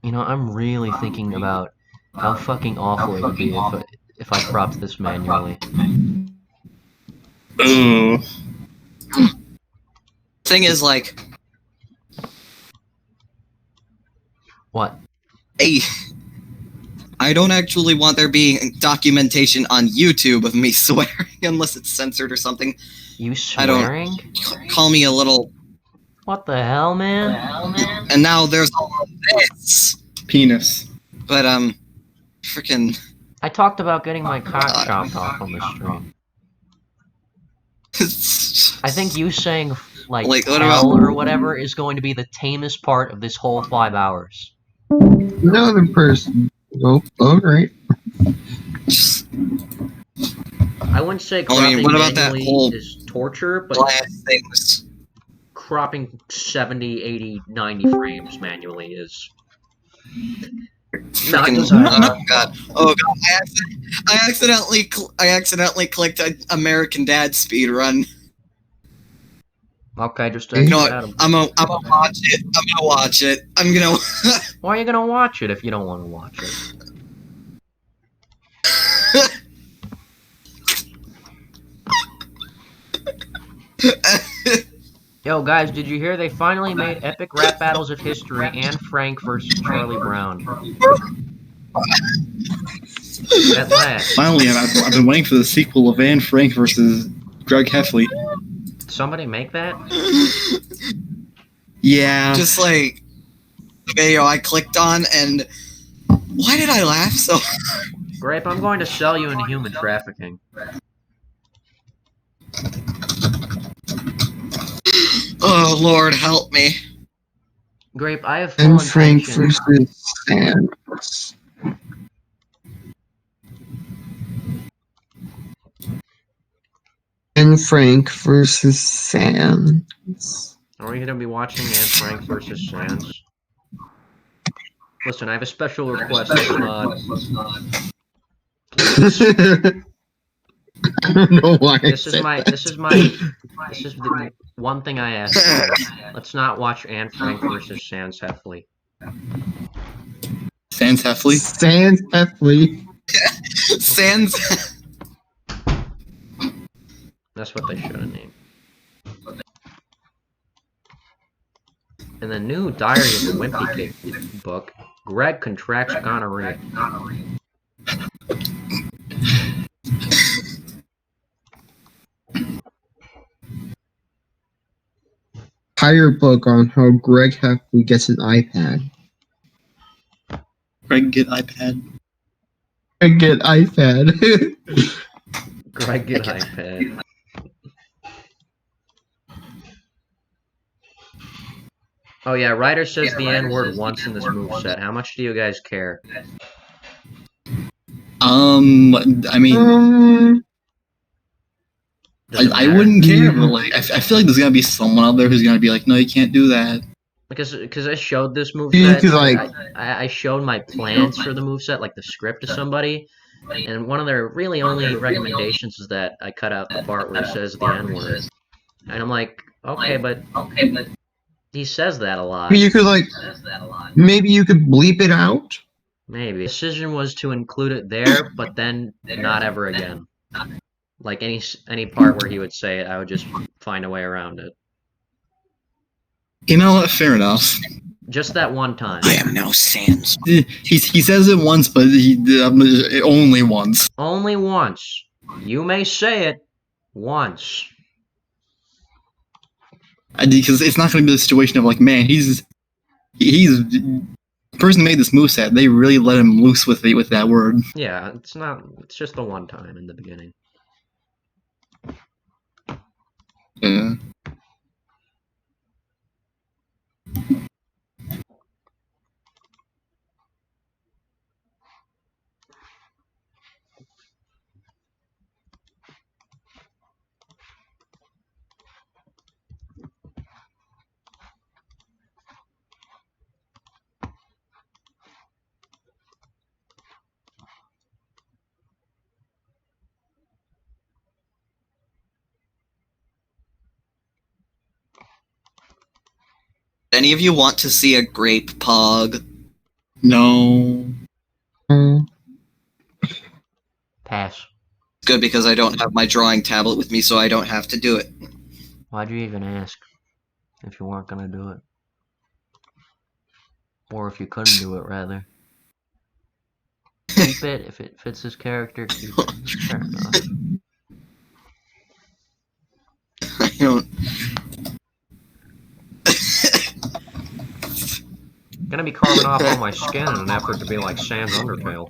You know, I'm really thinking about how fucking awful it would be if I cropped this manually. Thing is, like, what? I don't actually want there being documentation on YouTube of me swearing unless it's censored or something. You swearing? Call me a little. What the hell, man? And now there's all of this. Penis. But, freaking. I talked about getting my cock chopped off on the stream. I think you saying, like what hell about... or whatever is going to be the tamest part of this whole 5 hours. Another person Oh, alright. I wouldn't say I cropping mean, what about that manually whole is torture, but glass things? cropping 70, 80, 90 frames manually is not Freaking, desirable. oh god! I accidentally clicked American Dad speedrun. Okay, just You know exit what? out of. I'm gonna watch it. I'm gonna watch it. I'm gonna. Why are you gonna watch it if you don't want to watch it? Yo, guys, did you hear they finally made epic rap battles of history and Frank versus Charlie Brown? At last. Finally, I've been waiting for the sequel of Anne Frank versus Greg Heffley. Somebody make that? Yeah. Just like the video I clicked on, and why did I laugh so? Grape, I'm going to sell you into human trafficking. Oh Lord, help me! Grape, I have full And Frank intention. versus Sans. And Frank versus Sans. Are we going to be watching Anne Frank versus Sans? Listen, I have a special request. Let's not. I don't know why. This is the one thing I ask for. Let's not watch Anne Frank versus Sans Heffley. Sans Heffley? Sans Heffley. Sans. That's what they should have named. In the new Diary of a Wimpy Kid book, Greg contracts gonorrhea. Higher book on how Greg Heffley gets an iPad. Greg get iPad. Greg get iPad. Greg get iPad. Oh yeah, Ryder says the N-word once in this moveset. How much do you guys care? I mean, I wouldn't care, but like, I feel like there's gonna be someone out there who's gonna be like, no, you can't do that. Because I showed this Yeah, moveset, 'cause, like- I showed my plans for the moveset, like the script to somebody, and one of their really only recommendations is that I cut out the part where it says the N-word. And I'm like, okay, but he says that a lot. You could maybe you could bleep it out. Maybe. The decision was to include it there, but then not ever again. Like any part where he would say it, I would just find a way around it. You know what? Fair enough. Just that one time. I am now Sans. He says it once, but only once. Only once. You may say it once. Because it's not going to be the situation of like, man, he's the person who made this moveset. They really let him loose with that word. Yeah, it's just the one time in the beginning. Yeah. Any of you want to see a grape pog? No. Pass. Good, because I don't have my drawing tablet with me, so I don't have to do it. Why'd you even ask if you weren't gonna do it? Or if you couldn't do it, rather. Keep it if it fits his character. Keep it. Fair enough. I don't. Gonna be carving off all my skin in an effort to be like Sans Undertale.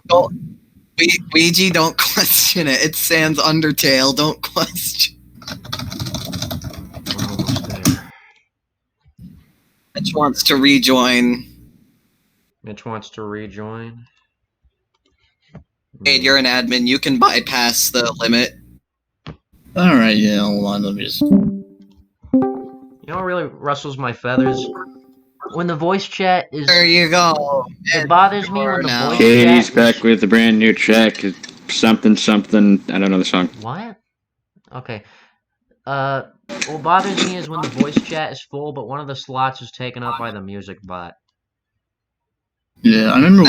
Oh, Ouija, don't question it. It's Sans Undertale. Don't question. We're almost there. It wants to rejoin. Mitch wants to rejoin. Hey, you're an admin. You can bypass the limit. All right, yeah. Hold on, let me just. You know what really rustles my feathers? When the voice chat is... There you go. It bothers me when the voice Katie's chat back with a brand new track. Something, something. I don't know the song. What? Okay. What bothers me is when the voice chat is full, but one of the slots is taken up by the music bot. Yeah, I remember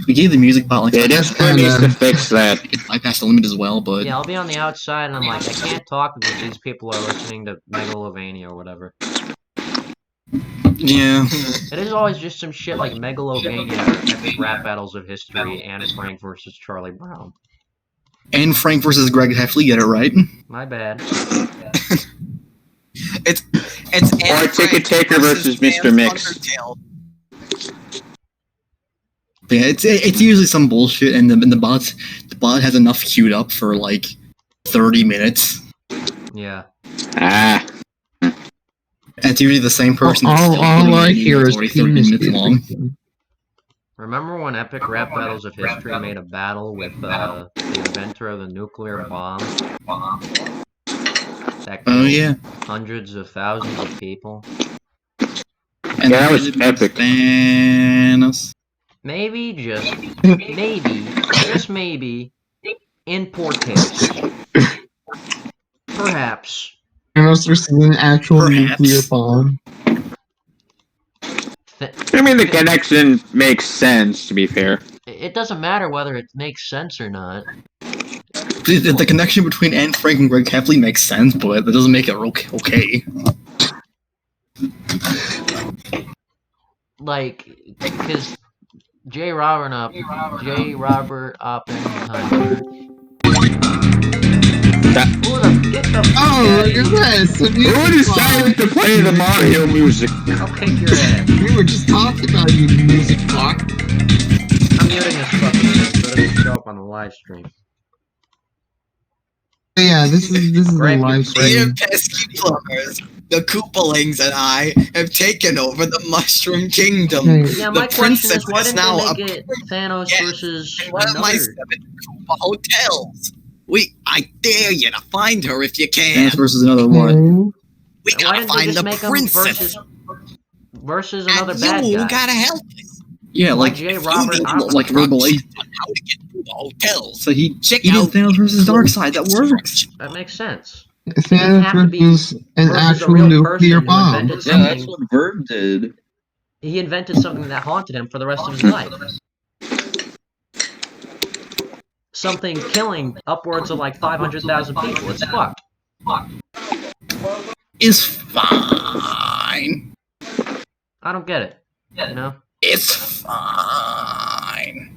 we gave the music bot like. They definitely needs to fix that. It bypassed the limit as well, but Yeah, I'll be on the outside and I'm like, I can't talk because these people are listening to Megalovania or whatever. Yeah. It is always just some shit like Megalovania, epic rap battles of history, and Frank versus Charlie Brown. And Frank versus Greg Heffley, get it right. My bad. It's Or Ticket Taker versus Mr. Mix. Yeah, it's usually some bullshit, and the bot has enough queued up for like 30 minutes. Yeah. Ah. And it's usually the same person. All I hear is 30 minutes long. Remember when Epic Rap Battles of History made a battle with the inventor of the nuclear bomb? That killed yeah. hundreds of thousands of people. And that was epic. Thanos. Maybe, just maybe, in poor taste. Perhaps. Thanos receiving an actual nuclear bomb. I mean, the connection makes sense, to be fair. It doesn't matter whether it makes sense or not. The connection between Anne Frank and Greg Heffley makes sense, but that doesn't make it okay. Like, because J. Robert Oppenheimer. Oh, look at this! Who decided to play the Mario music? I'll kick your ass. We were just talking about you, music block. I'm muting this fucking thing so it doesn't show up on the live stream. Yeah, this is a live stream. The pesky plumbers, the Koopalings, and I have taken over the Mushroom Kingdom. Yeah, the my question princess is, why didn't now they make it Thanos versus in one of my 7 Koopa hotels. I dare you to find her if you can. Thanos versus another one. We gotta find the princess. Versus another bad guy. You gotta help us. Yeah, like J. Robert like verbal aid. On how to get through the hotels. So he Check did out Thanos versus Darkseid. That works. That makes sense. Thanos versus an actual nuclear bomb. Yeah, that's what Verb did. He invented something that haunted him for the rest of his life. Something killing upwards of like 500,000 people. It's fucked. It's fine. I don't get it. You know? It's fine.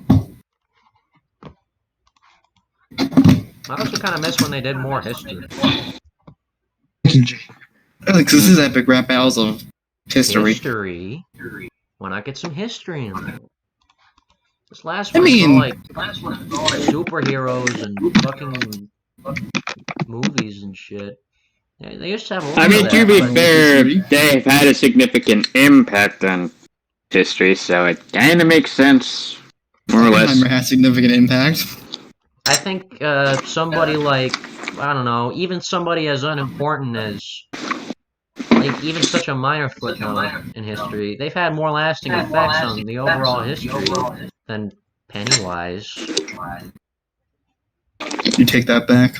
I also kind of miss when they did more history. Alex, this is epic rap battles of history. History? Why not get some history in there? This last one was all like superheroes and fucking movies and shit. Yeah, they used to have a lot I mean, of to that, be but- fair, they've had a significant impact on history, so it kind of makes sense, more or less. Oppenheimer has significant impact. I think somebody like, I don't know, even somebody as unimportant as, like, even such a minor footnote in history, they've had more lasting effects on the overall history than Pennywise. You take that back.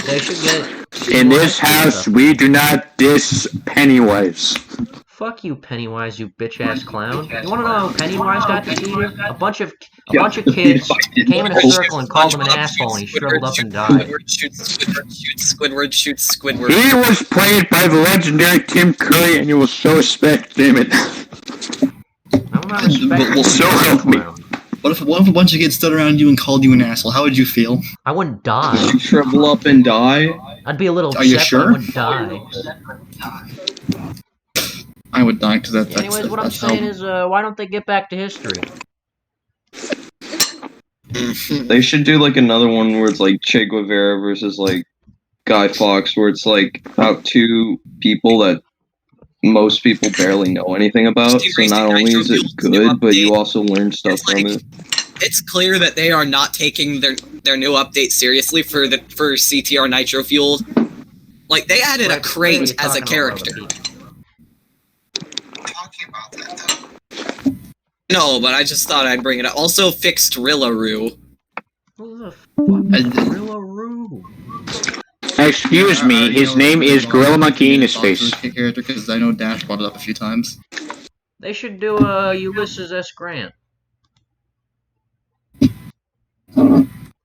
They should get... In this house, we do not diss Pennywise. Fuck you, Pennywise, you bitch-ass clown. You wanna know how Pennywise got defeated? A bunch of kids came in a circle and called him an asshole and he shriveled up and died. Squidward shoots Squidward. He was played by the legendary Tim Curry, and you will so respect, damn it. I'm not respecting So help me. What if a bunch of kids stood around you and called you an asshole? How would you feel? I wouldn't die. You shrivel up and die? I'd be a little upset, Are you sure? but I wouldn't die. I would die because that's. Anyways, what I'm saying is, why don't they get back to history? They should do like another one where it's like Che Guevara versus like Guy Fawkes, where it's like about two people that most people barely know anything about. So not only is it good, but you also learn stuff from it. It's clear that they are not taking their new update seriously for CTR Nitro Fueled. Like, they added a crate as a character. No, but I just thought I'd bring it up. Also fixed Rillaroo. Who the fuck is Rillaroo? Excuse me, his name is Gorilla Monkey in his face. Character, because I know Dash brought it up a few times. They should do Ulysses S. Grant.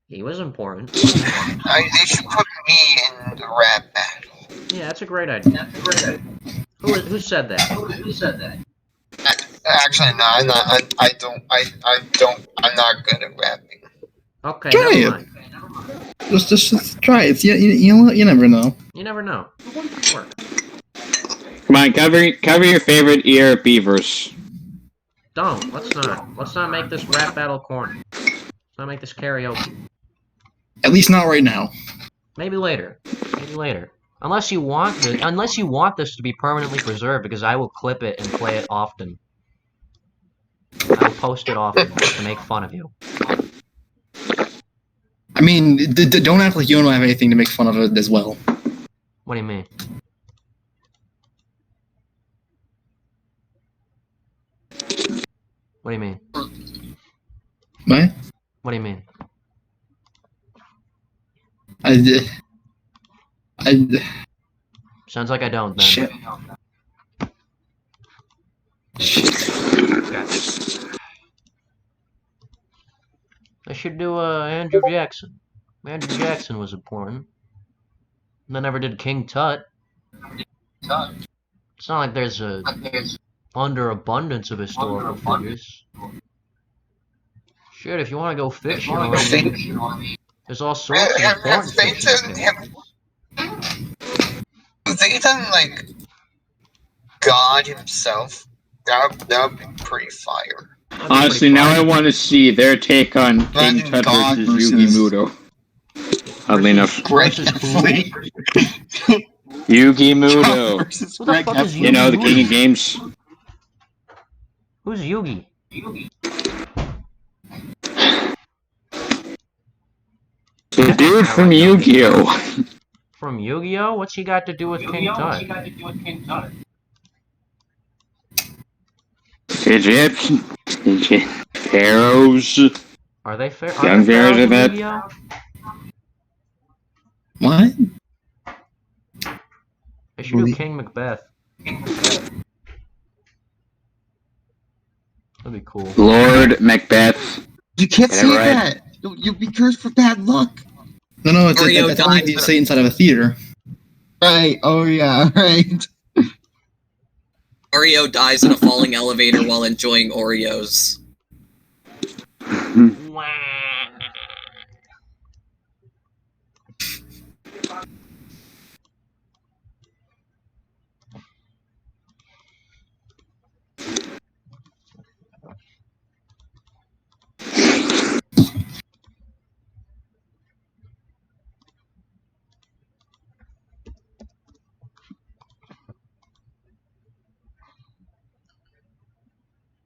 He was important. They should put me in the rap battle. Yeah, that's a great idea. Who said that? Actually, no, I'm not. I'm not good at rapping. Okay, Try never it. mind. Just try it. You never know. You never know. Work. Come on, cover your favorite ERP verse. Don't. Let's not make this rap battle corny. Let's not make this karaoke. At least not right now. Maybe later. Maybe later. Unless you want this to be permanently preserved, because I will clip it and play it often. I will post it often to make fun of you. I mean, don't act like you don't have anything to make fun of it as well. What do you mean? What do you mean? What? What do you mean? Sounds like I don't, then. Shit. I should do Andrew Jackson. Andrew Jackson was important. And I never did King Tut. It's not like there's a underabundance of historical figures. Shit, if you want to go fishing, there's all sorts of important fishing. Have they done, like, God himself? That would be pretty fire. Honestly, now I want to see their take on King Tut versus Yugi Muto. Oddly enough. Yugi Muto. Who the fuck is Yugi? You know, the King of Games. Who's Yugi? The dude from Yu-Gi-Oh! From Yu-Gi-Oh? What's he got to do with King Tut? Egypt, pharaohs. Are they fair? Young pharaohs of that. Yu-Gi-Oh? What? They should do King Macbeth. That'd be cool. Lord Macbeth. You can't Get it say right. that! You'll be cursed for bad luck! No, it's only to say inside of a theater. Right, oh yeah, right. Oreo dies in a falling elevator while enjoying Oreos.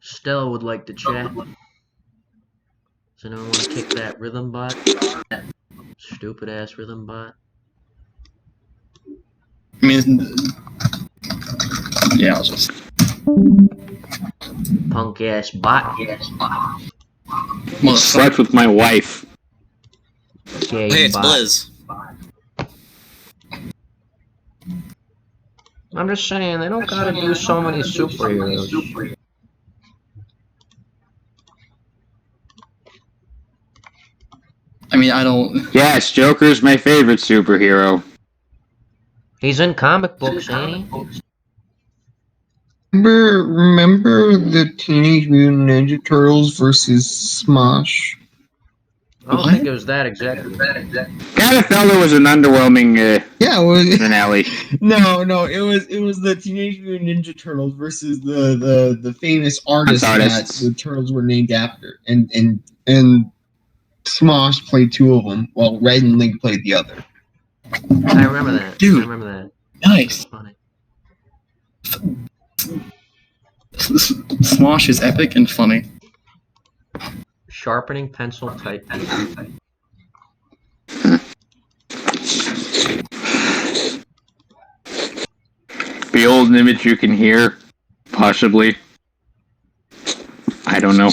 Stella would like to chat. Does anyone want to kick that rhythm bot? Stupid ass rhythm bot. I mean, yeah, I'll just. Punk ass bot. Slept with my wife. Gay Hey, it's bot. Blizz. I'm just saying, they don't gotta do so many superheroes. I mean, I don't. Yes, Joker's my favorite superhero. He's in comic books, ain't he? Remember the Teenage Mutant Ninja Turtles versus Smosh? I don't think it was that exactly. Kinda felt it was an underwhelming Yeah, it was, finale. no, it was the Teenage Mutant Ninja Turtles versus the famous artist that the turtles were named after, and Smosh played two of them, while Red and Link played the other. I remember that. Dude. I remember that. Nice. Funny. Smosh is epic and funny. Sharpening pencil type. The old image you can hear, possibly. I don't know.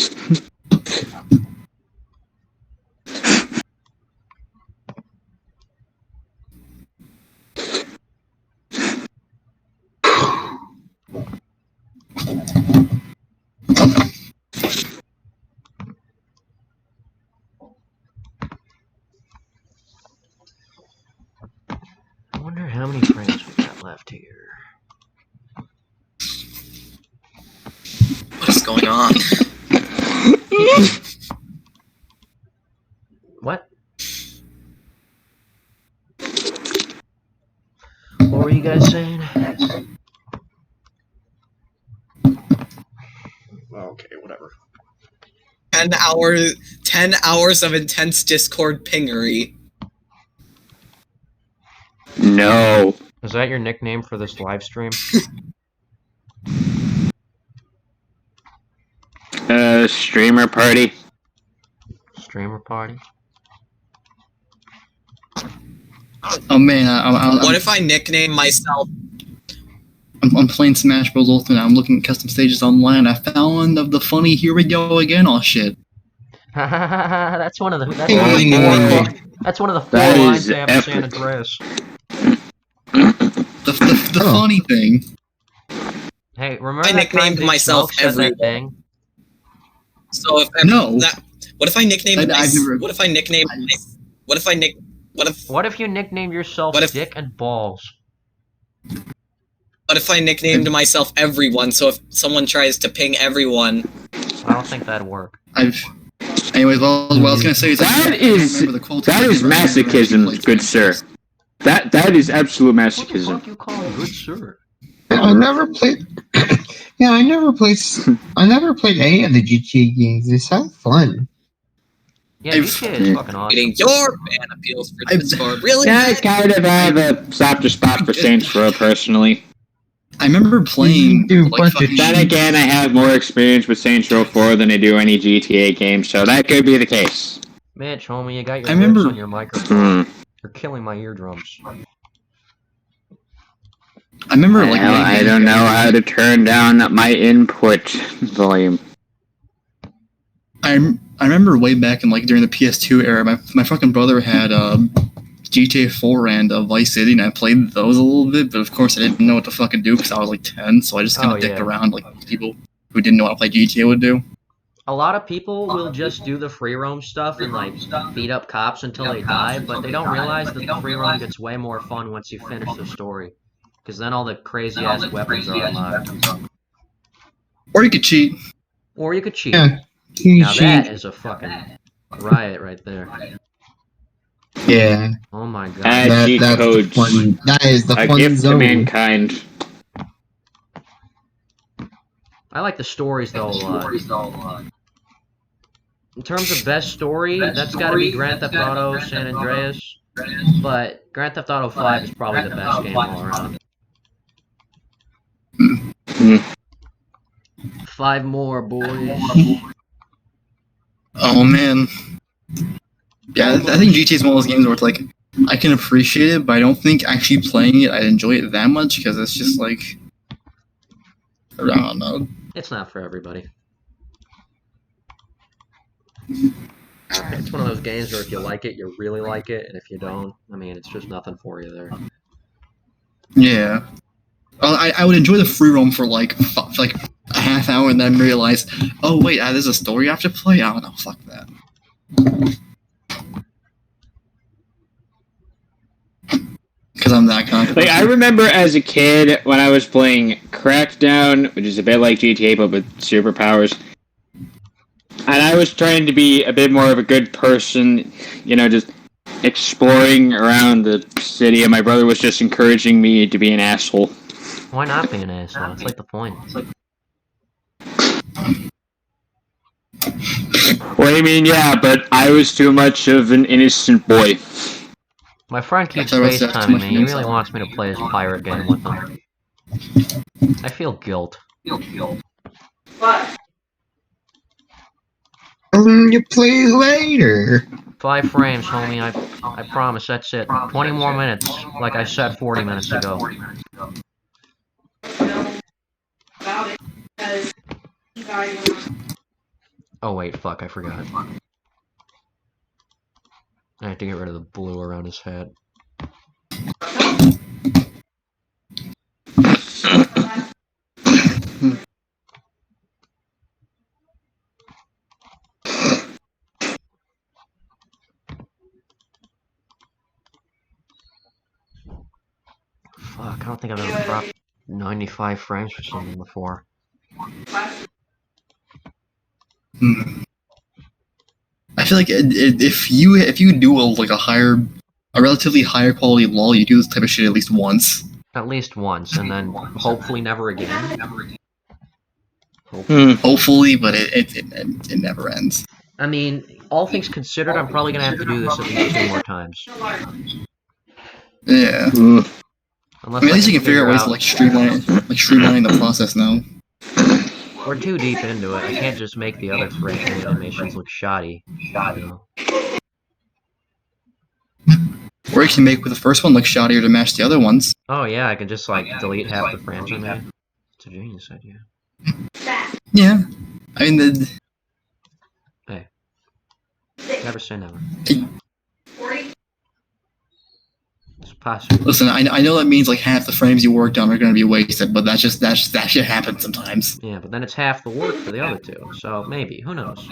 I wonder how many frames we got left here. What is going on? What? What were you guys saying? Okay, whatever. 10 hours of intense Discord pingery. No. Is that your nickname for this live stream? Streamer party. Streamer party? Oh man, What if I nickname myself? I'm playing Smash Bros. Ultimate. I'm looking at custom stages online. I found the funny "Here we go again" all shit. That's one of the. That's one of the 4 That lines is they have in San epic. Andreas. The funny thing. Hey, remember I that time nicknamed Big myself Smoke said that everyone. thing? So if No. what if I nicknamed I've never- what if I nicknamed what if I nick what if What if you nicknamed yourself What if- Dick and Balls? what if I nicknamed myself everyone? So if someone tries to ping everyone, I don't think that'd work. Anyways, what I was gonna say is That is masochism, good sir. That is absolute masochism. What you call it, good sir? I never played. Yeah, I never played any of the GTA games. They sound fun. Yeah, GTA is fucking awesome. getting your ban appeals for Discord. Really? Yeah, I kind of have a softer spot for Saints Row personally. I remember playing. Then again, I have more experience with Saints Row 4 than I do any GTA game, so that could be the case. Mitch, homie, you got your I remember- lips on your microphone. You're killing my eardrums. I remember Well, I don't know how to turn down my input volume. I remember way back in during the PS2 era, my fucking brother had GTA 4 and Vice City, and I played those a little bit, but of course I didn't know what to fucking do because I was 10, so I just kind of dicked around like people who didn't know how to play GTA would do. A lot of people will just do the free roam stuff and beat up cops until they die, but they don't realize that the free roam gets way more fun once you finish the story. Because then all the crazy ass weapons are unlocked. Or you could cheat. Or you could cheat. Yeah. Now that is a fucking riot right there. Yeah. Oh my god. Add cheat codes. That is the A fun gift zone. to mankind. I like the stories though a lot. In terms of best story, that's gotta be Grand Theft Auto San Andreas. But Grand Theft Auto 5 is probably the best game all around. 5 more, boys. Oh man. Yeah, I think GTA is one of those games where it's I can appreciate it, but I don't think actually playing it I'd enjoy it that much because it's just I don't know. It's not for everybody. It's one of those games where if you like it, you really like it, and if you don't, I mean, it's just nothing for you there. Yeah. Well, I would enjoy the free roam for a half hour and then realize, oh wait, there's a story I have to play? Oh no, fuck that. Because I'm that kind of person. I remember as a kid when I was playing Crackdown, which is a bit like GTA but with superpowers, and I was trying to be a bit more of a good person, just exploring around the city, and my brother was just encouraging me to be an asshole. Why not be an asshole? It's the point. Well, I mean, yeah, but I was too much of an innocent boy. My friend keeps That's FaceTiming me. He really wants me to play his pirate game with him. I feel guilt. But You play later. 5 frames, homie. I promise. That's it. 20 more minutes, like I said 40 minutes ago. about it because you guys were Oh wait, fuck, I forgot. I have to get rid of the blue around his head. Fuck, I don't think I've ever dropped 95 frames for something before. I feel like if you do a relatively higher quality LOL, you do this type of shit at least once. At least once, and then hopefully never again. Hopefully, but it never ends. I mean, all things considered, I'm probably gonna have to do this at least 2 more times. Yeah. Unless at least you can figure out ways to streamlining the process now. We're too deep into it. I can't just make the other frame animations look shoddy. You know? Or you can make with the first one look shoddier to match the other ones. Oh yeah, I can just like delete half the frames I made. It's a genius idea. Yeah. I mean Hey. Never say never. It's possible. Listen, I know that means like half the frames you worked on are going to be wasted, but that shit happens sometimes. Yeah, but then it's half the work for the other two, so maybe. Who knows?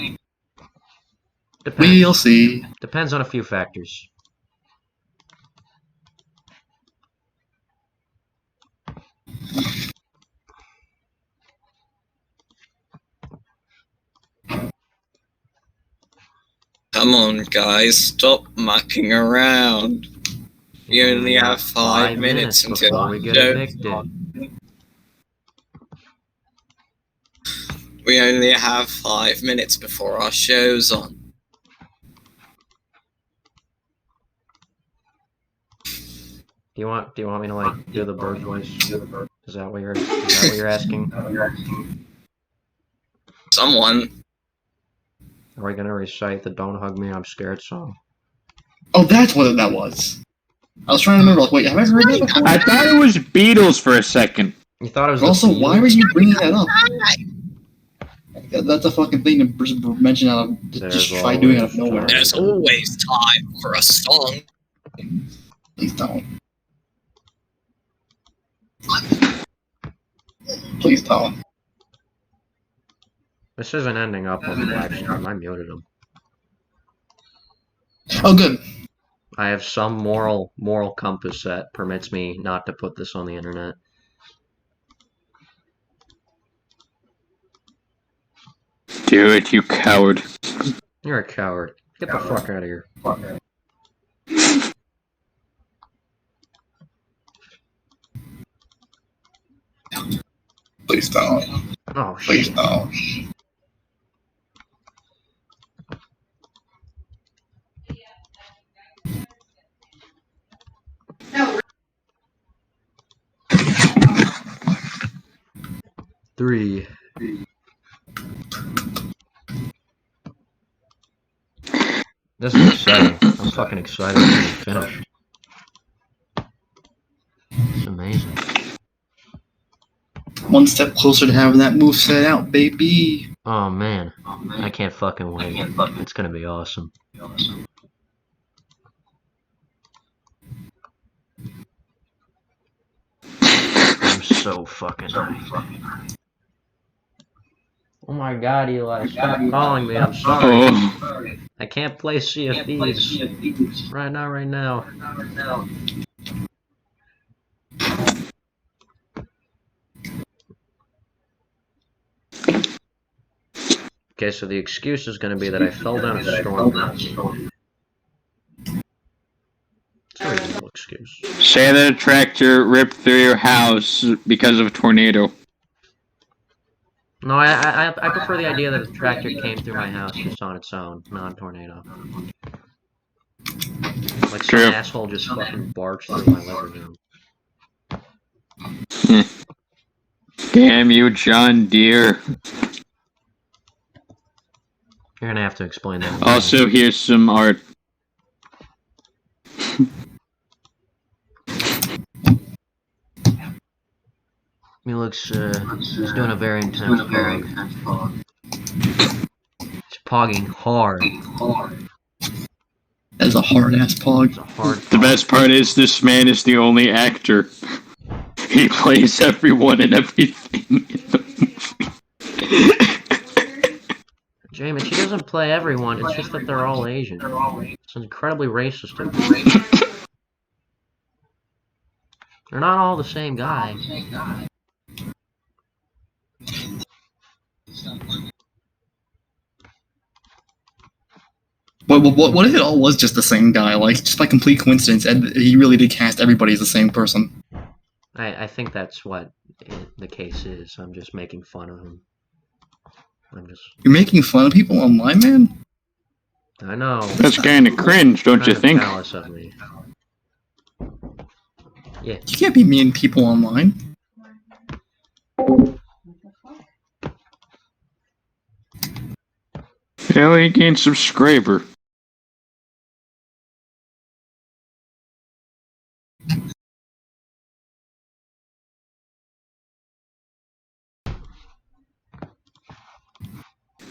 Depends. We'll see. Depends on a few factors. Come on, guys, stop mucking around. We only have 5 minutes until before we get evicted. We only have 5 minutes before our show's on. Do you want me to like do the bird voice? Is that what you're asking? Someone. Are we gonna recite the "Don't Hug Me, I'm Scared" song? Oh, that's what that was. I was trying to remember. Like, wait, have I heard that before? I thought it was Beatles for a second. You thought it was. Also, why were you bringing that up? That's a fucking thing to mention out of just try doing it out of nowhere. There's always time for a song. Please don't. Please don't. This isn't ending up on the live stream. I muted him. Oh, good. I have some moral compass that permits me not to put this on the internet. Do it, you coward. You're a coward. Get the fuck out of here. Please don't. Oh, Please shit. don't. Three. This is exciting. I'm fucking excited to be finished. It's amazing. One step closer to having that move set out, baby. Oh man, I can't fucking wait. It's gonna be awesome. I'm so fucking high. Oh my god, Eli, stop calling me. I'm sorry. Oh. I can't play Sea of Thieves. Right now. Okay, so the excuse is going to be that I fell down a storm. It's a reasonable excuse. Say that a tractor ripped through your house because of a tornado. No, I prefer the idea that the tractor came through my house just on its own, non-tornado. Like some asshole just fucking barged through my living room. Damn you, John Deere. You're gonna have to explain that. Also, here's some art. He looks, he's doing a very intense pog. He's pogging hard. That's a hard ass pog. The best part is this man is the only actor. He plays everyone and everything in the movie. Jamin, she doesn't play everyone, it's just that they're all Asian. It's incredibly racist of them. They're not all the same guy. What if it all was just the same guy? Like, just by complete coincidence, he really did cast everybody as the same person. I think that's what the case is. I'm just making fun of him. You're making fun of people online, man? I know. That's kind of cringe, don't you think? Callous of me. Yeah. You can't be mean to people online. Hell, he gained subscriber.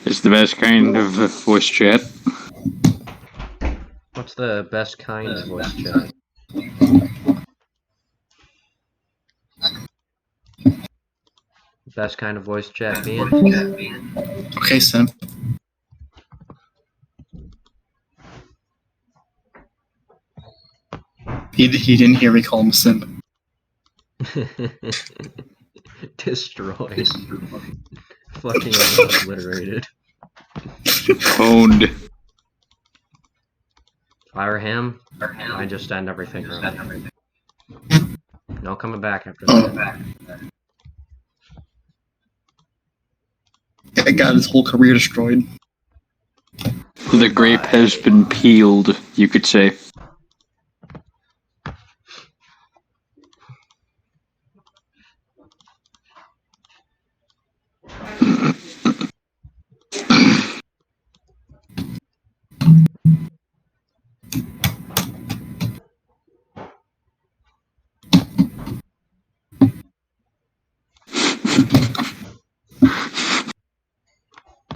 It's the best kind of voice chat. What's the best kind of voice chat? Best kind of voice chat being? Okay, simp. He didn't hear me call him a simp. Destroyed. Fucking obliterated. Owned. If I were him, I'd just end everything early. No coming back after that. I got his whole career destroyed. The grape has been peeled, you could say.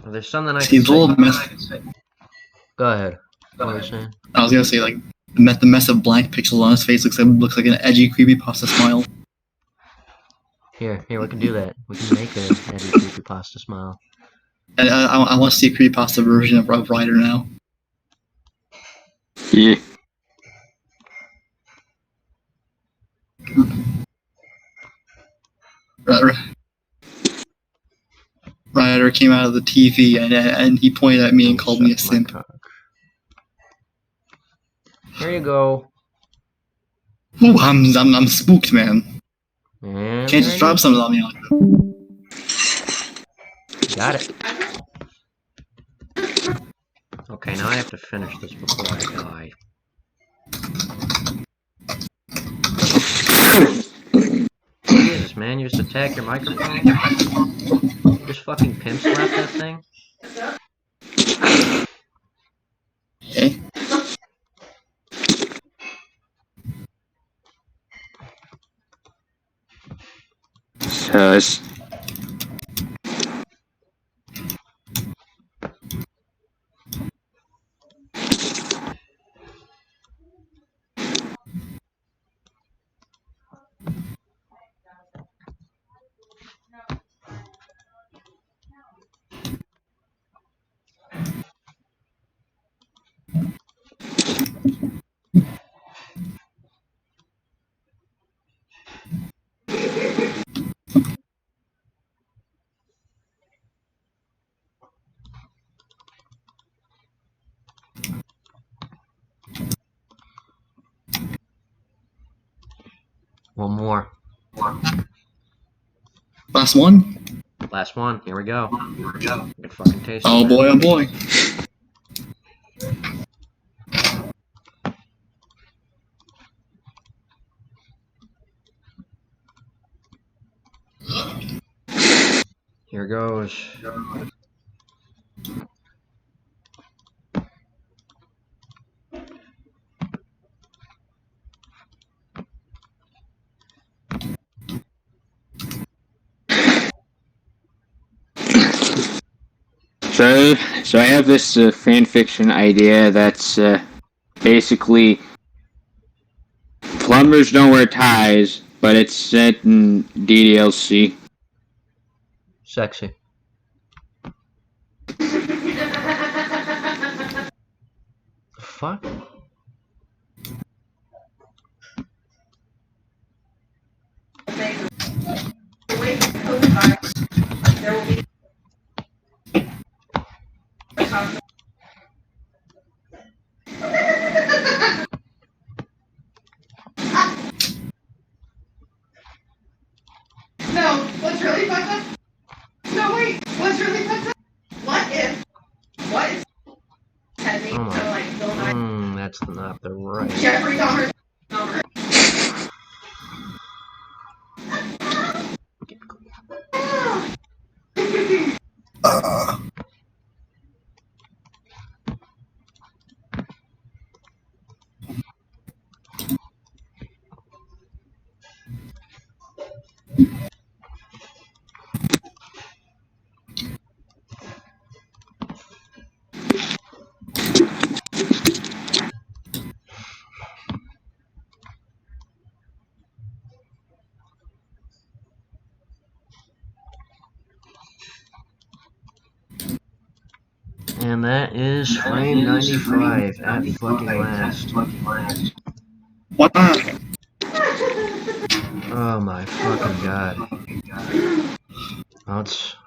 There's something I can say. Go ahead. What were you saying? I was gonna say, like, the mess of blank pixels on his face looks like an edgy, creepypasta smile. Here, we can do that. We can make a edgy creepypasta smile. And I want to see a creepypasta version of Ryder now. Yeah. Ryder came out of the TV and he pointed at me and called me a simp. Here you go. Ooh, I'm spooked, man. And Can't just drop something on me like that. Got it. Okay, now I have to finish this before I die. Jesus, man, you just attack your microphone? You just fucking pimp slap that thing? Okay. One more. Last one? Last one. Here we go. Good fucking taste. Oh boy, oh boy. Here goes. So I have this fan fiction idea that's basically plumbers don't wear ties, but it's set in DDLC. Sexy. The fuck? No, what's really fucked up? No, wait, what's really fucked up? What if had me to like Bill Nye? That's not the right. Jeffrey Dahmer. And that is frame 95 at fucking last. What? Oh my fucking god. Let's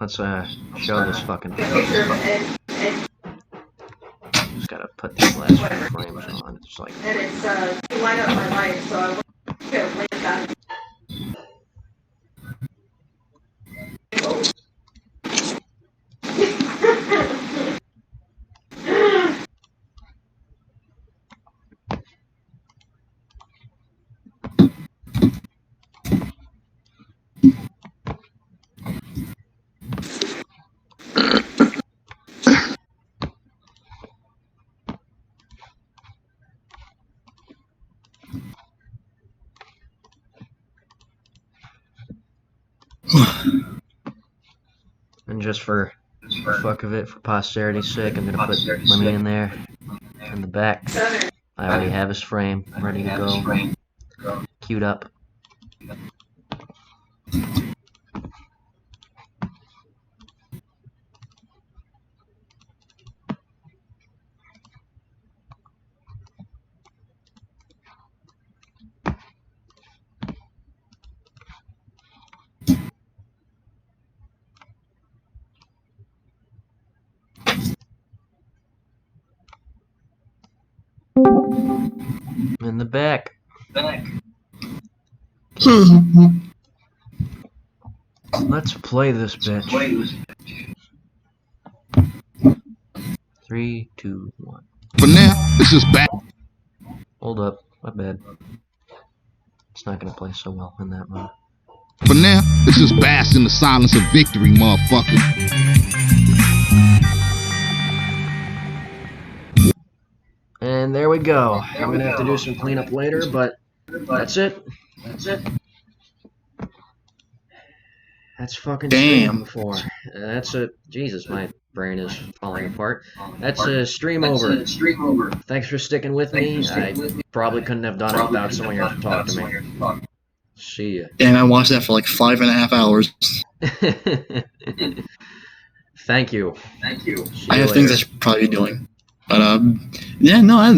show this fucking thing. Just gotta put these last few frames on. It's like. And it's to light up my life, so I want to link that. And just for the fuck of it, for posterity's sake, I'm gonna put Lemmy in there in the back. I already have his frame ready to go, queued up. In the back. Let's play this bitch. 3, 2, 1. For now, it's just back. Hold up, my bad. It's not gonna play so well in that mode. For now, it's just bask in the silence of victory, motherfucker. And there we go. I'm gonna have to do some cleanup later, but that's it. That's fucking stream before. That's a Jesus, my brain is falling apart. That's a stream over. Thanks for sticking with me. I probably couldn't have done it without someone here to talk to me. See ya. Damn, I watched that for like 5.5 hours. Thank you. I have things I should probably be doing. But, yeah, no,